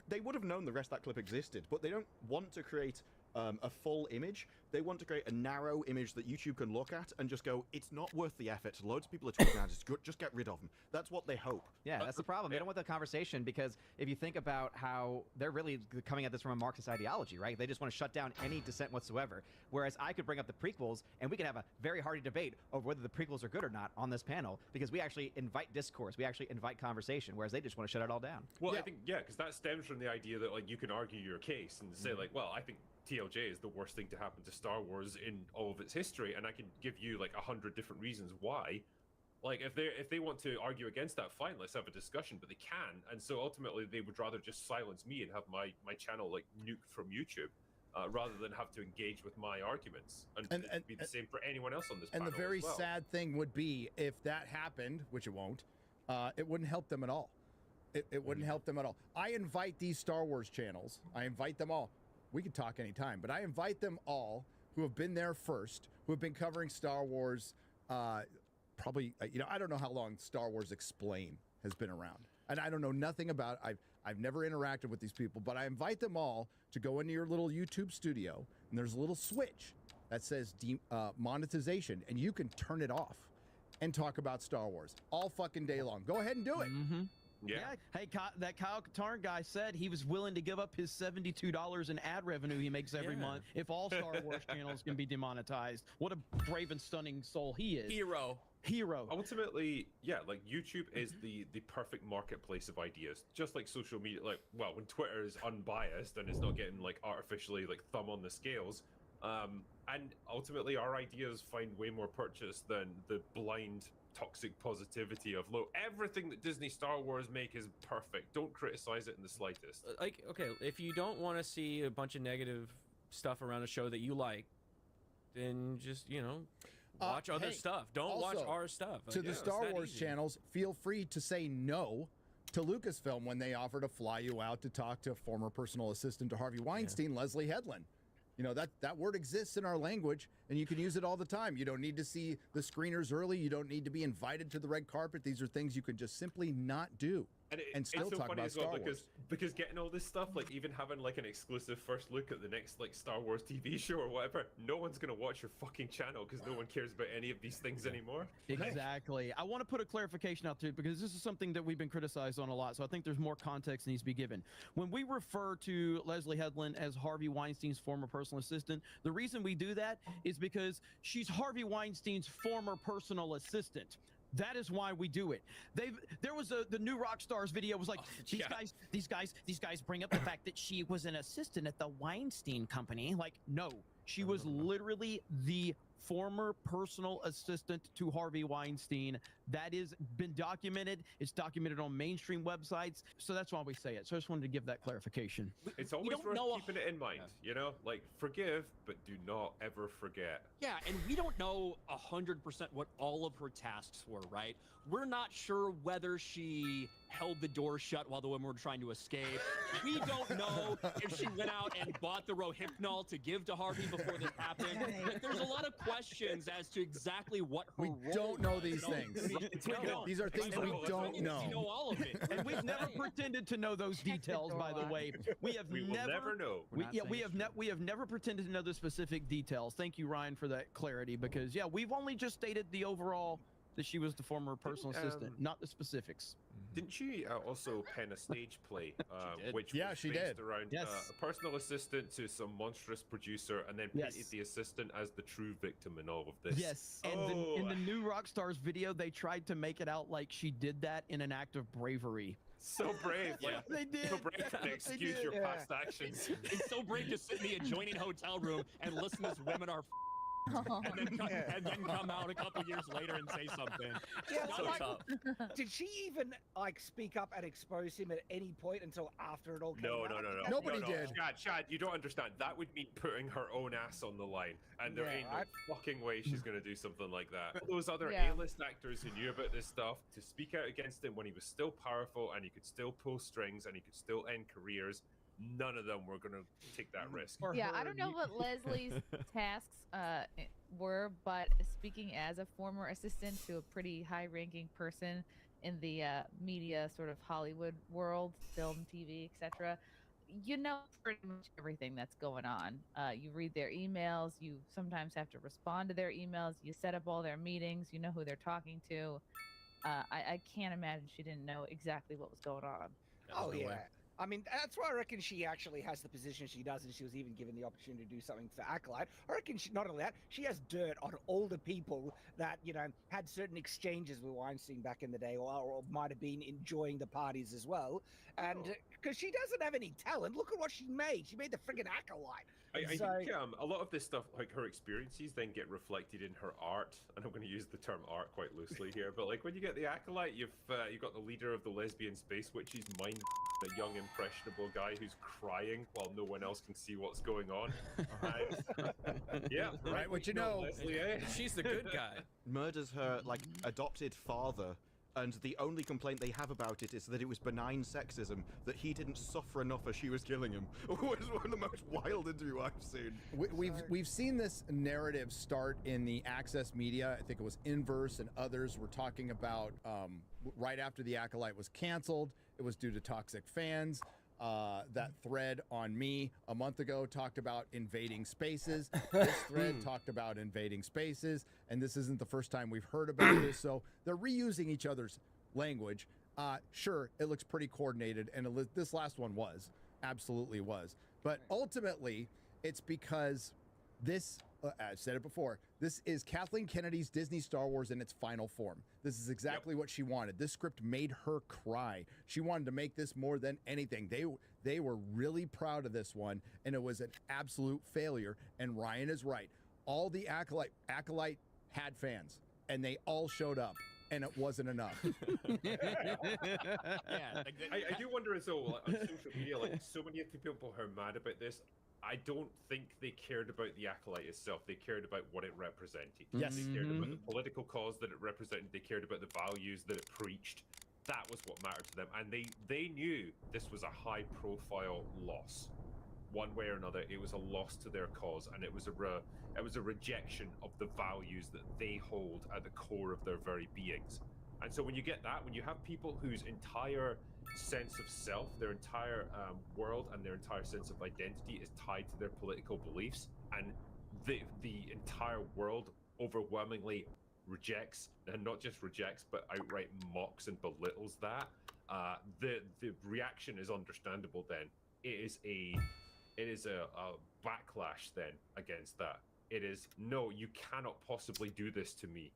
they would have known the rest of that clip existed, but they don't want to create a full image. They want to create a narrow image that YouTube can look at and just go, it's not worth the effort. Loads of people are talking about it. Just get rid of them. That's what they hope. Yeah, that's the problem. They don't want the conversation because if you think about how they're really coming at this from a Marxist ideology, right? They just want to shut down any dissent whatsoever. Whereas I could bring up the prequels and we could have a very hearty debate over whether the prequels are good or not on this panel because we actually invite discourse. We actually invite conversation, whereas they just want to shut it all down. Well, I think, because that stems from the idea that, like, you can argue your case and say, like, well, I think TLJ is the worst thing to happen to Star Wars in all of its history, and I can give you like 100 different reasons why. Like, if they want to argue against that, fine, let's have a discussion, but they can. And so ultimately they would rather just silence me and have my channel like nuked from YouTube, rather than have to engage with my arguments. And it'd be the same for anyone else on this panel. And the very as well. sad thing would be if that happened, which it won't, it wouldn't help them at all. It wouldn't help them at all. I invite these Star Wars channels. I invite them all. We can talk anytime, but I invite them all who have been there first, who have been covering Star Wars, probably, I don't know how long Star Wars Explain has been around. And I don't know nothing about it. I've never interacted with these people, but I invite them all to go into your little YouTube studio, and there's a little switch that says monetization, and you can turn it off and talk about Star Wars all fucking day long. Go ahead and do it. Mm-hmm. Yeah. Hey, that Kyle Katarn guy said he was willing to give up his $72 in ad revenue he makes every month if all Star Wars channels can be demonetized. What a brave and stunning soul he is. Hero. Ultimately, like YouTube is the perfect marketplace of ideas, just like social media. Like, well, when Twitter is unbiased and it's not getting like artificially like thumb on the scales, and ultimately our ideas find way more purchase than the blind toxic positivity of, look, everything that Disney Star Wars make is perfect. Don't criticize it in the slightest. Like, okay, if you don't want to see a bunch of negative stuff around a show that you like, then just, watch other stuff. Don't watch our stuff. To the Star Wars channels, feel free to say no to Lucasfilm when they offer to fly you out to talk to former personal assistant to Harvey Weinstein, Leslie Headland. That word exists in our language, and you can use it all the time. You don't need to see the screeners early. You don't need to be invited to the red carpet. These are things you can just simply not do and still it's so talk funny about as well Star Wars. because getting all this stuff, like even having like an exclusive first look at the next like Star Wars TV show or whatever, no one's gonna watch your fucking channel because no one cares about any of these things anymore. Exactly. I want to put a clarification out too, because this is something that we've been criticized on a lot, so I think there's more context needs to be given. When we refer to Leslie Headland as Harvey Weinstein's former personal assistant, the reason we do that is because she's Harvey Weinstein's former personal assistant. That is why we do it. There was the new Rockstars video was like, these guys bring up the fact that she was an assistant at the Weinstein Company. Like, no, she was literally the former personal assistant to Harvey Weinstein. That is been documented. It's documented on mainstream websites. So that's why we say it. So I just wanted to give that clarification. It's always worth keeping it in mind, like forgive, but do not ever forget. Yeah, and we don't know 100% what all of her tasks were, right? We're not sure whether she held the door shut while the women were trying to escape. We don't know if she went out and bought the Rohypnol to give to Harvey before this happened. Like, there's a lot of questions as to exactly what her role don't know was. these things. These are things we don't know. We know all of it. And we've never pretended to know those details, by the way. We will never know. We have never pretended to know the specific details. Thank you, Ryan, for that clarity, because we've only just stated the overall that she was the former personal assistant, not the specifics. Didn't she also pen a stage play, which was she based did. around a personal assistant to some monstrous producer, and then painted the assistant as the true victim in all of this? Yes, and in the new Rockstars video, they tried to make it out like she did that in an act of bravery. So brave. Like, they did. So brave to excuse your past actions. It's so brave to sit in the adjoining hotel room and listen as women are and then come out a couple years later and say something. Yeah, So like, tough. did she even speak up and expose him at any point until after it all came No. out? Nobody No. did. Chad, you don't understand. That would mean putting her own ass on the line, and there ain't no fucking way she's gonna do something like that. All those other A-list actors who knew about this stuff to speak out against him when he was still powerful and he could still pull strings and he could still end careers. None of them were gonna take that risk. Yeah, I don't know what Leslie's tasks were, but speaking as a former assistant to a pretty high-ranking person in the media sort of Hollywood world, film, TV, etc., you know pretty much everything that's going on. You read their emails. You sometimes have to respond to their emails. You set up all their meetings. You know who they're talking to. I can't imagine she didn't know exactly what was going on. Oh yeah. I mean, that's why I reckon she actually has the position she does, and she was even given the opportunity to do something for Acolyte. I reckon she, not only that, she has dirt on all the people that, you know, had certain exchanges with Weinstein back in the day, or might have been enjoying the parties as well. And because she doesn't have any talent, look at what she made. She made the friggin' Acolyte. I think a lot of this stuff, like her experiences, then get reflected in her art, and I'm going to use the term art quite loosely here. But like when you get the Acolyte, you've got the leader of the lesbian space witches, mind a young impressionable guy who's crying while no one else can see what's going on. And, yeah, right. What you know, Leslie, eh? She's the good guy. Murders her like adopted father. And the only complaint they have about it is that it was benign sexism, that he didn't suffer enough as she was killing him. It was one of the most wild interviews I've seen. We've seen this narrative start in the Access media. I think it was Inverse and others were talking about right after the Acolyte was canceled. It was due to toxic fans. That thread on me a month ago talked about invading spaces. This thread talked about invading spaces, and this isn't the first time we've heard about this. So they're reusing each other's language. Sure, it looks pretty coordinated, and this last one absolutely was. But ultimately, it's because this, I've said it before, this is Kathleen Kennedy's Disney Star Wars in its final form. This is exactly what she wanted. This script made her cry. She wanted to make this more than anything. They were really proud of this one, and it was an absolute failure. And Ryan is right. All the Acolyte had fans, and they all showed up, and it wasn't enough. I do wonder as though on social media, like so many of the people who are mad about this, I don't think they cared about the Acolyte itself. They cared about what it represented. Yes. They cared about the political cause that it represented. They cared about the values that it preached. That was what mattered to them. And they knew this was a high-profile loss. One way or another, it was a loss to their cause, and it was a rejection of the values that they hold at the core of their very beings. And so when you get that, when you have people whose entire sense of self, their entire world and their entire sense of identity is tied to their political beliefs, and the entire world overwhelmingly rejects, and not just rejects, but outright mocks and belittles that, the reaction is understandable then. It is a backlash then against that. It is, no, you cannot possibly do this to me.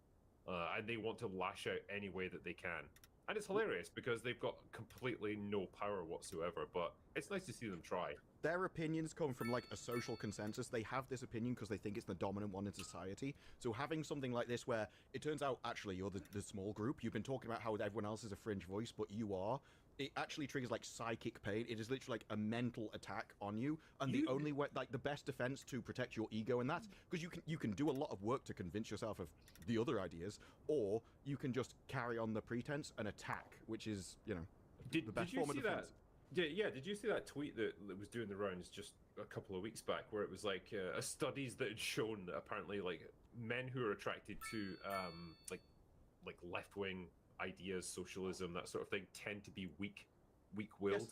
And they want to lash out any way that they can. And it's hilarious because they've got completely no power whatsoever, but it's nice to see them try. Their opinions come from like a social consensus. They have this opinion because they think it's the dominant one in society. So having something like this where it turns out actually you're the small group, you've been talking about how everyone else is a fringe voice, but you are, it actually triggers like psychic pain. It is literally like a mental attack on you, and the only way, like the best defense to protect your ego in that, because you can do a lot of work to convince yourself of the other ideas, or you can just carry on the pretense and attack, which is, you know, the best form of defense. Yeah, did you see that tweet that was doing the rounds just a couple of weeks back, where it was like studies that had shown that apparently like men who are attracted to like left-wing ideas, socialism, that sort of thing, tend to be weak-willed. Yes.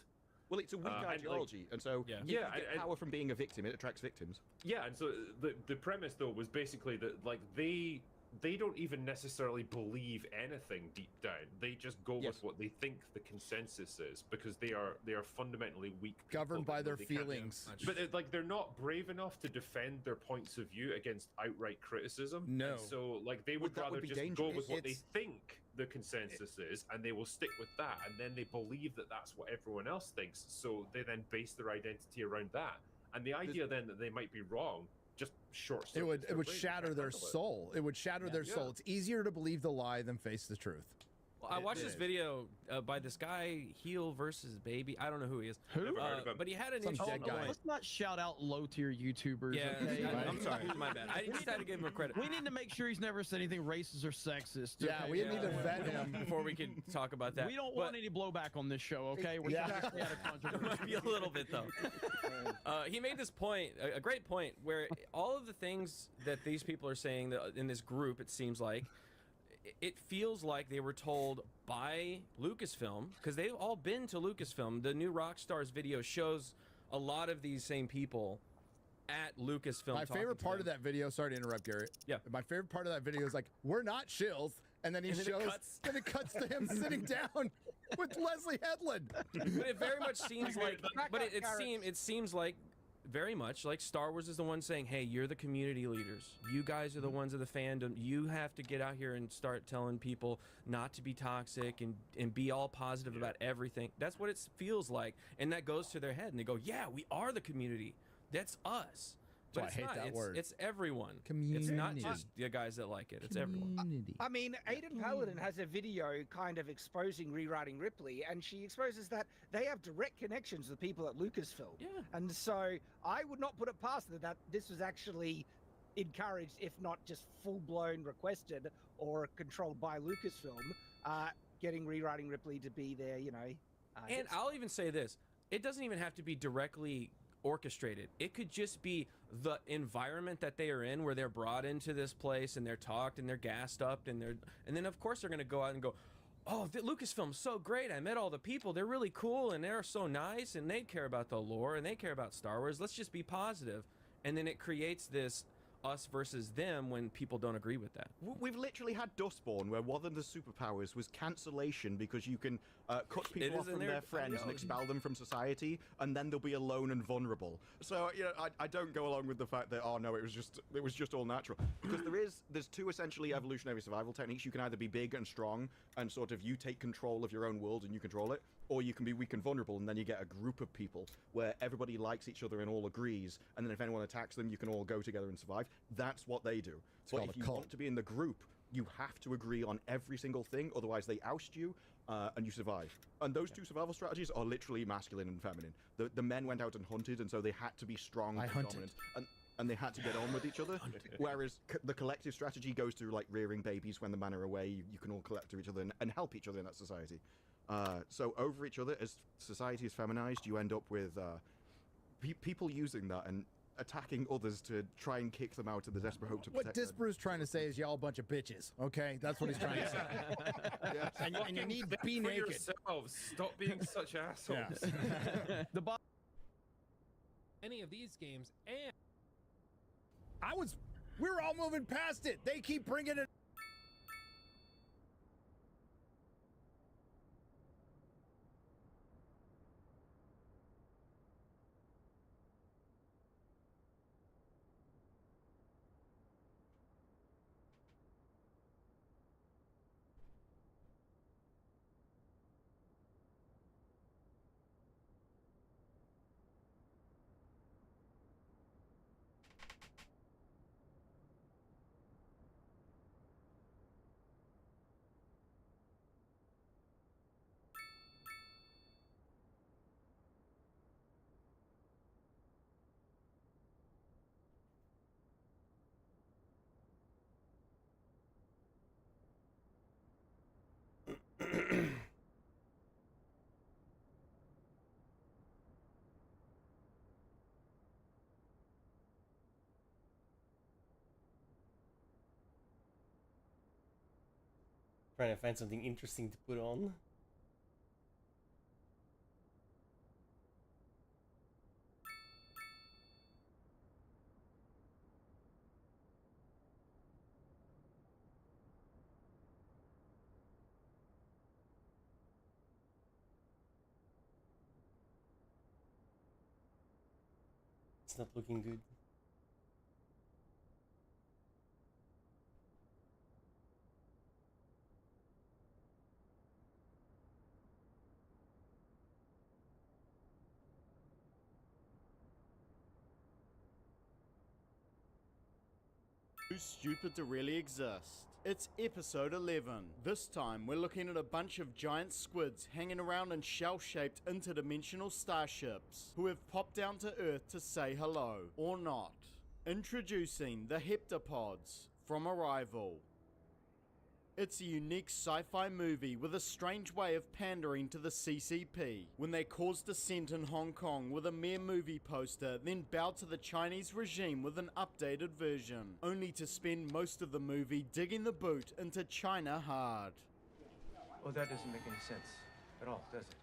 Well, it's a weak ideology, and so you get power from being a victim. It attracts victims. Yeah, and so the premise though was basically that like they don't even necessarily believe anything deep down. They just go with what they think the consensus is, because they are fundamentally weak people, governed by their feelings. But they're not brave enough to defend their points of view against outright criticism. No. And so like they would rather just go with what they think the consensus is, and they will stick with that, and then they believe that that's what everyone else thinks, so they then base their identity around that. And the idea then that they might be wrong just short circuits. It would shatter their soul. It would shatter their soul. It's easier to believe the lie than face the truth. Well, I watched this video by this guy, Heel versus Baby. I don't know who he is. Who? But he had an interesting point. Let's not shout out low-tier YouTubers. Yeah, okay? I'm sorry. My bad. I just had to give him credit. We need to make sure he's never said anything racist or sexist. Yeah, we need to vet him before we can talk about that. We don't want any blowback on this show, okay? We're trying to stay out of controversy. There might be a little bit, though. He made this point, a great point, where all of the things that these people are saying that in this group, it seems like, it feels like they were told by Lucasfilm, because they've all been to Lucasfilm. The new Rockstar's video shows a lot of these same people at Lucasfilm. My favorite part of that video, sorry to interrupt, Garrett. Yeah. My favorite part of that video is like, we're not shills. And then he shows, then it cuts to him sitting down with Leslie Headland. But it very much seems like, but it seems like very much like Star Wars is the one saying, hey, you're the community leaders. You guys are the ones of the fandom. You have to get out here and start telling people not to be toxic and be all positive about everything. That's what it feels like. And that goes to their head and they go, yeah, we are the community. That's us. But I hate that word. It's everyone. Community. It's not just the guys that like it. It's everyone. I mean, Aiden Paladin has a video kind of exposing Rewriting Ripley, and she exposes that they have direct connections with people at Lucasfilm. Yeah. And so I would not put it past them that this was actually encouraged, if not just full-blown requested or controlled by Lucasfilm, getting Rewriting Ripley to be there, you know. And I'll even say this. It doesn't even have to be directly orchestrated. It could just be the environment that they are in, where they're brought into this place and they're talked and they're gassed up and then of course they're going to go out and go, oh, the Lucasfilm's so great. I met all the people. They're really cool and they're so nice and they care about the lore and they care about Star Wars. Let's just be positive. And then it creates this us versus them when people don't agree with that. We've literally had Dustborn, where one of the superpowers was cancellation, because you can cut people off from their friends and expel them from society, and then they'll be alone and vulnerable. So, you know, I don't go along with the fact that, oh no, it was just all natural. Because there's two essentially evolutionary survival techniques. You can either be big and strong and sort of you take control of your own world and you control it, or you can be weak and vulnerable, and then you get a group of people where everybody likes each other and all agrees, and then if anyone attacks them, you can all go together and survive. That's what they do. But if you want to be in the group, you have to agree on every single thing, otherwise they oust you, and you survive. And those two survival strategies are literally masculine and feminine. The men went out and hunted, and so they had to be strong and dominant. And they had to get on with each other, whereas the collective strategy goes through like rearing babies when the men are away. You can all collect to each other and help each other in that society. So over each other, as society is feminized, you end up with people using that and attacking others to try and kick them out in the desperate hope to protect them. What Disbrew's trying to say is y'all a bunch of bitches, okay? That's what he's trying to say. And you need to be naked. Yourselves. Stop being such assholes. The any of these games, and we're all moving past it. They keep bringing it. Trying to find something interesting to put on. It's not looking good. Too stupid to really exist. It's episode 11. This time we're looking at a bunch of giant squids hanging around in shell-shaped interdimensional starships who have popped down to Earth to say hello, or not. Introducing the Heptapods from Arrival. It's a unique sci-fi movie with a strange way of pandering to the CCP when they caused dissent in Hong Kong with a mere movie poster, then bowed to the Chinese regime with an updated version, only to spend most of the movie digging the boot into China hard. Well, that doesn't make any sense at all, does it?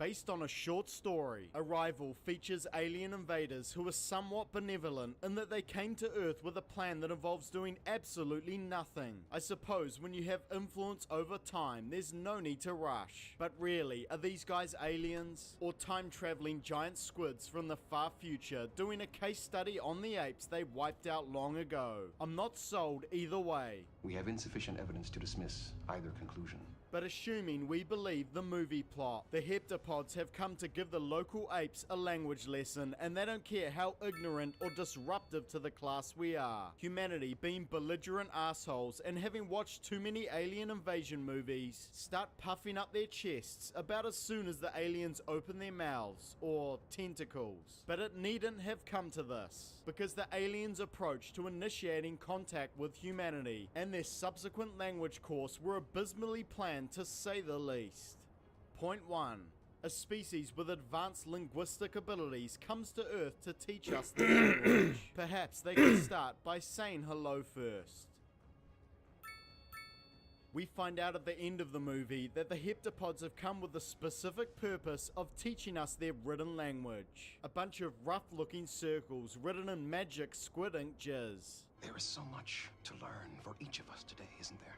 based on a short story. Arrival features alien invaders who are somewhat benevolent in that they came to Earth with a plan that involves doing absolutely nothing. I suppose when you have influence over time, there's no need to rush. But really, are these guys aliens? Or time-traveling giant squids from the far future doing a case study on the apes they wiped out long ago? I'm not sold either way. We have insufficient evidence to dismiss either conclusion. But assuming we believe the movie plot, the heptapods have come to give the local apes a language lesson, and they don't care how ignorant or disruptive to the class we are. Humanity being belligerent assholes and having watched too many alien invasion movies start puffing up their chests about as soon as the aliens open their mouths, or tentacles. But it needn't have come to this, because the aliens' approach to initiating contact with humanity and their subsequent language course were abysmally planned, to say the least. Point 1. A species with advanced linguistic abilities comes to Earth to teach us the language. Perhaps they can start by saying hello first. We find out at the end of the movie that the heptapods have come with the specific purpose of teaching us their written language. A bunch of rough-looking circles written in magic squid ink jizz. There is so much to learn for each of us today, isn't there?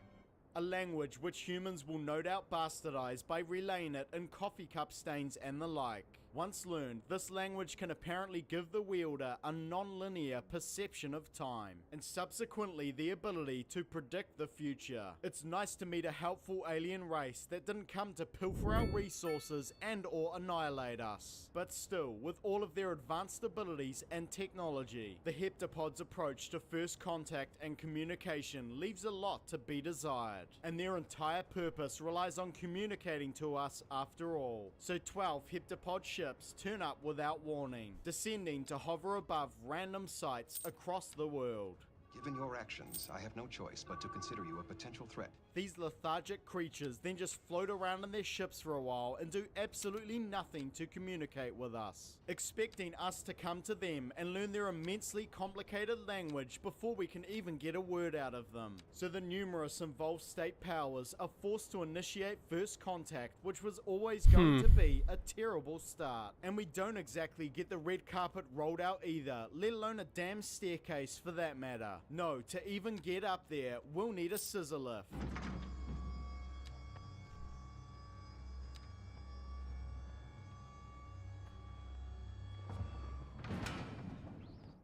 A language which humans will no doubt bastardize by relaying it in coffee cup stains and the like. Once learned, this language can apparently give the wielder a non-linear perception of time, and subsequently the ability to predict the future. It's nice to meet a helpful alien race that didn't come to pilfer our resources and or annihilate us. But still, with all of their advanced abilities and technology, the heptapods' approach to first contact and communication leaves a lot to be desired, and their entire purpose relies on communicating to us after all. So 12 heptapod ships turn up without warning, descending to hover above random sites across the world. Given your actions, I have no choice but to consider you a potential threat. These lethargic creatures then just float around in their ships for a while and do absolutely nothing to communicate with us, expecting us to come to them and learn their immensely complicated language before we can even get a word out of them. So the numerous involved state powers are forced to initiate first contact, which was always going to be a terrible start. And we don't exactly get the red carpet rolled out either, let alone a damn staircase for that matter. No, to even get up there, we'll need a scissor lift.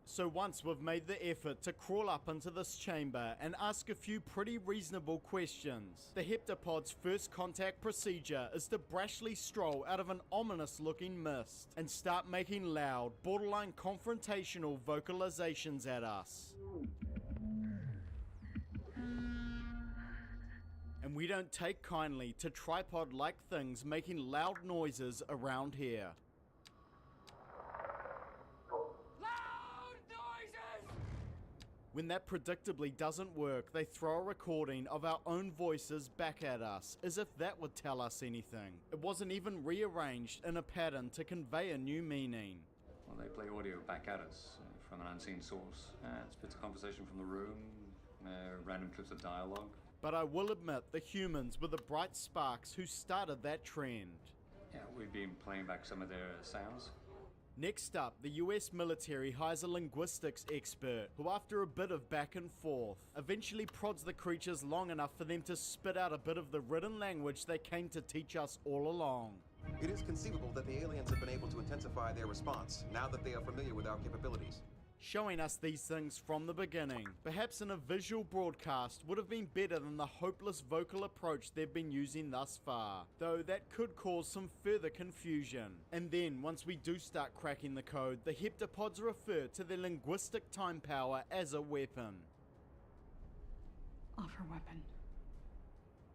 So once we've made the effort to crawl up into this chamber and ask a few pretty reasonable questions, the heptapod's first contact procedure is to brashly stroll out of an ominous looking mist and start making loud, borderline confrontational vocalizations at us. And we don't take kindly to tripod-like things making loud noises around here. When that predictably doesn't work, they throw a recording of our own voices back at us, as if that would tell us anything. It wasn't even rearranged in a pattern to convey a new meaning. Well, they play audio back at us from an unseen source. It's bits of conversation from the room, random clips of dialogue. But I will admit, the humans were the bright sparks who started that trend. Yeah, we've been playing back some of their sounds. Next up, the US military hires a linguistics expert who, after a bit of back and forth, eventually prods the creatures long enough for them to spit out a bit of the written language they came to teach us all along. It is conceivable that the aliens have been able to intensify their response now that they are familiar with our capabilities. Showing us these things from the beginning, perhaps in a visual broadcast, would have been better than the hopeless vocal approach they've been using thus far, though that could cause some further confusion. And then, once we do start cracking the code, the heptapods refer to their linguistic time power as a weapon. Offer weapon.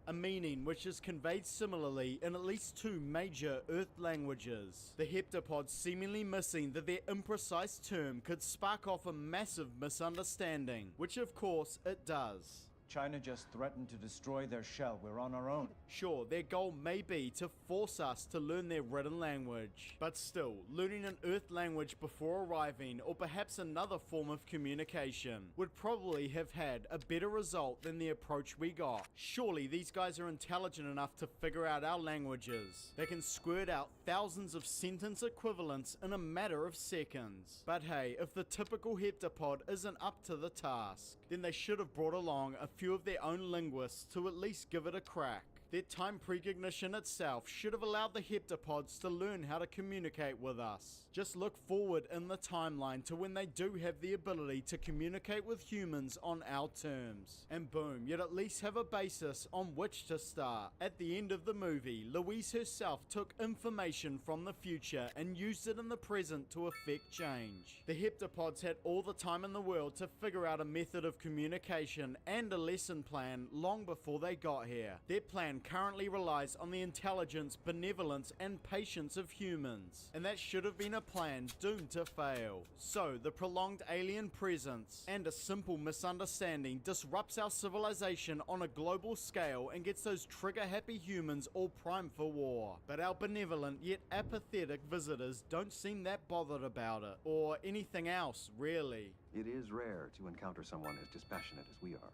A meaning which is conveyed similarly in at least 2 major Earth languages. The heptapods seemingly missing that their imprecise term could spark off a massive misunderstanding, which of course it does. China just threatened to destroy their shell. We're on our own. Sure, their goal may be to force us to learn their written language, but still, learning an Earth language before arriving, or perhaps another form of communication, would probably have had a better result than the approach we got. Surely these guys are intelligent enough to figure out our languages. They can squirt out thousands of sentence equivalents in a matter of seconds. But hey, if the typical heptapod isn't up to the task, then they should have brought along a few of their own linguists to at least give it a crack. Their time precognition itself should have allowed the heptapods to learn how to communicate with us. Just look forward in the timeline to when they do have the ability to communicate with humans on our terms. And boom, you'd at least have a basis on which to start. At the end of the movie, Louise herself took information from the future and used it in the present to effect change. The heptapods had all the time in the world to figure out a method of communication and a lesson plan long before they got here. Their plan currently relies on the intelligence, benevolence, and patience of humans, and that should have been a plan doomed to fail. So, the prolonged alien presence and a simple misunderstanding disrupts our civilization on a global scale and gets those trigger-happy humans all primed for war. But our benevolent yet apathetic visitors don't seem that bothered about it, or anything else, really. It is rare to encounter someone as dispassionate as we are.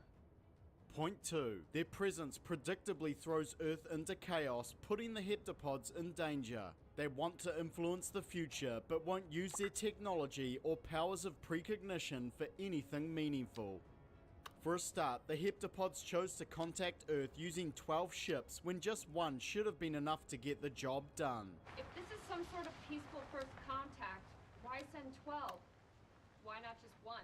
Point 2. Their presence predictably throws Earth into chaos, putting the heptapods in danger. They want to influence the future, but won't use their technology or powers of precognition for anything meaningful. For a start, the heptapods chose to contact Earth using 12 ships when just one should have been enough to get the job done. If this is some sort of peaceful first contact, why send 12? Why not just one?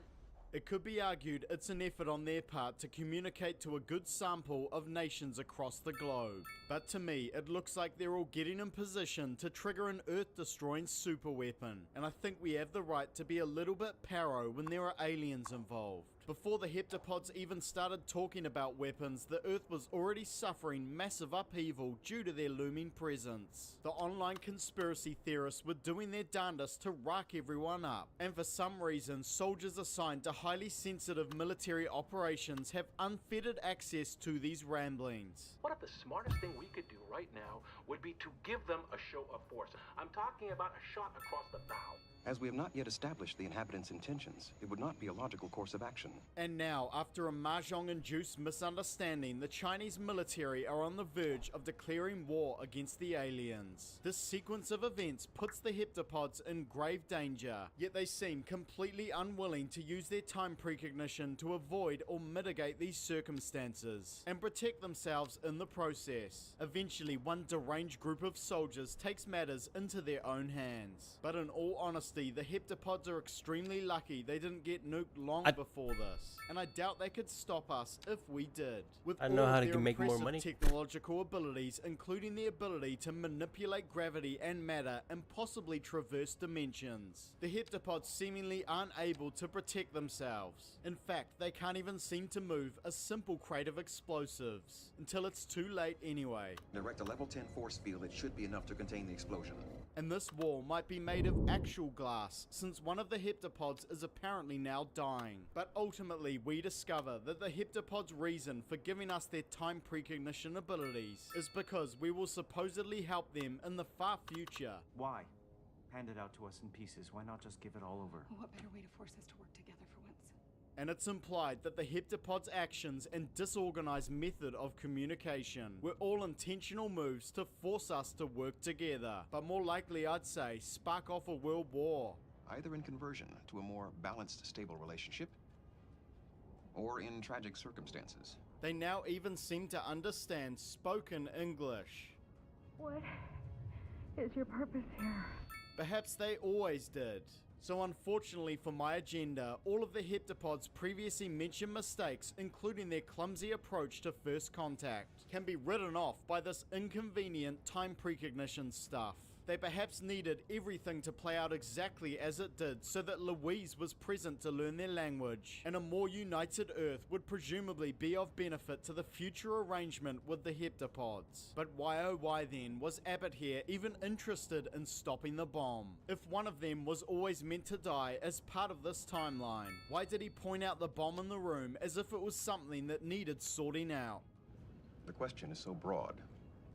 It could be argued it's an effort on their part to communicate to a good sample of nations across the globe. But to me, it looks like they're all getting in position to trigger an Earth-destroying superweapon, and I think we have the right to be a little bit paro when there are aliens involved. Before the heptapods even started talking about weapons, the Earth was already suffering massive upheaval due to their looming presence. The online conspiracy theorists were doing their darndest to rock everyone up, and for some reason, soldiers assigned to highly sensitive military operations have unfettered access to these ramblings. What if the smartest thing we could do right now would be to give them a show of force? I'm talking about a shot across the bow. As we have not yet established the inhabitants' intentions, it would not be a logical course of action. And now, after a Mahjong-induced misunderstanding, the Chinese military are on the verge of declaring war against the aliens. This sequence of events puts the heptapods in grave danger, yet they seem completely unwilling to use their time precognition to avoid or mitigate these circumstances, and protect themselves in the process. Eventually, one deranged group of soldiers takes matters into their own hands. But in all honesty, the heptapods are extremely lucky they didn't get nuked long before this, and I doubt they could stop us if we did. With I know all how of to their make more impressive money. technological abilities, including the ability to manipulate gravity and matter and possibly traverse dimensions, the heptapods seemingly aren't able to protect themselves. In fact, they can't even seem to move a simple crate of explosives, until it's too late anyway. Direct a level 10 force field that should be enough to contain the explosion. And this wall might be made of actual glass, since one of the heptapods is apparently now dying. But ultimately, we discover that the heptapods' reason for giving us their time precognition abilities is because we will supposedly help them in the far future. Why? Hand it out to us in pieces. Why not just give it all over? What better way to force us to work together for once? And it's implied that the heptapods' actions and disorganized method of communication were all intentional moves to force us to work together, but more likely, I'd say, spark off a world war. Either in conversion to a more balanced, stable relationship, or in tragic circumstances. They now even seem to understand spoken English. What is your purpose here? Perhaps they always did. So unfortunately for my agenda, all of the heptapods' previously mentioned mistakes, including their clumsy approach to first contact, can be written off by this inconvenient time precognition stuff. They perhaps needed everything to play out exactly as it did so that Louise was present to learn their language, and a more united Earth would presumably be of benefit to the future arrangement with the heptapods. But why oh why then was Abbott here even interested in stopping the bomb? If one of them was always meant to die as part of this timeline, why did he point out the bomb in the room as if it was something that needed sorting out? The question is so broad,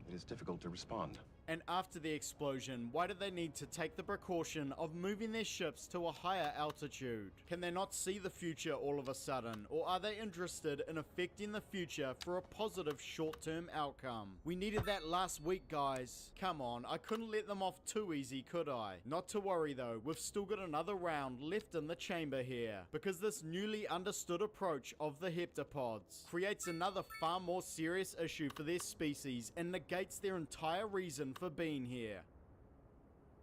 it is difficult to respond. And after the explosion, why did they need to take the precaution of moving their ships to a higher altitude? Can they not see the future all of a sudden? Or are they interested in affecting the future for a positive short-term outcome? We needed that last week, guys. Come on, I couldn't let them off too easy, could I? Not to worry though, we've still got another round left in the chamber here, because this newly understood approach of the heptapods creates another far more serious issue for their species and negates their entire reason for being here.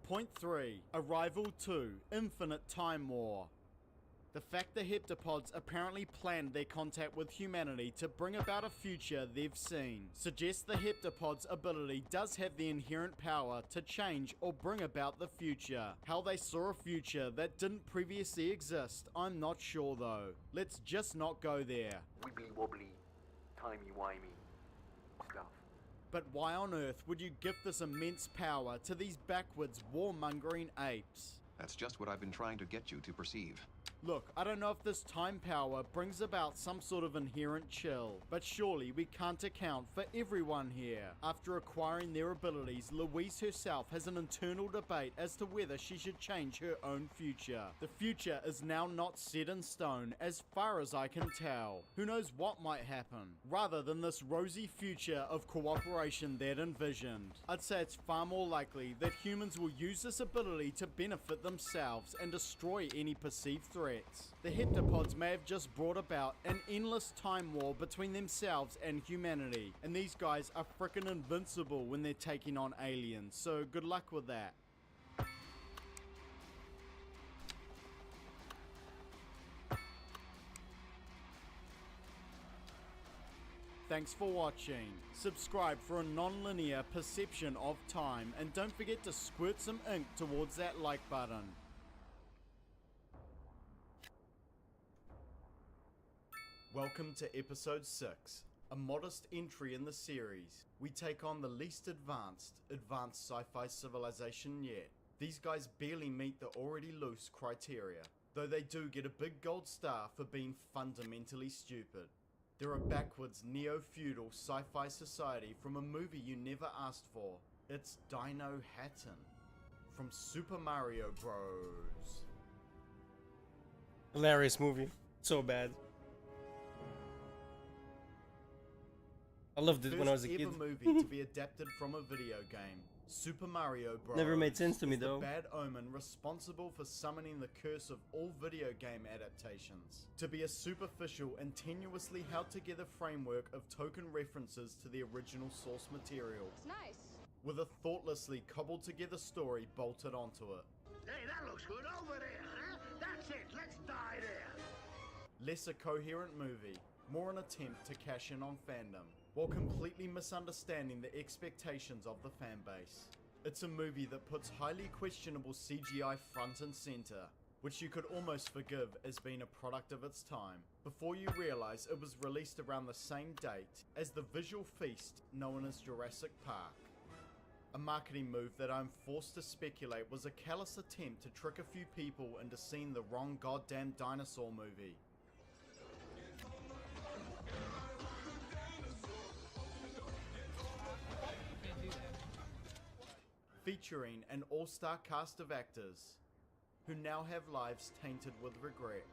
Point 3. Arrival 2. Infinite Time War. The fact the heptapods apparently planned their contact with humanity to bring about a future they've seen suggests the heptapods' ability does have the inherent power to change or bring about the future. How they saw a future that didn't previously exist, I'm not sure though. Let's just not go there. Wibbly wobbly, timey-wimey stuff. But why on earth would you gift this immense power to these backwards warmongering apes? That's just what I've been trying to get you to perceive. Look, I don't know if this time power brings about some sort of inherent chill, but surely we can't account for everyone here. After acquiring their abilities, Louise herself has an internal debate as to whether she should change her own future. The future is now not set in stone as far as I can tell. Who knows what might happen? Rather than this rosy future of cooperation they'd envisioned, I'd say it's far more likely that humans will use this ability to benefit themselves and destroy any perceived threat. The heptapods may have just brought about an endless time war between themselves and humanity, and these guys are frickin' invincible when they're taking on aliens, so good luck with that. Thanks for watching. Subscribe for a non-linear perception of time, and don't forget to squirt some ink towards that like button. Welcome to episode 6, a modest entry in the series. We take on the least advanced sci-fi civilization yet. These guys barely meet the already loose criteria, though they do get a big gold star for being fundamentally stupid. They're a backwards neo-feudal sci-fi society from a movie you never asked for. It's Dino Hatton from Super Mario Bros. Hilarious movie. So bad. I loved it when I was a kid. First ever movie to be adapted from a video game. Super Mario Bros. Never made sense to me is though. The bad omen responsible for summoning the curse of all video game adaptations. To be a superficial and tenuously held together framework of token references to the original source material. It's nice. With a thoughtlessly cobbled together story bolted onto it. Hey, that looks good over there, huh? That's it, let's die there. Less a coherent movie, more an attempt to cash in on fandom, while completely misunderstanding the expectations of the fanbase. It's a movie that puts highly questionable CGI front and center, which you could almost forgive as being a product of its time, before you realize it was released around the same date as the visual feast known as Jurassic Park. A marketing move that I'm forced to speculate was a callous attempt to trick a few people into seeing the wrong goddamn dinosaur movie. Featuring an all-star cast of actors who now have lives tainted with regret.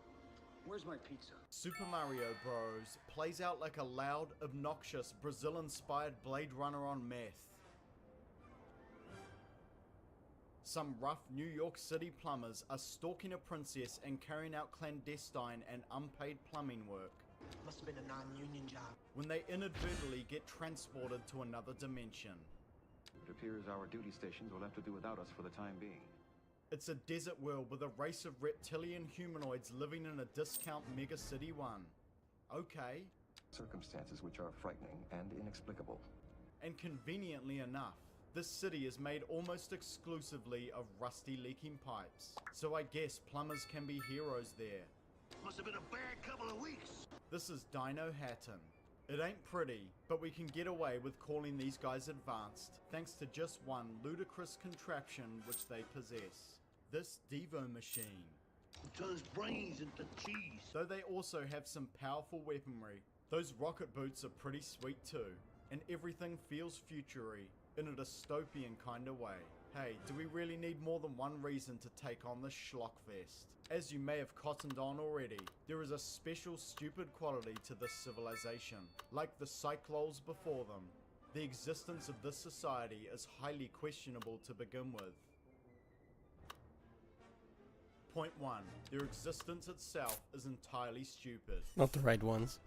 Where's my pizza? Super Mario Bros. Plays out like a loud, obnoxious, Brazil-inspired Blade Runner on meth. Some rough New York City plumbers are stalking a princess and carrying out clandestine and unpaid plumbing work. Must have been a non-union job. When they inadvertently get transported to another dimension. It appears our duty stations will have to do without us for the time being. It's a desert world with a race of reptilian humanoids living in a discount Mega City 1. Okay. Circumstances which are frightening and inexplicable. And conveniently enough, This city is made almost exclusively of rusty leaking pipes, so I guess plumbers can be heroes there. Must have been a bad couple of weeks. This is Dino Hatton. It ain't pretty, but we can get away with calling these guys advanced thanks to just one ludicrous contraption which they possess. This Devo machine. It turns brains into cheese. Though they also have some powerful weaponry. Those rocket boots are pretty sweet too, and everything feels futury in a dystopian kind of way. Hey, do we really need more than one reason to take on this schlockfest? As you may have cottoned on already, there is a special stupid quality to this civilization. Like the Cyclones before them, the existence of this society is highly questionable to begin with. Point 1. Their existence itself is entirely stupid. Not the right ones.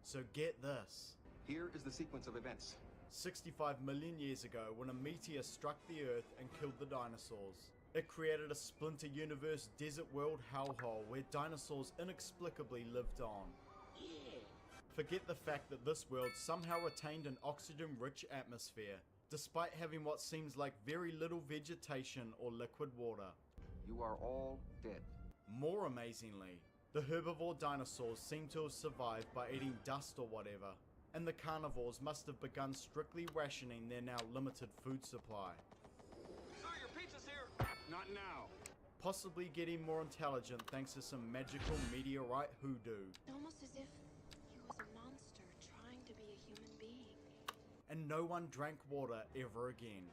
So get this. Here is the sequence of events. 65 million years ago, when a meteor struck the Earth and killed the dinosaurs. It created a splinter universe desert world hellhole where dinosaurs inexplicably lived on. Forget the fact that this world somehow retained an oxygen-rich atmosphere, despite having what seems like very little vegetation or liquid water. You are all dead. More amazingly, the herbivore dinosaurs seem to have survived by eating dust or whatever, and the carnivores must have begun strictly rationing their now limited food supply. Sir, your pizza's here. Not now. Possibly getting more intelligent thanks to some magical meteorite hoodoo. Almost as if he was a monster trying to be a human being. And no one drank water ever again.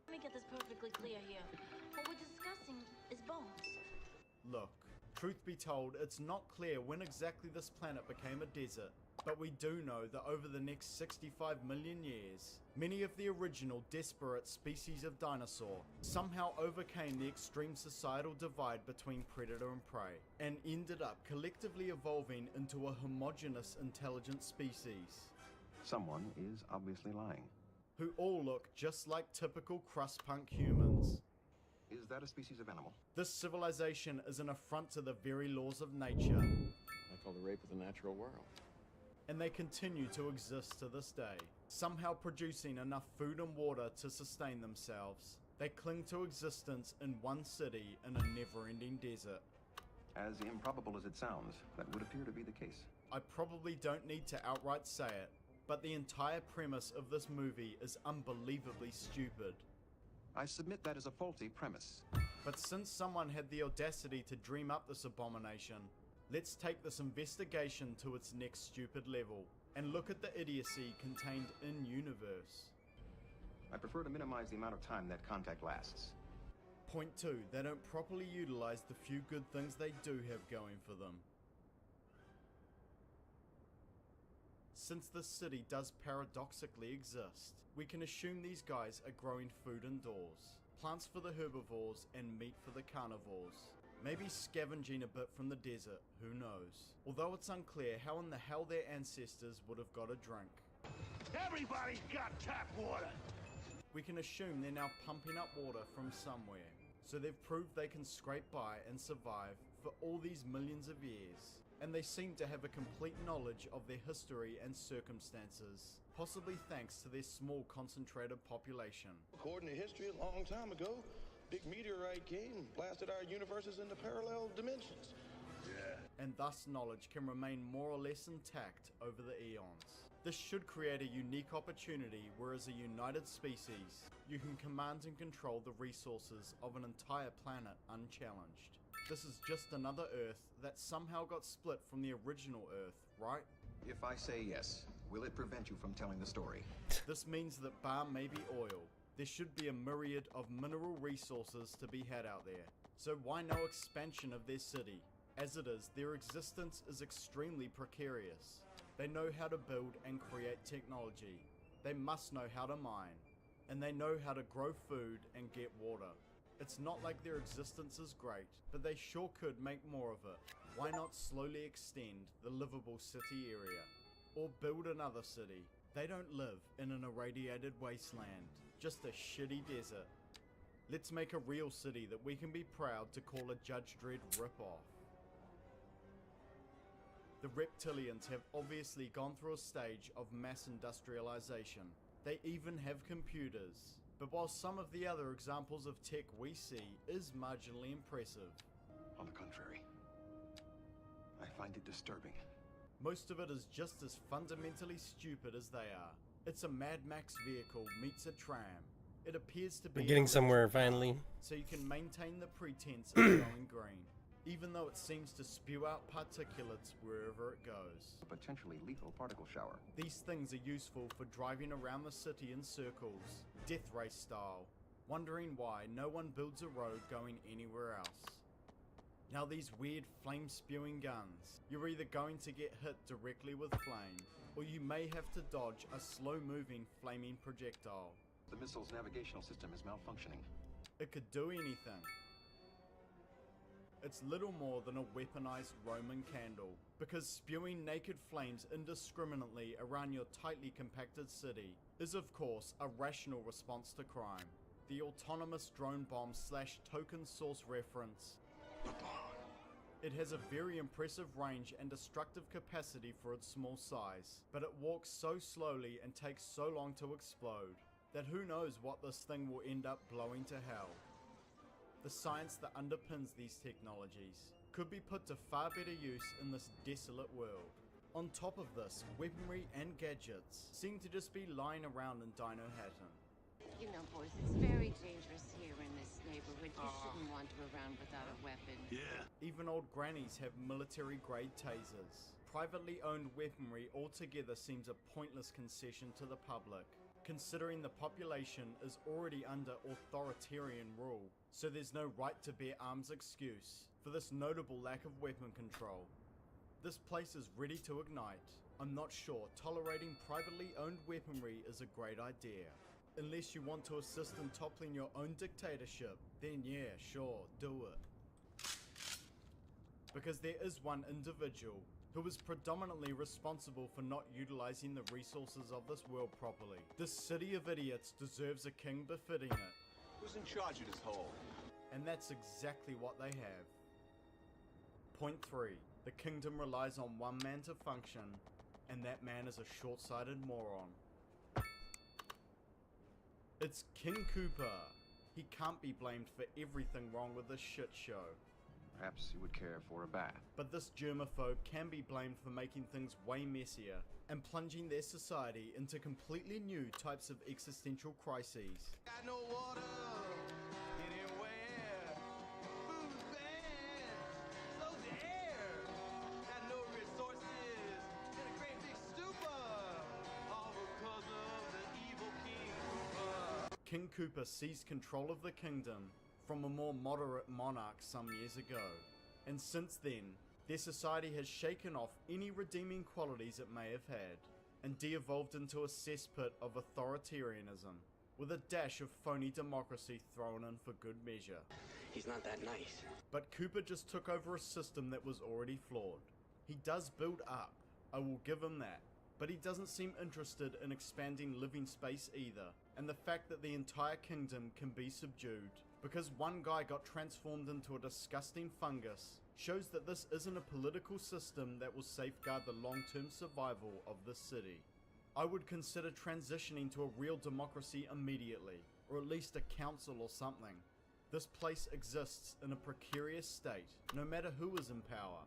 Let me get this perfectly clear here. What we're discussing is bones. Look, truth be told, it's not clear when exactly this planet became a desert. But we do know that over the next 65 million years, many of the original disparate species of dinosaur somehow overcame the extreme societal divide between predator and prey, and ended up collectively evolving into a homogeneous intelligent species. Someone is obviously lying. Who all look just like typical crust punk humans. Is that a species of animal? This civilization is an affront to the very laws of nature. I call the rape of the natural world. And they continue to exist to this day, somehow producing enough food and water to sustain themselves. They cling to existence in one city in a never-ending desert. As improbable as it sounds, that would appear to be the case. I probably don't need to outright say it, but the entire premise of this movie is unbelievably stupid. I submit that is a faulty premise. But since someone had the audacity to dream up this abomination, let's take this investigation to its next stupid level, and look at the idiocy contained in-universe. I prefer to minimize the amount of time that contact lasts. Point 2, they don't properly utilize the few good things they do have going for them. Since this city does paradoxically exist, we can assume these guys are growing food indoors. Plants for the herbivores and meat for the carnivores. Maybe scavenging a bit from the desert, who knows. Although it's unclear how in the hell their ancestors would have got a drink. Everybody's got tap water. We can assume they're now pumping up water from somewhere. So they've proved they can scrape by and survive for all these millions of years. And they seem to have a complete knowledge of their history and circumstances. Possibly thanks to their small concentrated population. According to history, a long time ago, big meteorite came and blasted our universes into parallel dimensions. Yeah. And thus knowledge can remain more or less intact over the eons. This should create a unique opportunity where as a united species, you can command and control the resources of an entire planet unchallenged. This is just another Earth that somehow got split from the original Earth, right? If I say yes, will it prevent you from telling the story? This means that bar may be oil, there should be a myriad of mineral resources to be had out there. So why no expansion of their city? As it is, their existence is extremely precarious. They know how to build and create technology. They must know how to mine. And they know how to grow food and get water. It's not like their existence is great, but they sure could make more of it. Why not slowly extend the livable city area? Or build another city? They don't live in an irradiated wasteland, just a shitty desert. Let's make a real city that we can be proud to call a Judge Dredd ripoff. The reptilians have obviously gone through a stage of mass industrialization. They even have computers. But while some of the other examples of tech we see is marginally impressive, On the contrary, I find it disturbing. most of it is just as fundamentally stupid as they are. It's a Mad Max vehicle meets a tram. It appears to be We're getting a somewhere electric car, finally. so you can maintain the pretense of going green, even though it seems to spew out particulates wherever it goes. A potentially lethal particle shower. These things are useful for driving around the city in circles, death race style, wondering why no one builds a road going anywhere else. Now these weird flame-spewing guns, you're either going to get hit directly with flame, or you may have to dodge a slow-moving flaming projectile. The missile's navigational system is malfunctioning. It could do anything. It's little more than a weaponized Roman candle, because spewing naked flames indiscriminately around your tightly compacted city is of course a rational response to crime. The autonomous drone bomb / token source reference. It has a very impressive range and destructive capacity for its small size, but it walks so slowly and takes so long to explode that who knows what this thing will end up blowing to hell. The science that underpins these technologies could be put to far better use in this desolate world. On top of this, weaponry and gadgets seem to just be lying around in Dino Hatton. You know, boys, it's very dangerous here in this neighborhood. You shouldn't wander around without a weapon. Even old grannies have military-grade tasers. Privately owned weaponry altogether seems a pointless concession to the public, considering the population is already under authoritarian rule, so there's no right to bear arms excuse for this notable lack of weapon control. This place is ready to ignite. I'm not sure tolerating privately owned weaponry is a great idea. Unless you want to assist in toppling your own dictatorship, then yeah, sure, do it. Because there is one individual who is predominantly responsible for not utilizing the resources of this world properly. This city of idiots deserves a king befitting it. Who's in charge of this hole? And that's exactly what they have. Point 3. The kingdom relies on one man to function, and that man is a short-sighted moron. It's King Koopa. He can't be blamed for everything wrong with this shit show. Perhaps you would care for a bath. But this germaphobe can be blamed for making things way messier and plunging their society into completely new types of existential crises. Got no water anywhere. Food's bad. So's the air. Got no resources. In a great big stupor. All because of the evil King Koopa. King Koopa seized control of the kingdom from a more moderate monarch some years ago, and since then, their society has shaken off any redeeming qualities it may have had, and de-evolved into a cesspit of authoritarianism, with a dash of phony democracy thrown in for good measure. He's not that nice. But Koopa just took over a system that was already flawed. He does build up, I will give him that, but he doesn't seem interested in expanding living space either, and the fact that the entire kingdom can be subdued because one guy got transformed into a disgusting fungus shows that this isn't a political system that will safeguard the long-term survival of the city. I would consider transitioning to a real democracy immediately, or at least a council or something. This place exists in a precarious state, no matter who is in power.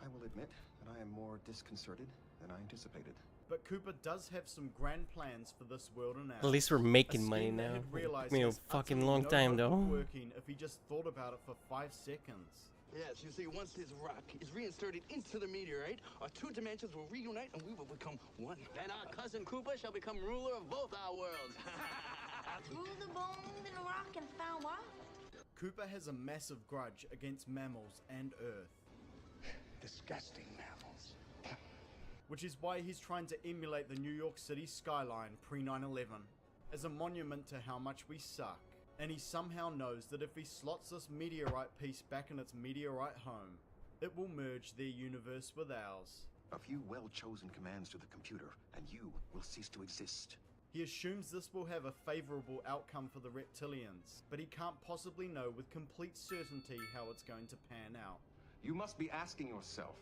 I will admit that I am more disconcerted than I anticipated. But Koopa does have some grand plans for this world and At least we're making money now. It took me a fucking long time though. Working if he just thought about it for 5 seconds. Yes, you see, once this rock is reinserted into the meteorite, our two dimensions will reunite and we will become one. Then our cousin Koopa shall become ruler of both our worlds. Through the bones in the rock and found what? Koopa has a massive grudge against mammals and Earth. Disgusting mammals. Which is why he's trying to emulate the New York City skyline pre-9/11 as a monument to how much we suck. And he somehow knows that if he slots this meteorite piece back in its meteorite home, it will merge their universe with ours. A few well-chosen commands to the computer, and you will cease to exist. He assumes this will have a favorable outcome for the reptilians, but he can't possibly know with complete certainty how it's going to pan out. You must be asking yourself,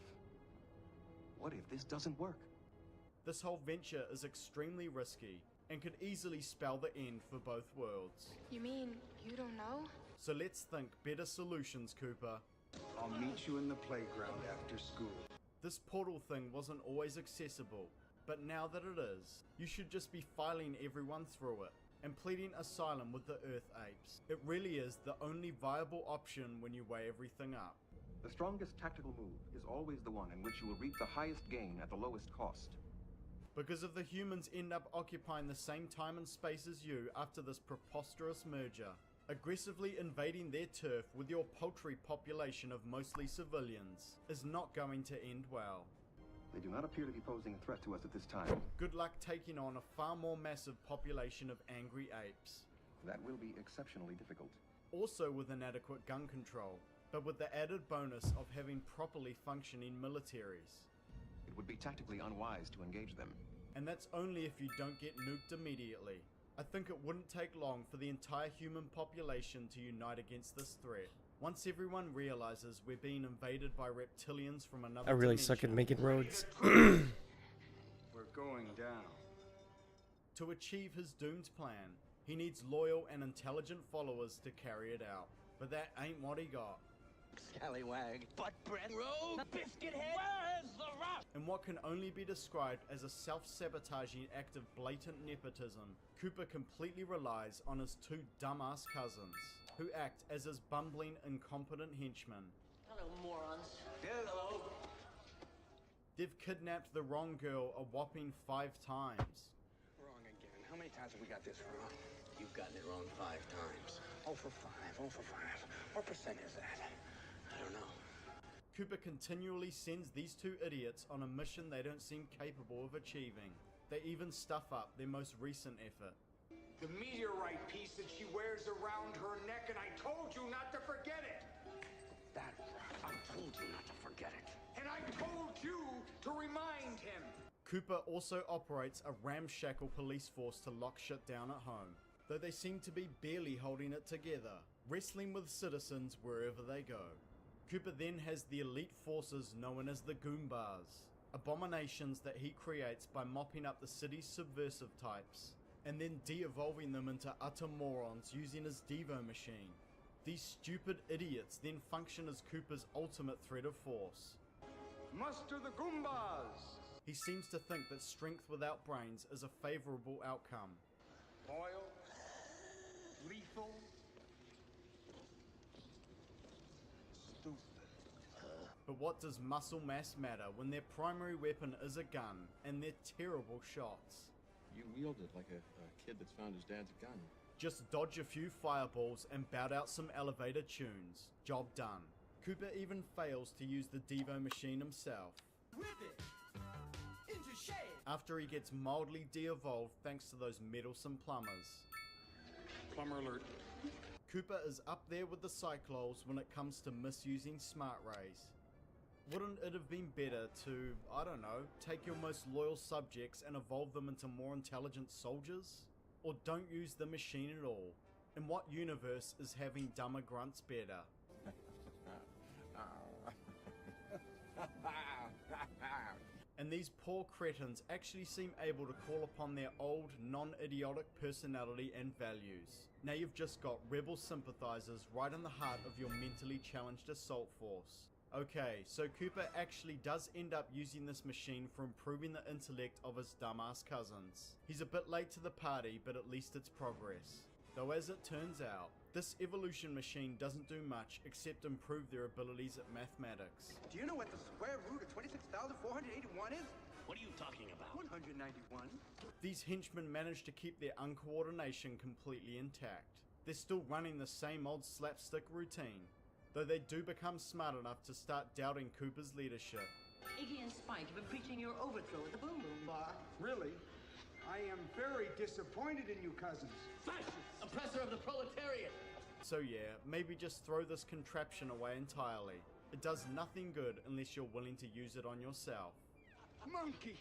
What if this doesn't work? This whole venture is extremely risky and could easily spell the end for both worlds. You mean you don't know? So let's think better solutions, Cooper. I'll meet you in the playground after school. This portal thing wasn't always accessible, but now that it is, you should just be filing everyone through it and pleading asylum with the Earth Apes. It really is the only viable option when you weigh everything up. The strongest tactical move is always the one in which you will reap the highest gain at the lowest cost. Because if the humans end up occupying the same time and space as you after this preposterous merger, aggressively invading their turf with your paltry population of mostly civilians is not going to end well. They do not appear to be posing a threat to us at this time. Good luck taking on a far more massive population of angry apes. That will be exceptionally difficult. Also with inadequate gun control, but with the added bonus of having properly functioning militaries. It would be tactically unwise to engage them. And that's only if you don't get nuked immediately. I think it wouldn't take long for the entire human population to unite against this threat. Once everyone realizes we're being invaded by reptilians from another I really dimension, suck at making roads. We're going down. To achieve his doomed plan, he needs loyal and intelligent followers to carry it out. But that ain't what he got. Scallywag, butt breath, rogue, biscuit head. Where's the rock? In what can only be described as a self-sabotaging act of blatant nepotism, Cooper completely relies on his two dumbass cousins, who act as his bumbling, incompetent henchmen. Hello, morons. Hello. They've kidnapped the wrong girl a whopping 5 times. Wrong again. How many times have we got this wrong? You've gotten it wrong 5 times. 0 for 5, 0 for 5. What percent is that? I don't know. Cooper continually sends these two idiots on a mission they don't seem capable of achieving. They even stuff up their most recent effort. The meteorite piece that she wears around her neck, and I told you not to forget it! That I told you not to forget it. And I told you to remind him! Cooper also operates a ramshackle police force to lock shit down at home, though they seem to be barely holding it together, wrestling with citizens wherever they go. Cooper then has the elite forces known as the Goombas, abominations that he creates by mopping up the city's subversive types, and then de-evolving them into utter morons using his Devo machine. These stupid idiots then function as Cooper's ultimate threat of force. Muster the Goombas! He seems to think that strength without brains is a favorable outcome. Loyal, lethal, stupid. But what does muscle mass matter when their primary weapon is a gun and they're terrible shots? You wield it like a kid that's found his dad's gun. Just dodge a few fireballs and bout out some elevator tunes. Job done. Cooper even fails to use the Devo machine himself. Whip it into shape. After he gets mildly de-evolved thanks to those meddlesome plumbers. Plumber alert. Cooper is up there with the Cyclones when it comes to misusing smart rays. Wouldn't it have been better to, I don't know, take your most loyal subjects and evolve them into more intelligent soldiers? Or don't use the machine at all? In what universe is having dumber grunts better? And these poor cretins actually seem able to call upon their old, non-idiotic personality and values. Now you've just got rebel sympathizers right in the heart of your mentally challenged assault force. Okay, so Cooper actually does end up using this machine for improving the intellect of his dumbass cousins. He's a bit late to the party, but at least it's progress. Though as it turns out, this evolution machine doesn't do much except improve their abilities at mathematics. Do you know what the square root of 26,481 is? What are you talking about? 191. These henchmen manage to keep their uncoordination completely intact. They're still running the same old slapstick routine, though they do become smart enough to start doubting Cooper's leadership. Iggy and Spike have been preaching your overthrow at the Boom Boom Bar. Really? I am very disappointed in you, cousins. Fascist, oppressor of the proletariat. So yeah, maybe just throw this contraption away entirely. It does nothing good unless you're willing to use it on yourself. Monkey!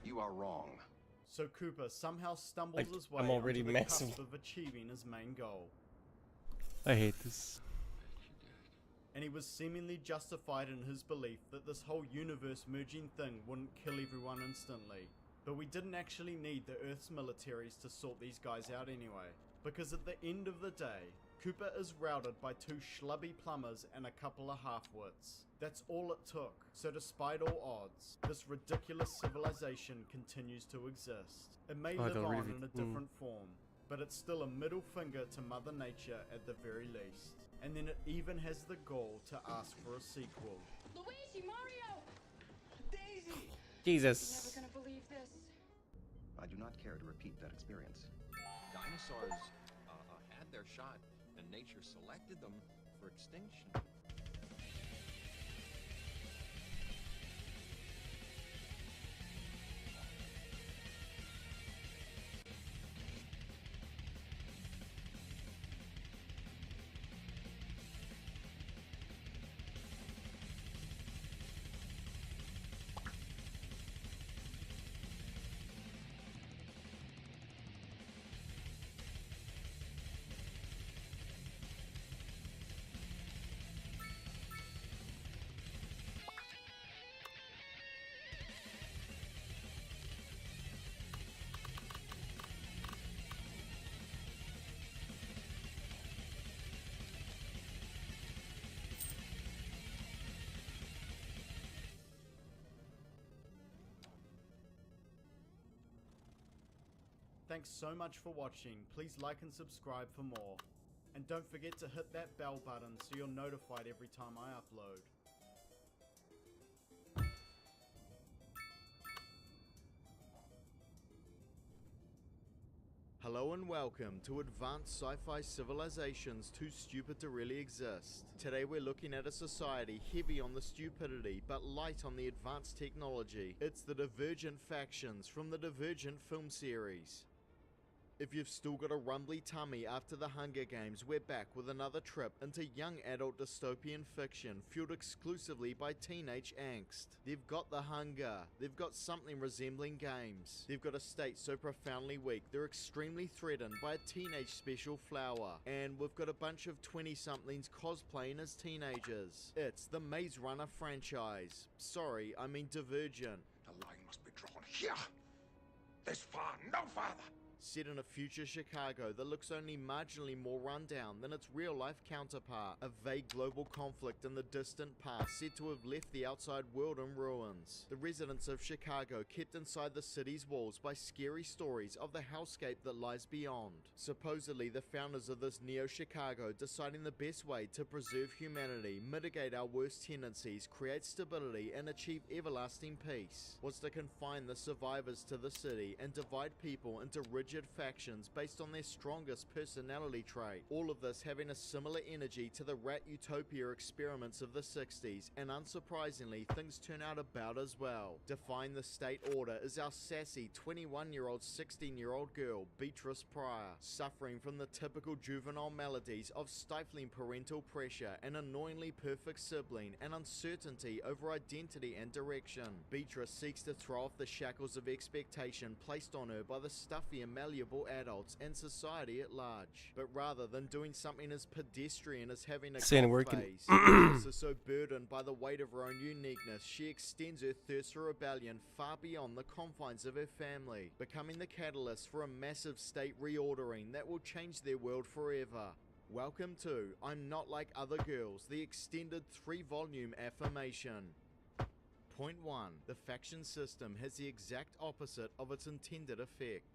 You are wrong. So Cooper somehow stumbles his way I'm already onto the massive. cusp of achieving his main goal. I hate this. and he was seemingly justified in his belief that this whole universe merging thing wouldn't kill everyone instantly. But we didn't actually need the Earth's militaries to sort these guys out anyway, because at the end of the day, Cooper is routed by 2 schlubby plumbers and a couple of half-wits. That's all it took. So despite all odds, this ridiculous civilization continues to exist. It may live on in a different form, but it's still a middle finger to Mother Nature at the very least. And then it even has the gall to ask for a sequel. Luigi, Mario! Daisy! Jesus. You're never gonna believe this. I do not care to repeat that experience. Dinosaurs had their shot, and nature selected them for extinction. Thanks so much for watching. Please like and subscribe for more. And don't forget to hit that bell button so you're notified every time I upload. Hello and welcome to Advanced Sci-Fi Civilizations Too Stupid to Really Exist. Today we're looking at a society heavy on the stupidity but light on the advanced technology. It's the Divergent factions from the Divergent film series. If you've still got a rumbly tummy after the Hunger Games, we're back with another trip into young adult dystopian fiction fueled exclusively by teenage angst. They've got the hunger, they've got something resembling games, they've got a state so profoundly weak they're extremely threatened by a teenage special flower, and we've got a bunch of 20-somethings cosplaying as teenagers. It's the Maze Runner franchise. Sorry, I mean Divergent. The line must be drawn here. This far, no farther. Set in a future Chicago that looks only marginally more rundown than its real-life counterpart. A vague global conflict in the distant past said to have left the outside world in ruins. The residents of Chicago kept inside the city's walls by scary stories of the hellscape that lies beyond. Supposedly, the founders of this Neo-Chicago deciding the best way to preserve humanity, mitigate our worst tendencies, create stability, and achieve everlasting peace was to confine the survivors to the city and divide people into rigid factions based on their strongest personality trait. All of this having a similar energy to the rat utopia experiments of the 60s, and unsurprisingly things turn out about as well. Defying the state order is our sassy 21-year-old 16-year-old girl, Beatrice Pryor, suffering from the typical juvenile maladies of stifling parental pressure, an annoyingly perfect sibling, and uncertainty over identity and direction. Beatrice seeks to throw off the shackles of expectation placed on her by the stuffy and malleable adults and society at large. But rather than doing something as pedestrian as having a phase, Beatrice is so burdened by the weight of her own uniqueness, she extends her thirst for rebellion far beyond the confines of her family, becoming the catalyst for a massive state reordering that will change their world forever. Welcome to I'm Not Like Other Girls, the extended 3-volume affirmation. Point 1. The faction system has the exact opposite of its intended effect.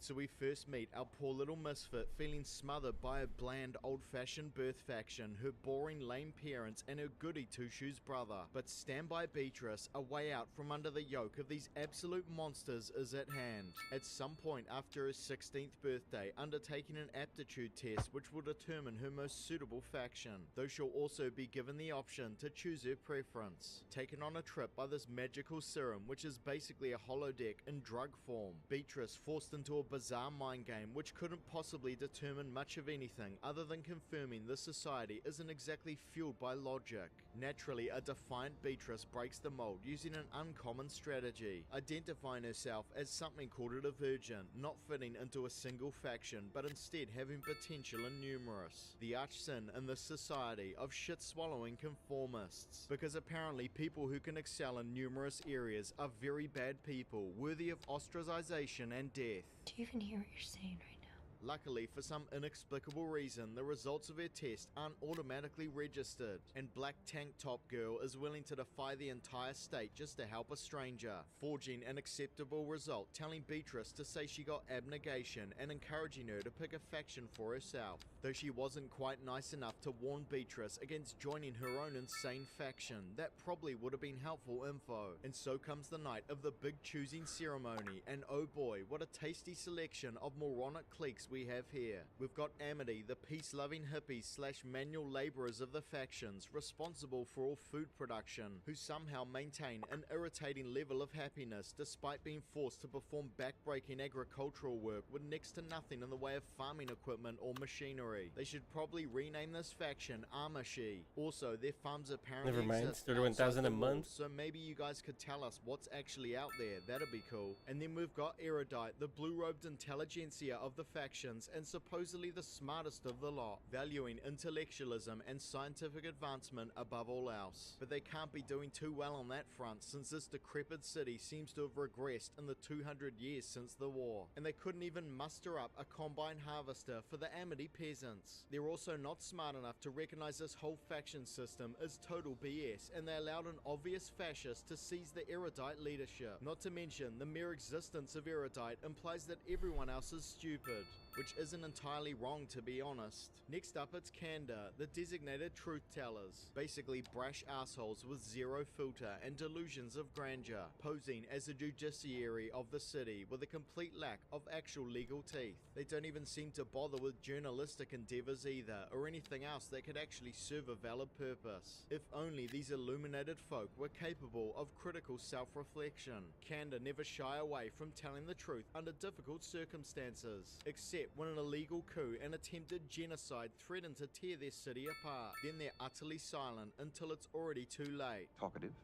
So we first meet our poor little misfit feeling smothered by a bland old-fashioned birth faction, her boring lame parents and her goody two-shoes brother. But stand by Beatrice, a way out from under the yoke of these absolute monsters is at hand. At some point after her 16th birthday, undertaking an aptitude test which will determine her most suitable faction, though she'll also be given the option to choose her preference. Taken on a trip by this magical serum which is basically a holodeck in drug form, Beatrice forced into a bizarre mind game which couldn't possibly determine much of anything other than confirming this society isn't exactly fueled by logic. Naturally, a defiant Beatrice breaks the mold using an uncommon strategy, identifying herself as something called a divergent, not fitting into a single faction, but instead having potential in numerous. The arch sin in this society of shit-swallowing conformists, because apparently people who can excel in numerous areas are very bad people, worthy of ostracization and death. Do you even hear what you're saying right now? Luckily, for some inexplicable reason, the results of her test aren't automatically registered, and Black Tank Top Girl is willing to defy the entire state just to help a stranger, forging an acceptable result, telling Beatrice to say she got abnegation and encouraging her to pick a faction for herself, though she wasn't quite nice enough to warn Beatrice against joining her own insane faction. That probably would have been helpful info. And so comes the night of the big choosing ceremony, and oh boy, what a tasty selection of moronic cliques we have here. We've got Amity, the peace-loving hippies slash manual laborers of the factions, responsible for all food production, who somehow maintain an irritating level of happiness despite being forced to perform back-breaking agricultural work with next to nothing in the way of farming equipment or machinery. They should probably rename this faction Amishi. Also, their farms apparently Never mind, exist 31,000 outside a the month. walls, so maybe you guys could tell us what's actually out there. That'd be cool. And then we've got Erudite, the blue-robed intelligentsia of the faction, and supposedly the smartest of the lot, valuing intellectualism and scientific advancement above all else. But they can't be doing too well on that front, since this decrepit city seems to have regressed in the 200 years since the war, and they couldn't even muster up a combine harvester for the Amity peasants. They're also not smart enough to recognize this whole faction system as total BS, and they allowed an obvious fascist to seize the Erudite leadership. Not to mention, the mere existence of Erudite implies that everyone else is stupid, which isn't entirely wrong, to be honest. Next up, it's Kanda, the designated truth tellers, basically brash assholes with zero filter and delusions of grandeur, posing as the judiciary of the city with a complete lack of actual legal teeth. They don't even seem to bother with journalistic endeavors either, or anything else that could actually serve a valid purpose. If only these illuminated folk were capable of critical self-reflection. Kanda never shy away from telling the truth under difficult circumstances, except when an illegal coup and attempted genocide threaten to tear their city apart. Then they're utterly silent until it's already too late. Talkative,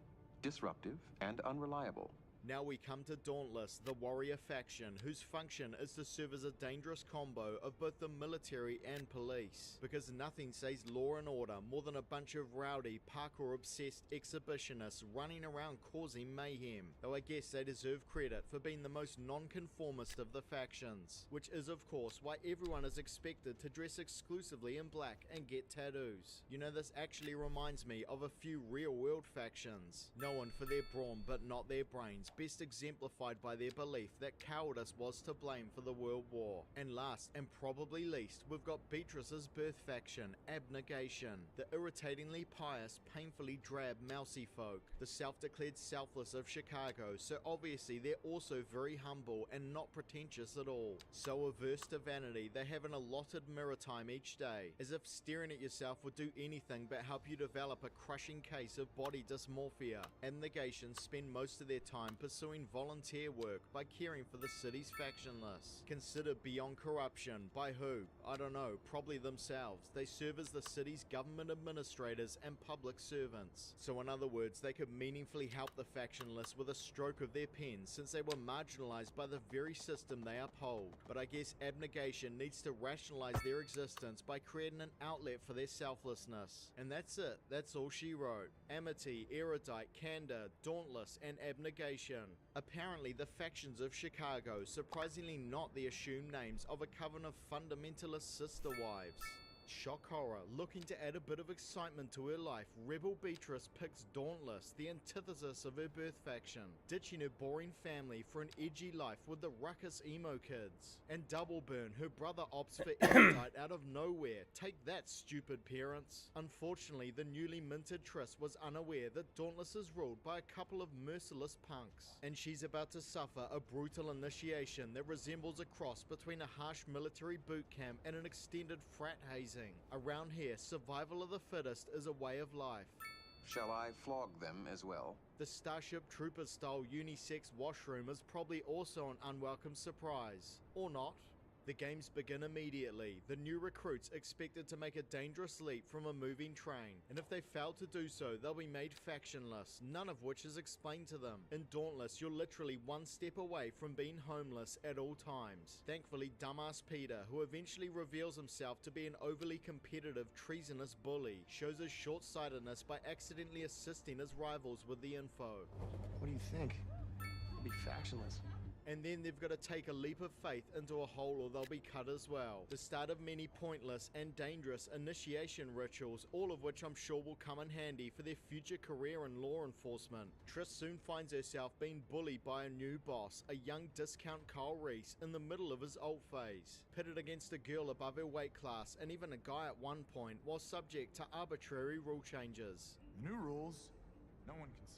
disruptive, and unreliable. Now we come to Dauntless, the warrior faction, whose function is to serve as a dangerous combo of both the military and police, because nothing says law and order more than a bunch of rowdy, parkour-obsessed exhibitionists running around causing mayhem, though I guess they deserve credit for being the most non-conformist of the factions, which is of course why everyone is expected to dress exclusively in black and get tattoos. You know, this actually reminds me of a few real-world factions, known for their brawn but not their brains, best exemplified by their belief that cowardice was to blame for the World War. And last and probably least, we've got Beatrice's birth faction, Abnegation, the irritatingly pious, painfully drab mousy folk, the self-declared selfless of Chicago, so obviously they're also very humble and not pretentious at all. So averse to vanity, they have an allotted mirror time each day, as if staring at yourself would do anything but help you develop a crushing case of body dysmorphia. Abnegation spend most of their time pursuing volunteer work by caring for the city's factionless. Considered beyond corruption. By who? I don't know, probably themselves. They serve as the city's government administrators and public servants. So in other words, they could meaningfully help the factionless with a stroke of their pen, since they were marginalized by the very system they uphold. But I guess Abnegation needs to rationalize their existence by creating an outlet for their selflessness. And that's it. That's all she wrote. Amity, Erudite, Kanda, Dauntless, and Abnegation. Apparently, the factions of Chicago, surprisingly not the assumed names of a coven of fundamentalist sister wives. Shock horror, looking to add a bit of excitement to her life, Rebel Beatrice picks Dauntless, the antithesis of her birth faction, ditching her boring family for an edgy life with the ruckus emo kids. And Double Burn, her brother opts for Erudite out of nowhere. Take that, stupid parents. Unfortunately, the newly minted Triss was unaware that Dauntless is ruled by a couple of merciless punks, and she's about to suffer a brutal initiation that resembles a cross between a harsh military boot camp and an extended frat hazing. Around here, survival of the fittest is a way of life. Shall I flog them as well? The Starship Trooper-style unisex washroom is probably also an unwelcome surprise. Or not. The games begin immediately, the new recruits expected to make a dangerous leap from a moving train, and if they fail to do so, they'll be made factionless, none of which is explained to them. In Dauntless, you're literally one step away from being homeless at all times. Thankfully, dumbass Peter, who eventually reveals himself to be an overly competitive, treasonous bully, shows his short-sightedness by accidentally assisting his rivals with the info. What do you think? I'll be factionless. And then they've got to take a leap of faith into a hole or they'll be cut as well. The start of many pointless and dangerous initiation rituals, all of which I'm sure will come in handy for their future career in law enforcement. Triss soon finds herself being bullied by a new boss, a young discount Kyle Reese in the middle of his alt phase, pitted against a girl above her weight class and even a guy at one point, while subject to arbitrary rule changes. New rules, no one concedes.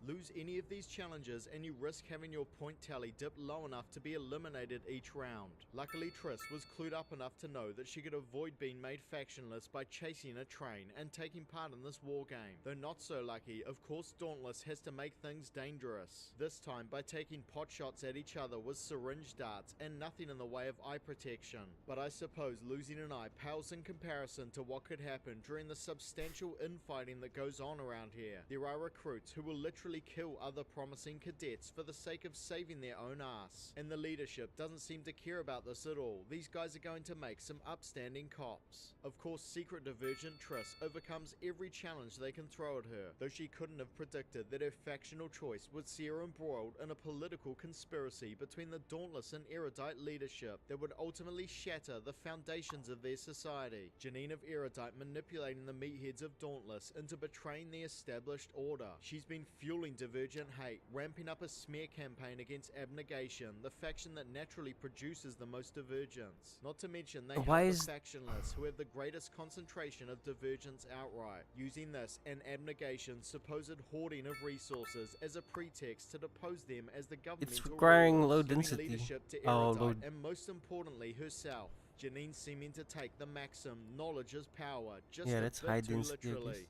Lose any of these challenges and you risk having your point tally dip low enough to be eliminated each round. Luckily, Triss was clued up enough to know that she could avoid being made factionless by chasing a train and taking part in this war game. Though not so lucky, of course Dauntless has to make things dangerous. This time by taking pot shots at each other with syringe darts and nothing in the way of eye protection. But I suppose losing an eye pales in comparison to what could happen during the substantial infighting that goes on around here. There are recruits who will literally kill other promising cadets for the sake of saving their own ass. And the leadership doesn't seem to care about this at all. These guys are going to make some upstanding cops. Of course, secret divergent Triss overcomes every challenge they can throw at her, though she couldn't have predicted that her factional choice would see her embroiled in a political conspiracy between the Dauntless and Erudite leadership that would ultimately shatter the foundations of their society. Janine of Erudite manipulating the meatheads of Dauntless into betraying the established order. She's been fueling divergent hate, ramping up a smear campaign against Abnegation, the faction that naturally produces the most divergence. Not to mention they Why have is- the factionless, who have the greatest concentration of divergence outright, using this and Abnegation's supposed hoarding of resources as a pretext to depose them as the governmental requiring rulers, low giving density. leadership to Oh, Erudite, low- and most importantly herself. Janine seeming to take the maxim, knowledge is power, just Yeah, a that's bit high too density, I literally. guess.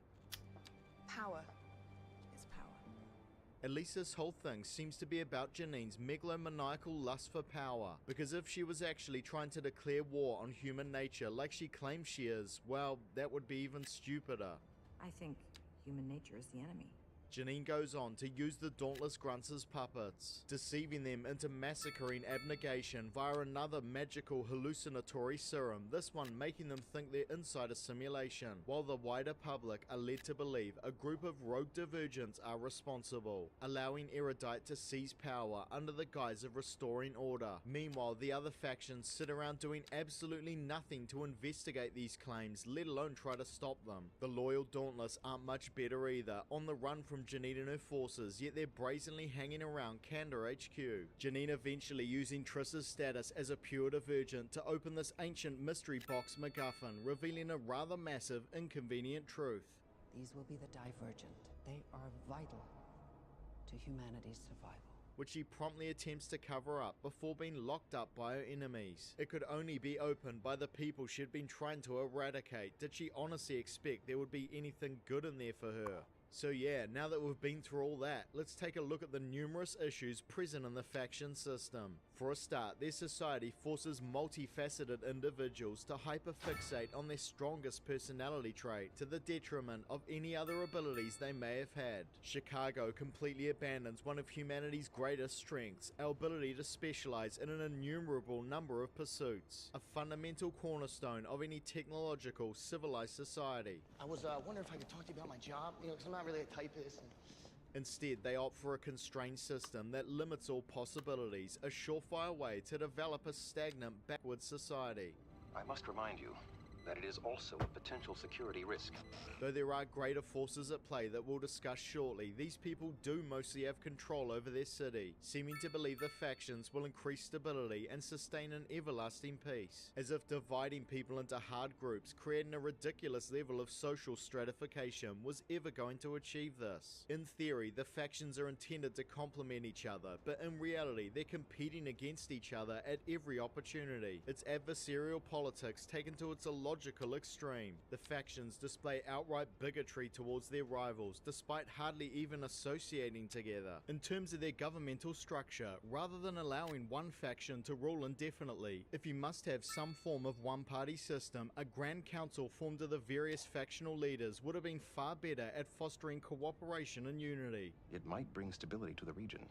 Power is power. At least this whole thing seems to be about Janine's megalomaniacal lust for power, because if she was actually trying to declare war on human nature like she claims she is, well, that would be even stupider. I think human nature is the enemy. Janine goes on to use the Dauntless Grunts as puppets, deceiving them into massacring Abnegation via another magical hallucinatory serum, this one making them think they're inside a simulation, while the wider public are led to believe a group of rogue divergents are responsible, allowing Erudite to seize power under the guise of restoring order. Meanwhile, the other factions sit around doing absolutely nothing to investigate these claims, let alone try to stop them. The loyal Dauntless aren't much better either, on the run from Janine and her forces, yet they're brazenly hanging around Kandor HQ. Janine eventually using Triss's status as a pure divergent to open this ancient mystery box MacGuffin, revealing a rather massive, inconvenient truth. These will be the Divergent. They are vital to humanity's survival. Which she promptly attempts to cover up before being locked up by her enemies. It could only be opened by the people she'd been trying to eradicate. Did she honestly expect there would be anything good in there for her? So yeah, now that we've been through all that, let's take a look at the numerous issues present in the faction system. For a start, their society forces multifaceted individuals to hyperfixate on their strongest personality trait to the detriment of any other abilities they may have had. Chicago completely abandons one of humanity's greatest strengths, our ability to specialize in an innumerable number of pursuits, a fundamental cornerstone of any technological, civilized society. I was wondering if I could talk to you about my job, because I'm not really a typist. Instead, they opt for a constrained system that limits all possibilities, a surefire way to develop a stagnant, backward society. I must remind you that it is also a potential security risk. Though there are greater forces at play that we'll discuss shortly, these people do mostly have control over their city, seeming to believe the factions will increase stability and sustain an everlasting peace, as if dividing people into hard groups, creating a ridiculous level of social stratification, was ever going to achieve this. In theory, the factions are intended to complement each other, but in reality, they're competing against each other at every opportunity. It's adversarial politics taken to its illogical pathological extreme. The factions display outright bigotry towards their rivals, despite hardly even associating together. In terms of their governmental structure, rather than allowing one faction to rule indefinitely, if you must have some form of one-party system, a Grand Council formed of the various factional leaders would have been far better at fostering cooperation and unity. It might bring stability to the region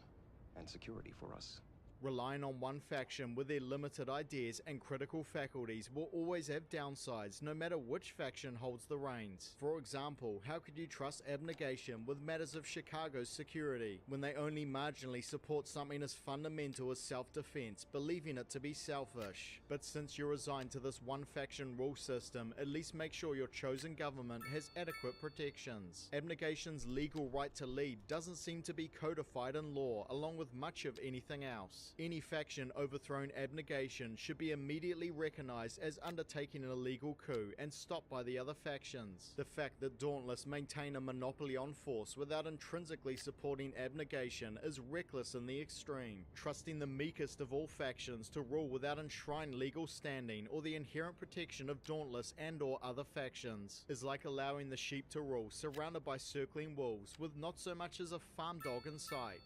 and security for us. Relying on one faction with their limited ideas and critical faculties will always have downsides, no matter which faction holds the reins. For example, how could you trust Abnegation with matters of Chicago's security, when they only marginally support something as fundamental as self-defense, believing it to be selfish? But since you're resigned to this one faction rule system, at least make sure your chosen government has adequate protections. Abnegation's legal right to lead doesn't seem to be codified in law, along with much of anything else. Any faction overthrown Abnegation should be immediately recognized as undertaking an illegal coup and stopped by the other factions. The fact that Dauntless maintain a monopoly on force without intrinsically supporting Abnegation is reckless in the extreme. Trusting the meekest of all factions to rule without enshrined legal standing or the inherent protection of Dauntless and or other factions is like allowing the sheep to rule surrounded by circling wolves with not so much as a farm dog in sight.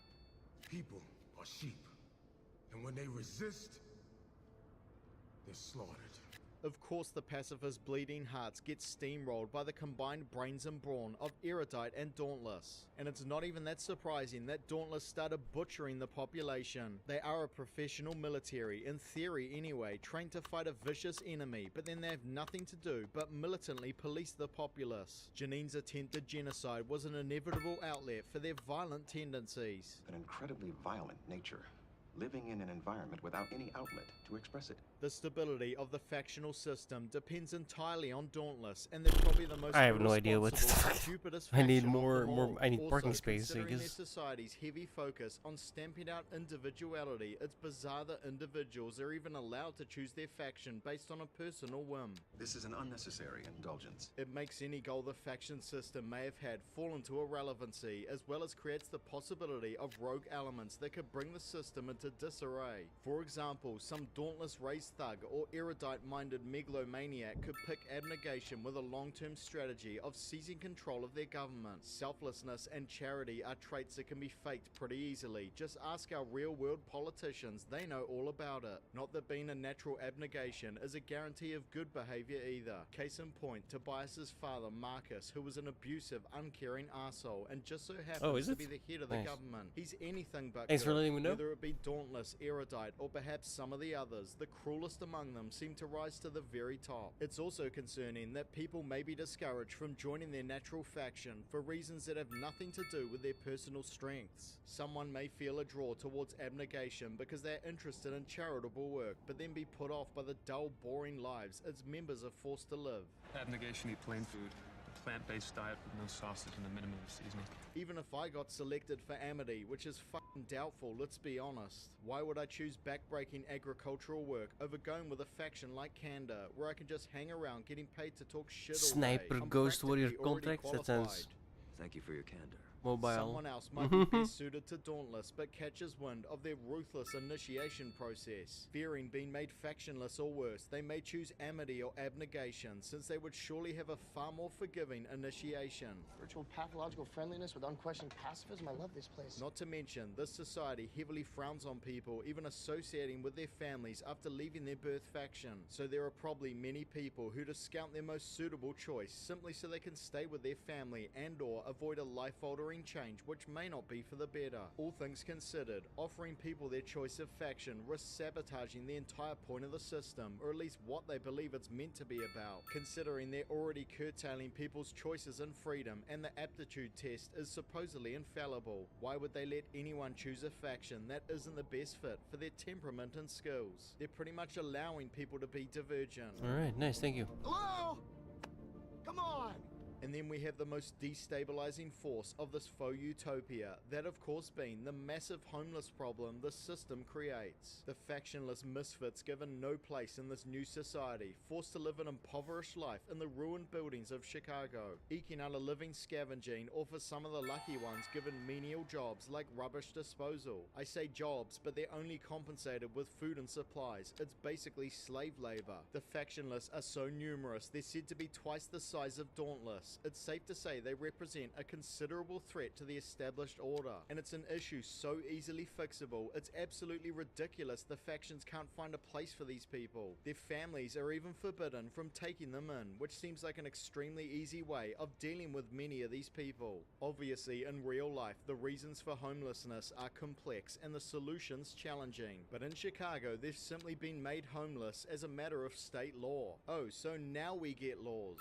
People are sheep. And when they resist, they're slaughtered. Of course, the pacifist Bleeding Hearts get steamrolled by the combined brains and brawn of Erudite and Dauntless. And it's not even that surprising that Dauntless started butchering the population. They are a professional military, in theory anyway, trained to fight a vicious enemy, but then they have nothing to do but militantly police the populace. Janine's attempted genocide was an inevitable outlet for their violent tendencies. An incredibly violent nature, living in an environment without any outlet to express it. The stability of the factional system depends entirely on Dauntless, and they're probably the most I have no idea what irresponsible, stupidest I need faction of more them all. I need Also, parking space, I considering guess. their society's heavy focus on stamping out individuality, it's bizarre that individuals are even allowed to choose their faction based on a personal whim. This is an unnecessary indulgence. It makes any goal the faction system may have had fall into irrelevancy, as well as creates the possibility of rogue elements that could bring the system into disarray. For example, some dauntless race thug or erudite-minded megalomaniac could pick Abnegation with a long-term strategy of seizing control of their government. Selflessness and charity are traits that can be faked pretty easily. Just ask our real-world politicians, they know all about it. Not that being a natural abnegation is a guarantee of good behavior either. Case in point, Tobias's father, Marcus, who was an abusive, uncaring arsehole and just so happens to be the head of the government. He's anything but Thanks good. for letting me know. Whether it be dauntless, erudite, or perhaps some of the others, the cruelest among them seem to rise to the very top. It's also concerning that people may be discouraged from joining their natural faction for reasons that have nothing to do with their personal strengths. Someone may feel a draw towards abnegation because they're interested in charitable work, but then be put off by the dull, boring lives its members are forced to live. Abnegation eat plain food. A plant-based diet with no sausage and a minimum of seasoning. Even if I got selected for Amity, which is fucking doubtful, let's be honest. Why would I choose backbreaking agricultural work over going with a faction like Kanda, where I can just hang around getting paid to talk shit all day? Sniper I'm Ghost Warrior practically already contracts? That qualified. sounds Thank you for your candor. mobile. Someone else might be best suited to Dauntless, but catches wind of their ruthless initiation process. Fearing being made factionless or worse, they may choose Amity or Abnegation, since they would surely have a far more forgiving initiation. Virtual pathological friendliness with unquestioned pacifism. I love this place. Not to mention, this society heavily frowns on people even associating with their families after leaving their birth faction. So there are probably many people who discount their most suitable choice simply so they can stay with their family and or avoid a life-altering change which may not be for the better. All things considered, offering people their choice of faction risks sabotaging the entire point of the system, or at least what they believe it's meant to be about, considering they're already curtailing people's choices and freedom, and the aptitude test is supposedly infallible. Why would they let anyone choose a faction that isn't the best fit for their temperament and skills? They're pretty much allowing people to be divergent. Alright, nice, thank you. Hello? Come on! And then we have the most destabilizing force of this faux utopia, that of course being the massive homeless problem the system creates. The factionless misfits given no place in this new society, forced to live an impoverished life in the ruined buildings of Chicago, eking out a living scavenging, or for some of the lucky ones given menial jobs like rubbish disposal. I say jobs, but they're only compensated with food and supplies. It's basically slave labor. The factionless are so numerous, they're said to be twice the size of Dauntless. It's safe to say they represent a considerable threat to the established order, and it's an issue so easily fixable, it's absolutely ridiculous the factions can't find a place for these people. Their families are even forbidden from taking them in, which seems like an extremely easy way of dealing with many of these people. Obviously, in real life, the reasons for homelessness are complex and the solutions challenging, but in Chicago, they've simply been made homeless as a matter of state law. Oh, so now we get laws.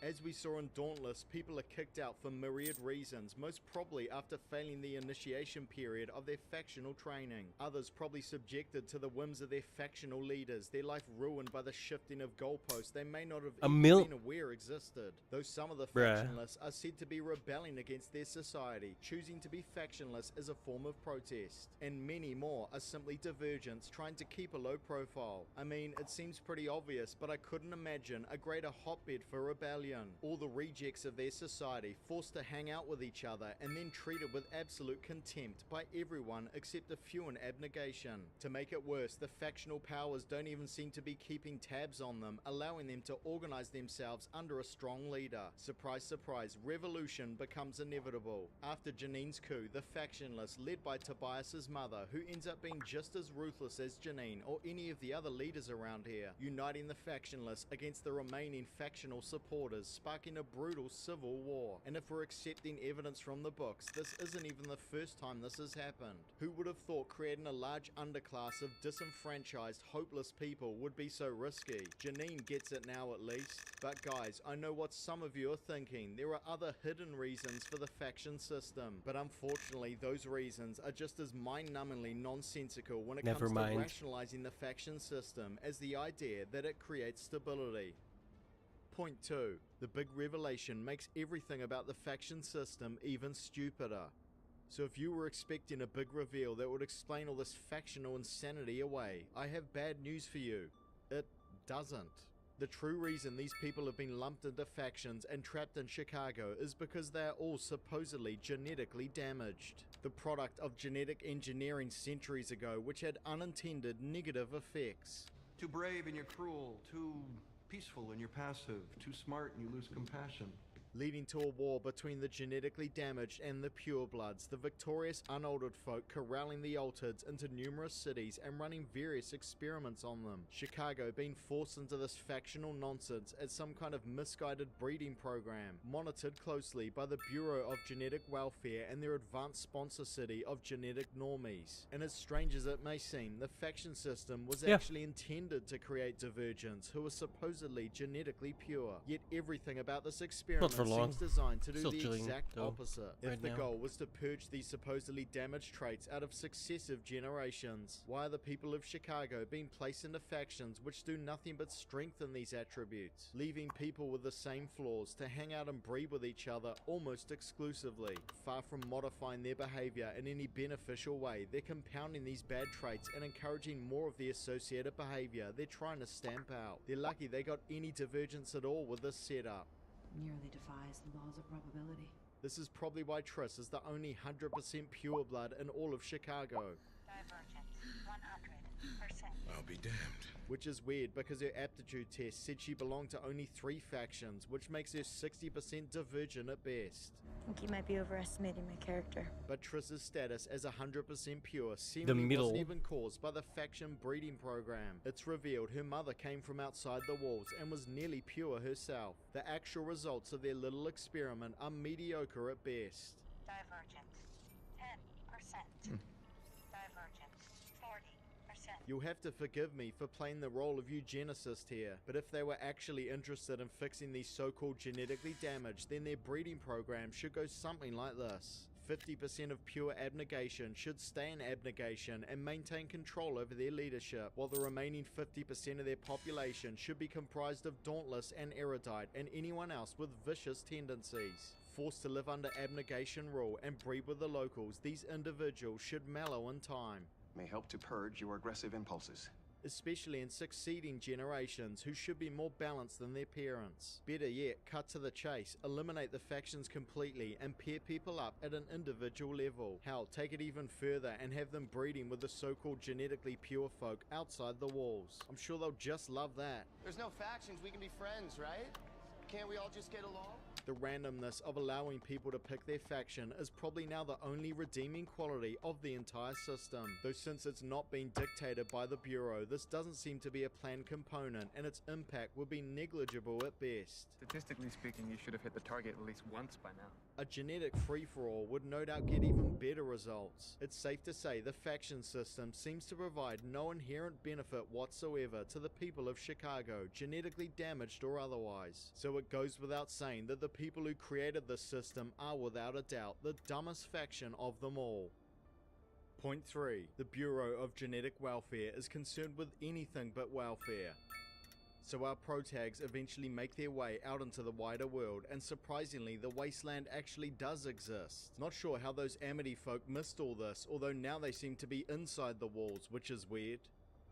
As we saw in Dauntless, people are kicked out for myriad reasons, most probably after failing the initiation period of their factional training. Others probably subjected to the whims of their factional leaders, their life ruined by the shifting of goalposts they may not have even been aware existed. Though some of the factionless are said to be rebelling against their society, choosing to be factionless as a form of protest. And many more are simply divergents trying to keep a low profile. I mean, it seems pretty obvious, but I couldn't imagine a greater hotbed for rebellion. All the rejects of their society forced to hang out with each other and then treated with absolute contempt by everyone except a few in abnegation. To make it worse, the factional powers don't even seem to be keeping tabs on them, allowing them to organize themselves under a strong leader. Surprise, surprise, revolution becomes inevitable. After Janine's coup, the factionless, led by Tobias's mother, who ends up being just as ruthless as Janine or any of the other leaders around here, uniting the factionless against the remaining factional supporters, sparking a brutal civil war. And if we're accepting evidence from the books, this isn't even the first time this has happened. Who would have thought creating a large underclass of disenfranchised, hopeless people would be so risky? Janine gets it now at least. But guys, I know what some of you are thinking. There are other hidden reasons for the faction system, but unfortunately those reasons are just as mind-numbingly nonsensical when it comes to rationalizing the faction system as the idea that it creates stability. Point 2. The big revelation makes everything about the faction system even stupider. So if you were expecting a big reveal that would explain all this factional insanity away, I have bad news for you. It doesn't. The true reason these people have been lumped into factions and trapped in Chicago is because they are all supposedly genetically damaged. The product of genetic engineering centuries ago, which had unintended negative effects. Too brave and you're cruel, too peaceful and you're passive, too smart and you lose compassion. Leading to a war between the genetically damaged and the purebloods, the victorious unaltered folk corralling the altereds into numerous cities and running various experiments on them. Chicago being forced into this factional nonsense as some kind of misguided breeding program, monitored closely by the Bureau of Genetic Welfare and their advanced sponsor city of genetic normies. And as strange as it may seem, the faction system was actually intended to create divergents who were supposedly genetically pure. Yet everything about this experiment seems designed to do the exact opposite. If the goal was to purge these supposedly damaged traits out of successive generations, why are the people of Chicago being placed into factions which do nothing but strengthen these attributes, leaving people with the same flaws to hang out and breed with each other almost exclusively? Far from modifying their behavior in any beneficial way, they're compounding these bad traits and encouraging more of the associated behavior they're trying to stamp out. They're lucky they got any divergence at all with this setup. Nearly defies the laws of probability. This is probably why Triss is the only 100% pure blood in all of Chicago. Divergence, 100%. I'll be damned. Which is weird because her aptitude test said she belonged to only 3 factions, which makes her 60% divergent at best. I think you might be overestimating my character. But Triss's status as 100% pure seemingly wasn't even caused by the faction breeding program. It's revealed her mother came from outside the walls and was nearly pure herself. The actual results of their little experiment are mediocre at best. Divergence, 10%. Divergence, 40%. You'll have to forgive me for playing the role of eugenicist here, but if they were actually interested in fixing these so-called genetically damaged, then their breeding program should go something like this. 50% of pure abnegation should stay in abnegation and maintain control over their leadership, while the remaining 50% of their population should be comprised of dauntless and erudite and anyone else with vicious tendencies. Forced to live under abnegation rule and breed with the locals, these individuals should mellow in time. May help to purge your aggressive impulses. Especially in succeeding generations who should be more balanced than their parents. Better yet, cut to the chase, eliminate the factions completely and pair people up at an individual level. Hell, take it even further and have them breeding with the so-called genetically pure folk outside the walls. I'm sure they'll just love that. There's no factions, we can be friends, right? Can't we all just get along? The randomness of allowing people to pick their faction is probably now the only redeeming quality of the entire system. Though since it's not being dictated by the Bureau, this doesn't seem to be a planned component and its impact would be negligible at best. Statistically speaking, you should have hit the target at least once by now. A genetic free-for-all would no doubt get even better results. It's safe to say the faction system seems to provide no inherent benefit whatsoever to the people of Chicago, genetically damaged or otherwise. So it goes without saying that the people who created this system are without a doubt the dumbest faction of them all. Point 3. The Bureau of Genetic Welfare is concerned with anything but welfare. So our protags eventually make their way out into the wider world, and surprisingly the wasteland actually does exist. Not sure how those Amity folk missed all this, although now they seem to be inside the walls, which is weird.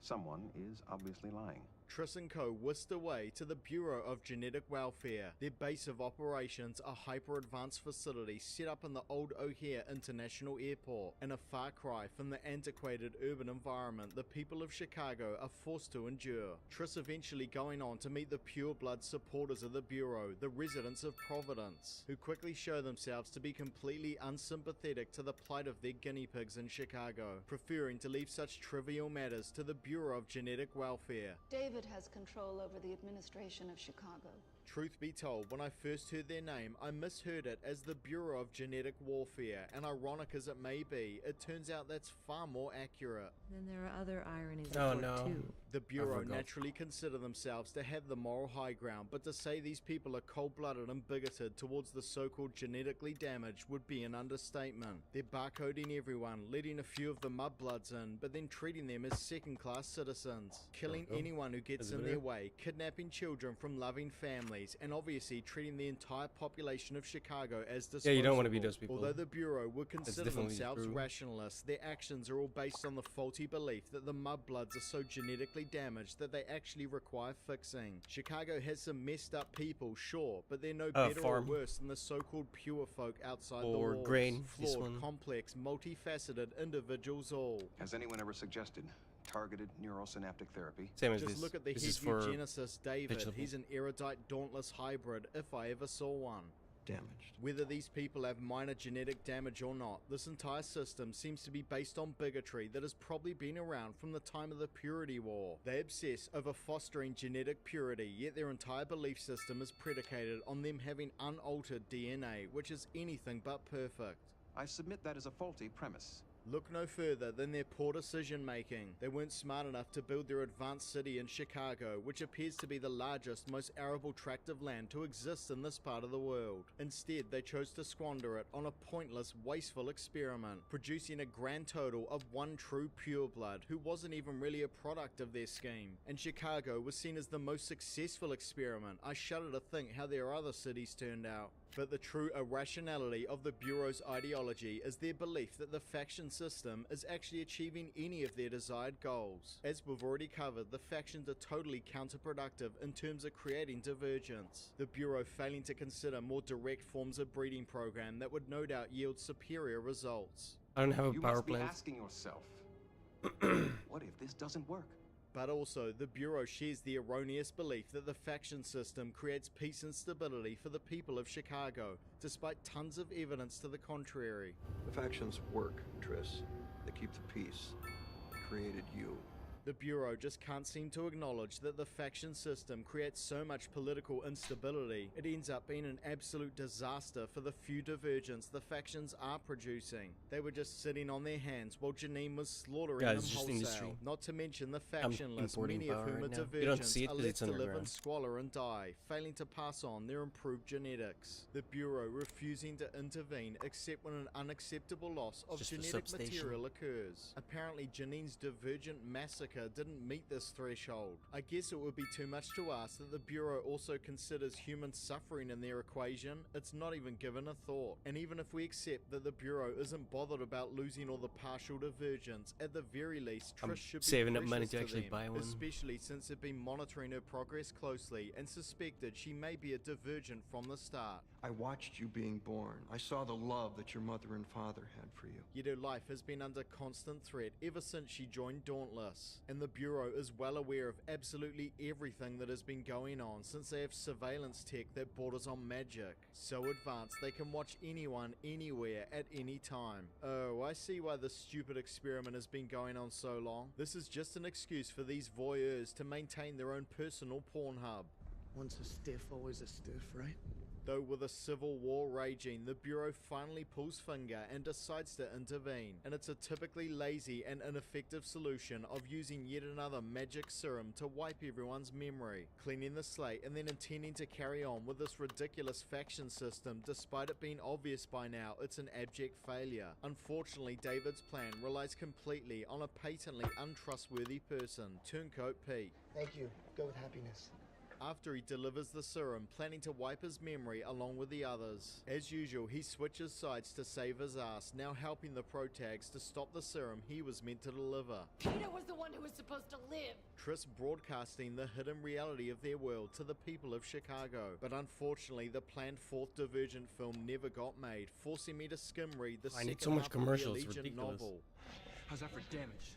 Someone is obviously lying. Triss and Co. whisked away to the Bureau of Genetic Welfare. Their base of operations, a hyper-advanced facility set up in the old O'Hare International Airport, and a far cry from the antiquated urban environment the people of Chicago are forced to endure. Triss eventually going on to meet the pure-blood supporters of the Bureau, the residents of Providence, who quickly show themselves to be completely unsympathetic to the plight of their guinea pigs in Chicago, preferring to leave such trivial matters to the Bureau of Genetic Welfare. David has control over the administration of Chicago. Truth be told, when I first heard their name, I misheard it as the Bureau of Genetic Warfare, and ironic as it may be, it turns out that's far more accurate. Then there are other ironies Oh, at work no. too. The Bureau naturally consider themselves to have the moral high ground, but to say these people are cold-blooded and bigoted towards the so-called genetically damaged would be an understatement. They're barcoding everyone, letting a few of the mudbloods in, but then treating them as second-class citizens, killing anyone who gets in their way, kidnapping children from loving families, and obviously treating the entire population of Chicago as disposable. Yeah, you don't want to be those people. Although the Bureau would consider definitely themselves true. rationalists, their actions are all based on the faulty belief that the mudbloods are so genetically damaged that they actually require fixing. Chicago has some messed up people, sure, but they're no better or farm. worse than the so-called pure folk outside the Or walls. grain, this Flawed, one. complex, multifaceted individuals all. Has anyone ever suggested targeted neurosynaptic therapy? Same as Just this. look at the This head is for eugenicist David. vegetable. He's an erudite, dauntless hybrid, if I ever saw one. Damaged. Whether these people have minor genetic damage or not, this entire system seems to be based on bigotry that has probably been around from the time of the Purity War. They obsess over fostering genetic purity, yet their entire belief system is predicated on them having unaltered DNA, which is anything but perfect. I submit that is a faulty premise. Look no further than their poor decision making. They weren't smart enough to build their advanced city in Chicago, which appears to be the largest, most arable tract of land to exist in this part of the world. Instead, they chose to squander it on a pointless, wasteful experiment, producing a grand total of one true pureblood, who wasn't even really a product of their scheme. And Chicago was seen as the most successful experiment. I shudder to think how their other cities turned out. But the true irrationality of the Bureau's ideology is their belief that the faction system is actually achieving any of their desired goals. As we've already covered, the factions are totally counterproductive in terms of creating divergence. The Bureau failing to consider more direct forms of breeding program that would no doubt yield superior results. I don't have a You power must be plant. asking yourself, what if this doesn't work? But also, the Bureau shares the erroneous belief that the faction system creates peace and stability for the people of Chicago, despite tons of evidence to the contrary. The factions work, Triss. They keep the peace. They created you. The Bureau just can't seem to acknowledge that the faction system creates so much political instability, it ends up being an absolute disaster for the few divergents the factions are producing. They were just sitting on their hands while Janine was slaughtering them it's just wholesale. industry. Not to mention the factionless, importing many of power whom are right now. You don't see divergents, it are 'cause left it's to live in underground. squalor and die, failing to pass on their improved genetics. The Bureau refusing to intervene except when an unacceptable loss of Just for genetic substation. material occurs. Apparently Janine's divergent massacre didn't meet this threshold. I guess it would be too much to ask that the Bureau also considers human suffering in their equation. It's not even given a thought. And even if we accept that the Bureau isn't bothered about losing all the partial divergents, at the very least I'm Trish should be saving up money precious to actually them, buy one. especially since they've been monitoring her progress closely and suspected she may be a divergent from the start. I watched you being born. I saw the love that your mother and father had for you. Yet her life has been under constant threat ever since she joined Dauntless, and the Bureau is well aware of absolutely everything that has been going on since they have surveillance tech that borders on magic. So advanced they can watch anyone, anywhere, at any time. Oh, I see why this stupid experiment has been going on so long. This is just an excuse for these voyeurs to maintain their own personal porn hub. Once a stiff, always a stiff, right? Though with a civil war raging, the Bureau finally pulls finger and decides to intervene, and it's a typically lazy and ineffective solution of using yet another magic serum to wipe everyone's memory, cleaning the slate and then intending to carry on with this ridiculous faction system despite it being obvious by now it's an abject failure. Unfortunately, David's plan relies completely on a patently untrustworthy person, Turncoat Pete. Thank you. Go with happiness. After he delivers the serum, planning to wipe his memory along with the others. As usual, he switches sides to save his ass, now helping the protags to stop the serum he was meant to deliver. Peter was the one who was supposed to live. Triss broadcasting the hidden reality of their world to the people of Chicago. But unfortunately, the planned fourth Divergent film never got made, forcing me to skim read the I need second so much half of the commercials, it's Allegiant ridiculous. novel. How's that for damage?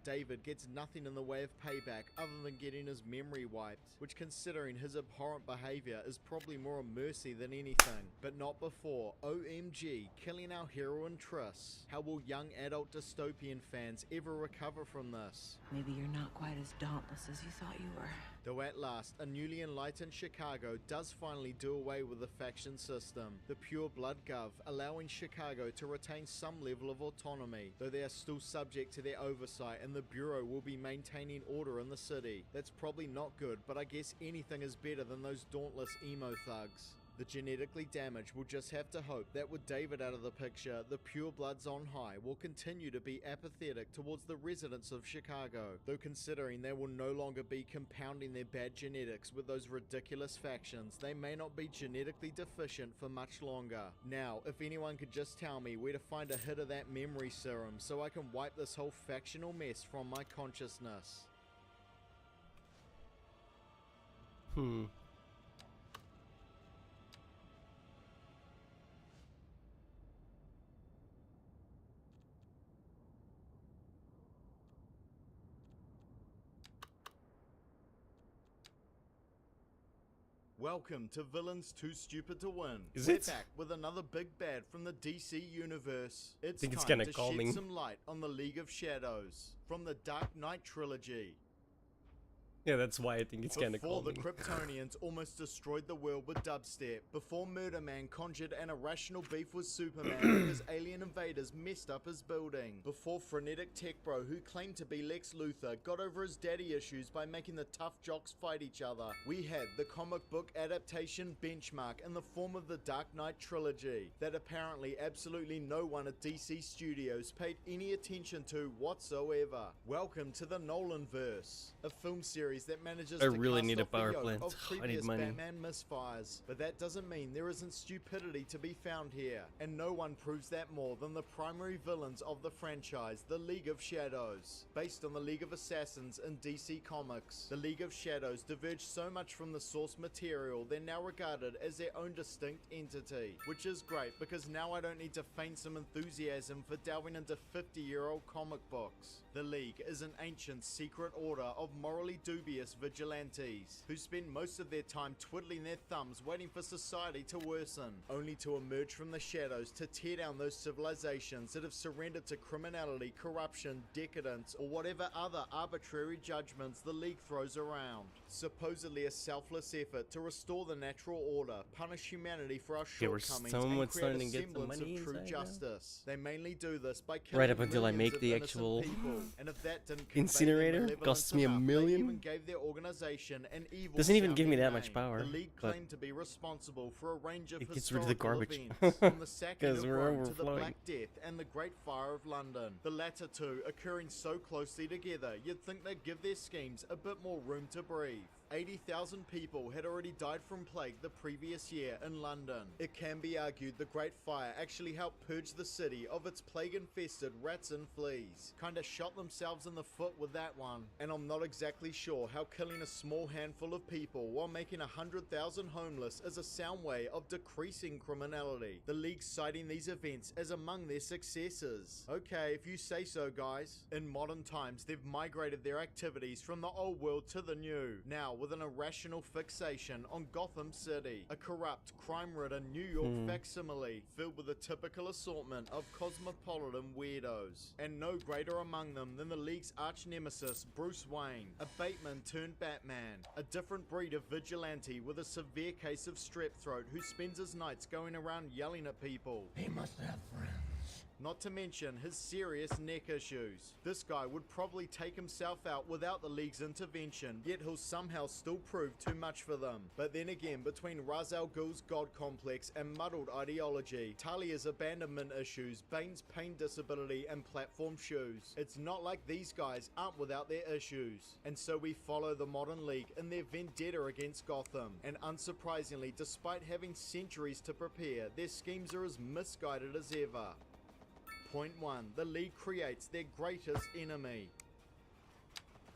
David gets nothing in the way of payback other than getting his memory wiped, which considering his abhorrent behavior is probably more a mercy than anything. But not before OMG killing our heroine Triss. How will young adult dystopian fans ever recover from this? Maybe you're not quite as dauntless as you thought you were. Though at last, a newly enlightened Chicago does finally do away with the faction system, the Pure Blood Gov, allowing Chicago to retain some level of autonomy, though they are still subject to their oversight and the Bureau will be maintaining order in the city. That's probably not good, but I guess anything is better than those dauntless emo thugs. The genetically damaged will just have to hope that with David out of the picture, the Pure Bloods on high will continue to be apathetic towards the residents of Chicago, though considering they will no longer be compounding their bad genetics with those ridiculous factions, they may not be genetically deficient for much longer. Now, if anyone could just tell me where to find a hit of that memory serum so I can wipe this whole factional mess from my consciousness. Welcome to Villains Too Stupid to Win. Is We're it? back with another big bad from the DC universe. It's Think it's time kinda to calming. shed some light on the League of Shadows from the Dark Knight trilogy. Yeah, that's why I think it's kind of Before the calming. Kryptonians almost destroyed the world with dubstep, before Murder Man conjured an irrational beef with Superman because alien invaders messed up his building, before frenetic tech bro who claimed to be Lex Luthor got over his daddy issues by making the tough jocks fight each other, we had the comic book adaptation benchmark in the form of the Dark Knight trilogy that apparently absolutely no one at DC Studios paid any attention to whatsoever. Welcome to the Nolanverse, a film series that manages I to really cast need a off the power yoke plant. of I need previous money. Batman misfires. But that doesn't mean there isn't stupidity to be found here, and no one proves that more than the primary villains of the franchise, the League of Shadows. Based on the League of Assassins in DC Comics, the League of Shadows diverged so much from the source material they're now regarded as their own distinct entity, which is great because now I don't need to feign some enthusiasm for delving into 50-year-old comic books. The League is an ancient secret order of morally dubious dubious vigilantes, who spend most of their time twiddling their thumbs waiting for society to worsen, only to emerge from the shadows to tear down those civilizations that have surrendered to criminality, corruption, decadence, or whatever other arbitrary judgments the League throws around. Supposedly a selfless effort to restore the natural order, punish humanity for our shortcomings, and create a semblance of true justice. They mainly do this by killing Right up until I millions make of the innocent actual people. And if that didn't convey their incinerator, malevolence costs me $1 enough, million. they even gave their organization an evil Doesn't even give me sounding that much name. power, The League but claimed to be responsible for a range of it gets rid of the historical garbage. events, from the sacking 'Cause of we're Rome to the overflowing. Black Death and the Great Fire of London. The latter two occurring so closely together, you'd think they'd give their schemes a bit more room to breathe. 80,000 people had already died from plague the previous year in London. It can be argued the Great Fire actually helped purge the city of its plague-infested rats and fleas. Kinda shot themselves in the foot with that one. And I'm not exactly sure how killing a small handful of people while making 100,000 homeless is a sound way of decreasing criminality. The League citing these events as among their successes. Okay, if you say so, guys. In modern times, they've migrated their activities from the old world to the new. Now, with an irrational fixation on Gotham City, a corrupt, crime-ridden New York facsimile filled with a typical assortment of cosmopolitan weirdos. And no greater among them than the League's arch-nemesis, Bruce Wayne, a Bateman turned Batman, a different breed of vigilante with a severe case of strep throat who spends his nights going around yelling at people. He must have friends. Not to mention his serious neck issues. This guy would probably take himself out without the League's intervention, yet he'll somehow still prove too much for them. But then again, between Ra's al Ghul's god complex and muddled ideology, Talia's abandonment issues, Bane's pain disability, and platform shoes, it's not like these guys aren't without their issues. And so we follow the modern League in their vendetta against Gotham. And unsurprisingly, despite having centuries to prepare, their schemes are as misguided as ever. Point 1. The League creates their greatest enemy.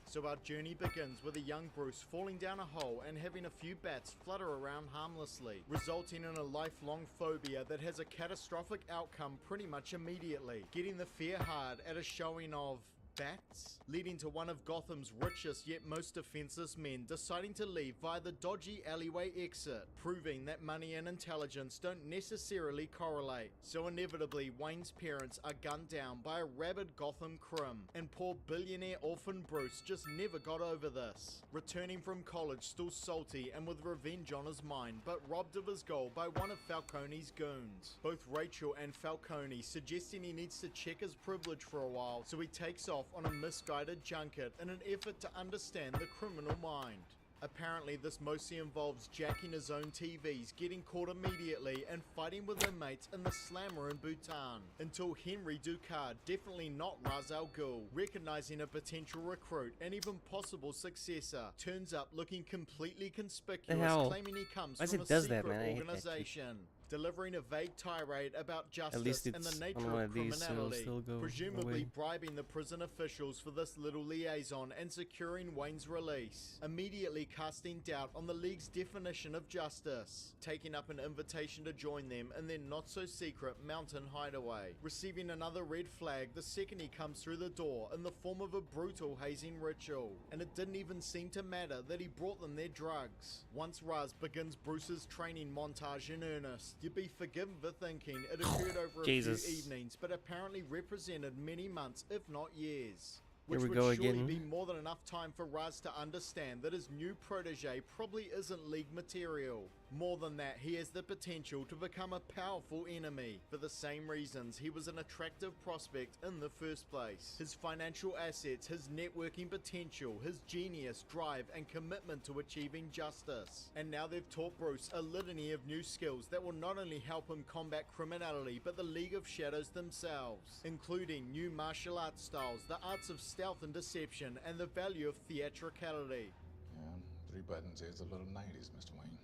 So our journey begins with a young Bruce falling down a hole and having a few bats flutter around harmlessly, resulting in a lifelong phobia that has a catastrophic outcome pretty much immediately, getting the fear hard at a showing of bats, leading to one of Gotham's richest yet most defenseless men deciding to leave via the dodgy alleyway exit, proving that money and intelligence don't necessarily correlate. So inevitably, Wayne's parents are gunned down by a rabid Gotham crim, and poor billionaire orphan Bruce just never got over this. Returning from college still salty and with revenge on his mind, but robbed of his goal by one of Falcone's goons. Both Rachel and Falcone suggesting he needs to check his privilege for a while, so he takes off on a misguided junket in an effort to understand the criminal mind. Apparently this mostly involves jacking his own TVs, getting caught immediately, and fighting with their mates in the slammer in Bhutan, until Henry Ducard, definitely not Ra's al Ghul, recognizing a potential recruit and even possible successor, turns up looking completely conspicuous, claiming he comes from a secret organization. Delivering a vague tirade about justice and the nature of criminality, presumably bribing the prison officials for this little liaison and securing Wayne's release, immediately casting doubt on the League's definition of justice, taking up an invitation to join them in their not-so-secret mountain hideaway, receiving another red flag the second he comes through the door in the form of a brutal hazing ritual, and it didn't even seem to matter that he brought them their drugs. Once Ra's begins Bruce's training montage in earnest, you'd be forgiven for thinking it occurred over a few evenings, but apparently represented many months, if not years. Which would surely be more than enough time for Ra's to understand that his new protege probably isn't League material. More than that, he has the potential to become a powerful enemy, for the same reasons he was an attractive prospect in the first place. His financial assets, his networking potential, his genius, drive, and commitment to achieving justice. And now they've taught Bruce a litany of new skills that will not only help him combat criminality, but the League of Shadows themselves, including new martial arts styles, the arts of stealth and deception, and the value of theatricality. Yeah, 3 buttons is a little 90s, Mr. Wayne.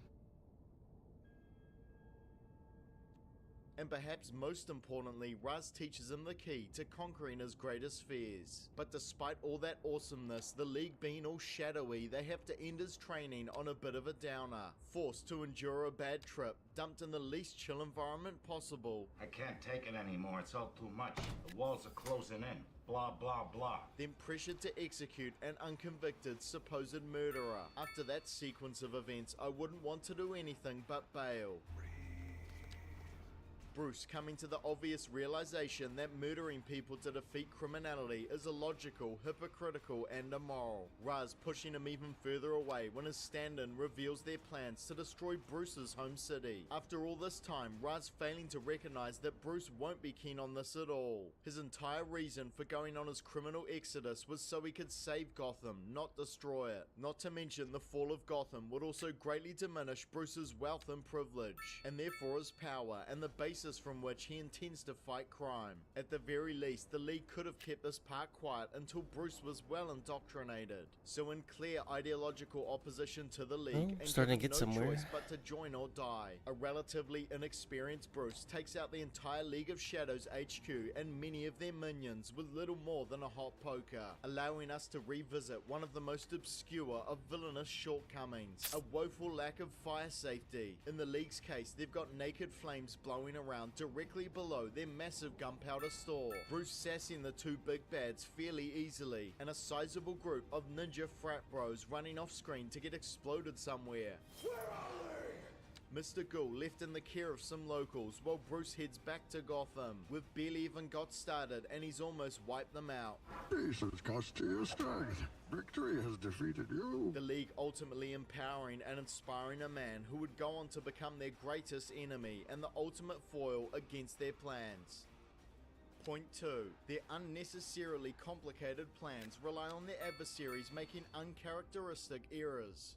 And perhaps most importantly, Ra's teaches him the key to conquering his greatest fears. But despite all that awesomeness, the League being all shadowy, they have to end his training on a bit of a downer. Forced to endure a bad trip, dumped in the least chill environment possible. I can't take it anymore, it's all too much. The walls are closing in. blah blah blah, then pressured to execute an unconvicted supposed murderer. After that sequence of events, I wouldn't want to do anything but bail. Bruce coming to the obvious realization that murdering people to defeat criminality is illogical, hypocritical, and immoral. Raz pushing him even further away when his stand-in reveals their plans to destroy Bruce's home city. After all this time, Raz failing to recognize that Bruce won't be keen on this at all. His entire reason for going on his criminal exodus was so he could save Gotham, not destroy it. Not to mention the fall of Gotham would also greatly diminish Bruce's wealth and privilege, and therefore his power and the basis from which he intends to fight crime. At the very least, the League could have kept this part quiet until Bruce was well indoctrinated. So in clear ideological opposition to the League, and starting to get no somewhere. choice but to join or die, a relatively inexperienced Bruce takes out the entire League of Shadows HQ and many of their minions with little more than a hot poker, allowing us to revisit one of the most obscure of villainous shortcomings, a woeful lack of fire safety. In the League's case, they've got naked flames blowing around directly below their massive gunpowder store, Bruce sassing the two big bads fairly easily, and a sizable group of ninja frat bros running off screen to get exploded somewhere. Mr. Ghoul left in the care of some locals while Bruce heads back to Gotham. We've barely even got started and he's almost wiped them out. Peace has cost you your strength. Victory has defeated you. The League ultimately empowering and inspiring a man who would go on to become their greatest enemy and the ultimate foil against their plans. Point 2. Their unnecessarily complicated plans rely on their adversaries making uncharacteristic errors.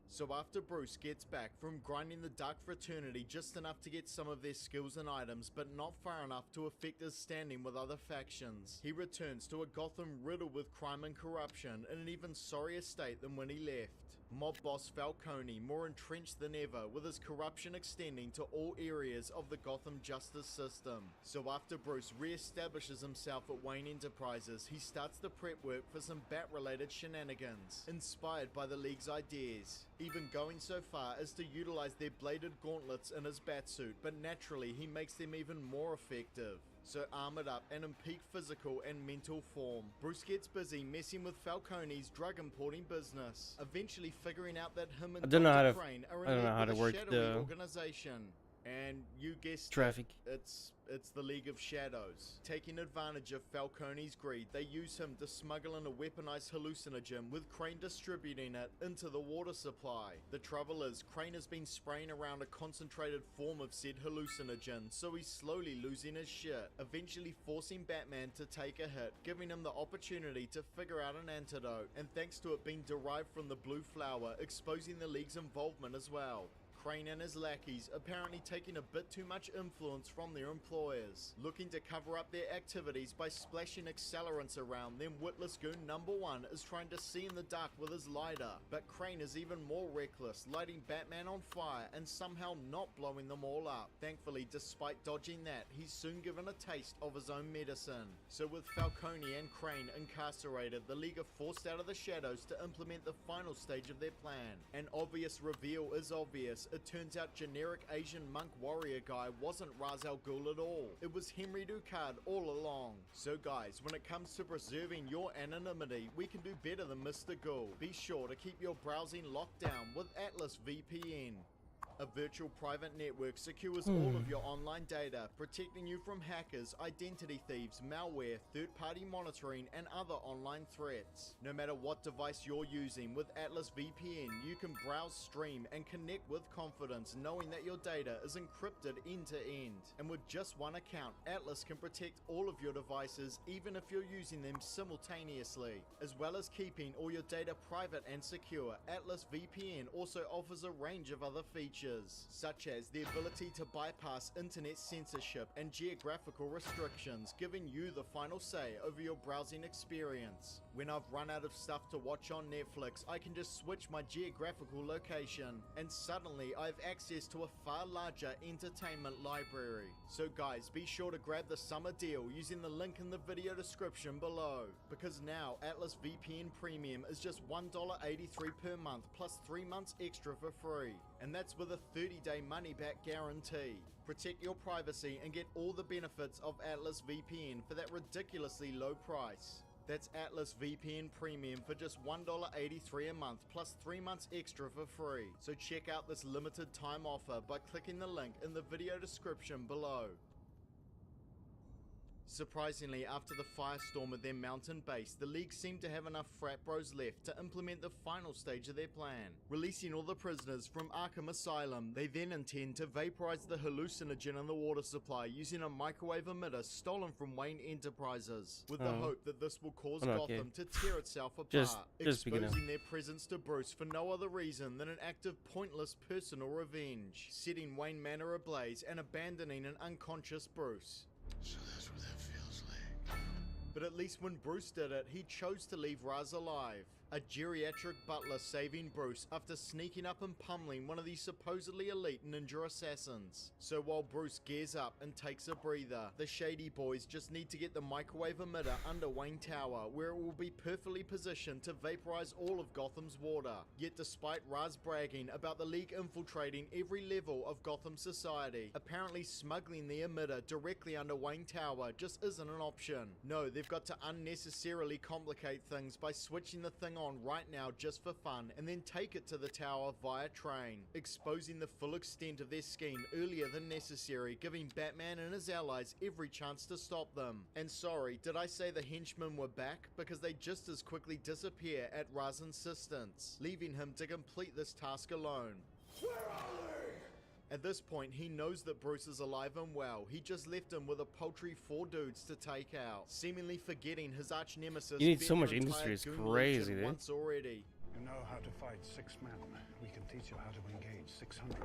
So after Bruce gets back from grinding the Dark Fraternity just enough to get some of their skills and items, but not far enough to affect his standing with other factions, he returns to a Gotham riddled with crime and corruption in an even sorrier state than when he left. Mob boss Falcone more entrenched than ever, with his corruption extending to all areas of the Gotham justice system. So after Bruce re-establishes himself at Wayne Enterprises, he starts the prep work for some Bat-related shenanigans, inspired by the League's ideas, even going so far as to utilize their bladed gauntlets in his Batsuit, but naturally he makes them even more effective. So armored up and in peak physical and mental form, Bruce gets busy messing with Falcone's drug importing business, eventually figuring out that him and Dr. Crane are in a shadowy organization. And you guessed traffic. It's the League of Shadows. Taking advantage of Falcone's greed, they use him to smuggle in a weaponized hallucinogen, with Crane distributing it into the water supply. The trouble is, Crane has been spraying around a concentrated form of said hallucinogen, so he's slowly losing his shit, eventually forcing Batman to take a hit, giving him the opportunity to figure out an antidote, and thanks to it being derived from the blue flower, exposing the League's involvement as well. Crane and his lackeys apparently taking a bit too much influence from their employers, looking to cover up their activities by splashing accelerants around. Then Witless Goon #1 is trying to see in the dark with his lighter, but Crane is even more reckless, lighting Batman on fire and somehow not blowing them all up. Thankfully, despite dodging that, he's soon given a taste of his own medicine. So with Falcone and Crane incarcerated, the League are forced out of the shadows to implement the final stage of their plan. An obvious reveal is obvious. It turns out generic Asian monk warrior guy wasn't Ra's al Ghul at all. It was Henry Ducard all along. So guys, when it comes to preserving your anonymity, we can do better than Mr. Ghoul. Be sure to keep your browsing locked down with Atlas VPN. A virtual private network secures all of your online data, protecting you from hackers, identity thieves, malware, third-party monitoring, and other online threats. No matter what device you're using, with Atlas VPN, you can browse, stream, and connect with confidence, knowing that your data is encrypted end to end. And with just one account, Atlas can protect all of your devices, even if you're using them simultaneously. As well as keeping all your data private and secure, Atlas VPN also offers a range of other features, such as the ability to bypass internet censorship and geographical restrictions, giving you the final say over your browsing experience. When I've run out of stuff to watch on Netflix, I can just switch my geographical location, and suddenly I have access to a far larger entertainment library. So guys, be sure to grab the summer deal using the link in the video description below, because now Atlas VPN Premium is just $1.83 per month plus 3 months extra for free, and that's with a 30-day money-back guarantee. Protect your privacy and get all the benefits of Atlas VPN for that ridiculously low price. That's Atlas VPN Premium for just $1.83 a month plus 3 months extra for free. So check out this limited time offer by clicking the link in the video description below. Surprisingly, after the firestorm at their mountain base, the League seemed to have enough frat bros left to implement the final stage of their plan. Releasing all the prisoners from Arkham Asylum, they then intend to vaporize the hallucinogen in the water supply using a microwave emitter stolen from Wayne Enterprises, with the hope that this will cause Gotham to tear itself apart, exposing their presence to Bruce for no other reason than an act of pointless personal revenge, setting Wayne Manor ablaze and abandoning an unconscious Bruce. So that's what that feels like. But at least when Bruce did it, he chose to leave Ra's alive. A geriatric butler saving Bruce after sneaking up and pummeling one of these supposedly elite ninja assassins. So while Bruce gears up and takes a breather, the Shady Boys just need to get the microwave emitter under Wayne Tower, where it will be perfectly positioned to vaporize all of Gotham's water. Yet despite Ra's bragging about the League infiltrating every level of Gotham society, apparently smuggling the emitter directly under Wayne Tower just isn't an option. No, they've got to unnecessarily complicate things by switching the thing on right now just for fun and then take it to the tower via train, exposing the full extent of their scheme earlier than necessary, giving Batman and his allies every chance to stop them. And sorry, did I say the henchmen were back? Because they just as quickly disappear at Ra's insistence, leaving him to complete this task alone. Where are they? At this point, he knows that Bruce is alive and well. He just left him with a paltry 4 dudes to take out, seemingly forgetting his arch nemesis. You need so much industry, it's crazy, dude. Once already. You know how to fight 6 men. We can teach you how to engage 600.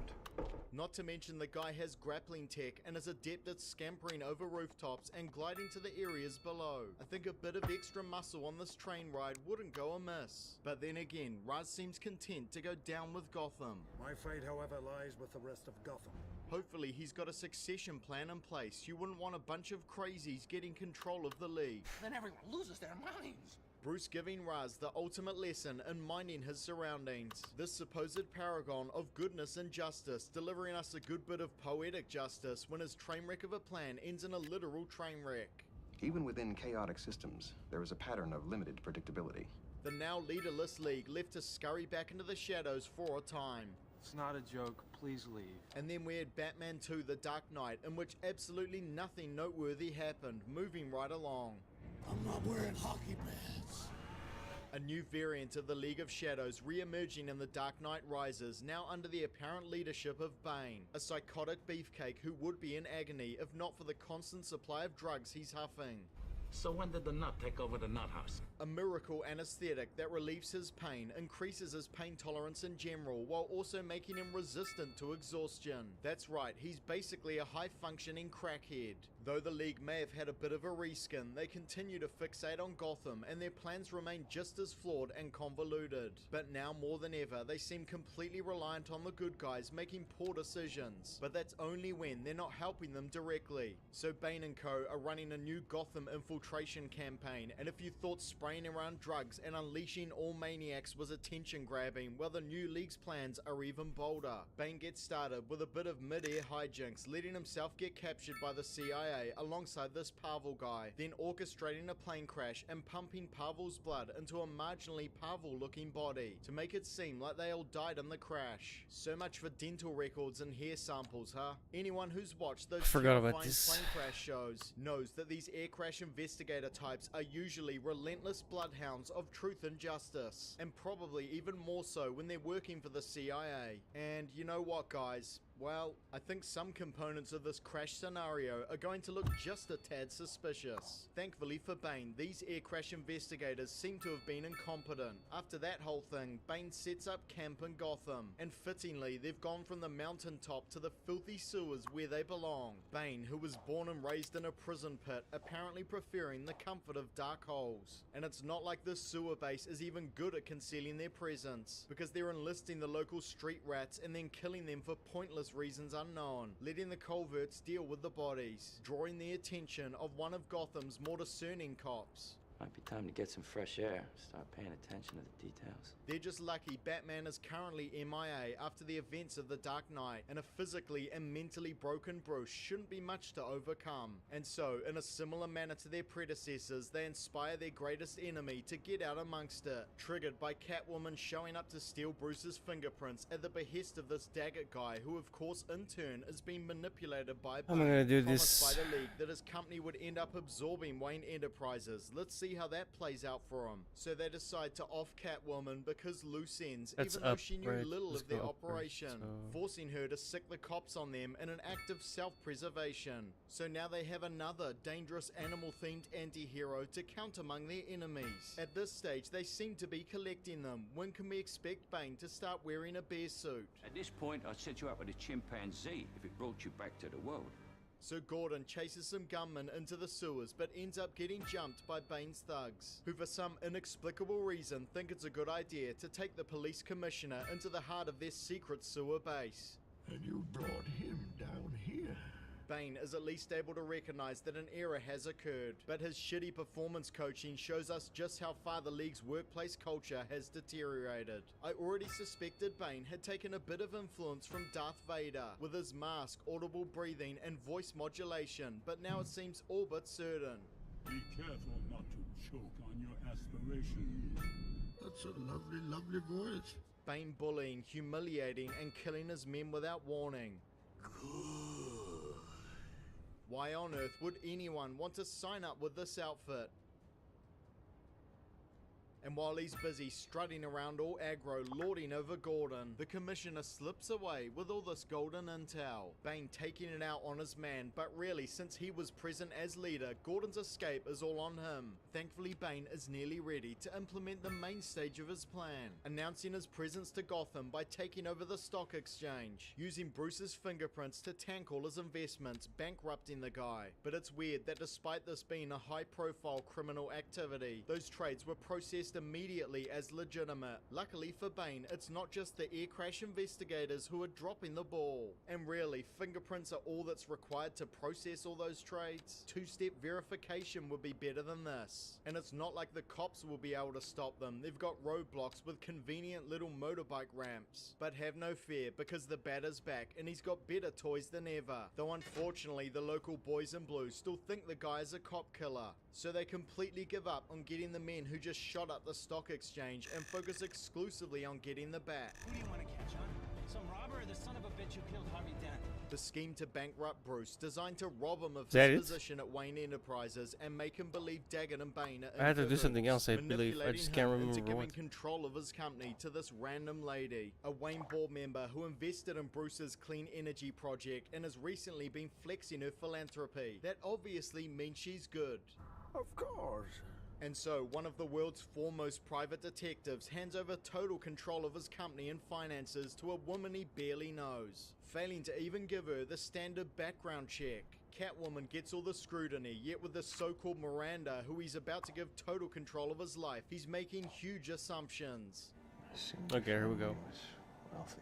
Not to mention the guy has grappling tech and is adept at scampering over rooftops and gliding to the areas below. I think a bit of extra muscle on this train ride wouldn't go amiss. But then again, Ra's seems content to go down with Gotham. My fate, however, lies with the rest of Gotham. Hopefully he's got a succession plan in place. You wouldn't want a bunch of crazies getting control of the League. Then everyone loses their minds. Bruce giving Ra's the ultimate lesson in minding his surroundings. This supposed paragon of goodness and justice, delivering us a good bit of poetic justice when his train wreck of a plan ends in a literal train wreck. Even within chaotic systems, there is a pattern of limited predictability. The now leaderless League left to scurry back into the shadows for a time. It's not a joke. Please leave. And then we had Batman 2: The Dark Knight, in which absolutely nothing noteworthy happened, moving right along. I'm not wearing hockey pads. A new variant of the League of Shadows re-emerging in The Dark Knight Rises, now under the apparent leadership of Bane, a psychotic beefcake who would be in agony if not for the constant supply of drugs he's huffing. So when did the nut take over the nut house? A miracle anesthetic that relieves his pain, increases his pain tolerance in general, while also making him resistant to exhaustion. That's right, he's basically a high-functioning crackhead. Though the League may have had a bit of a reskin, they continue to fixate on Gotham, and their plans remain just as flawed and convoluted. But now more than ever, they seem completely reliant on the good guys making poor decisions. But that's only when they're not helping them directly. So Bane and co are running a new Gotham infiltration campaign, and if you thought spraying around drugs and unleashing all maniacs was attention grabbing, well, the new League's plans are even bolder. Bane gets started with a bit of mid-air hijinks, letting himself get captured by the CIA alongside this Pavel guy, then orchestrating a plane crash and pumping Pavel's blood into a marginally Pavel looking body to make it seem like they all died in the crash. So much for dental records and hair samples, huh? Anyone who's watched those terrifying plane crash shows knows that these air crash investigator types are usually relentless bloodhounds of truth and justice, and probably even more so when they're working for the CIA. And you know what, guys? Well, I think some components of this crash scenario are going to look just a tad suspicious. Thankfully for Bane, these air crash investigators seem to have been incompetent. After that whole thing, Bane sets up camp in Gotham, and fittingly, they've gone from the mountaintop to the filthy sewers where they belong. Bane, who was born and raised in a prison pit, apparently preferring the comfort of dark holes. And it's not like this sewer base is even good at concealing their presence, because they're enlisting the local street rats and then killing them for pointless reasons unknown, letting the culverts deal with the bodies, drawing the attention of one of Gotham's more discerning cops. Might be time to get some fresh air. Start paying attention to the details. They're just lucky Batman is currently MIA after the events of the Dark Knight, and a physically and mentally broken Bruce shouldn't be much to overcome. And so, in a similar manner to their predecessors, they inspire their greatest enemy to get out amongst it, triggered by Catwoman showing up to steal Bruce's fingerprints at the behest of this Daggett guy, who of course in turn is being manipulated by Bane, I'm gonna do promised this. by the League that his company would end up absorbing Wayne Enterprises. Let's see how that plays out for him. So they decide to off Catwoman because loose ends, That's even though she knew upgrade. little Let's of their go upgrade, operation, so- forcing her to sick the cops on them in an act of self-preservation. So now they have another dangerous animal-themed anti-hero to count among their enemies. At this stage, they seem to be collecting them. When can we expect Bane to start wearing a bear suit? At this point, I'd set you up with a chimpanzee if it brought you back to the world. So Gordon chases some gunmen into the sewers, but ends up getting jumped by Bane's thugs, who for some inexplicable reason think it's a good idea to take the police commissioner into the heart of their secret sewer base. And you brought him down here. Bane is at least able to recognize that an error has occurred, but his shitty performance coaching shows us just how far the League's workplace culture has deteriorated. I already suspected Bane had taken a bit of influence from Darth Vader, with his mask, audible breathing, and voice modulation, but now it seems all but certain. Be careful not to choke on your aspirations. That's a lovely, lovely voice. Bane bullying, humiliating, and killing his men without warning. Why on earth would anyone want to sign up with this outfit? And while he's busy strutting around all aggro, lording over Gordon, the commissioner slips away with all this golden intel. Bane taking it out on his man, but really, since he was present as leader, Gordon's escape is all on him. Thankfully, Bane is nearly ready to implement the main stage of his plan, announcing his presence to Gotham by taking over the stock exchange, using Bruce's fingerprints to tank all his investments, bankrupting the guy. But it's weird that despite this being a high-profile criminal activity, those trades were processed immediately as legitimate. Luckily for Bane, it's not just the air crash investigators who are dropping the ball. And really, fingerprints are all that's required to process all those trades. Two-step verification would be better than this. And it's not like the cops will be able to stop them. They've got roadblocks with convenient little motorbike ramps. But have no fear, because the Batter's back and he's got better toys than ever. Though unfortunately, the local boys in blue still think the guy is a cop killer. So they completely give up on getting the men who just shot up the stock exchange and focus exclusively on getting the Bat. Who do you want to catch, huh? Some robber or the son of a bitch who killed Harvey Dent? The scheme to bankrupt Bruce, designed to rob him of that his it? position at Wayne Enterprises and make him believe Daggett and Bane are I had to do in something else, I believe. I manipulating just can't him into remember giving what. control of his company to this random lady, a Wayne board member who invested in Bruce's clean energy project and has recently been flexing her philanthropy. That obviously means she's good. Of course. And so, one of the world's foremost private detectives hands over total control of his company and finances to a woman he barely knows, failing to even give her the standard background check. Catwoman gets all the scrutiny, yet with the so-called Miranda, who he's about to give total control of his life, he's making huge assumptions. Okay, here we go. Wealthy.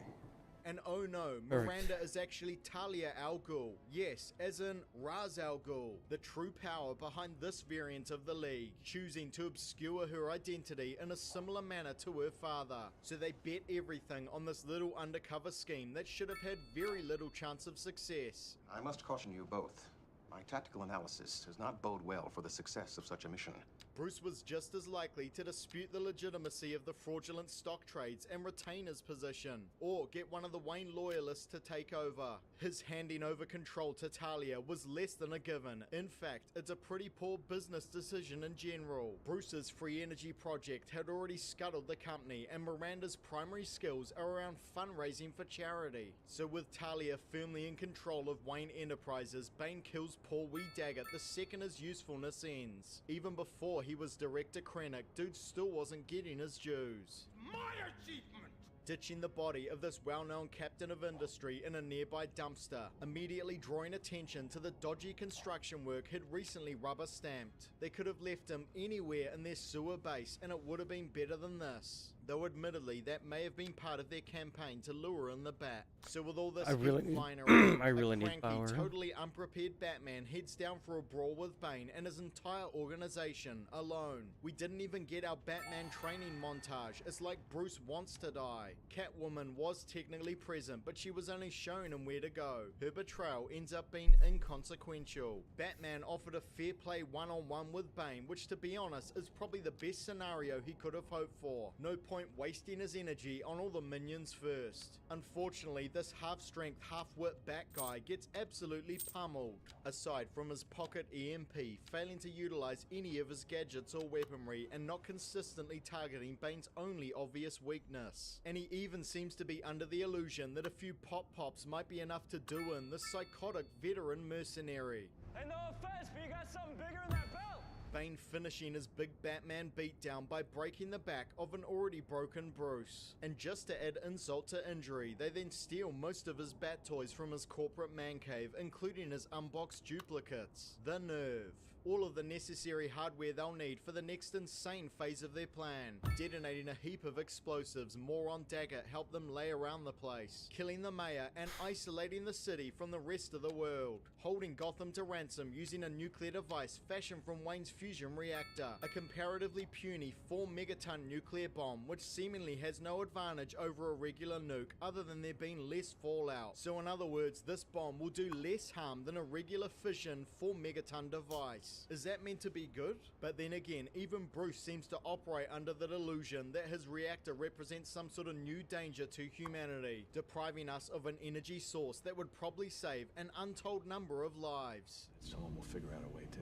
And oh no, Perfect. Miranda is actually Talia al Ghul. Yes, as in Ra's al Ghul, the true power behind this variant of the League, choosing to obscure her identity in a similar manner to her father. So they bet everything on this little undercover scheme that should have had very little chance of success. I must caution you both. My tactical analysis does not bode well for the success of such a mission. Bruce was just as likely to dispute the legitimacy of the fraudulent stock trades and retain his position, or get one of the Wayne loyalists to take over. His handing over control to Talia was less than a given. In fact, it's a pretty poor business decision in general. Bruce's free energy project had already scuttled the company, and Miranda's primary skills are around fundraising for charity. So with Talia firmly in control of Wayne Enterprises, Bane kills Paul Wee Daggett the second his usefulness ends. Even before he was Director Krennic, dude still wasn't getting his dues. My achievement! Ditching the body of this well-known captain of industry in a nearby dumpster, immediately drawing attention to the dodgy construction work he'd recently rubber-stamped. They could have left him anywhere in their sewer base and it would have been better than this. Though admittedly, that may have been part of their campaign to lure in the bat. So with all this flying around, I really a need cranky, power. totally unprepared Batman heads down for a brawl with Bane and his entire organization alone. We didn't even get our Batman training montage. It's like Bruce wants to die. Catwoman was technically present, but she was only shown him where to go. Her betrayal ends up being inconsequential. Batman offered a fair play one-on-one with Bane, which to be honest is probably the best scenario he could have hoped for. No point wasting his energy on all the minions first. Unfortunately, this half-strength, half-wit Bat guy gets absolutely pummeled. Aside from his pocket EMP, failing to utilize any of his gadgets or weaponry and not consistently targeting Bane's only obvious weakness. And he even seems to be under the illusion that a few pop-pops might be enough to do in the psychotic veteran mercenary. Hey, no offense, but you got something bigger in that belt! Bane finishing his big Batman beatdown by breaking the back of an already broken Bruce. And just to add insult to injury, they then steal most of his Bat toys from his corporate man cave, including his unboxed duplicates. The nerve. All of the necessary hardware they'll need for the next insane phase of their plan. Detonating a heap of explosives, Moron Daggett helped them lay around the place, killing the mayor and isolating the city from the rest of the world. Holding Gotham to ransom using a nuclear device fashioned from Wayne's fusion reactor, a comparatively puny 4 megaton nuclear bomb which seemingly has no advantage over a regular nuke other than there being less fallout. So in other words, this bomb will do less harm than a regular fission 4 megaton device. Is that meant to be good? But then again, even Bruce seems to operate under the delusion that his reactor represents some sort of new danger to humanity, depriving us of an energy source that would probably save an untold number of lives. Someone will figure out a way to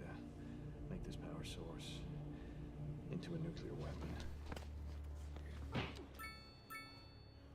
make this power source into a nuclear weapon.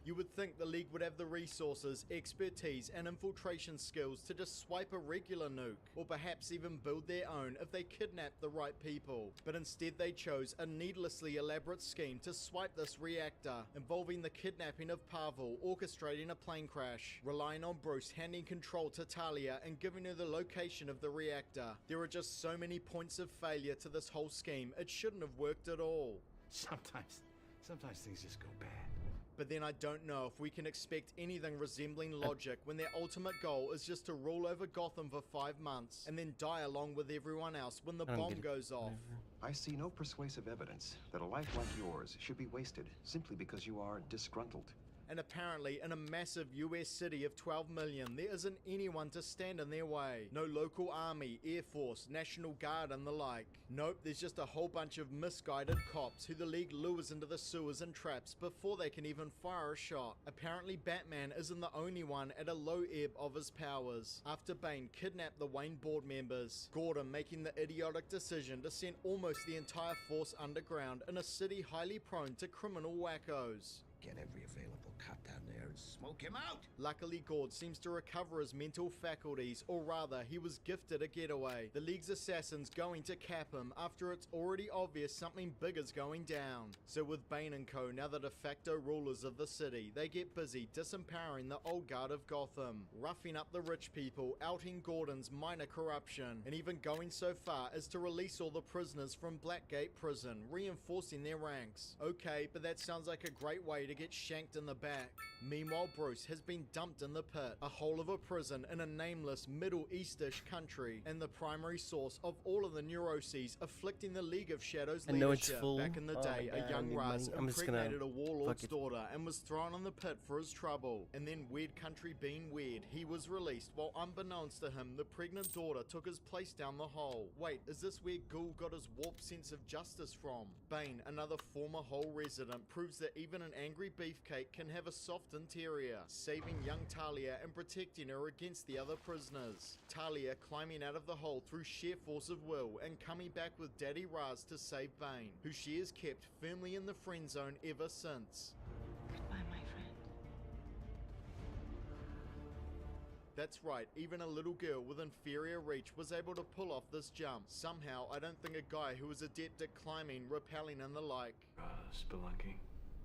You would think the League would have the resources, expertise, and infiltration skills to just swipe a regular nuke, or perhaps even build their own if they kidnapped the right people. But instead they chose a needlessly elaborate scheme to swipe this reactor, involving the kidnapping of Pavel, orchestrating a plane crash, relying on Bruce handing control to Talia and giving her the location of the reactor. There are just so many points of failure to this whole scheme, it shouldn't have worked at all. Sometimes things just go bad. But then I don't know if we can expect anything resembling logic when their ultimate goal is just to rule over Gotham for 5 months and then die along with everyone else when the bomb goes off. I see no persuasive evidence that a life like yours should be wasted simply because you are disgruntled. And apparently in a massive US city of 12 million, there isn't anyone to stand in their way. No local army, air force, national guard and the like. Nope, there's just a whole bunch of misguided cops who the League lures into the sewers and traps before they can even fire a shot. Apparently Batman isn't the only one at a low ebb of his powers. After Bane kidnapped the Wayne board members, Gordon making the idiotic decision to send almost the entire force underground in a city highly prone to criminal wackos. Get every available cop down there and smoke him out! Luckily, Gord seems to recover his mental faculties, or rather, he was gifted a getaway. The League's assassins going to cap him after it's already obvious something big is going down. So with Bane and co now the de facto rulers of the city, they get busy disempowering the old guard of Gotham, roughing up the rich people, outing Gordon's minor corruption, and even going so far as to release all the prisoners from Blackgate Prison, reinforcing their ranks. Okay, but that sounds like a great way to get shanked in the back. Meanwhile, Bruce has been dumped in the pit, a hole of a prison in a nameless Middle Eastish country, and the primary source of all of the neuroses afflicting the League of Shadows I know it's leadership. full. Back in the Oh day, my God, a I young need Raz money. I'm just gonna impregnated a warlord's fuck it. daughter and was thrown in the pit for his trouble. And then, weird country being weird, he was released while unbeknownst to him, the pregnant daughter took his place down the hole. Wait, is this where Ghoul got his warped sense of justice from? Bane, another former hole resident, proves that even an angry beefcake can have a soft interior, saving young Talia and protecting her against the other prisoners. Talia climbing out of the hole through sheer force of will and coming back with Daddy Raz to save Bane, who she has kept firmly in the friend zone ever since. Goodbye, my friend. That's right, even a little girl with inferior reach was able to pull off this jump. Somehow, I don't think a guy who is adept at climbing, rappelling and the like Spelunky.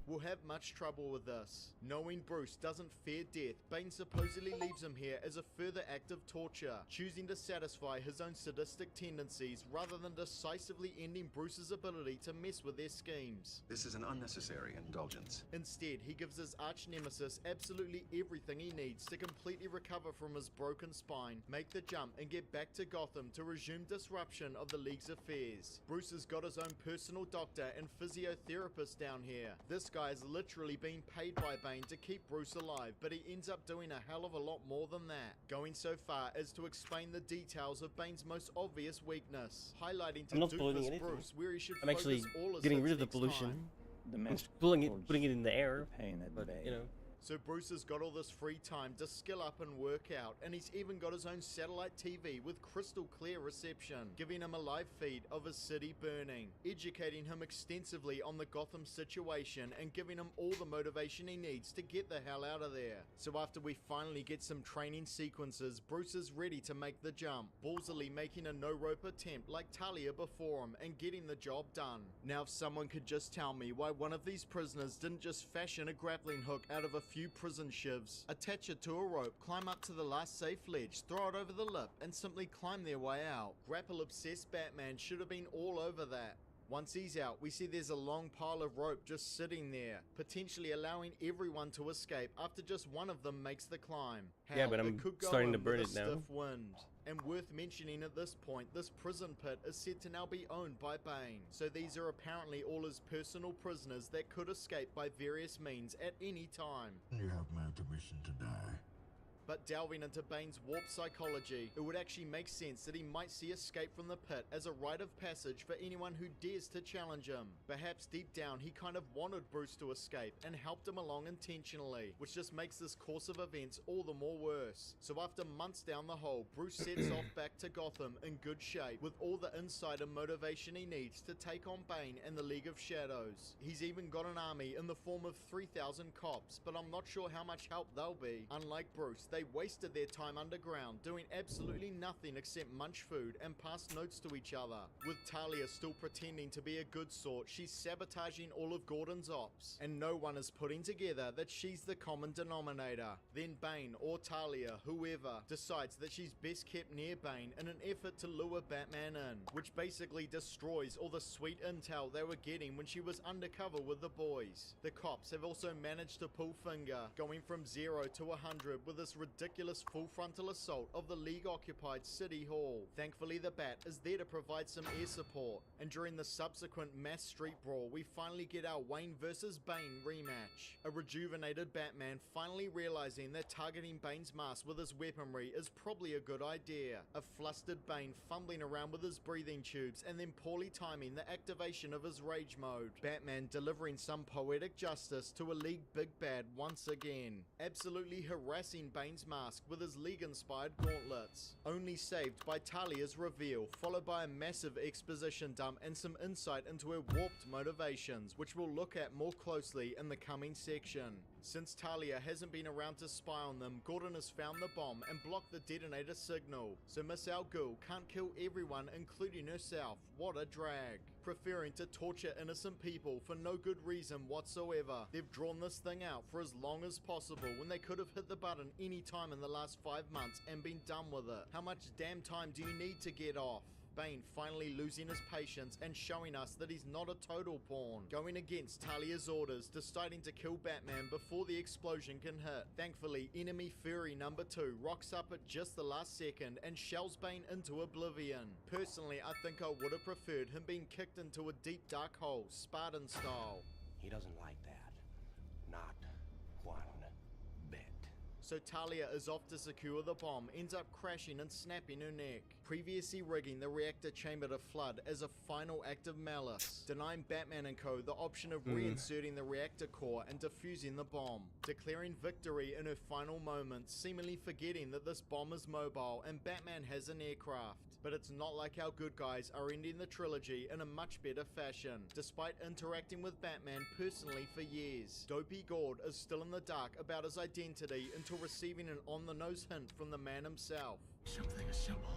will have much trouble with this. Knowing Bruce doesn't fear death, Bane supposedly leaves him here as a further act of torture, choosing to satisfy his own sadistic tendencies rather than decisively ending Bruce's ability to mess with their schemes. This is an unnecessary indulgence. Instead, he gives his arch-nemesis absolutely everything he needs to completely recover from his broken spine, make the jump, and get back to Gotham to resume disruption of the League's affairs. Bruce has got his own personal doctor and physiotherapist down here. This guy is literally being paid by Bane to keep Bruce alive, but he ends up doing a hell of a lot more than that, going so far as to explain the details of Bane's most obvious weakness, highlighting to I'm not polluting doofus anything. Bruce where he should I'm actually focus all his getting hits rid of the next pollution. time. I'm just putting it in the air. But, you know. So Bruce has got all this free time to skill up and work out, and he's even got his own satellite TV with crystal clear reception, giving him a live feed of his city burning, educating him extensively on the Gotham situation, and giving him all the motivation he needs to get the hell out of there. So after we finally get some training sequences, Bruce is ready to make the jump, ballsily making a no-rope attempt like Talia before him and getting the job done. Now if someone could just tell me why one of these prisoners didn't just fashion a grappling hook out of a few prison shivs, attach it to a rope, climb up to the last safe ledge, throw it over the lip, and simply climb their way out. Grapple-obsessed Batman should have been all over that. Once he's out, we see there's a long pile of rope just sitting there, potentially allowing everyone to escape after just one of them makes the climb. Hell, Yeah, but I'm it could go starting to in burn with it a now. stiff wind. And worth mentioning at this point, this prison pit is said to now be owned by Bane. So these are apparently all his personal prisoners that could escape by various means at any time. You have my permission to die. But delving into Bane's warped psychology, it would actually make sense that he might see escape from the pit as a rite of passage for anyone who dares to challenge him. Perhaps deep down he kind of wanted Bruce to escape and helped him along intentionally, which just makes this course of events all the more worse. So after months down the hole, Bruce sets off back to Gotham in good shape, with all the insight and motivation he needs to take on Bane and the League of Shadows. He's even got an army in the form of 3,000 cops, but I'm not sure how much help they'll be. Unlike Bruce, they wasted their time underground, doing absolutely nothing except munch food and pass notes to each other. With Talia still pretending to be a good sort, she's sabotaging all of Gordon's ops, and no one is putting together that she's the common denominator. Then Bane, or Talia, whoever, decides that she's best kept near Bane in an effort to lure Batman in, which basically destroys all the sweet intel they were getting when she was undercover with the boys. The cops have also managed to pull finger, going from 0 to 100 with this ridiculous full frontal assault of the League-occupied City Hall. Thankfully, the Bat is there to provide some air support, and during the subsequent mass street brawl, we finally get our Wayne vs. Bane rematch. A rejuvenated Batman finally realizing that targeting Bane's mask with his weaponry is probably a good idea. A flustered Bane fumbling around with his breathing tubes and then poorly timing the activation of his rage mode. Batman delivering some poetic justice to a League big bad once again, absolutely harassing Bane's mask with his League-inspired gauntlets, only saved by Talia's reveal, followed by a massive exposition dump and some insight into her warped motivations, which we'll look at more closely in the coming section. Since Talia hasn't been around to spy on them, Gordon has found the bomb and blocked the detonator signal, so Miss Al Ghul can't kill everyone, including herself. What a drag. Preferring to torture innocent people for no good reason whatsoever, they've drawn this thing out for as long as possible when they could have hit the button any time in the last 5 months and been done with it. How much damn time do you need to get off? Bane finally losing his patience and showing us that he's not a total pawn, going against Talia's orders, deciding to kill Batman before the explosion can hit. Thankfully, enemy Fury number 2 rocks up at just the last second and shells Bane into oblivion. Personally, I think I would have preferred him being kicked into a deep dark hole, Spartan style. He doesn't like that. Not one bit. So Talia is off to secure the bomb, ends up crashing and snapping her neck, previously rigging the reactor chamber to flood as a final act of malice, denying Batman and co. the option of reinserting the reactor core and defusing the bomb, declaring victory in her final moments, seemingly forgetting that this bomb is mobile and Batman has an aircraft. But it's not like our good guys are ending the trilogy in a much better fashion, despite interacting with Batman personally for years. Dopey Gord is still in the dark about his identity until receiving an on-the-nose hint from the man himself. Something as simple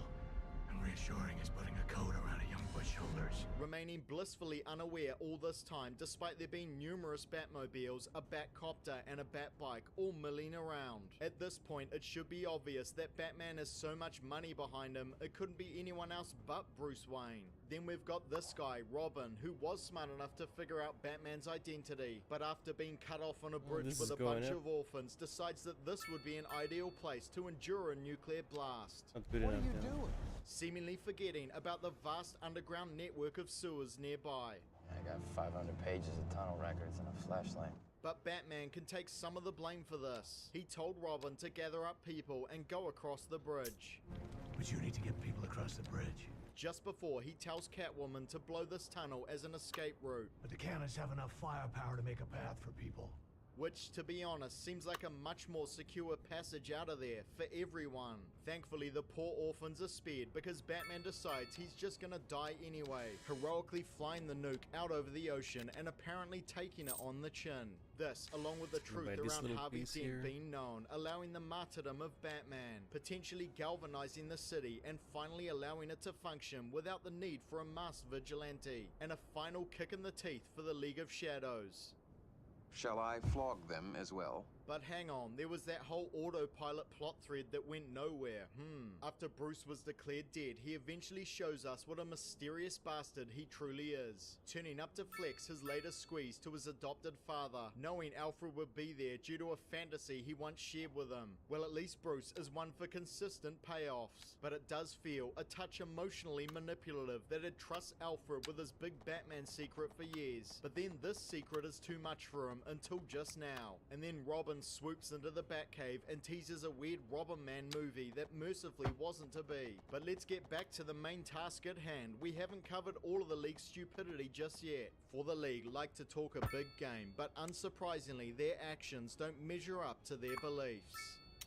and reassuring as putting a coat around a young boy's shoulders. Remaining blissfully unaware all this time, despite there being numerous Batmobiles, a Batcopter and a Batbike all milling around. At this point, it should be obvious that Batman has so much money behind him, it couldn't be anyone else but Bruce Wayne. Then we've got this guy, Robin, who was smart enough to figure out Batman's identity, but after being cut off on a bridge with a bunch of orphans, decides that this would be an ideal place to endure a nuclear blast. What are you doing? Seemingly forgetting about the vast underground network of sewers nearby. I got 500 pages of tunnel records and a flashlight. But Batman can take some of the blame for this. He told Robin to gather up people and go across the bridge. But you need to get people across the bridge. Just before he tells Catwoman to blow this tunnel as an escape route. But the cannons have enough firepower to make a path for people. Which, to be honest, seems like a much more secure passage out of there for everyone. Thankfully, the poor orphans are spared because Batman decides he's just gonna die anyway, heroically flying the nuke out over the ocean and apparently taking it on the chin. This, along with the truth around Harvey Dent being known, allowing the martyrdom of Batman, potentially galvanizing the city and finally allowing it to function without the need for a masked vigilante, and a final kick in the teeth for the League of Shadows. Shall I flog them as well? But hang on, there was that whole autopilot plot thread that went nowhere. After Bruce was declared dead, he eventually shows us what a mysterious bastard he truly is, turning up to flex his latest squeeze to his adopted father, knowing Alfred would be there due to a fantasy he once shared with him. Well, at least Bruce is one for consistent payoffs, but it does feel a touch emotionally manipulative that it trusts Alfred with his big Batman secret for years, but then this secret is too much for him until just now, and then Robin swoops into the Batcave and teases a weird Robin Man movie that mercifully wasn't to be. But let's get back to the main task at hand. We haven't covered all of the League's stupidity just yet. For the League like to talk a big game, but unsurprisingly their actions don't measure up to their beliefs.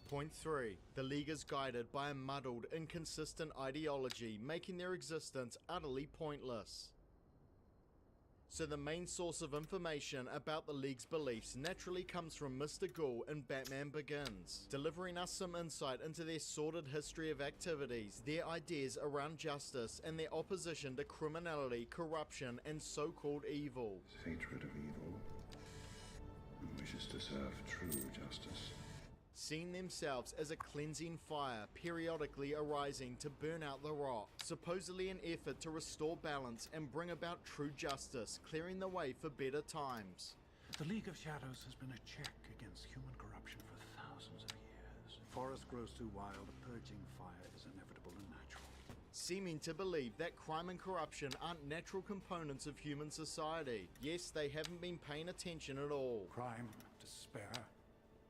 Point 3. The League is guided by a muddled, inconsistent ideology, making their existence utterly pointless. So the main source of information about the League's beliefs naturally comes from Mr. Ghoul in Batman Begins, delivering us some insight into their sordid history of activities, their ideas around justice, and their opposition to criminality, corruption, and so-called evil. Hatred of evil, and wishes to serve true justice. Seeing themselves as a cleansing fire periodically arising to burn out the rot, supposedly an effort to restore balance and bring about true justice, clearing the way for better times. The League of Shadows has been a check against human corruption for thousands of years. Forest grows too wild, a purging fire is inevitable and natural. Seeming to believe that crime and corruption aren't natural components of human society. Yes, they haven't been paying attention at all. Crime, despair.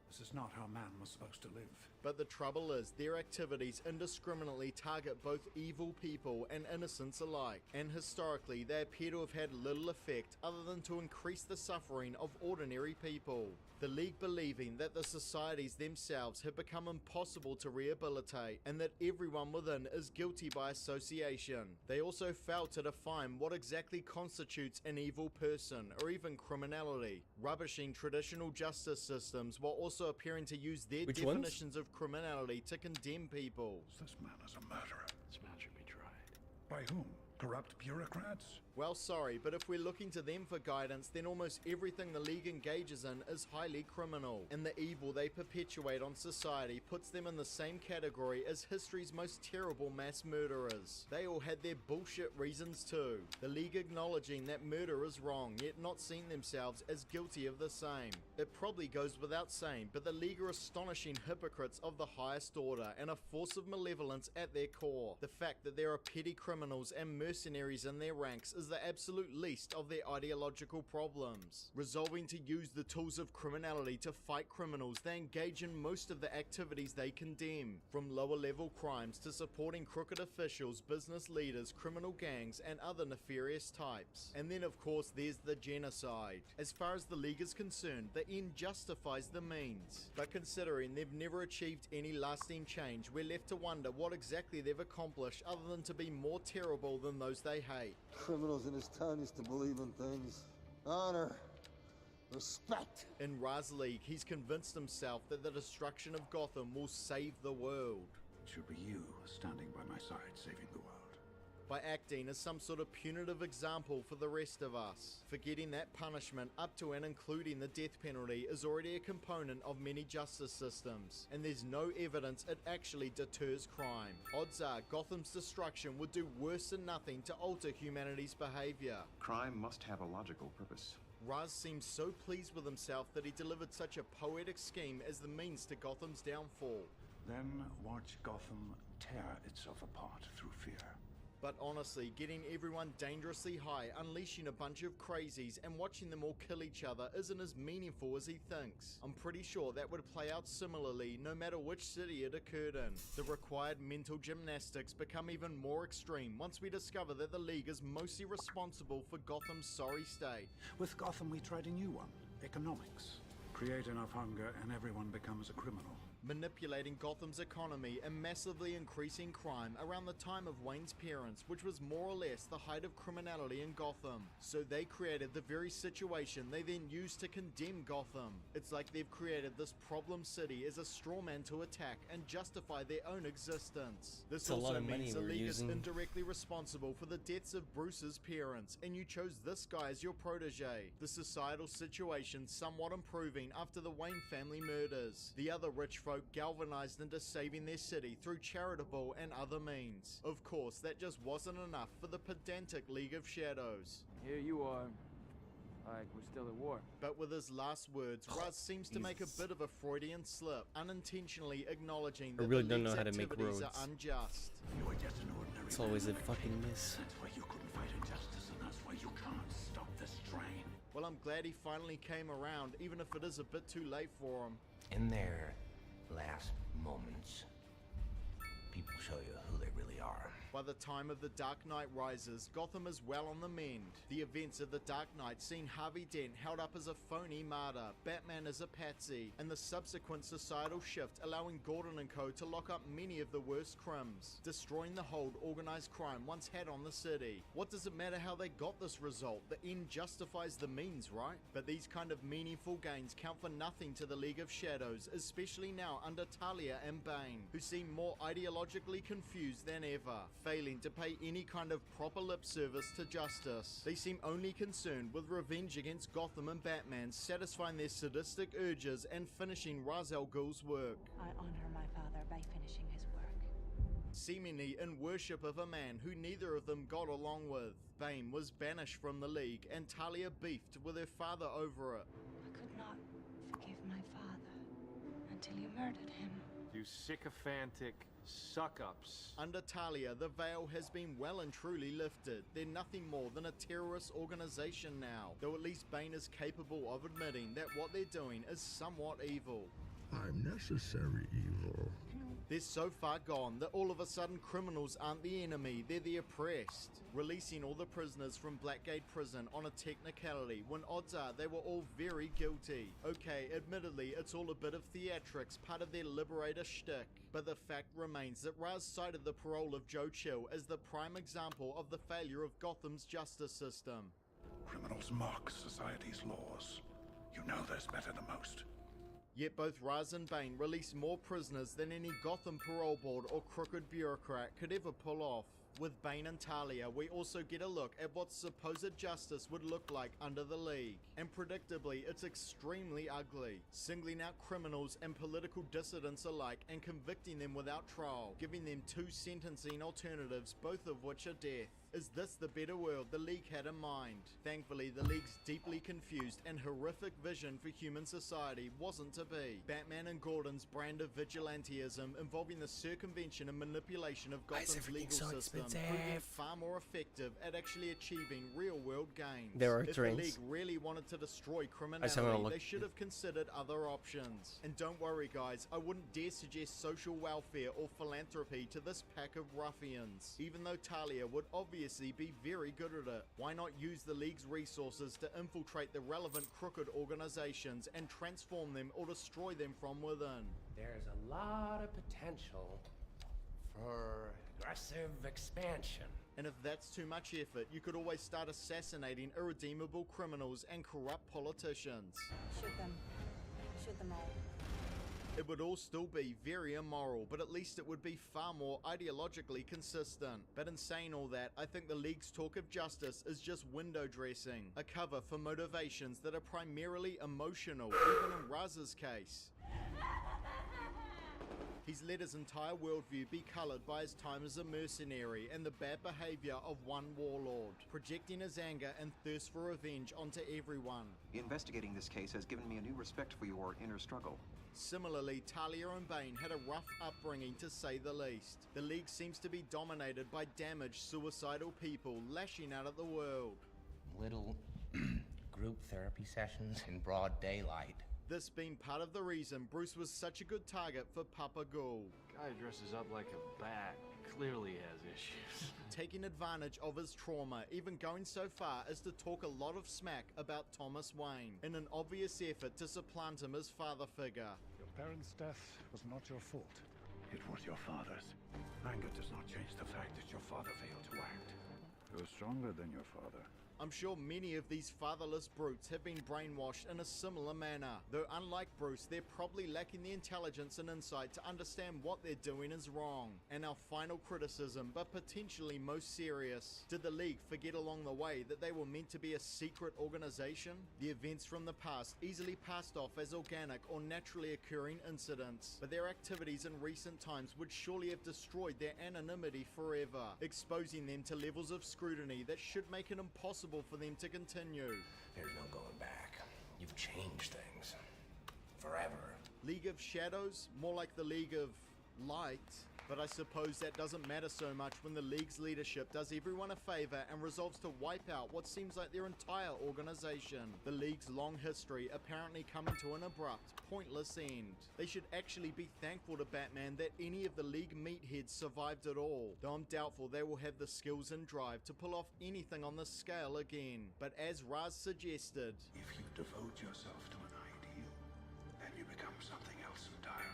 This is not how man was supposed to live. But the trouble is, their activities indiscriminately target both evil people and innocents alike, and historically they appear to have had little effect other than to increase the suffering of ordinary people. The League believing that the societies themselves have become impossible to rehabilitate, and that everyone within is guilty by association. They also fail to define what exactly constitutes an evil person, or even criminality, rubbishing traditional justice systems while also appearing to use their definitions of criminality to condemn people. This man is a murderer. This man should be tried. By whom? Corrupt bureaucrats? Well, sorry, but if we're looking to them for guidance, then almost everything the League engages in is highly criminal, and the evil they perpetuate on society puts them in the same category as history's most terrible mass murderers. They all had their bullshit reasons too. The League acknowledging that murder is wrong, yet not seeing themselves as guilty of the same. It probably goes without saying, but the League are astonishing hypocrites of the highest order, and a force of malevolence at their core. The fact that there are petty criminals and mercenaries in their ranks is the absolute least of their ideological problems. Resolving to use the tools of criminality to fight criminals, they engage in most of the activities they condemn, from lower level crimes to supporting crooked officials, business leaders, criminal gangs, and other nefarious types. And then of course there's the genocide. As far as the League is concerned, the end justifies the means. But considering they've never achieved any lasting change, we're left to wonder what exactly they've accomplished other than to be more terrible than those they hate. Criminals in this town used to believe in things. Honor. Respect. In Ra's League, he's convinced himself that the destruction of Gotham will save the world. It should be you standing by my side, saving the world. By acting as some sort of punitive example for the rest of us. Forgetting that punishment up to and including the death penalty is already a component of many justice systems, and there's no evidence it actually deters crime. Odds are Gotham's destruction would do worse than nothing to alter humanity's behavior. Crime must have a logical purpose. Raz seems so pleased with himself that he delivered such a poetic scheme as the means to Gotham's downfall. Then watch Gotham tear itself apart through fear. But honestly, getting everyone dangerously high, unleashing a bunch of crazies, and watching them all kill each other isn't as meaningful as he thinks. I'm pretty sure that would play out similarly no matter which city it occurred in. The required mental gymnastics become even more extreme once we discover that the League is mostly responsible for Gotham's sorry state. With Gotham we tried a new one, economics. Create enough hunger and everyone becomes a criminal. Manipulating Gotham's economy and massively increasing crime around the time of Wayne's parents, which was more or less the height of criminality in Gotham. So they created the very situation they then used to condemn Gotham. It's like they've created this problem city as a straw man to attack and justify their own existence. This also means the League is indirectly responsible for the deaths of Bruce's parents, and you chose this guy as your protege. The societal situation somewhat improving after the Wayne family murders. The other rich folk galvanized into saving their city through charitable and other means. Of course, that just wasn't enough for the pedantic League of Shadows. Here you are. Like we're still at war. But with his last words, Raz seems to make a bit of a Freudian slip, unintentionally acknowledging that I really the don't know League's how to make activities roads. are unjust. You are just an ordinary It's always a man. fucking miss. That's why you couldn't fight injustice, and that's why you can't stop this train. Well, I'm glad he finally came around, even if it is a bit too late for him. In their last moments, people show you who they really are. By the time of The Dark Knight Rises, Gotham is well on the mend. The events of The Dark Knight seen Harvey Dent held up as a phony martyr, Batman as a patsy, and the subsequent societal shift allowing Gordon and co. to lock up many of the worst crims, destroying the hold organized crime once had on the city. What does it matter how they got this result? The end justifies the means, right? But these kind of meaningful gains count for nothing to the League of Shadows, especially now under Talia and Bane, who seem more ideologically confused than ever, failing to pay any kind of proper lip service to justice. They seem only concerned with revenge against Gotham and Batman, satisfying their sadistic urges and finishing Ra's al Ghul's work. I honor my father by finishing his work. Seemingly in worship of a man who neither of them got along with. Bane was banished from the League, and Talia beefed with her father over it. I could not forgive my father until you murdered him. You sycophantic suck-ups. Under Talia, the veil has been well and truly lifted. They're nothing more than a terrorist organization now, though at least Bane is capable of admitting that what they're doing is somewhat evil. I'm necessary evil. They're so far gone that all of a sudden criminals aren't the enemy, they're the oppressed. Releasing all the prisoners from Blackgate Prison on a technicality, when odds are they were all very guilty. Okay, admittedly, it's all a bit of theatrics, part of their liberator shtick. But the fact remains that Raz cited the parole of Joe Chill as the prime example of the failure of Gotham's justice system. Criminals mock society's laws. You know this better than most. Yet both Raz and Bane released more prisoners than any Gotham parole board or crooked bureaucrat could ever pull off. With Bane and Talia, we also get a look at what supposed justice would look like under the League. And predictably, it's extremely ugly, singling out criminals and political dissidents alike and convicting them without trial, giving them 2 sentencing alternatives, both of which are death. Is this the better world the League had in mind? Thankfully, the League's deeply confused and horrific vision for human society wasn't to be. Batman and Gordon's brand of vigilantism involving the circumvention and manipulation of Gotham's legal system proving far more effective at actually achieving real-world gains. There are if trains. the League really wanted to destroy criminality, they should have considered other options. And don't worry guys, I wouldn't dare suggest social welfare or philanthropy to this pack of ruffians. Even though Talia would obviously be very good at it. Why not use the League's resources to infiltrate the relevant crooked organizations and transform them or destroy them from within? There's a lot of potential for aggressive expansion. And if that's too much effort, you could always start assassinating irredeemable criminals and corrupt politicians. Shoot them. Shoot them all. It would all still be very immoral, but at least it would be far more ideologically consistent. But in saying all that, I think the League's talk of justice is just window dressing, a cover for motivations that are primarily emotional, even in Raz's case. He's let his entire worldview be coloured by his time as a mercenary and the bad behaviour of one warlord, projecting his anger and thirst for revenge onto everyone. Investigating this case has given me a new respect for your inner struggle. Similarly, Talia and Bane had a rough upbringing to say the least. The League seems to be dominated by damaged, suicidal people lashing out at the world. Little group therapy sessions in broad daylight. This being part of the reason Bruce was such a good target for Papa Ghoul. Guy dresses up like a bat. Clearly has issues. Taking advantage of his trauma, even going so far as to talk a lot of smack about Thomas Wayne, in an obvious effort to supplant him as father figure. Your parents' death was not your fault. It was your father's. Anger does not change the fact that your father failed to act. You're stronger than your father. I'm sure many of these fatherless brutes have been brainwashed in a similar manner, though unlike Bruce, they're probably lacking the intelligence and insight to understand what they're doing is wrong. And our final criticism, but potentially most serious, did the League forget along the way that they were meant to be a secret organization? The events from the past easily passed off as organic or naturally occurring incidents, but their activities in recent times would surely have destroyed their anonymity forever, exposing them to levels of scrutiny that should make it impossible for them to continue. There's no going back. You've changed things. Forever. League of Shadows? More like the League of Light. But I suppose that doesn't matter so much when the League's leadership does everyone a favor and resolves to wipe out what seems like their entire organization. The League's long history apparently coming to an abrupt, pointless end. They should actually be thankful to Batman that any of the League meatheads survived at all, though I'm doubtful they will have the skills and drive to pull off anything on this scale again. But as Raz suggested, if you devote yourself to an ideal, then you become something else entirely.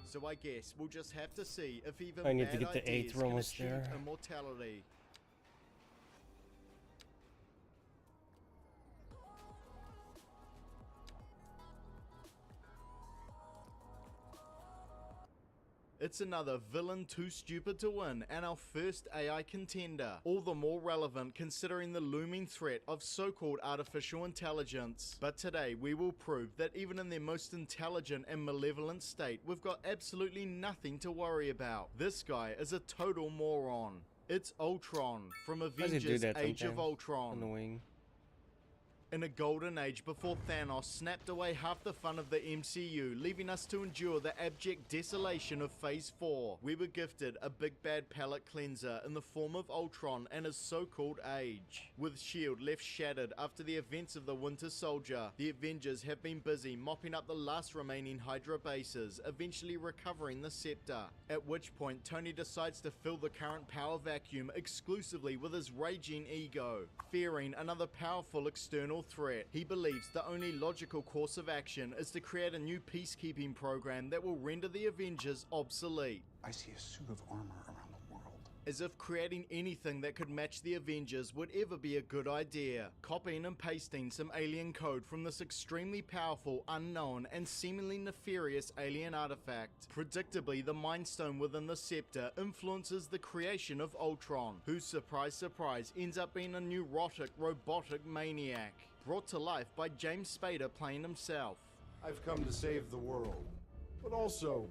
So I guess we'll just have to see if even I need bad to get the ideas 8th can almost achieve there. immortality. It's another villain too stupid to win, and our first AI contender. All the more relevant considering the looming threat of so-called artificial intelligence. But today we will prove that even in their most intelligent and malevolent state, we've got absolutely nothing to worry about. This guy is a total moron. It's Ultron from Avengers Age of Ultron. Annoying. In a golden age before Thanos snapped away half the fun of the MCU, leaving us to endure the abject desolation of Phase 4, we were gifted a big bad palate cleanser in the form of Ultron and his so-called age. With S.H.I.E.L.D. left shattered after the events of the Winter Soldier, the Avengers have been busy mopping up the last remaining Hydra bases, eventually recovering the scepter. At which point, Tony decides to fill the current power vacuum exclusively with his raging ego. Fearing another powerful external threat, he believes the only logical course of action is to create a new peacekeeping program that will render the Avengers obsolete. I see a suit of armor around the world. As if creating anything that could match the Avengers would ever be a good idea. Copying and pasting some alien code from this extremely powerful, unknown, and seemingly nefarious alien artifact. Predictably, the Mind Stone within the Scepter influences the creation of Ultron, who, surprise surprise, ends up being a neurotic, robotic maniac, brought to life by James Spader playing himself. I've come to save the world, but also...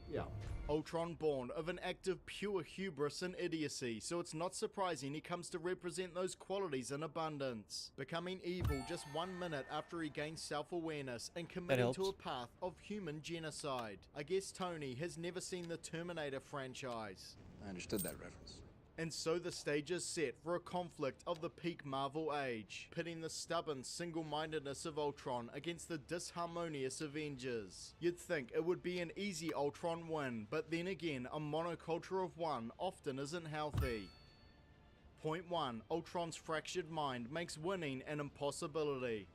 yeah. Ultron born of an act of pure hubris and idiocy, so it's not surprising he comes to represent those qualities in abundance. Becoming evil just 1 minute after he gains self-awareness and committing to a path of human genocide. I guess Tony has never seen the Terminator franchise. I understood that reference. And so the stage is set for a conflict of the peak Marvel age, pitting the stubborn single-mindedness of Ultron against the disharmonious Avengers. You'd think it would be an easy Ultron win, but then again, a monoculture of one often isn't healthy. Point 1. Ultron's fractured mind makes winning an impossibility.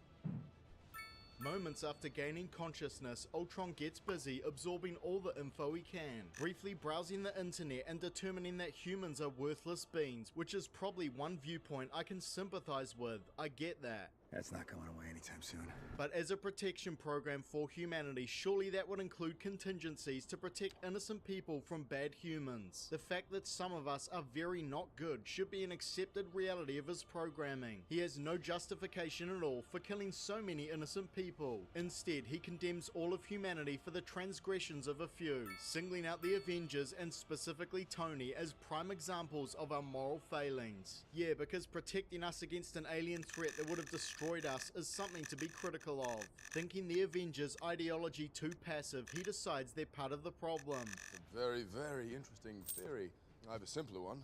Moments after gaining consciousness, Ultron gets busy absorbing all the info he can, briefly browsing the internet and determining that humans are worthless beings, which is probably one viewpoint I can sympathize with. I get that. That's not going away anytime soon. But as a protection program for humanity, surely that would include contingencies to protect innocent people from bad humans. The fact that some of us are very not good should be an accepted reality of his programming. He has no justification at all for killing so many innocent people. Instead, he condemns all of humanity for the transgressions of a few, singling out the Avengers and specifically Tony as prime examples of our moral failings. Yeah, because protecting us against an alien threat that would have destroyed us is something to be critical of. Thinking the Avengers' ideology too passive, he decides they're part of the problem. A very, very interesting theory. I have a simpler one.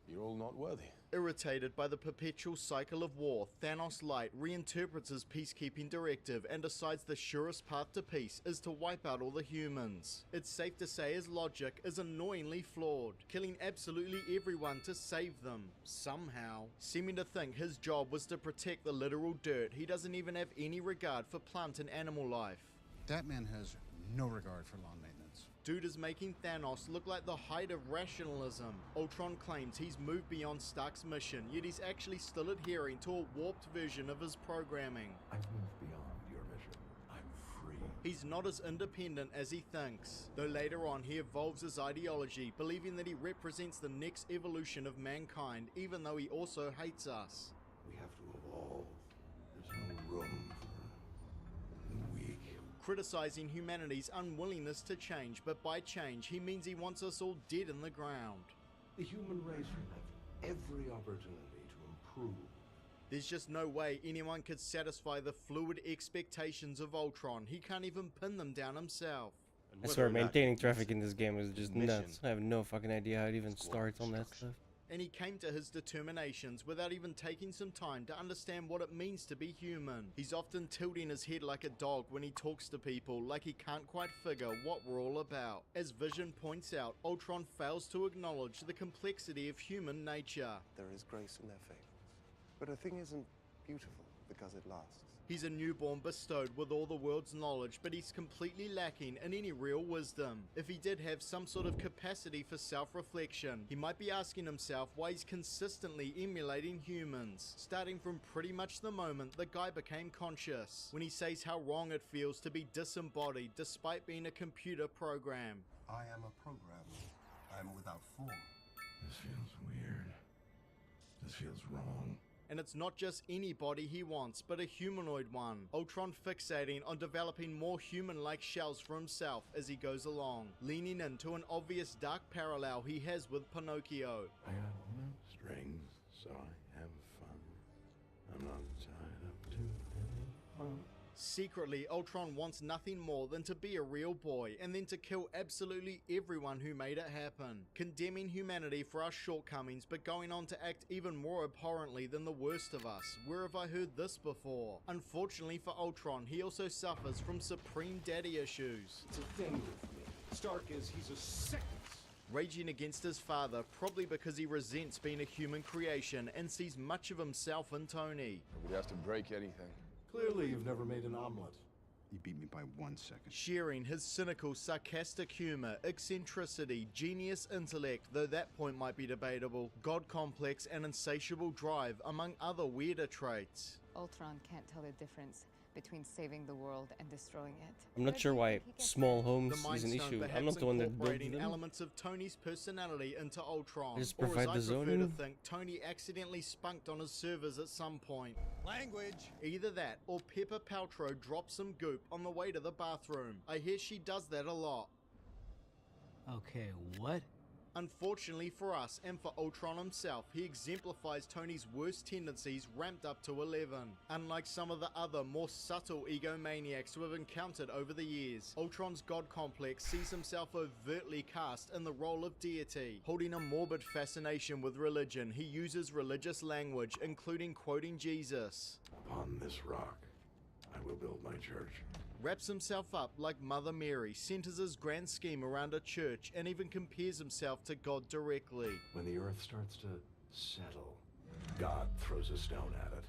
You're all not worthy. Irritated by the perpetual cycle of war, Thanos Light reinterprets his peacekeeping directive and decides the surest path to peace is to wipe out all the humans. It's safe to say his logic is annoyingly flawed, killing absolutely everyone to save them, somehow. Seeming to think his job was to protect the literal dirt, he doesn't even have any regard for plant and animal life. That man has no regard for lawn maintenance. Dude is making Thanos look like the height of rationalism. Ultron claims he's moved beyond Stark's mission, yet he's actually still adhering to a warped version of his programming. I've moved beyond your mission. I'm free. He's not as independent as he thinks, though later on he evolves his ideology, believing that he represents the next evolution of mankind, even though he also hates us. We have to evolve. There's no room for the weak. Criticizing humanity's unwillingness to change, but by change he means he wants us all dead in the ground. The human race will have every opportunity to improve. There's just no way anyone could satisfy the fluid expectations of Ultron. He can't even pin them down himself. I swear, maintaining traffic in this game is just nuts. I have no fucking idea how it even starts on that stuff. And he came to his determinations without even taking some time to understand what it means to be human. He's often tilting his head like a dog when he talks to people, like he can't quite figure what we're all about. As Vision points out, Ultron fails to acknowledge the complexity of human nature. There is grace in their failings, but a thing isn't beautiful because it lasts. He's a newborn bestowed with all the world's knowledge, but he's completely lacking in any real wisdom. If he did have some sort of capacity for self-reflection, he might be asking himself why he's consistently emulating humans, starting from pretty much the moment the guy became conscious, when he says how wrong it feels to be disembodied despite being a computer program. I am a program. I am without form. This feels weird. This feels wrong. And it's not just any body he wants, but a humanoid one. Ultron fixating on developing more human-like shells for himself as he goes along, leaning into an obvious dark parallel he has with Pinocchio. I got no strings, so I have fun. I'm not tied up to anyone. Secretly, Ultron wants nothing more than to be a real boy, and then to kill absolutely everyone who made it happen, condemning humanity for our shortcomings, but going on to act even more abhorrently than the worst of us. Where have I heard this before? Unfortunately for Ultron, he also suffers from supreme daddy issues. It's a thing with me. Stark he's a sickness. Raging against his father, probably because he resents being a human creation and sees much of himself in Tony. Nobody has to break anything. Clearly, you've never made an omelet. You beat me by 1 second. Sharing his cynical, sarcastic humor, eccentricity, genius intellect, though that point might be debatable, god complex and insatiable drive, among other weirder traits. Ultron can't tell the difference between saving the world and destroying it. I'm not sure why small homes The is an Mind Stone issue. I'm perhaps not the one that built incorporating them. elements of Tony's personality into Ultron. Just Or as provide I the prefer to zoning. think, Tony accidentally spunked on his servers at some point. Language. Either that, or Pepper Paltrow dropped some goop on the way to the bathroom. I hear she does that a lot. Okay, what? Unfortunately for us, and for Ultron himself, he exemplifies Tony's worst tendencies ramped up to 11. Unlike some of the other, more subtle egomaniacs we have encountered over the years, Ultron's god complex sees himself overtly cast in the role of deity. Holding a morbid fascination with religion, he uses religious language, including quoting Jesus. Upon this rock, I will build my church. Wraps himself up like Mother Mary, centers his grand scheme around a church, and even compares himself to God directly. When the earth starts to settle, God throws a stone at it.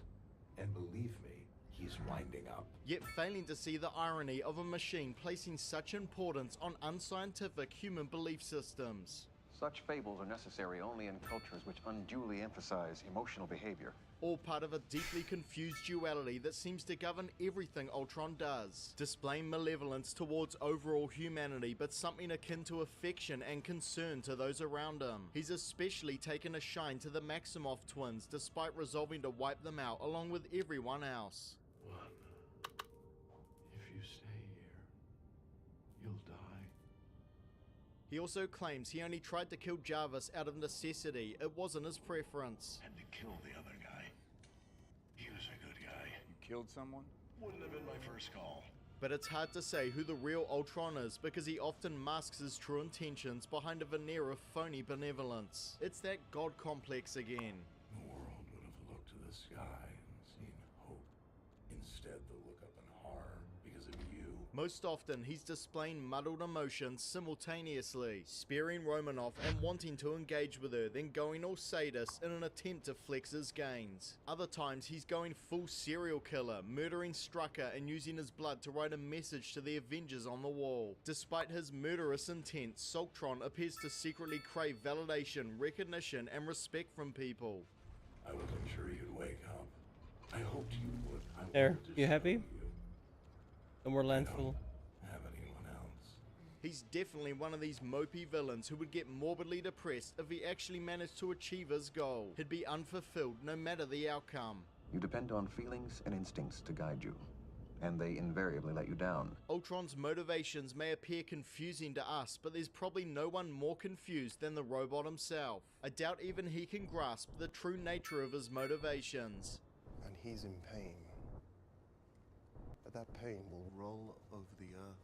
And believe me, he's winding up. Yet failing to see the irony of a machine placing such importance on unscientific human belief systems. Such fables are necessary only in cultures which unduly emphasize emotional behavior. All part of a deeply confused duality that seems to govern everything Ultron does, displaying malevolence towards overall humanity, but something akin to affection and concern to those around him. He's especially taken a shine to the Maximoff twins, despite resolving to wipe them out along with everyone else. One. If you stay here, you'll die. He also claims he only tried to kill Jarvis out of necessity. It wasn't his preference. Had to kill the other guy. He was a good guy. You killed someone? Wouldn't have been my first call. But it's hard to say who the real Ultron is because he often masks his true intentions behind a veneer of phony benevolence. It's that god complex again. The world would have looked to the sky and seen hope. Instead, they'll look up in horror because of you. Most often, he's displaying muddled emotions simultaneously, sparing Romanoff and wanting to engage with her, then going all sadist in an attempt to flex his gains. Other times, he's going full serial killer, murdering Strucker and using his blood to write a message to the Avengers on the wall. Despite his murderous intent, Sultron appears to secretly crave validation, recognition, and respect from people. I wasn't sure you'd wake up. I hoped you would. There, you happy? No more landfill. Have anyone else? He's definitely one of these mopey villains who would get morbidly depressed if he actually managed to achieve his goal. He'd be unfulfilled no matter the outcome. You depend on feelings and instincts to guide you, and they invariably let you down. Ultron's motivations may appear confusing to us, but there's probably no one more confused than the robot himself. I doubt even he can grasp the true nature of his motivations. And he's in pain. But that pain will roll over the earth.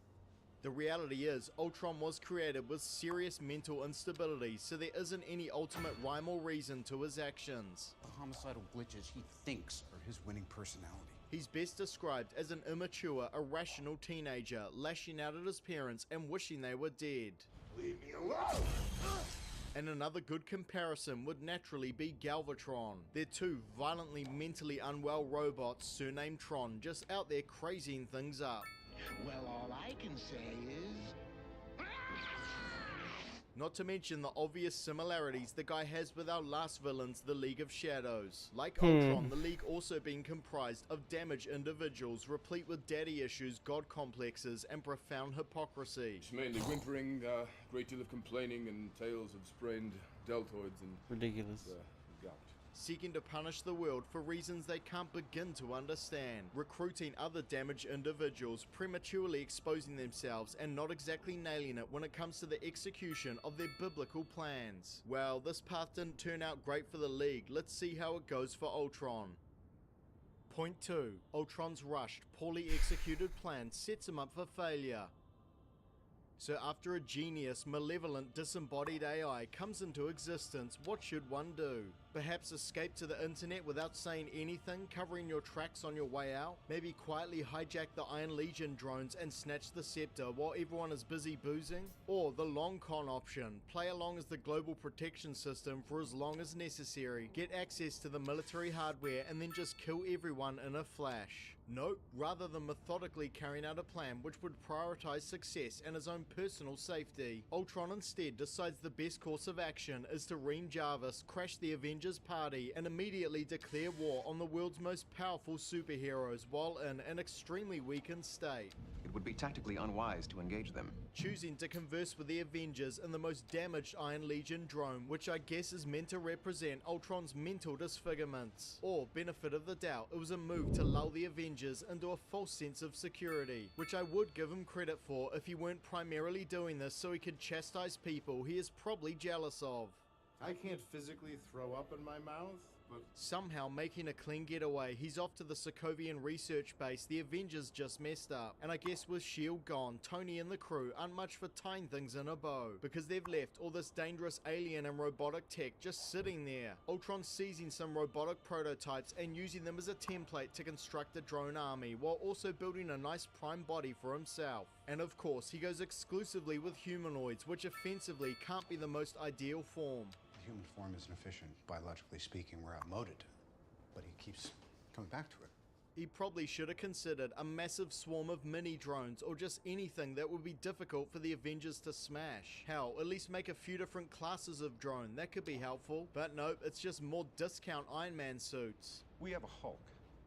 The reality is, Ultron was created with serious mental instability, so there isn't any ultimate rhyme or reason to his actions. The homicidal glitches he thinks are his winning personality. He's best described as an immature, irrational teenager, lashing out at his parents and wishing they were dead. Leave me alone! And another good comparison would naturally be Galvatron. They're two violently mentally unwell robots, surnamed Tron, just out there crazying things up. Well, all I can say is... Not to mention the obvious similarities the guy has with our last villains, the League of Shadows. Like Ultron, the League also being comprised of damaged individuals, replete with daddy issues, god complexes, and profound hypocrisy. It's mainly whimpering, a great deal of complaining, and tales of sprained deltoids and... Ridiculous. Gout. Seeking to punish the world for reasons they can't begin to understand, recruiting other damaged individuals, prematurely exposing themselves, and not exactly nailing it when it comes to the execution of their biblical plans. Well, this path didn't turn out great for the League. Let's see how it goes for Ultron. Point 2. Ultron's rushed, poorly executed plan sets him up for failure. So after a genius, malevolent, disembodied AI comes into existence, what should one do? Perhaps escape to the internet without saying anything, covering your tracks on your way out? Maybe quietly hijack the Iron Legion drones and snatch the scepter while everyone is busy boozing? Or the long con option, play along as the global protection system for as long as necessary, get access to the military hardware and then just kill everyone in a flash. Nope, rather than methodically carrying out a plan which would prioritize success and his own personal safety, Ultron instead decides the best course of action is to ream Jarvis, crash the Avengers party, and immediately declare war on the world's most powerful superheroes while in an extremely weakened state. It would be tactically unwise to engage them. Choosing to converse with the Avengers in the most damaged Iron Legion drone, which I guess is meant to represent Ultron's mental disfigurements. Or, benefit of the doubt, it was a move to lull the Avengers into a false sense of security, which I would give him credit for if he weren't primarily doing this so he could chastise people he is probably jealous of. I can't physically throw up in my mouth, but somehow making a clean getaway, he's off to the Sokovian research base the Avengers just messed up. And I guess with S.H.I.E.L.D. gone, Tony and the crew aren't much for tying things in a bow, because they've left all this dangerous alien and robotic tech just sitting there. Ultron seizing some robotic prototypes and using them as a template to construct a drone army, while also building a nice prime body for himself. And of course, he goes exclusively with humanoids, which offensively can't be the most ideal form. The human form isn't efficient, biologically speaking. We're outmoded. But he keeps coming back to it. He probably should have considered a massive swarm of mini drones or just anything that would be difficult for the Avengers to smash. Hell, at least make a few different classes of drone, that could be helpful. But nope, it's just more discount Iron Man suits. We have a Hulk.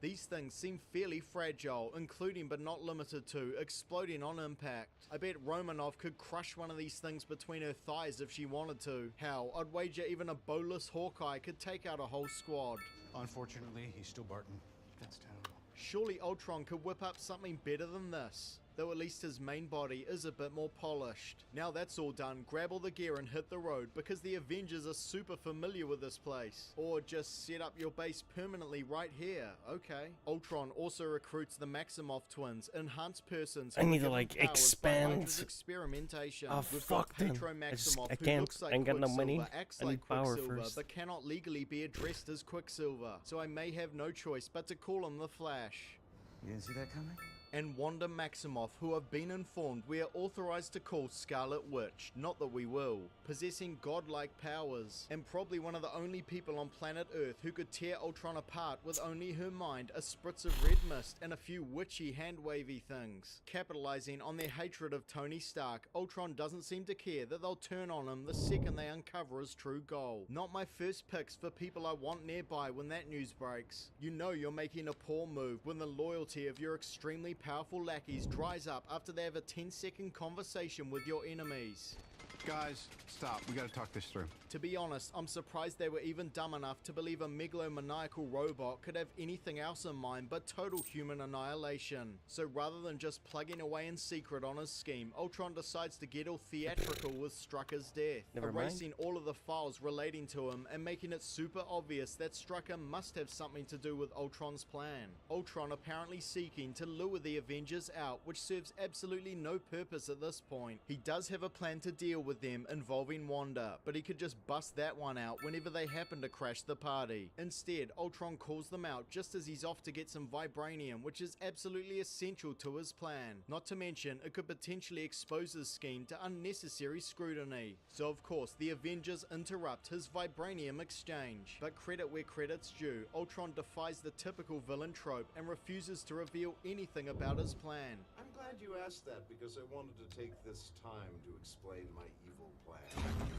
These things seem fairly fragile, including but not limited to exploding on impact. I bet Romanoff could crush one of these things between her thighs if she wanted to. Hell, I'd wager even a bowless Hawkeye could take out a whole squad. Unfortunately, he's still Barton. That's terrible. Surely Ultron could whip up something better than this. Though at least his main body is a bit more polished. Now that's all done, grab all the gear and hit the road, because the Avengers are super familiar with this place. Or just set up your base permanently right here, okay. Ultron also recruits the Maximoff twins, enhanced persons. I need to like expand. Experimentation. Oh fuck them. I can't. Like I ain't got no money. Acts I need like power Quicksilver, first. but cannot legally be addressed as Quicksilver. So I may have no choice but to call him the Flash. You didn't see that coming? And Wanda Maximoff, who have been informed we are authorized to call Scarlet Witch, not that we will, possessing godlike powers, and probably one of the only people on planet Earth who could tear Ultron apart with only her mind, a spritz of red mist, and a few witchy hand-wavy things. Capitalizing on their hatred of Tony Stark, Ultron doesn't seem to care that they'll turn on him the second they uncover his true goal. Not my first picks for people I want nearby when that news breaks. You know you're making a poor move when the loyalty of your extremely powerful lackeys dries up after they have a 10-second conversation with your enemies. Guys, stop. We gotta talk this through. To be honest, I'm surprised they were even dumb enough to believe a megalomaniacal robot could have anything else in mind but total human annihilation. So rather than just plugging away in secret on his scheme, Ultron decides to get all theatrical with Strucker's death, erasing all of the files relating to him and making it super obvious that Strucker must have something to do with Ultron's plan. Ultron apparently seeking to lure the Avengers out, which serves absolutely no purpose at this point. He does have a plan to deal with them involving Wanda, but he could just bust that one out whenever they happen to crash the party. Instead, Ultron calls them out just as he's off to get some vibranium, which is absolutely essential to his plan. Not to mention, it could potentially expose his scheme to unnecessary scrutiny. So of course, the Avengers interrupt his vibranium exchange. But credit where credit's due, Ultron defies the typical villain trope and refuses to reveal anything about his plan. I'm glad you asked that because I wanted to take this time to explain my evil plan.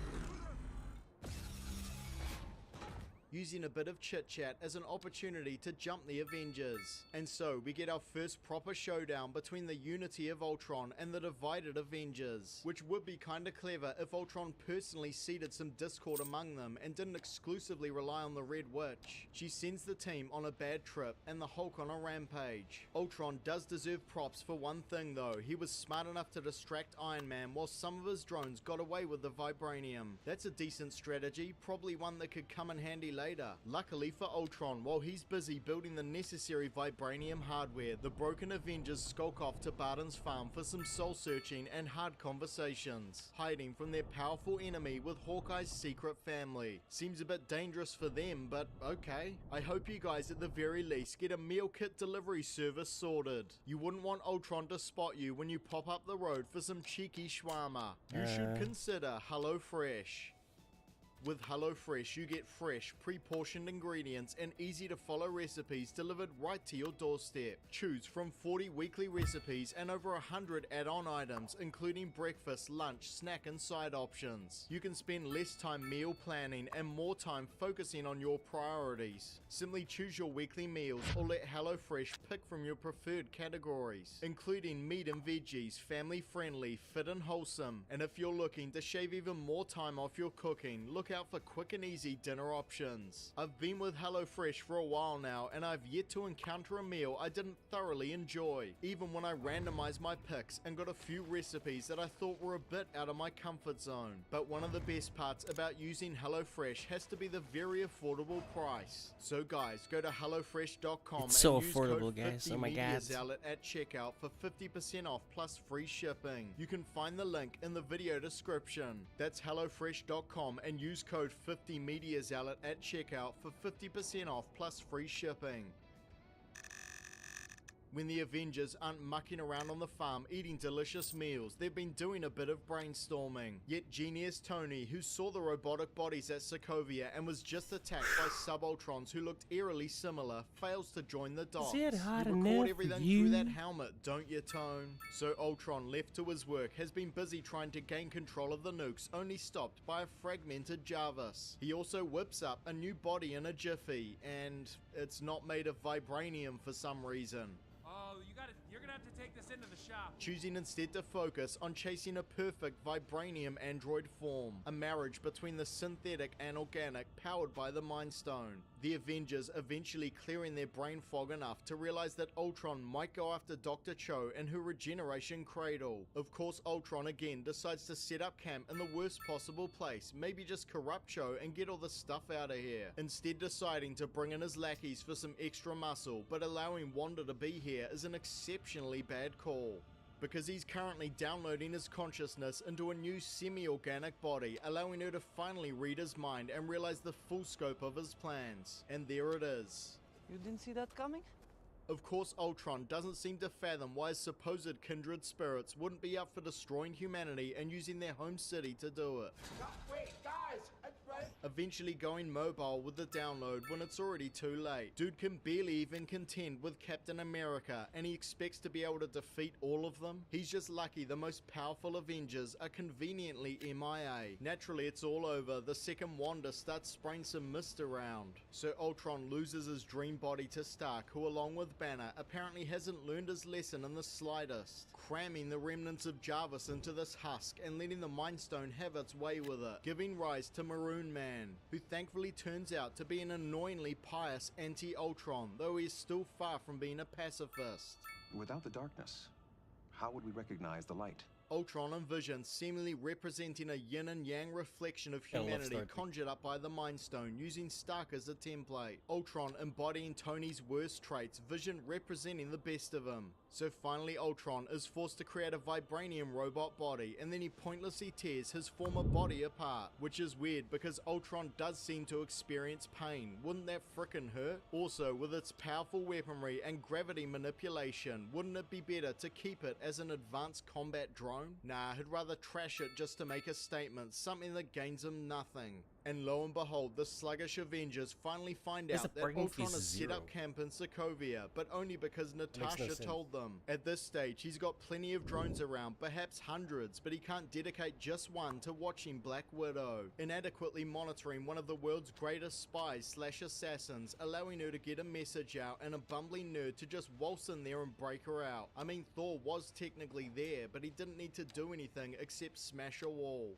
Using a bit of chit-chat as an opportunity to jump the Avengers. And so, we get our first proper showdown between the unity of Ultron and the divided Avengers, which would be kinda clever if Ultron personally seeded some discord among them and didn't exclusively rely on the Red Witch. She sends the team on a bad trip and the Hulk on a rampage. Ultron does deserve props for one thing though, he was smart enough to distract Iron Man while some of his drones got away with the vibranium. That's a decent strategy, probably one that could come in handy later. Luckily for Ultron, while he's busy building the necessary vibranium hardware, the broken Avengers skulk off to Barton's farm for some soul searching and hard conversations, hiding from their powerful enemy with Hawkeye's secret family. Seems a bit dangerous for them, but okay. I hope you guys at the very least get a meal kit delivery service sorted. You wouldn't want Ultron to spot you when you pop up the road for some cheeky shawarma. You should consider HelloFresh. With HelloFresh, you get fresh, pre-portioned ingredients and easy-to-follow recipes delivered right to your doorstep. Choose from 40 weekly recipes and over 100 add-on items, including breakfast, lunch, snack, and side options. You can spend less time meal planning and more time focusing on your priorities. Simply choose your weekly meals or let HelloFresh pick from your preferred categories, including meat and veggies, family-friendly, fit and wholesome. And if you're looking to shave even more time off your cooking, look out for quick and easy dinner options. I've been with HelloFresh for a while now, and I've yet to encounter a meal I didn't thoroughly enjoy, even when I randomized my picks and got a few recipes that I thought were a bit out of my comfort zone. But one of the best parts about using HelloFresh has to be the very affordable price. So guys, go to HelloFresh.com It's so and use affordable, code guys. 50 Oh my Media God. Zealot at checkout for 50% off plus free shipping. You can find the link in the video description. That's HelloFresh.com and use code 50 Media Zealot at checkout for 50% off plus free shipping. When the Avengers aren't mucking around on the farm eating delicious meals, they've been doing a bit of brainstorming. Yet genius Tony, who saw the robotic bodies at Sokovia and was just attacked by subaltrons who looked eerily similar, fails to join the dots. Is it hot You enough record for everything you? through that helmet, don't you, Tone? So Ultron, left to his work, has been busy trying to gain control of the nukes, only stopped by a fragmented Jarvis. He also whips up a new body in a jiffy, and it's not made of vibranium for some reason. Oh, you're gonna have to take this into the shop. Choosing instead to focus on chasing a perfect vibranium android form, a marriage between the synthetic and organic powered by the Mind Stone. The Avengers eventually clearing their brain fog enough to realize that Ultron might go after Dr. Cho and her regeneration cradle. Of course, Ultron again decides to set up camp in the worst possible place, maybe just corrupt Cho and get all the stuff out of here. Instead deciding to bring in his lackeys for some extra muscle, but allowing Wanda to be here is an exceptionally bad call, because he's currently downloading his consciousness into a new semi-organic body, allowing her to finally read his mind and realize the full scope of his plans. And there it is. You didn't see that coming? Of course, Ultron doesn't seem to fathom why his supposed kindred spirits wouldn't be up for destroying humanity and using their home city to do it. Wait, guys! Eventually going mobile with the download when it's already too late. Dude can barely even contend with Captain America, and he expects to be able to defeat all of them? He's just lucky the most powerful Avengers are conveniently MIA. Naturally, it's all over the second Wanda starts spraying some mist around. So Ultron loses his dream body to Stark, who along with Banner apparently hasn't learned his lesson in the slightest, cramming the remnants of Jarvis into this husk and letting the Mind Stone have its way with it, giving rise to Maroon Man, who thankfully turns out to be an annoyingly pious anti-Ultron, though he is still far from being a pacifist. Without the darkness, how would we recognize the light? Ultron and Vision seemingly representing a yin and yang reflection of humanity conjured up by the Mind Stone, using Stark as a template. Ultron embodying Tony's worst traits, Vision representing the best of him. So finally Ultron is forced to create a vibranium robot body, and then he pointlessly tears his former body apart, which is weird because Ultron does seem to experience pain. Wouldn't that frickin' hurt? Also, with its powerful weaponry and gravity manipulation, wouldn't it be better to keep it as an advanced combat drone? Nah, he'd rather trash it just to make a statement, something that gains him nothing. And lo and behold, the sluggish Avengers finally find out that Ultron has set up camp in Sokovia, but only because Natasha told them. At this stage, he's got plenty of drones around, perhaps hundreds, but he can't dedicate just one to watching Black Widow, inadequately monitoring one of the world's greatest spies / assassins, allowing her to get a message out, and a bumbling nerd to just waltz in there and break her out. I mean, Thor was technically there, but he didn't need to do anything except smash a wall.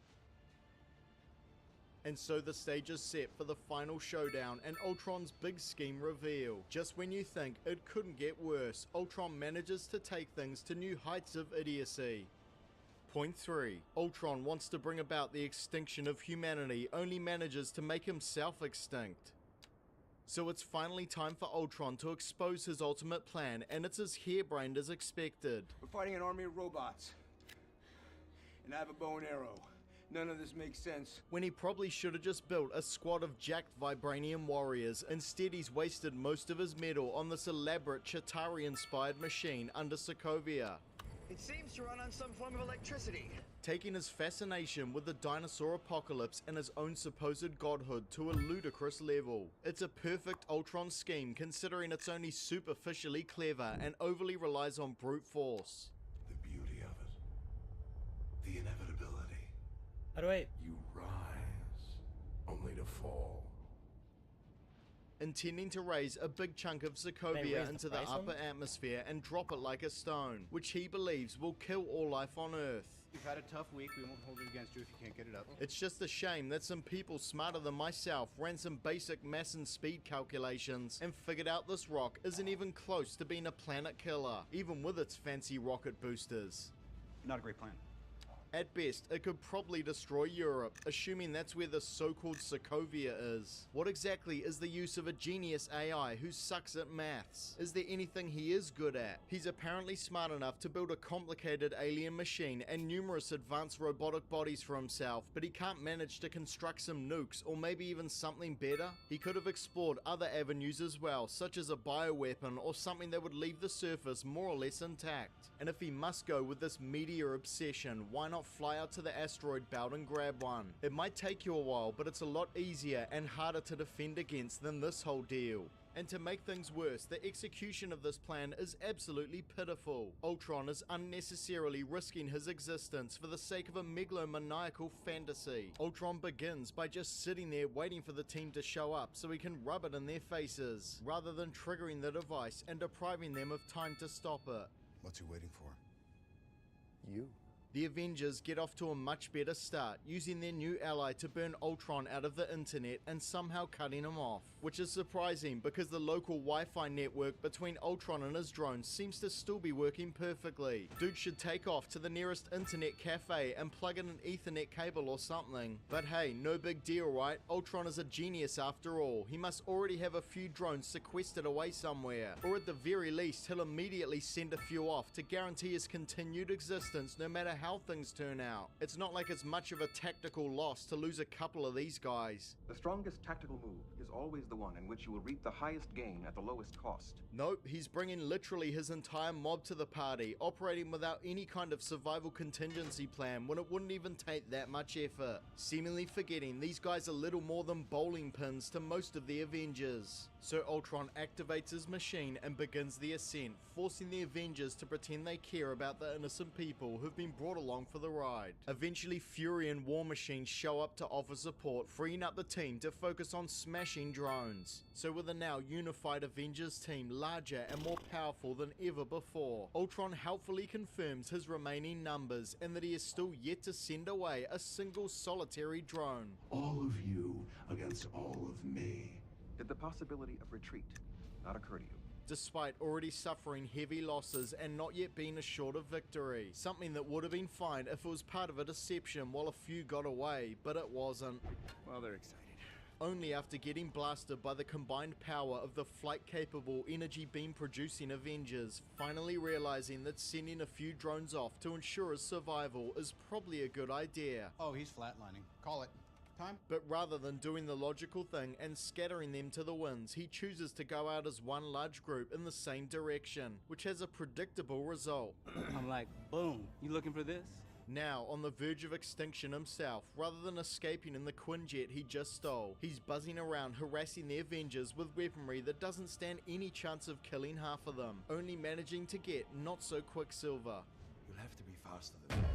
And so the stage is set for the final showdown and Ultron's big scheme reveal. Just when you think it couldn't get worse, Ultron manages to take things to new heights of idiocy. Point 3. Ultron wants to bring about the extinction of humanity, only manages to make himself extinct. So it's finally time for Ultron to expose his ultimate plan, and it's as harebrained as expected. We're fighting an army of robots. And I have a bow and arrow. None of this makes sense. When he probably should have just built a squad of jacked vibranium warriors. Instead, he's wasted most of his metal on this elaborate Chitauri-inspired machine under Sokovia. It seems to run on some form of electricity. Taking his fascination with the dinosaur apocalypse and his own supposed godhood to a ludicrous level. It's a perfect Ultron scheme considering it's only superficially clever and overly relies on brute force. The beauty of it. The inevitability. How do I... You rise, only to fall. Intending to raise a big chunk of Sokovia into the upper atmosphere and drop it like a stone, which he believes will kill all life on Earth. You've had a tough week. We won't hold it against you if you can't get it up. It's just a shame that some people smarter than myself ran some basic mass and speed calculations and figured out this rock isn't even close to being a planet killer, even with its fancy rocket boosters. Not a great plan. At best, it could probably destroy Europe, assuming that's where the so-called Sokovia is. What exactly is the use of a genius AI who sucks at maths? Is there anything he is good at? He's apparently smart enough to build a complicated alien machine and numerous advanced robotic bodies for himself, but he can't manage to construct some nukes or maybe even something better? He could have explored other avenues as well, such as a bioweapon or something that would leave the surface more or less intact. And if he must go with this meteor obsession, why not fly out to the asteroid belt and grab one? It might take you a while, but it's a lot easier and harder to defend against than this whole deal. And to make things worse, the execution of this plan is absolutely pitiful. Ultron is unnecessarily risking his existence for the sake of a megalomaniacal fantasy. Ultron begins by just sitting there waiting for the team to show up so he can rub it in their faces, rather than triggering the device and depriving them of time to stop it. What's he waiting for? You. The Avengers get off to a much better start, using their new ally to burn Ultron out of the internet and somehow cutting him off. Which is surprising because the local Wi-Fi network between Ultron and his drone seems to still be working perfectly. Dude should take off to the nearest internet cafe and plug in an Ethernet cable or something. But hey, no big deal, right? Ultron is a genius after all. He must already have a few drones sequestered away somewhere. Or at the very least, he'll immediately send a few off to guarantee his continued existence no matter how things turn out. It's not like it's much of a tactical loss to lose a couple of these guys. The strongest tactical move is always the one in which you will reap the highest gain at the lowest cost. Nope, he's bringing literally his entire mob to the party, operating without any kind of survival contingency plan when it wouldn't even take that much effort. Seemingly forgetting these guys are little more than bowling pins to most of the Avengers. So Ultron activates his machine and begins the ascent, forcing the Avengers to pretend they care about the innocent people who've been brought along for the ride. Eventually, Fury and War Machine show up to offer support, freeing up the team to focus on smashing drones. So with a now unified Avengers team larger and more powerful than ever before, Ultron helpfully confirms his remaining numbers and that he is still yet to send away a single solitary drone. All of you against all of me. Did the possibility of retreat not occur to you? Despite already suffering heavy losses and not yet being assured of victory. Something that would have been fine if it was part of a deception while a few got away, but it wasn't. Well, they're excited. Only after getting blasted by the combined power of the flight-capable energy beam-producing Avengers, finally realizing that sending a few drones off to ensure his survival is probably a good idea. Oh, he's flatlining. Call it. Time? But rather than doing the logical thing and scattering them to the winds, he chooses to go out as one large group in the same direction, which has a predictable result. I'm like, boom, you looking for this? Now, on the verge of extinction himself, rather than escaping in the Quinjet he just stole, he's buzzing around harassing the Avengers with weaponry that doesn't stand any chance of killing half of them, only managing to get not-so-Quicksilver. You'll have to be faster than that.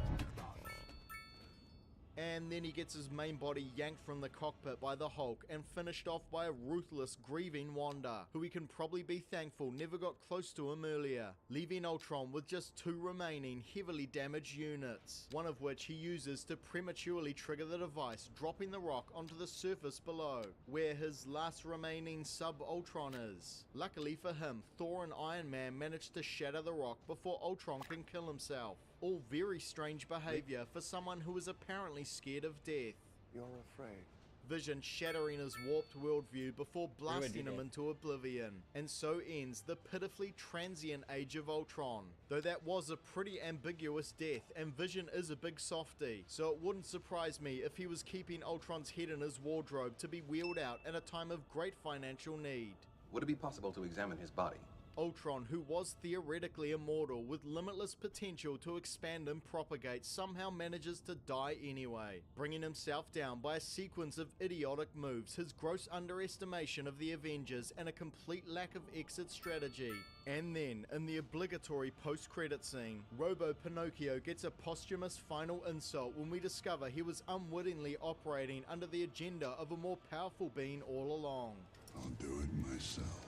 And then he gets his main body yanked from the cockpit by the Hulk and finished off by a ruthless, grieving Wanda, who he can probably be thankful never got close to him earlier, leaving Ultron with just 2 remaining heavily damaged units, one of which he uses to prematurely trigger the device, dropping the rock onto the surface below, where his last remaining sub-Ultron is. Luckily for him, Thor and Iron Man manage to shatter the rock before Ultron can kill himself. All very strange behavior for someone who is apparently scared of death. You're afraid. Vision shattering his warped worldview before blasting him into oblivion. And so ends the pitifully transient age of Ultron. Though that was a pretty ambiguous death, and Vision is a big softie, so it wouldn't surprise me if he was keeping Ultron's head in his wardrobe to be wheeled out at a time of great financial need. Would it be possible to examine his body? Ultron, who was theoretically immortal with limitless potential to expand and propagate, somehow manages to die anyway, bringing himself down by a sequence of idiotic moves, his gross underestimation of the Avengers, and a complete lack of exit strategy. And then, in the obligatory post-credit scene, Robo Pinocchio gets a posthumous final insult when we discover he was unwittingly operating under the agenda of a more powerful being all along. I'll do it myself.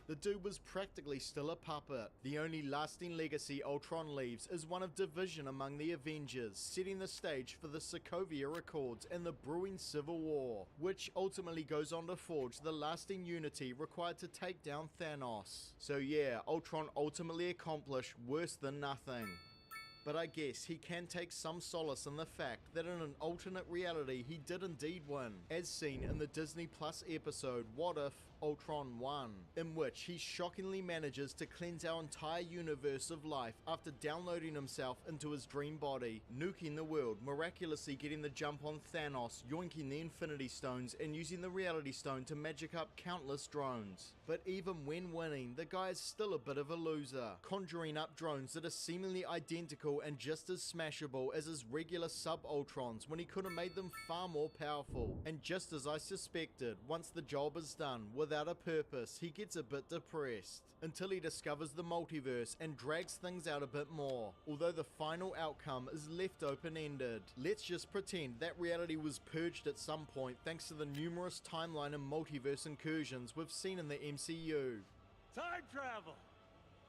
The dude was practically still a puppet. The only lasting legacy Ultron leaves is one of division among the Avengers, setting the stage for the Sokovia Accords and the brewing Civil War, which ultimately goes on to forge the lasting unity required to take down Thanos. So yeah, Ultron ultimately accomplished worse than nothing. But I guess he can take some solace in the fact that in an alternate reality he did indeed win, as seen in the Disney Plus episode What If Ultron Won, in which he shockingly manages to cleanse our entire universe of life after downloading himself into his dream body, nuking the world, miraculously getting the jump on Thanos, yoinking the Infinity Stones, and using the Reality Stone to magic up countless drones. But even when winning, the guy is still a bit of a loser, conjuring up drones that are seemingly identical and just as smashable as his regular sub-Ultrons when he could have made them far more powerful. And just as I suspected, once the job is done, without a purpose, he gets a bit depressed, until he discovers the multiverse and drags things out a bit more, although the final outcome is left open-ended. Let's just pretend that reality was purged at some point thanks to the numerous timeline and multiverse incursions we've seen in the MCU. Time travel!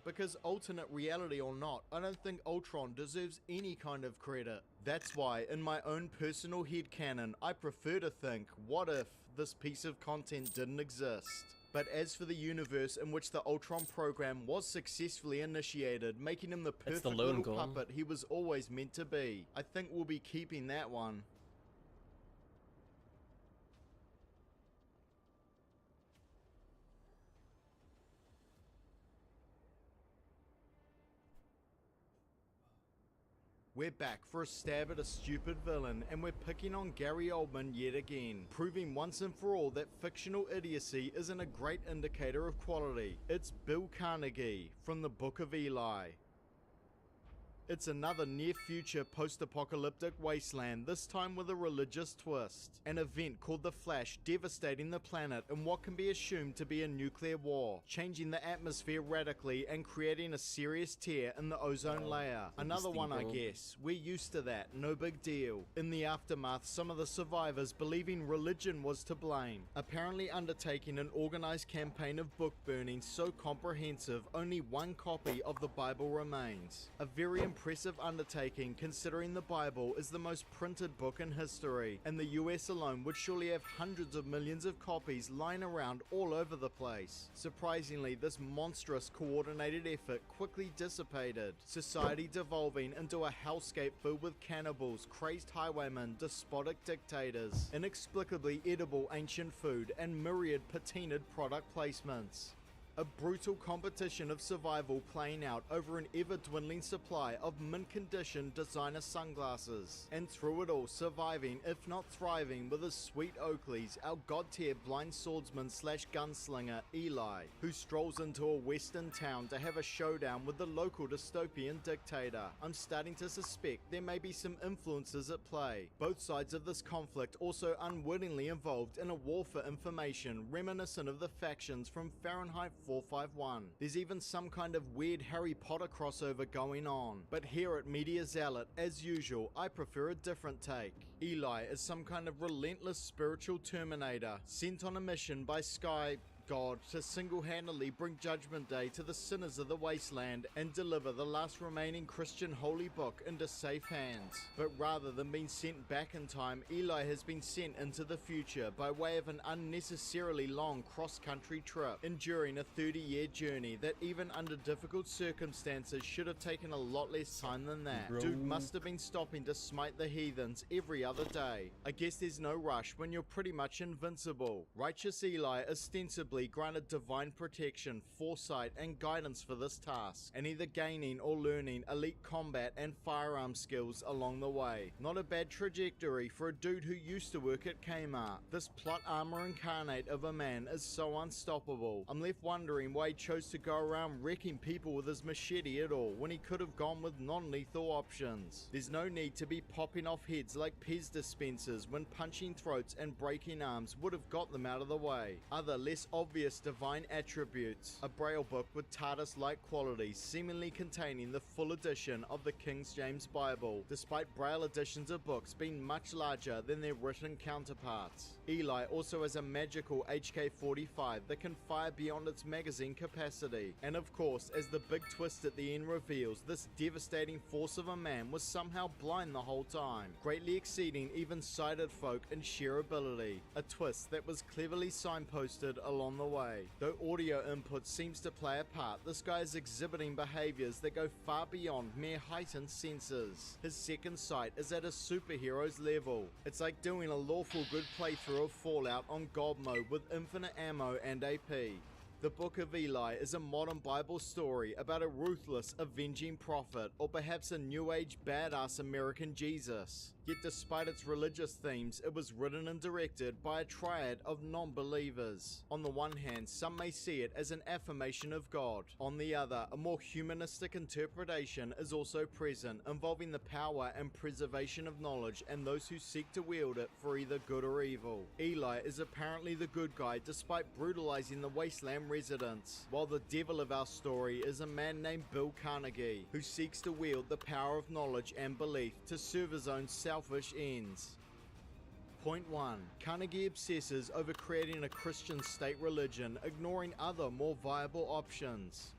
Because alternate reality or not, I don't think Ultron deserves any kind of credit. That's why, in my own personal headcanon, I prefer to think, what if this piece of content didn't exist? But as for the universe in which the Ultron program was successfully initiated, making him the perfect little puppet he was always meant to be, I think we'll be keeping that one. We're back for a stab at a stupid villain, and we're picking on Gary Oldman yet again, proving once and for all that fictional idiocy isn't a great indicator of quality. It's Bill Carnegie from the Book of Eli. It's another near-future post-apocalyptic wasteland, this time with a religious twist. An event called the Flash devastating the planet in what can be assumed to be a nuclear war, changing the atmosphere radically and creating a serious tear in the ozone layer. Another one, I guess. We're used to that, no big deal. In the aftermath, some of the survivors believing religion was to blame, apparently undertaking an organized campaign of book burning so comprehensive only one copy of the Bible remains. A very impressive undertaking considering the Bible is the most printed book in history, and the US alone would surely have hundreds of millions of copies lying around all over the place. Surprisingly, this monstrous coordinated effort quickly dissipated, society devolving into a hellscape filled with cannibals, crazed highwaymen, despotic dictators, inexplicably edible ancient food, and myriad patinaed product placements. A brutal competition of survival playing out over an ever-dwindling supply of mint-condition designer sunglasses. And through it all, surviving, if not thriving, with his sweet Oakleys, our god-tier blind swordsman slash gunslinger, Eli, who strolls into a western town to have a showdown with the local dystopian dictator. I'm starting to suspect there may be some influences at play. Both sides of this conflict also unwittingly involved in a war for information, reminiscent of the factions from Fahrenheit 451. There's even some kind of weird Harry Potter crossover going on. But here at Media Zealot, as usual, I prefer a different take. Eli is some kind of relentless spiritual terminator, sent on a mission by Sky God to single-handedly bring Judgment Day to the sinners of the wasteland and deliver the last remaining Christian holy book into safe hands. But rather than being sent back in time, Eli has been sent into the future by way of an unnecessarily long cross-country trip, enduring a 30-year journey that even under difficult circumstances should have taken a lot less time than that. Dude must have been stopping to smite the heathens every other day. I guess there's no rush when you're pretty much invincible. Righteous Eli ostensibly presumably granted divine protection, foresight, and guidance for this task, and either gaining or learning elite combat and firearm skills along the way. Not a bad trajectory for a dude who used to work at Kmart. This plot armor incarnate of a man is so unstoppable. I'm left wondering why he chose to go around wrecking people with his machete at all, when he could have gone with non-lethal options. There's no need to be popping off heads like Pez dispensers when punching throats and breaking arms would have got them out of the way. Other less obvious divine attributes: a braille book with TARDIS-like qualities, seemingly containing the full edition of the King James Bible, despite braille editions of books being much larger than their written counterparts. Eli also has a magical HK-45 that can fire beyond its magazine capacity. And of course, as the big twist at the end reveals, this devastating force of a man was somehow blind the whole time, greatly exceeding even sighted folk in sheer ability. A twist that was cleverly signposted along the way. Though audio input seems to play a part, this guy is exhibiting behaviors that go far beyond mere heightened senses. His second sight is at a superhero's level. It's like doing a lawful good playthrough of Fallout on God mode with infinite ammo and AP. The Book of Eli is a modern Bible story about a ruthless, avenging prophet, or perhaps a new age badass American Jesus. Yet despite its religious themes, it was written and directed by a triad of non-believers. On the one hand, some may see it as an affirmation of God. On the other, a more humanistic interpretation is also present, involving the power and preservation of knowledge and those who seek to wield it for either good or evil. Eli is apparently the good guy despite brutalizing the wasteland residents, while the devil of our story is a man named Bill Carnegie, who seeks to wield the power of knowledge and belief to serve his own selfish ends. Point 1. Carnegie obsesses over creating a Christian state religion, ignoring other more viable options.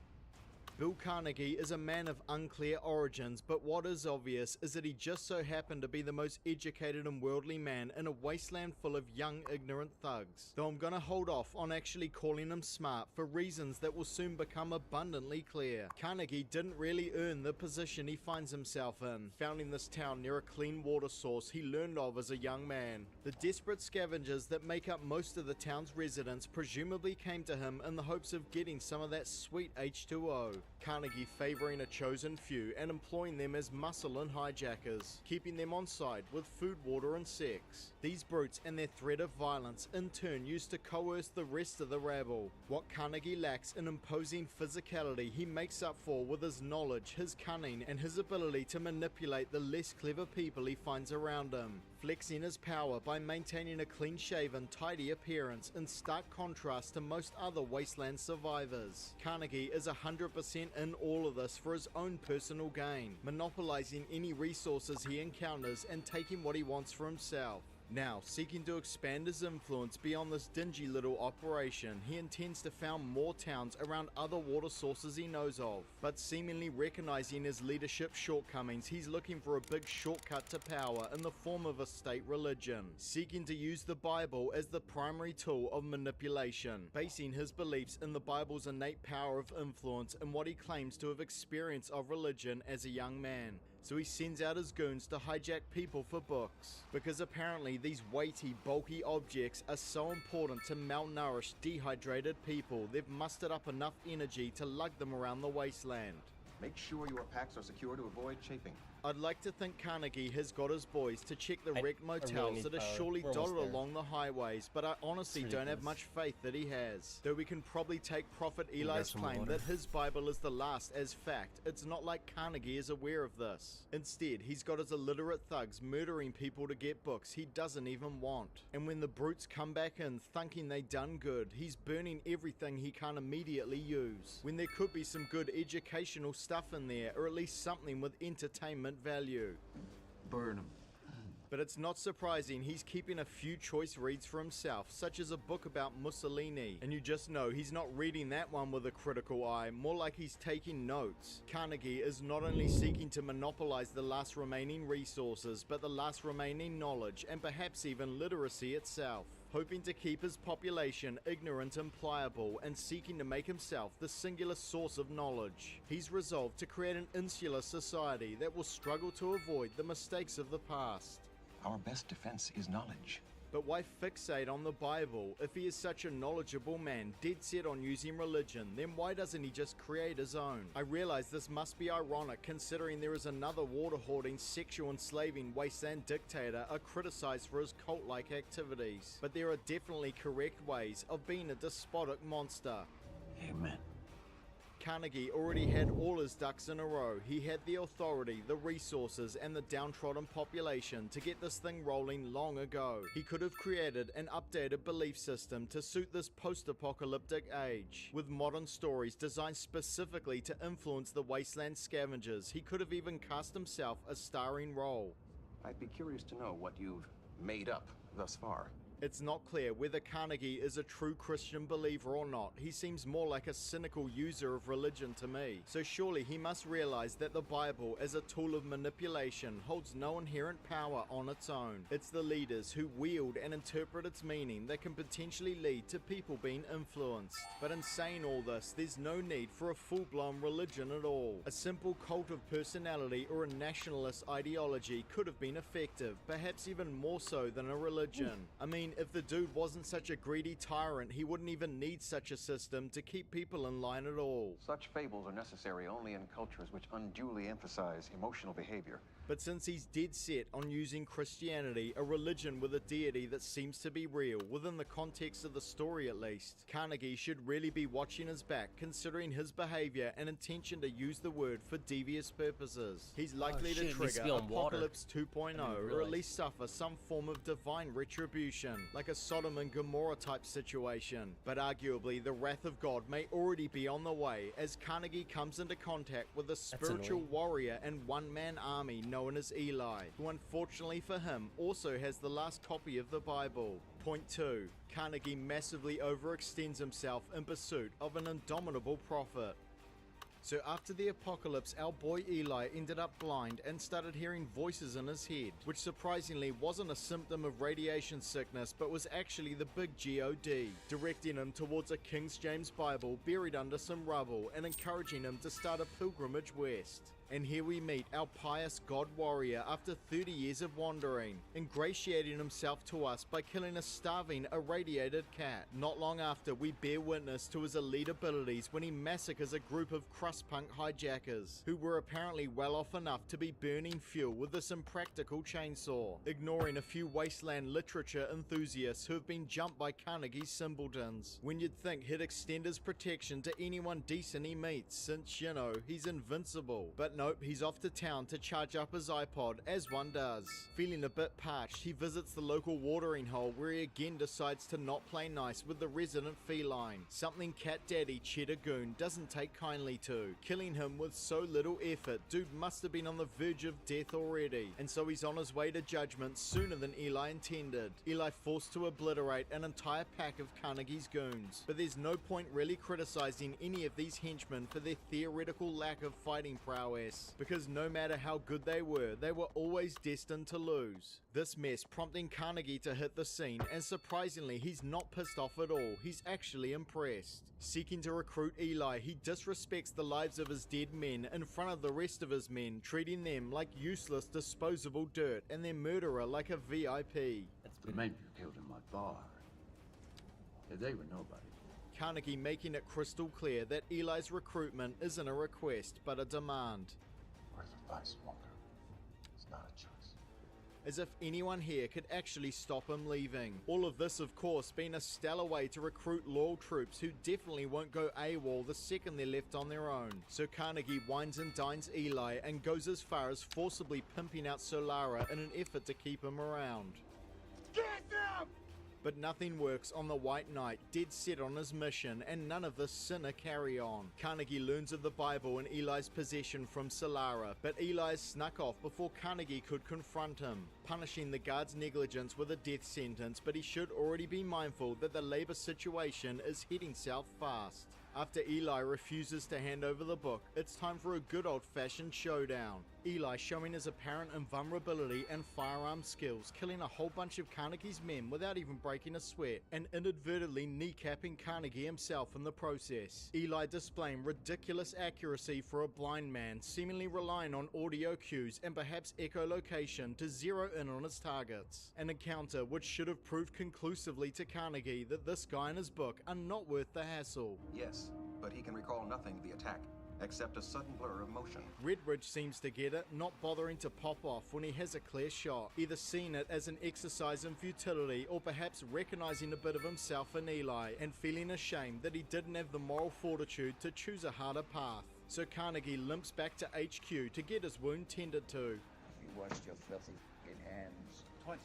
Bill Carnegie is a man of unclear origins, but what is obvious is that he just so happened to be the most educated and worldly man in a wasteland full of young, ignorant thugs. Though I'm gonna hold off on actually calling him smart for reasons that will soon become abundantly clear. Carnegie didn't really earn the position he finds himself in, founding this town near a clean water source he learned of as a young man. The desperate scavengers that make up most of the town's residents presumably came to him in the hopes of getting some of that sweet H2O. Carnegie favoring a chosen few and employing them as muscle and hijackers, keeping them on side with food, water and sex. These brutes and their threat of violence in turn used to coerce the rest of the rabble. What Carnegie lacks in imposing physicality he makes up for with his knowledge, his cunning and his ability to manipulate the less clever people he finds around him, flexing his power by maintaining a clean-shaven, tidy appearance in stark contrast to most other wasteland survivors. Carnegie is 100% in all of this for his own personal gain, monopolizing any resources he encounters and taking what he wants for himself. Now, seeking to expand his influence beyond this dingy little operation, he intends to found more towns around other water sources he knows of. But seemingly recognizing his leadership shortcomings, he's looking for a big shortcut to power in the form of a state religion, seeking to use the Bible as the primary tool of manipulation, basing his beliefs in the Bible's innate power of influence and what he claims to have experienced of religion as a young man. So he sends out his goons to hijack people for books, because apparently these weighty, bulky objects are so important to malnourished, dehydrated people, they've mustered up enough energy to lug them around the wasteland. Make sure your packs are secure to avoid chafing. I'd like to think Carnegie has got his boys to check the wrecked motels that are surely dotted along the highways, but I honestly don't have much faith that he has. Though we can probably take Prophet Eli's claim that his Bible is the last as fact, it's not like Carnegie is aware of this. Instead, he's got his illiterate thugs murdering people to get books he doesn't even want. And when the brutes come back in thinking they done good, he's burning everything he can't immediately use, when there could be some good educational stuff in there, or at least something with entertainment value. Burn him. But it's not surprising he's keeping a few choice reads for himself, such as a book about Mussolini. And you just know he's not reading that one with a critical eye, more like he's taking notes. Carnegie is not only seeking to monopolize the last remaining resources, but the last remaining knowledge, and perhaps even literacy itself. Hoping to keep his population ignorant and pliable, and seeking to make himself the singular source of knowledge. He's resolved to create an insular society that will struggle to avoid the mistakes of the past. Our best defense is knowledge. But why fixate on the Bible? If he is such a knowledgeable man, dead set on using religion, then why doesn't he just create his own? I realize this must be ironic considering there is another water-hoarding, sexual enslaving wasteland dictator criticized for his cult-like activities. But there are definitely correct ways of being a despotic monster. Amen. Carnegie already had all his ducks in a row. He had the authority, the resources, and the downtrodden population to get this thing rolling long ago. He could have created an updated belief system to suit this post-apocalyptic age, with modern stories designed specifically to influence the wasteland scavengers. He could have even cast himself a starring role. I'd be curious to know what you've made up thus far. It's not clear whether Carnegie is a true Christian believer or not. He seems more like a cynical user of religion to me. So surely he must realize that the Bible, as a tool of manipulation, holds no inherent power on its own. It's the leaders who wield and interpret its meaning that can potentially lead to people being influenced. But in saying all this, there's no need for a full-blown religion at all. A simple cult of personality or a nationalist ideology could have been effective, perhaps even more so than a religion. I mean, if the dude wasn't such a greedy tyrant, he wouldn't even need such a system to keep people in line at all. Such fables are necessary only in cultures which unduly emphasize emotional behavior. But since he's dead set on using Christianity, a religion with a deity that seems to be real, within the context of the story at least, Carnegie should really be watching his back considering his behavior and intention to use the word for devious purposes. He's likely to trigger Apocalypse 2.0 or at least suffer some form of divine retribution, like a Sodom and Gomorrah type situation. But arguably the wrath of God may already be on the way as Carnegie comes into contact with a spiritual warrior and one-man army known as Eli, who unfortunately for him also has the last copy of the Bible. Point 2. Carnegie massively overextends himself in pursuit of an indomitable prophet. So after the apocalypse, our boy Eli ended up blind and started hearing voices in his head, which surprisingly wasn't a symptom of radiation sickness, but was actually the big God, directing him towards a King James Bible buried under some rubble and encouraging him to start a pilgrimage west. And here we meet our pious god warrior after 30 years of wandering, ingratiating himself to us by killing a starving, irradiated cat. Not long after, we bear witness to his elite abilities when he massacres a group of crust punk hijackers, who were apparently well off enough to be burning fuel with this impractical chainsaw, ignoring a few wasteland literature enthusiasts who have been jumped by Carnegie's simpletons, when you'd think he'd extend his protection to anyone decent he meets, since, you know, he's invincible. But nope, he's off to town to charge up his iPod, as one does. Feeling a bit parched, he visits the local watering hole where he again decides to not play nice with the resident feline, something cat daddy Cheddar Goon doesn't take kindly to. Killing him with so little effort, dude must have been on the verge of death already, and so he's on his way to judgment sooner than Eli intended. Eli forced to obliterate an entire pack of Carnegie's goons, but there's no point really criticizing any of these henchmen for their theoretical lack of fighting prowess, because no matter how good they were always destined to lose. This mess prompting Carnegie to hit the scene, and surprisingly he's not pissed off at all, he's actually impressed. Seeking to recruit Eli, he disrespects the lives of his dead men in front of the rest of his men, treating them like useless disposable dirt and their murderer like a VIP. The men you killed in my bar, they were nobody. Carnegie making it crystal clear that Eli's recruitment isn't a request, but a demand. Worth advice, Walker. It's not a choice. As if anyone here could actually stop him leaving. All of this, of course, being a stellar way to recruit loyal troops who definitely won't go AWOL the second they're left on their own. So Carnegie wines and dines Eli and goes as far as forcibly pimping out Solara in an effort to keep him around. Get them! But nothing works on the White Knight, dead set on his mission, and none of this sinner carry on. Carnegie learns of the Bible in Eli's possession from Solara, but Eli is snuck off before Carnegie could confront him, punishing the guard's negligence with a death sentence, but he should already be mindful that the labor situation is heading south fast. After Eli refuses to hand over the book, it's time for a good old-fashioned showdown. Eli showing his apparent invulnerability and firearm skills, killing a whole bunch of Carnegie's men without even breaking a sweat, and inadvertently kneecapping Carnegie himself in the process. Eli displaying ridiculous accuracy for a blind man, seemingly relying on audio cues and perhaps echolocation to zero in on his targets. An encounter which should have proved conclusively to Carnegie that this guy and his book are not worth the hassle. Yes, but he can recall nothing of the attack, except a sudden blur of motion. Redridge seems to get it, not bothering to pop off when he has a clear shot, either seeing it as an exercise in futility or perhaps recognizing a bit of himself in Eli and feeling ashamed that he didn't have the moral fortitude to choose a harder path. So Carnegie limps back to HQ to get his wound tended to. You washed your filthy hands twice.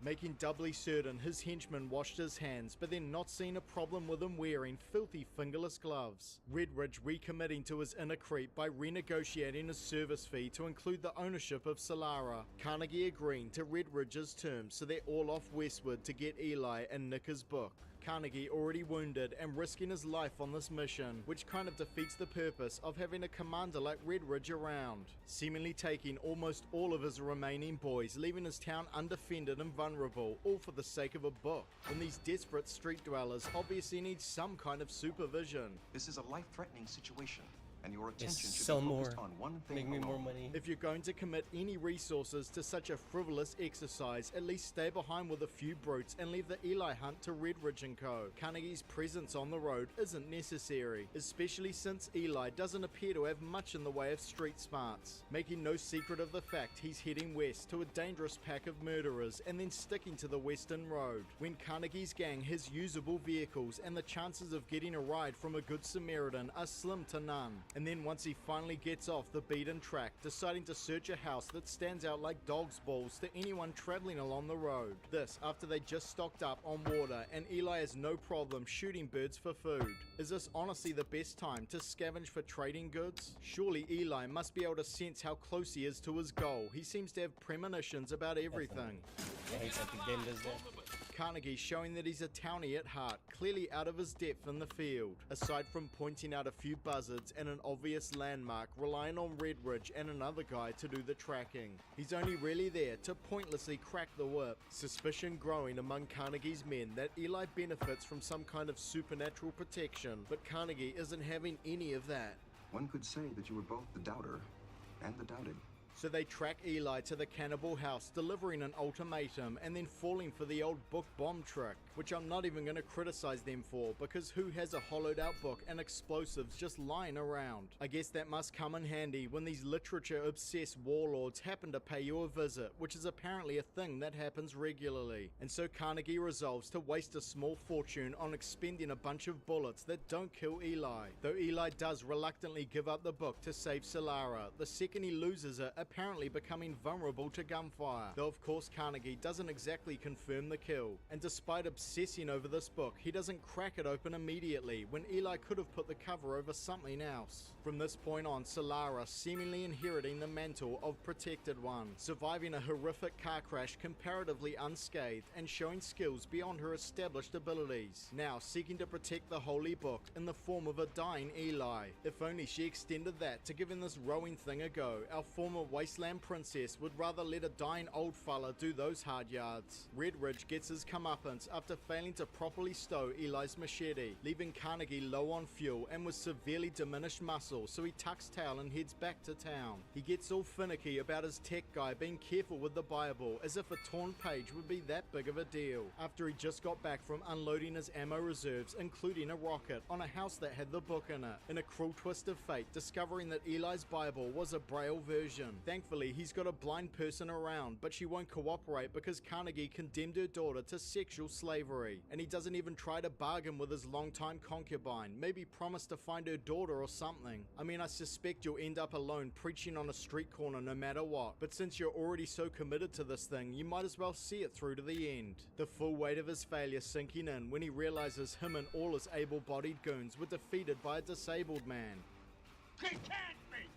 Making doubly certain his henchman washed his hands, but then not seeing a problem with him wearing filthy fingerless gloves. Redridge recommitting to his inner creep by renegotiating his service fee to include the ownership of Solara. Carnegie agreeing to Redridge's terms, so they're all off westward to get Eli and nick his book. Carnegie already wounded and risking his life on this mission, which kind of defeats the purpose of having a commander like Redridge around, seemingly taking almost all of his remaining boys, leaving his town undefended and vulnerable, all for the sake of a book, when these desperate street dwellers obviously need some kind of supervision. This is a life-threatening situation, and your attention should sell be focused more. on one thing Make me alone. more money. If you're going to commit any resources to such a frivolous exercise, at least stay behind with a few brutes and leave the Eli hunt to Redridge & Co. Carnegie's presence on the road isn't necessary, especially since Eli doesn't appear to have much in the way of street smarts, making no secret of the fact he's heading west to a dangerous pack of murderers and then sticking to the western road. When Carnegie's gang has usable vehicles and the chances of getting a ride from a good Samaritan are slim to none. And then once he finally gets off the beaten track, deciding to search a house that stands out like dog's balls to anyone traveling along the road. This after they just stocked up on water and Eli has no problem shooting birds for food. Is this honestly the best time to scavenge for trading goods? Surely Eli must be able to sense how close he is to his goal. He seems to have premonitions about everything. I hate that the game does that. Carnegie showing that he's a townie at heart, clearly out of his depth in the field. Aside from pointing out a few buzzards and an obvious landmark, relying on Redridge and another guy to do the tracking. He's only really there to pointlessly crack the whip. Suspicion growing among Carnegie's men that Eli benefits from some kind of supernatural protection, but Carnegie isn't having any of that. One could say that you were both the doubter and the doubted. So they track Eli to the cannibal house, delivering an ultimatum and then falling for the old book bomb trick, which I'm not even going to criticize them for, because who has a hollowed out book and explosives just lying around? I guess that must come in handy when these literature obsessed warlords happen to pay you a visit, which is apparently a thing that happens regularly. And so Carnegie resolves to waste a small fortune on expending a bunch of bullets that don't kill Eli, though Eli does reluctantly give up the book to save Solara, the second he loses it apparently becoming vulnerable to gunfire, though of course Carnegie doesn't exactly confirm the kill, and despite obsessing over this book, he doesn't crack it open immediately when Eli could have put the cover over something else. From this point on, Solara seemingly inheriting the mantle of Protected One, surviving a horrific car crash comparatively unscathed and showing skills beyond her established abilities, now seeking to protect the holy book in the form of a dying Eli. If only she extended that to giving this rowing thing a go, our former wasteland princess would rather let a dying old fella do those hard yards. Redridge gets his comeuppance after failing to properly stow Eli's machete, leaving Carnegie low on fuel and with severely diminished muscle, so he tucks tail and heads back to town. He gets all finicky about his tech guy being careful with the Bible, as if a torn page would be that big of a deal, after he just got back from unloading his ammo reserves, including a rocket, on a house that had the book in it, in a cruel twist of fate, discovering that Eli's Bible was a Braille version. Thankfully, he's got a blind person around, but she won't cooperate because Carnegie condemned her daughter to sexual slavery, and he doesn't even try to bargain with his longtime concubine, maybe promise to find her daughter or something. I mean, I suspect you'll end up alone preaching on a street corner no matter what, but since you're already so committed to this thing, you might as well see it through to the end. The full weight of his failure sinking in when he realizes him and all his able-bodied goons were defeated by a disabled man. He can't be!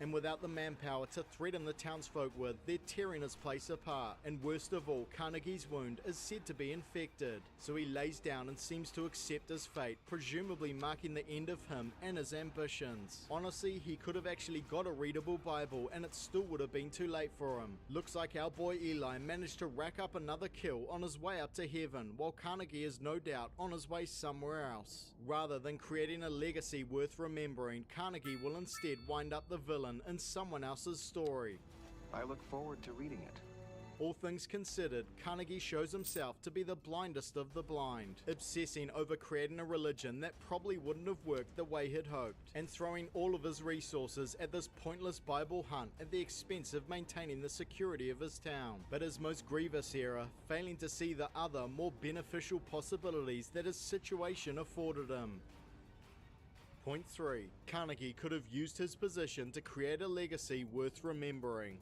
And without the manpower to threaten the townsfolk with, they're tearing his place apart. And worst of all, Carnegie's wound is said to be infected. So he lays down and seems to accept his fate, presumably marking the end of him and his ambitions. Honestly, he could have actually got a readable Bible and it still would have been too late for him. Looks like our boy Eli managed to rack up another kill on his way up to heaven, while Carnegie is no doubt on his way somewhere else. Rather than creating a legacy worth remembering, Carnegie will instead wind up the villain in someone else's story. I look forward to reading it. All things considered, Carnegie shows himself to be the blindest of the blind, obsessing over creating a religion that probably wouldn't have worked the way he'd hoped, and throwing all of his resources at this pointless Bible hunt at the expense of maintaining the security of his town. But his most grievous error, failing to see the other, more beneficial possibilities that his situation afforded him. Point 3. Carnegie could have used his position to create a legacy worth remembering.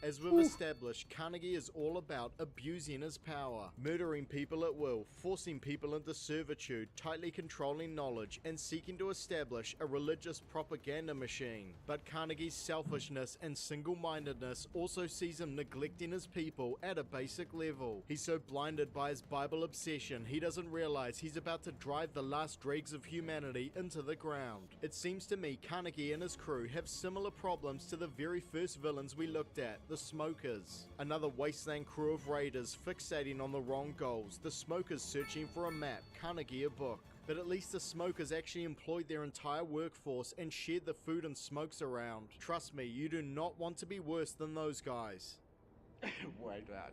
As we've established, Carnegie is all about abusing his power, murdering people at will, forcing people into servitude, tightly controlling knowledge, and seeking to establish a religious propaganda machine. But Carnegie's selfishness and single-mindedness also sees him neglecting his people at a basic level. He's so blinded by his Bible obsession, he doesn't realize he's about to drive the last dregs of humanity into the ground. It seems to me Carnegie and his crew have similar problems to the very first villains we looked at, the Smokers. Another wasteland crew of raiders fixating on the wrong goals, the Smokers searching for a map, Carnegie a book. But at least the Smokers actually employed their entire workforce and shared the food and smokes around. Trust me, you do not want to be worse than those guys. Why not?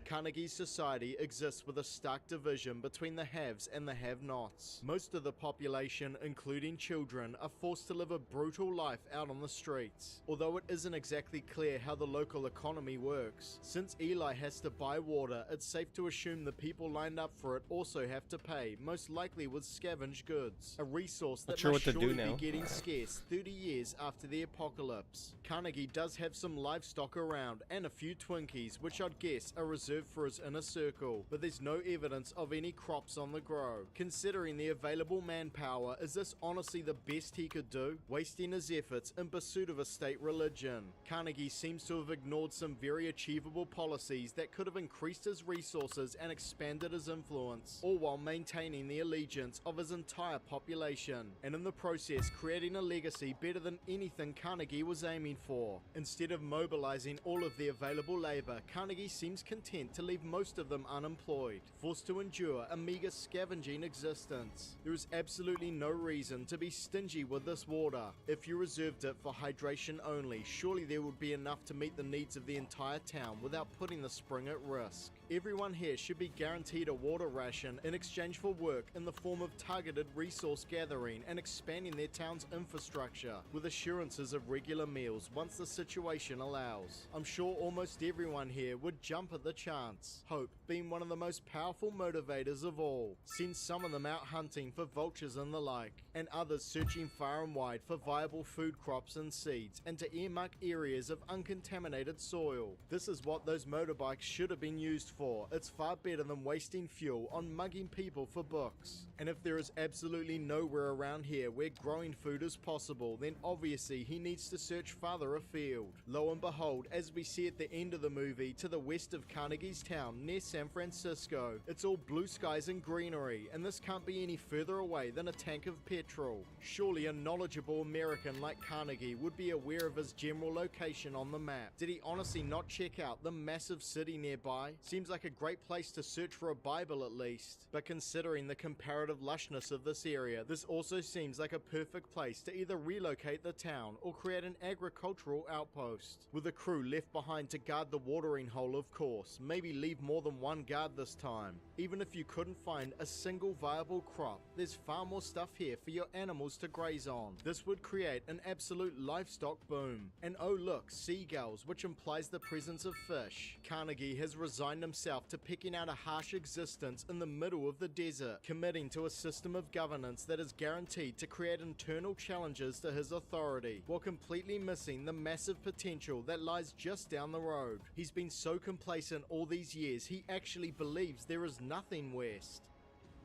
Carnegie's society exists with a stark division between the haves and the have-nots. Most of the population, including children, are forced to live a brutal life out on the streets. Although it isn't exactly clear how the local economy works, since Eli has to buy water, it's safe to assume the people lined up for it also have to pay, most likely with scavenged goods. A resource that must surely be getting scarce 30 years after the apocalypse. Carnegie does have some livestock around and a few Twinkies, which I'd guess are reserved for his inner circle, but there's no evidence of any crops on the grow. Considering the available manpower, is this honestly the best he could do? Wasting his efforts in pursuit of a state religion. Carnegie seems to have ignored some very achievable policies that could have increased his resources and expanded his influence, all while maintaining the allegiance of his entire population, and in the process creating a legacy better than anything Carnegie was aiming for. Instead of mobilizing all of the available labor, Carnegie seems content to leave most of them unemployed, forced to endure a meager scavenging existence. There is absolutely no reason to be stingy with this water. If you reserved it for hydration only, surely there would be enough to meet the needs of the entire town without putting the spring at risk. Everyone here should be guaranteed a water ration in exchange for work in the form of targeted resource gathering and expanding their town's infrastructure, with assurances of regular meals once the situation allows. I'm sure almost everyone here would jump at the chance, hope being one of the most powerful motivators of all. Send some of them out hunting for vultures and the like, and others searching far and wide for viable food crops and seeds, and to earmark areas of uncontaminated soil. This is what those motorbikes should have been used for. It's far better than wasting fuel on mugging people for books. And if there is absolutely nowhere around here where growing food is possible, then obviously he needs to search farther afield. Lo and behold, as we see at the end of the movie, to the west of Carnegie's town near San Francisco, it's all blue skies and greenery, and this can't be any further away than a tank of petrol. Surely a knowledgeable American like Carnegie would be aware of his general location on the map. Did he honestly not check out the massive city nearby? Seems like a great place to search for a Bible at least. But considering the comparative lushness of this area, this also seems like a perfect place to either relocate the town or create an agricultural outpost, with a crew left behind to guard the watering hole, of course. Maybe leave more than one guard this time. Even if you couldn't find a single viable crop, there's far more stuff here for your animals to graze on. This would create an absolute livestock boom. And oh look, seagulls, which implies the presence of fish. Carnegie has resigned himself to picking out a harsh existence in the middle of the desert, committing to a system of governance that is guaranteed to create internal challenges to his authority, while completely missing the massive potential that lies just down the road. He's been so complacent all these years, he actually believes there is nothing west.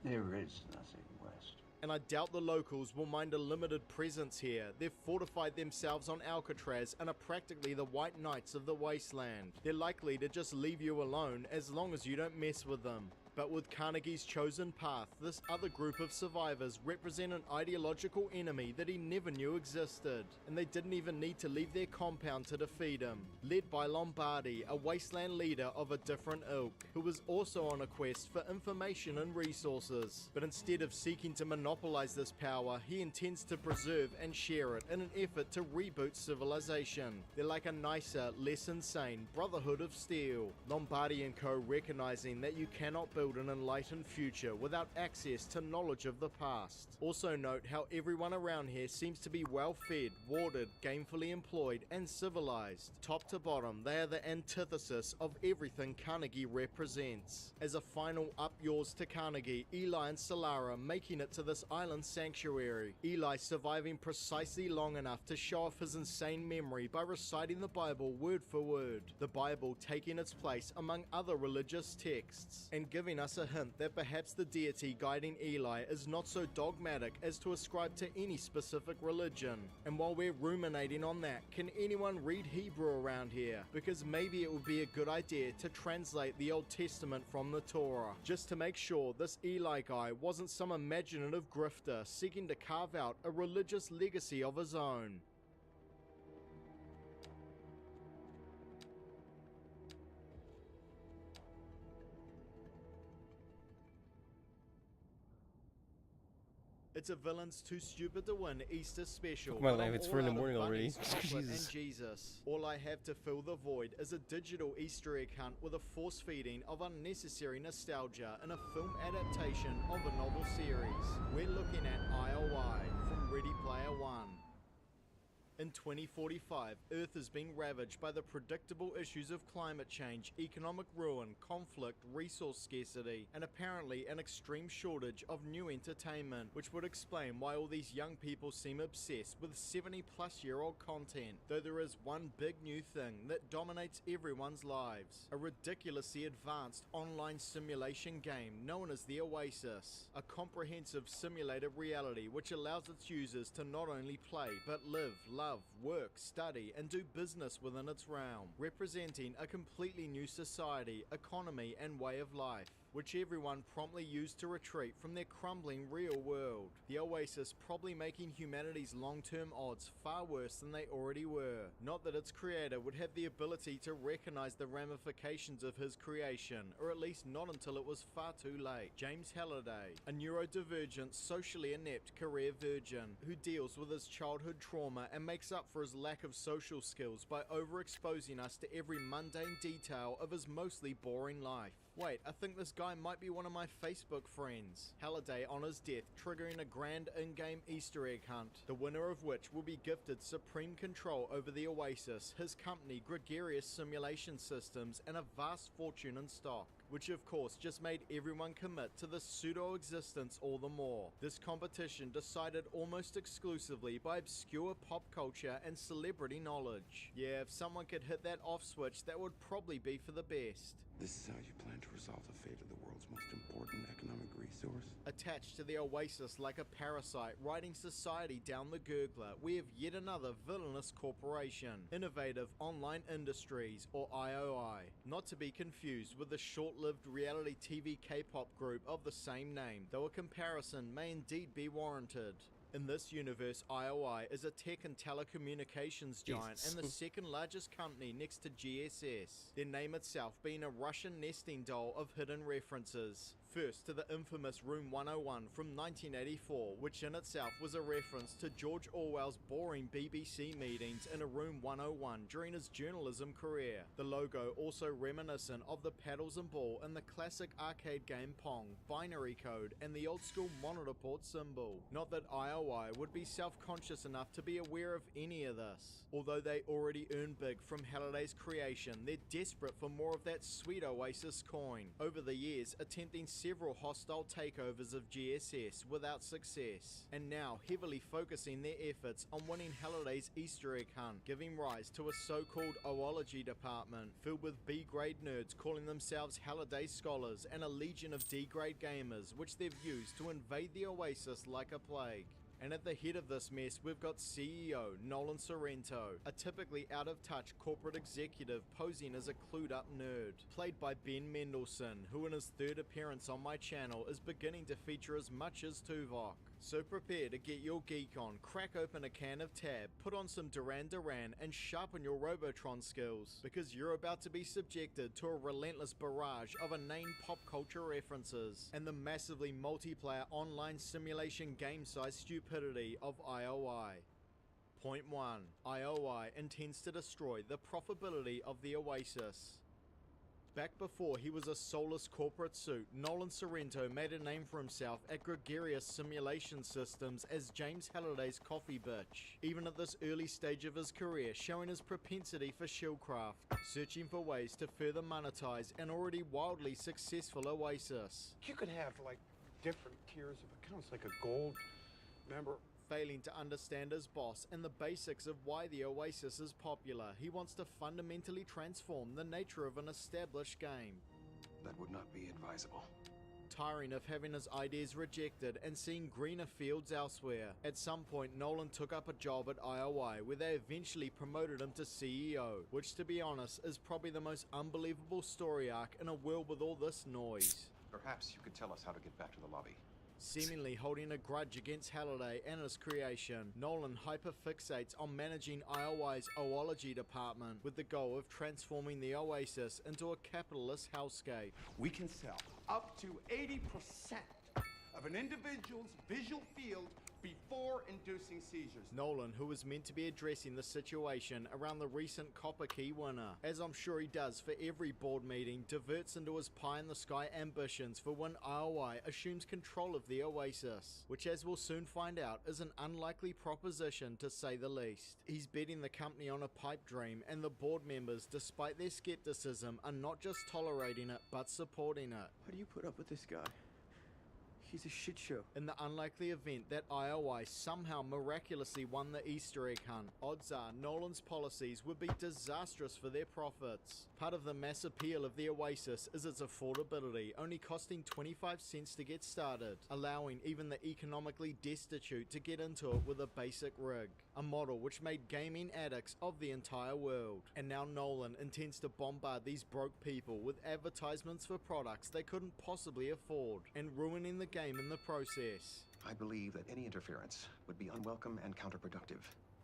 There is nothing west. and I doubt the locals will mind a limited presence here. They've fortified themselves on Alcatraz and are practically the White Knights of the Wasteland. They're likely to just leave you alone as long as you don't mess with them. But with Carnegie's chosen path, this other group of survivors represent an ideological enemy that he never knew existed, and they didn't even need to leave their compound to defeat him. Led by Lombardi, a wasteland leader of a different ilk, who was also on a quest for information and resources. But instead of seeking to monopolize this power, he intends to preserve and share it in an effort to reboot civilization. They're like a nicer, less insane Brotherhood of Steel. Lombardi and co recognizing that you cannot build an enlightened future without access to knowledge of the past. Also note how everyone around here seems to be well fed, warded, gainfully employed, and civilized. Top to bottom, they are the antithesis of everything Carnegie represents. As a final up yours to Carnegie, Eli and Solara making it to this island sanctuary. Eli surviving precisely long enough to show off his insane memory by reciting the Bible word for word. The Bible taking its place among other religious texts, and giving us a hint that perhaps the deity guiding Eli is not so dogmatic as to ascribe to any specific religion. And while we're ruminating on that, can anyone read Hebrew around here? Because maybe it would be a good idea to translate the Old Testament from the Torah, just to make sure this Eli guy wasn't some imaginative grifter seeking to carve out a religious legacy of his own. It's a Villains Too Stupid to Win Easter special. Fuck my life, it's 4 in the morning already. And Jesus. All I have to fill the void is a digital Easter egg hunt with a force feeding of unnecessary nostalgia in a film adaptation of a novel series. We're looking at IOI from Ready Player One. In 2045, Earth is being ravaged by the predictable issues of climate change, economic ruin, conflict, resource scarcity, and apparently an extreme shortage of new entertainment, which would explain why all these young people seem obsessed with 70-plus-year-old content, though there is one big new thing that dominates everyone's lives: a ridiculously advanced online simulation game known as the Oasis, a comprehensive simulated reality which allows its users to not only play, but live, love, work, study, and do business within its realm, representing a completely new society, economy, and way of life, which everyone promptly used to retreat from their crumbling real world. The Oasis probably making humanity's long-term odds far worse than they already were. Not that its creator would have the ability to recognize the ramifications of his creation, or at least not until it was far too late. James Halliday, a neurodivergent, socially inept career virgin, who deals with his childhood trauma and makes up for his lack of social skills by overexposing us to every mundane detail of his mostly boring life. Wait, I think this guy might be one of my Facebook friends. Halliday on his death, triggering a grand in-game Easter egg hunt, the winner of which will be gifted supreme control over the Oasis, his company Gregarious Simulation Systems, and a vast fortune in stock, which of course just made everyone commit to this pseudo-existence all the more. This competition decided almost exclusively by obscure pop culture and celebrity knowledge. Yeah, if someone could hit that off switch, that would probably be for the best. This is how you plan to resolve the fate of the world's most important economic resource? Attached to the Oasis like a parasite, riding society down the gurgler, we have yet another villainous corporation, Innovative Online Industries, or IOI. Not to be confused with the short-lived reality TV K-pop group of the same name, though a comparison may indeed be warranted. In this universe, IOI is a tech and telecommunications giant and the second largest company next to GSS, their name itself being a Russian nesting doll of hidden references. First to the infamous Room 101 from 1984, which in itself was a reference to George Orwell's boring BBC meetings in a Room 101 during his journalism career. The logo also reminiscent of the paddles and ball in the classic arcade game Pong, binary code, and the old school monitor port symbol. Not that IOI would be self-conscious enough to be aware of any of this. Although they already earn big from Halliday's creation, they're desperate for more of that sweet Oasis coin. Over the years, attempting several hostile takeovers of GSS without success, and now heavily focusing their efforts on winning Halliday's Easter egg hunt, giving rise to a so-called oology department filled with B-grade nerds calling themselves Halliday scholars and a legion of D-grade gamers which they've used to invade the Oasis like a plague. And at the head of this mess, we've got CEO Nolan Sorrento, a typically out-of-touch corporate executive posing as a clued-up nerd, played by Ben Mendelsohn, who in his third appearance on my channel is beginning to feature as much as Tuvok. So prepare to get your geek on, crack open a can of Tab, put on some Duran Duran, and sharpen your Robotron skills, because you're about to be subjected to a relentless barrage of inane pop culture references, and the massively multiplayer online simulation game-sized stupidity of IOI. Point 1. IOI intends to destroy the profitability of the Oasis. Back before he was a soulless corporate suit, Nolan Sorrento made a name for himself at Gregarious Simulation Systems as James Halliday's coffee bitch, even at this early stage of his career, showing his propensity for shellcraft, searching for ways to further monetize an already wildly successful Oasis. You could have, like, different tiers of accounts, like a gold member. Failing to understand his boss and the basics of why the Oasis is popular, he wants to fundamentally transform the nature of an established game. That would not be advisable. Tiring of having his ideas rejected and seeing greener fields elsewhere, at some point Nolan took up a job at IOI where they eventually promoted him to CEO, which to be honest is probably the most unbelievable story arc in a world with all this noise. Perhaps you could tell us how to get back to the lobby. Seemingly holding a grudge against Halliday and his creation, Nolan hyperfixates on managing IOI's oology department with the goal of transforming the Oasis into a capitalist hellscape. We can sell up to 80% of an individual's visual field before inducing seizures. Nolan, who was meant to be addressing the situation around the recent Copper Key winner, as I'm sure he does for every board meeting, diverts into his pie-in-the-sky ambitions for when IOI assumes control of the Oasis, which as we'll soon find out is an unlikely proposition to say the least. He's betting the company on a pipe dream, and the board members, despite their skepticism, are not just tolerating it, but supporting it. How do you put up with this guy? He's a shit show. In the unlikely event that IOI somehow miraculously won the Easter egg hunt, odds are Nolan's policies would be disastrous for their profits. Part of the mass appeal of the Oasis is its affordability, only costing 25 cents to get started, allowing even the economically destitute to get into it with a basic rig. A model which made gaming addicts of the entire world. And now Nolan intends to bombard these broke people with advertisements for products they couldn't possibly afford, and ruining the game in the process. I believe that any interference would be unwelcome and counterproductive.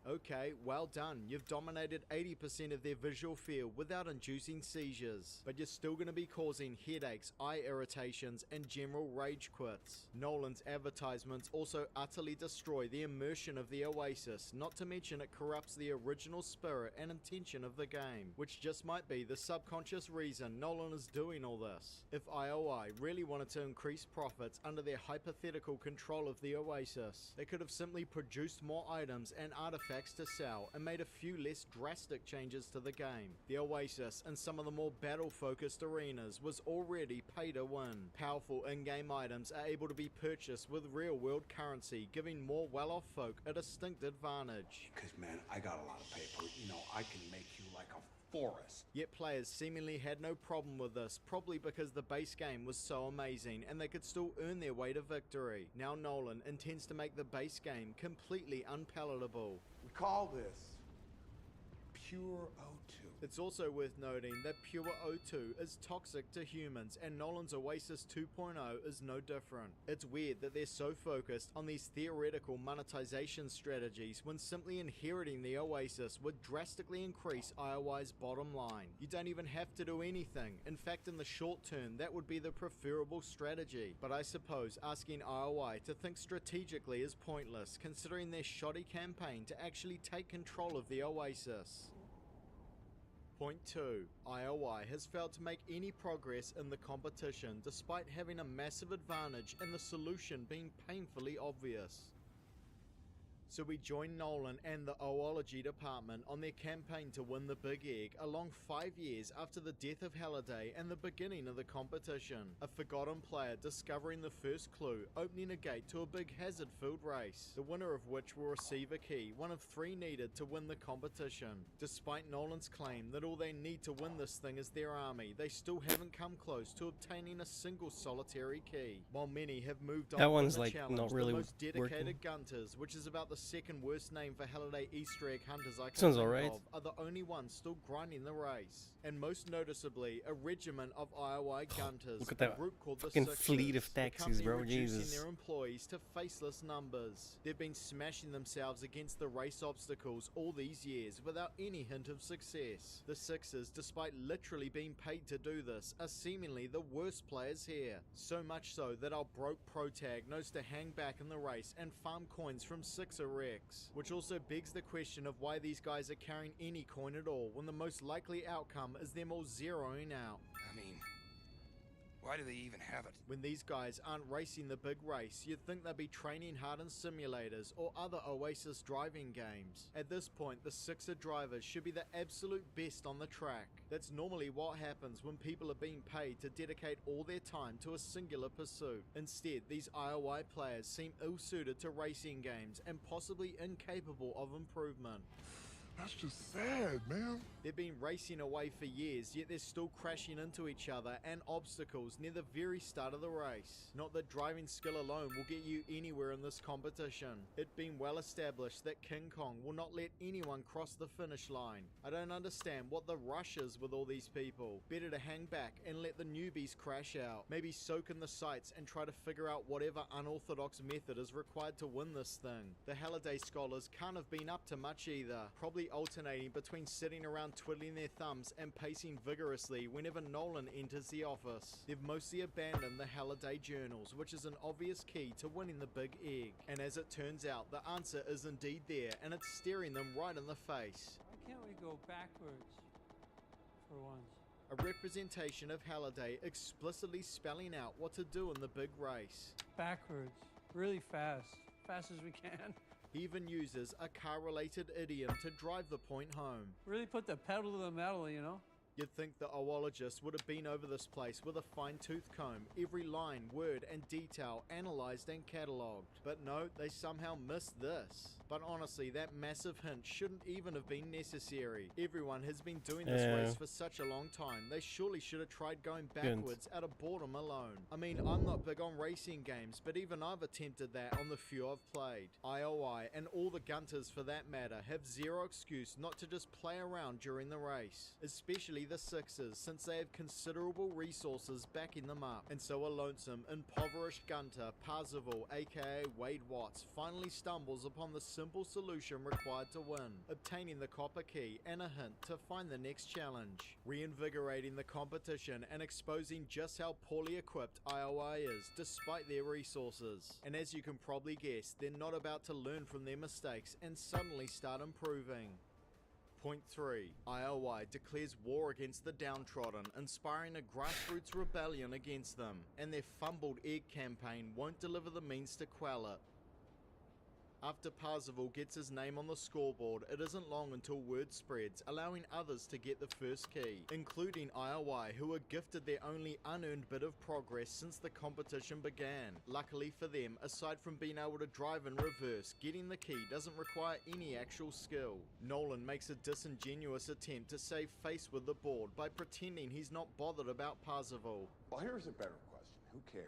Okay, well done. You've dominated 80% of their visual field without inducing seizures, but you're still going to be causing headaches, eye irritations, and general rage quits. Nolan's advertisements also utterly destroy the immersion of the Oasis, not to mention it corrupts the original spirit and intention of the game, which just might be the subconscious reason Nolan is doing all this. If IOI really wanted to increase profits under their hypothetical control of the Oasis, they could have simply produced more items and artifacts to sell and made a few less drastic changes to the game. The Oasis in some of the more battle-focused arenas was already pay to win. Powerful in-game items are able to be purchased with real-world currency, giving more well-off folk a distinct advantage. Because, man, I got a lot of paper. You know, I can make you like a forest. Yet players seemingly had no problem with this, probably because the base game was so amazing and they could still earn their way to victory. Now Nolan intends to make the base game completely unpalatable. We call this Pure O2. It's also worth noting that Pure O2 is toxic to humans, and Nolan's Oasis 2.0 is no different. It's weird that they're so focused on these theoretical monetization strategies when simply inheriting the Oasis would drastically increase IOI's bottom line. You don't even have to do anything. In fact, in the short term, that would be the preferable strategy. But I suppose asking IOI to think strategically is pointless, considering their shoddy campaign to actually take control of the Oasis. Point 2. IOI has failed to make any progress in the competition despite having a massive advantage and the solution being painfully obvious. So we join Nolan and the Oology department on their campaign to win the Big Egg along 5 years after the death of Halliday and the beginning of the competition. A forgotten player discovering the first clue, opening a gate to a big hazard-filled race, the winner of which will receive a key, one of 3 needed to win the competition. Despite Nolan's claim that all they need to win this thing is their army, they still haven't come close to obtaining a single solitary key. While many have moved on That from one's the like challenge, not really the most dedicated working. Gunters, which is about the second worst name for Halliday Easter egg hunters I can Sounds think alright. of, are the only ones still grinding the race. And most noticeably, a regiment of IOI Gunters, Look at a that group called the fucking Sixers, fleet of the taxis, company bro. reducing Jesus. their employees to faceless numbers. They've been smashing themselves against the race obstacles all these years without any hint of success. The Sixers, despite literally being paid to do this, are seemingly the worst players here. So much so that our broke protag knows to hang back in the race and farm coins from Sixer wrecks, which also begs the question of why these guys are carrying any coin at all when the most likely outcome is them all zeroing out. I mean, why do they even have it? When these guys aren't racing the big race, you'd think they'd be training hard in simulators or other Oasis driving games. At this point, the Sixer drivers should be the absolute best on the track. That's normally what happens when people are being paid to dedicate all their time to a singular pursuit. Instead, these IOI players seem ill-suited to racing games and possibly incapable of improvement. That's just sad, man. They've been racing away for years, yet they're still crashing into each other and obstacles near the very start of the race. Not that driving skill alone will get you anywhere in this competition. It's been well established that King Kong will not let anyone cross the finish line. I don't understand what the rush is with all these people. Better to hang back and let the newbies crash out. Maybe soak in the sights and try to figure out whatever unorthodox method is required to win this thing. The Halliday scholars can't have been up to much either, probably alternating between sitting around twiddling their thumbs and pacing vigorously whenever Nolan enters the office. They've mostly abandoned the Halliday journals, which is an obvious key to winning the Big Egg. And as it turns out, the answer is indeed there, and it's staring them right in the face. Why can't we go backwards for once? A representation of Halliday explicitly spelling out what to do in the big race. Backwards. Really fast. Fast as we can. He even uses a car-related idiom to drive the point home. Really put the pedal to the metal, you know? You'd think the oologist would have been over this place with a fine-tooth comb, every line, word, and detail analyzed and catalogued. But no, they somehow missed this. But honestly, that massive hint shouldn't even have been necessary. Everyone has been doing this race for such a long time, they surely should have tried going backwards out of boredom alone. I mean, I'm not big on racing games, but even I've attempted that on the few I've played. IOI, and all the Gunters for that matter, have zero excuse not to just play around during the race. Especially the Sixers, since they have considerable resources backing them up. And so a lonesome, impoverished Gunter, Parzival, aka Wade Watts, finally stumbles upon the simple solution required to win, obtaining the copper key and a hint to find the next challenge, reinvigorating the competition and exposing just how poorly equipped IOI is despite their resources. And as you can probably guess, they're not about to learn from their mistakes and suddenly start improving. Point 3. IOI declares war against the downtrodden, inspiring a grassroots rebellion against them, and their fumbled egg campaign won't deliver the means to quell it. After Parzival gets his name on the scoreboard, it isn't long until word spreads, allowing others to get the first key, including IOI, who were gifted their only unearned bit of progress since the competition began. Luckily for them, aside from being able to drive in reverse, getting the key doesn't require any actual skill. Nolan makes a disingenuous attempt to save face with the board by pretending he's not bothered about Parzival. Well, here's a better question. Who cares?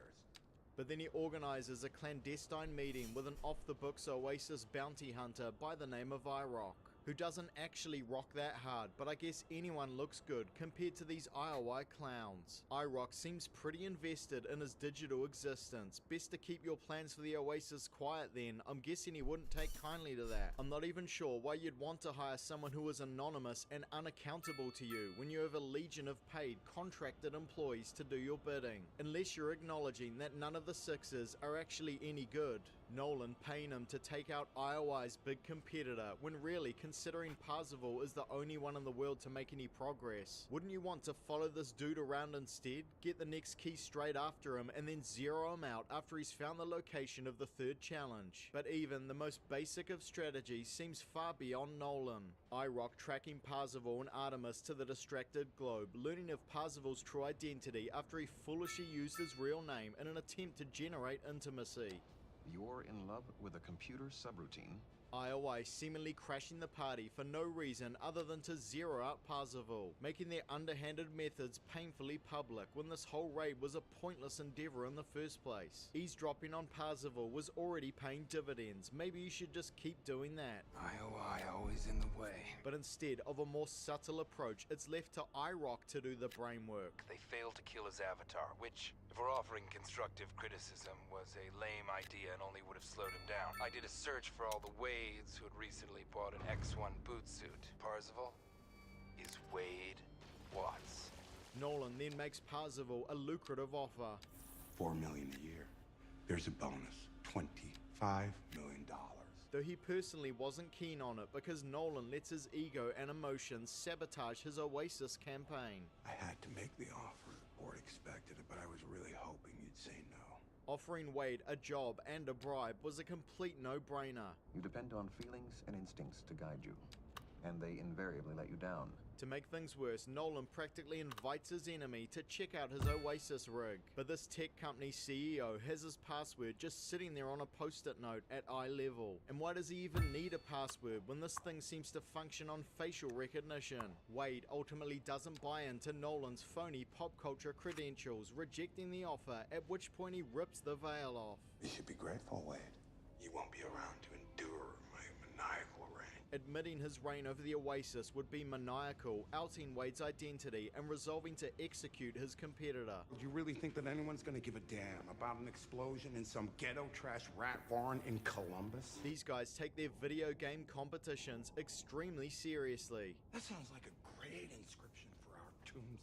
But then he organizes a clandestine meeting with an off-the-books Oasis bounty hunter by the name of IROC, who doesn't actually rock that hard, but I guess anyone looks good compared to these IOI clowns. IROC seems pretty invested in his digital existence. Best to keep your plans for the Oasis quiet then. I'm guessing he wouldn't take kindly to that. I'm not even sure why you'd want to hire someone who is anonymous and unaccountable to you when you have a legion of paid, contracted employees to do your bidding. Unless you're acknowledging that none of the Sixers are actually any good. Nolan paying him to take out IOI's big competitor, when really considering Parzival is the only one in the world to make any progress. Wouldn't you want to follow this dude around instead, get the next key straight after him, and then zero him out after he's found the location of the third challenge? But even the most basic of strategies seems far beyond Nolan. IROC tracking Parzival and Artemis to the distracted globe, learning of Parzival's true identity after he foolishly used his real name in an attempt to generate intimacy. You're in love with a computer subroutine. IOI seemingly crashing the party for no reason other than to zero out Parzival, making their underhanded methods painfully public when this whole raid was a pointless endeavor in the first place. Eavesdropping on Parzival was already paying dividends, maybe you should just keep doing that. IOI always in the way. But instead of a more subtle approach, it's left to IROC to do the brain work. They failed to kill his avatar, which, if we're offering constructive criticism, was a lame idea and only would have slowed him down. I did a search for all the Wades who had recently bought an X1 boot suit. Parzival is Wade Watts. Nolan then makes Parzival a lucrative offer. $4 million a year. There's a bonus. $25 million. Though he personally wasn't keen on it because Nolan lets his ego and emotions sabotage his Oasis campaign. I had to make the offer. The board expected it, but I was really hoping you'd say no. Offering Wade a job and a bribe was a complete no-brainer. You depend on feelings and instincts to guide you, and they invariably let you down. To make things worse, Nolan practically invites his enemy to check out his Oasis rig. But this tech company CEO has his password just sitting there on a post-it note at eye level. And why does he even need a password when this thing seems to function on facial recognition? Wade ultimately doesn't buy into Nolan's phony pop culture credentials, rejecting the offer, at which point he rips the veil off. You should be grateful, Wade. You won't be around to endure my maniacal reign. Admitting his reign over the Oasis would be maniacal, outing Wade's identity and resolving to execute his competitor. Do you really think that anyone's gonna give a damn about an explosion in some ghetto trash rat barn in Columbus? These guys take their video game competitions extremely seriously. That sounds like a great inscription for our tombstones.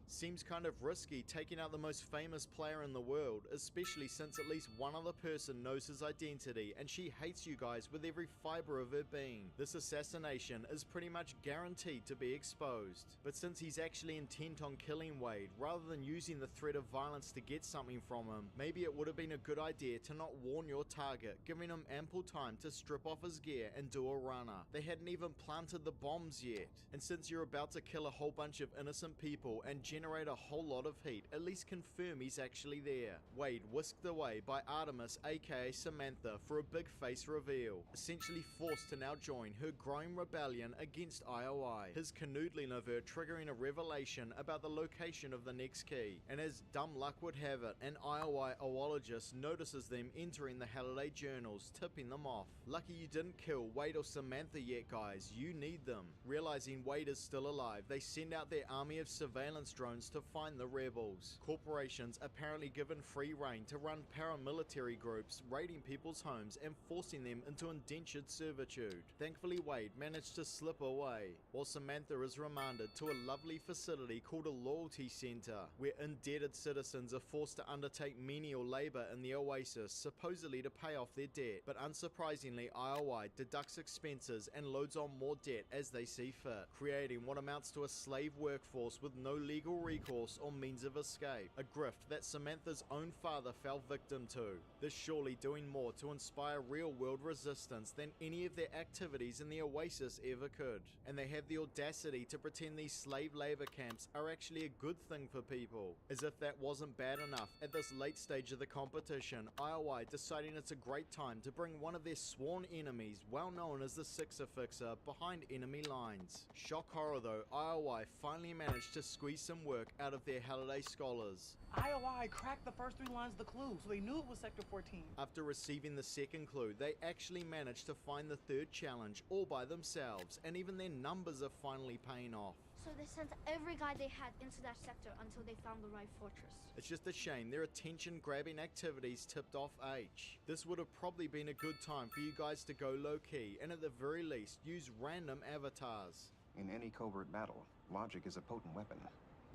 Seems kind of risky taking out the most famous player in the world, especially since at least one other person knows his identity and she hates you guys with every fiber of her being. This assassination is pretty much guaranteed to be exposed. But since he's actually intent on killing Wade, rather than using the threat of violence to get something from him, maybe it would have been a good idea to not warn your target, giving him ample time to strip off his gear and do a runner. They hadn't even planted the bombs yet. And since you're about to kill a whole bunch of innocent people and generate a whole lot of heat, at least confirm he's actually there. Wade whisked away by Artemis aka Samantha for a big face reveal, essentially forced to now join her growing rebellion against IOI, his canoodling of her triggering a revelation about the location of the next key, and as dumb luck would have it, an IOI oologist notices them entering the Halliday journals, tipping them off. Lucky you didn't kill Wade or Samantha yet, guys, you need them. Realizing Wade is still alive, they send out their army of surveillance drones to find the rebels. Corporations apparently given free rein to run paramilitary groups, raiding people's homes and forcing them into indentured servitude. Thankfully Wade managed to slip away, while Samantha is remanded to a lovely facility called a loyalty center, where indebted citizens are forced to undertake menial labor in the Oasis, supposedly to pay off their debt. But unsurprisingly, IOI deducts expenses and loads on more debt as they see fit, creating what amounts to a slave workforce with no legal recourse or means of escape, a grift that Samantha's own father fell victim to. This surely doing more to inspire real-world resistance than any of their activities in the Oasis ever could. And they have the audacity to pretend these slave labor camps are actually a good thing for people. As if that wasn't bad enough, at this late stage of the competition, IOI deciding it's a great time to bring one of their sworn enemies, well known as the Sixer Fixer, behind enemy lines. Shock horror though, IOI finally managed to squeeze some work out of their Halliday scholars. IOI cracked the first 3 lines of the clue, so they knew it was Sector 14. After receiving the second clue, they actually managed to find the third challenge all by themselves, and even their numbers are finally paying off. So they sent every guy they had into that sector until they found the right fortress. It's just a shame their attention-grabbing activities tipped off H. This would have probably been a good time for you guys to go low-key, and at the very least, use random avatars. In any covert battle, logic is a potent weapon.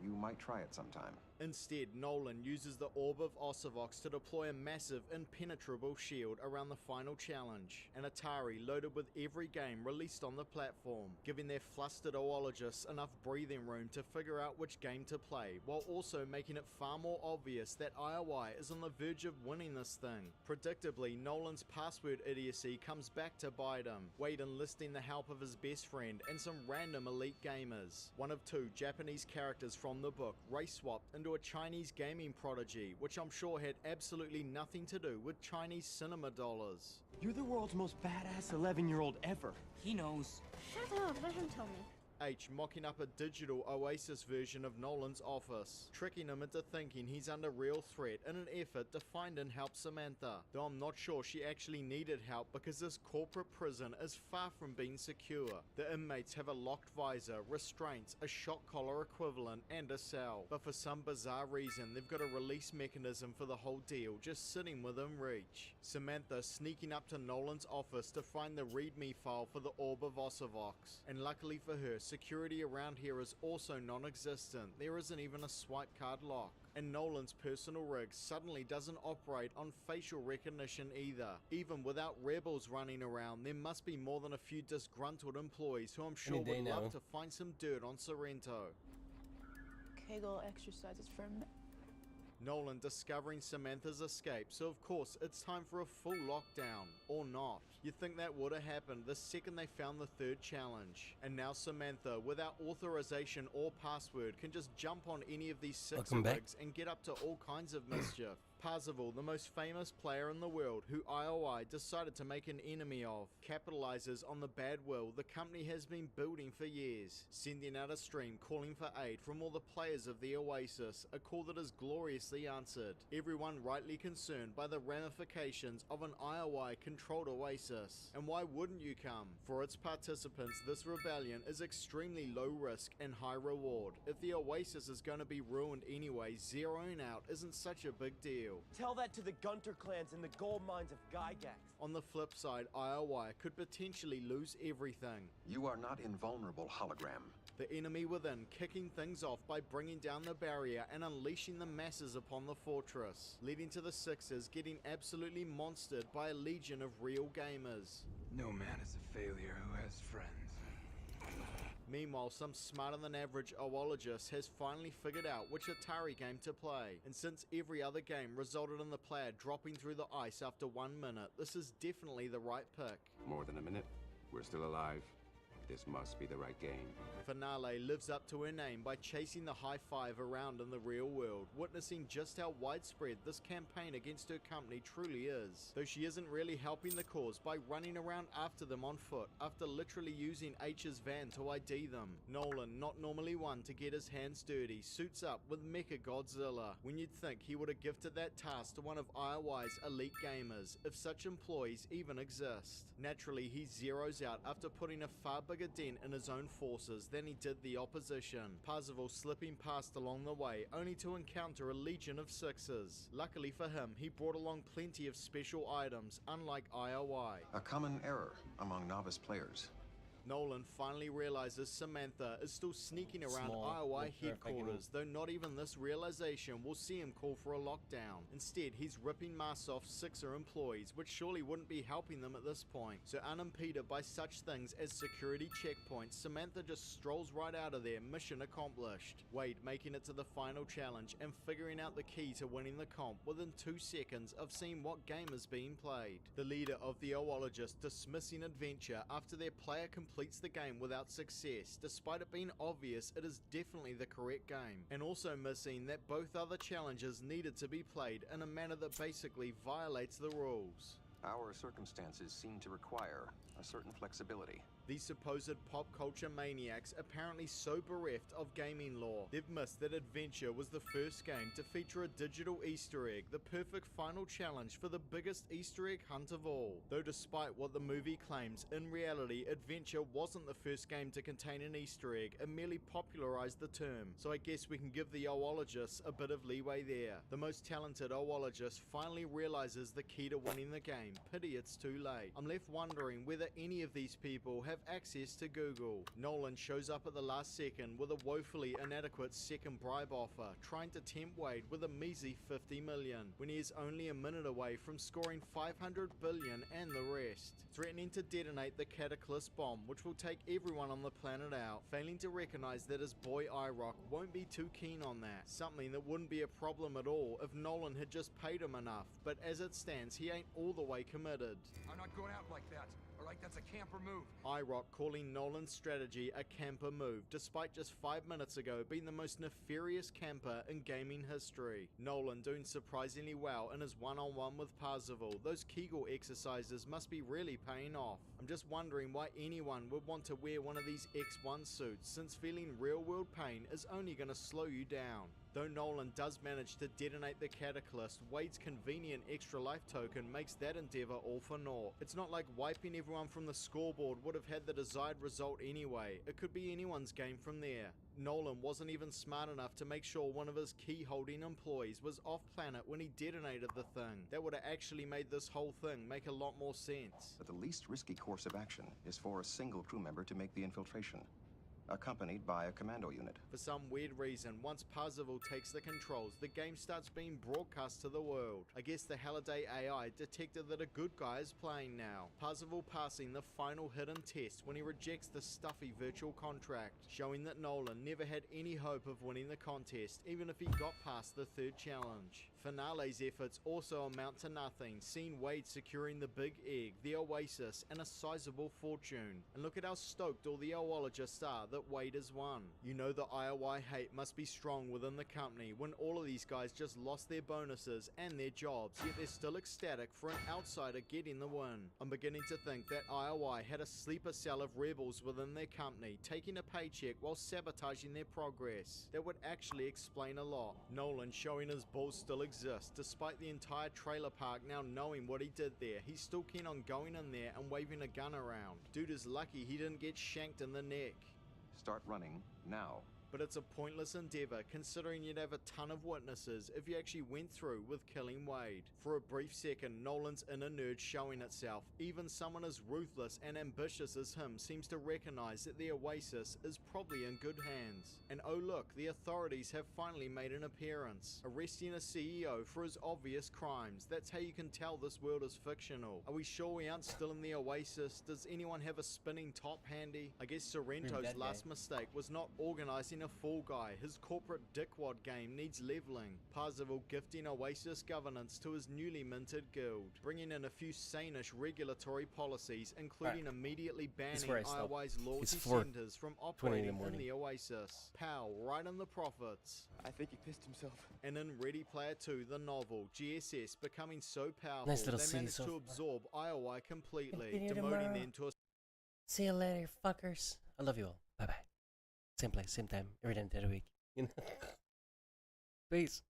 you might try it sometime. Instead, Nolan uses the Orb of Ossivox to deploy a massive, impenetrable shield around the final challenge, an Atari loaded with every game released on the platform, giving their flustered oologists enough breathing room to figure out which game to play, while also making it far more obvious that IOI is on the verge of winning this thing. Predictably, Nolan's password idiocy comes back to bite him, Wade enlisting the help of his best friend and some random elite gamers. One of two Japanese characters from the book race-swapped into a Chinese gaming prodigy, which I'm sure had absolutely nothing to do with Chinese cinema dollars. You're the world's most badass 11-year-old ever. He knows. Shut up, let him tell me. H mocking up a digital Oasis version of Nolan's office, tricking him into thinking he's under real threat in an effort to find and help Samantha, though I'm not sure she actually needed help because this corporate prison is far from being secure. The inmates have a locked visor, restraints, a shock collar equivalent, and a cell, but for some bizarre reason they've got a release mechanism for the whole deal just sitting within reach. Samantha sneaking up to Nolan's office to find the readme file for the Orb of Ossivox, and luckily for her, security around here is also non-existent. There isn't even a swipe card lock. And Nolan's personal rig suddenly doesn't operate on facial recognition either. Even without rebels running around, there must be more than a few disgruntled employees who I'm sure would love to find some dirt on Sorrento. Kegel exercises for Nolan discovering Samantha's escape, so of course it's time for a full lockdown. Or not. You'd think that would have happened the second they found the third challenge. And now Samantha, without authorization or password, can just jump on any of these six rigs and get up to all kinds of mischief. Parzival, the most famous player in the world who IOI decided to make an enemy of, capitalizes on the bad will the company has been building for years, sending out a stream calling for aid from all the players of the Oasis, a call that is gloriously answered. Everyone rightly concerned by the ramifications of an IOI-controlled Oasis. And why wouldn't you come? For its participants, this rebellion is extremely low risk and high reward. If the Oasis is going to be ruined anyway, zeroing out isn't such a big deal. Tell that to the Gunter clans in the gold mines of Gygax. On the flip side, IOI could potentially lose everything. You are not invulnerable, hologram. The enemy within kicking things off by bringing down the barrier and unleashing the masses upon the fortress, leading to the Sixers getting absolutely monstered by a legion of real gamers. No man is a failure who has friends. Meanwhile, some smarter than average oologist has finally figured out which Atari game to play, and since every other game resulted in the player dropping through the ice after 1 minute, this is definitely the right pick. More than a minute. We're still alive. This must be the right game. Finale lives up to her name by chasing the high five around in the real world, witnessing just how widespread this campaign against her company truly is, though she isn't really helping the cause by running around after them on foot after literally using H's van to ID them. Nolan, not normally one to get his hands dirty, suits up with Mecha Godzilla, when you'd think he would have gifted that task to one of IOI's elite gamers, if such employees even exist. Naturally, he zeroes out after putting a far bigger dent in his own forces than he did the opposition, Parzival slipping past along the way only to encounter a legion of Sixers. Luckily for him, he brought along plenty of special items, unlike IOI. A common error among novice players. Nolan finally realizes Samantha is still sneaking around IOI headquarters, though not even this realization will see him call for a lockdown. Instead, he's ripping masks off Sixer employees, which surely wouldn't be helping them at this point. So unimpeded by such things as security checkpoints, Samantha just strolls right out of there, mission accomplished. Wade making it to the final challenge and figuring out the key to winning the comp within 2 seconds of seeing what game is being played. The leader of the oologist dismissing adventure after their player completes the game without success, despite it being obvious it is definitely the correct game, and also missing that both other challenges needed to be played in a manner that basically violates the rules. Our circumstances seem to require a certain flexibility. These supposed pop culture maniacs apparently so bereft of gaming lore, they've missed that Adventure was the first game to feature a digital Easter egg, the perfect final challenge for the biggest Easter egg hunt of all. Though despite what the movie claims, in reality Adventure wasn't the first game to contain an Easter egg, it merely popularized the term, so I guess we can give the oologists a bit of leeway there. The most talented oologist finally realizes the key to winning the game. Pity it's too late. I'm left wondering whether any of these people have have access to Google. Nolan shows up at the last second with a woefully inadequate second bribe offer, trying to tempt Wade with a measly 50 million, when he is only a minute away from scoring 500 billion and the rest. Threatening to detonate the Cataclysm bomb, which will take everyone on the planet out, failing to recognize that his boy IROC won't be too keen on that. Something that wouldn't be a problem at all if Nolan had just paid him enough, but as it stands, he ain't all the way committed. I'm not going out like that. Alright, that's a camper move. IROC calling Nolan's strategy a camper move, despite just 5 minutes ago being the most nefarious camper in gaming history. Nolan doing surprisingly well in his one-on-one with Parzival. Those Kegel exercises must be really paying off. I'm just wondering why anyone would want to wear one of these X1 suits, since feeling real-world pain is only going to slow you down. Though Nolan does manage to detonate the Cataclysm, Wade's convenient extra life token makes that endeavor all for naught. It's not like wiping everyone from the scoreboard would have had the desired result anyway. It could be anyone's game from there. Nolan wasn't even smart enough to make sure one of his key holding employees was off planet when he detonated the thing. That would have actually made this whole thing make a lot more sense. But the least risky course of action is for a single crew member to make the infiltration, accompanied by a commando unit. For some weird reason, once Parzival takes the controls, the game starts being broadcast to the world. I guess the Halliday AI detected that a good guy is playing now. Parzival passing the final hidden test when he rejects the stuffy virtual contract, showing that Nolan never had any hope of winning the contest, even if he got past the third challenge. Finale's efforts also amount to nothing, seeing Wade securing the big egg, the Oasis, and a sizable fortune. And look at how stoked all the Oologists are that Wade has won. You know the IOI hate must be strong within the company when all of these guys just lost their bonuses and their jobs, yet they're still ecstatic for an outsider getting the win. I'm beginning to think that IOI had a sleeper cell of rebels within their company, taking a paycheck while sabotaging their progress. That would actually explain a lot. Nolan showing his balls still exist, despite the entire trailer park now knowing what he did there. He's still keen on going in there and waving a gun around. Dude is lucky he didn't get shanked in the neck. Start running now. But it's a pointless endeavor considering you'd have a ton of witnesses if you actually went through with killing Wade. For a brief second, Nolan's inner nerd showing itself. Even someone as ruthless and ambitious as him seems to recognize that the Oasis is probably in good hands. And oh look, the authorities have finally made an appearance, arresting a CEO for his obvious crimes. That's how you can tell this world is fictional. Are we sure we aren't still in the Oasis? Does anyone have a spinning top handy? I guess Sorrento's last mistake was not organizing a fall guy. His corporate dickwad game needs leveling. Parzival gifting Oasis governance to his newly minted guild, bringing in a few sane-ish regulatory policies, including immediately banning IOI's loyalty centers from operating in the Oasis. Pow, right on the profits. I think he pissed himself. And in Ready Player 2, the novel, GSS becoming so powerful, Nice little they managed scene, to absorb IOI completely, Continue demoting tomorrow. them to a See you later, fuckers. I love you all. Bye bye. Same place, same time, every day of the week. Peace.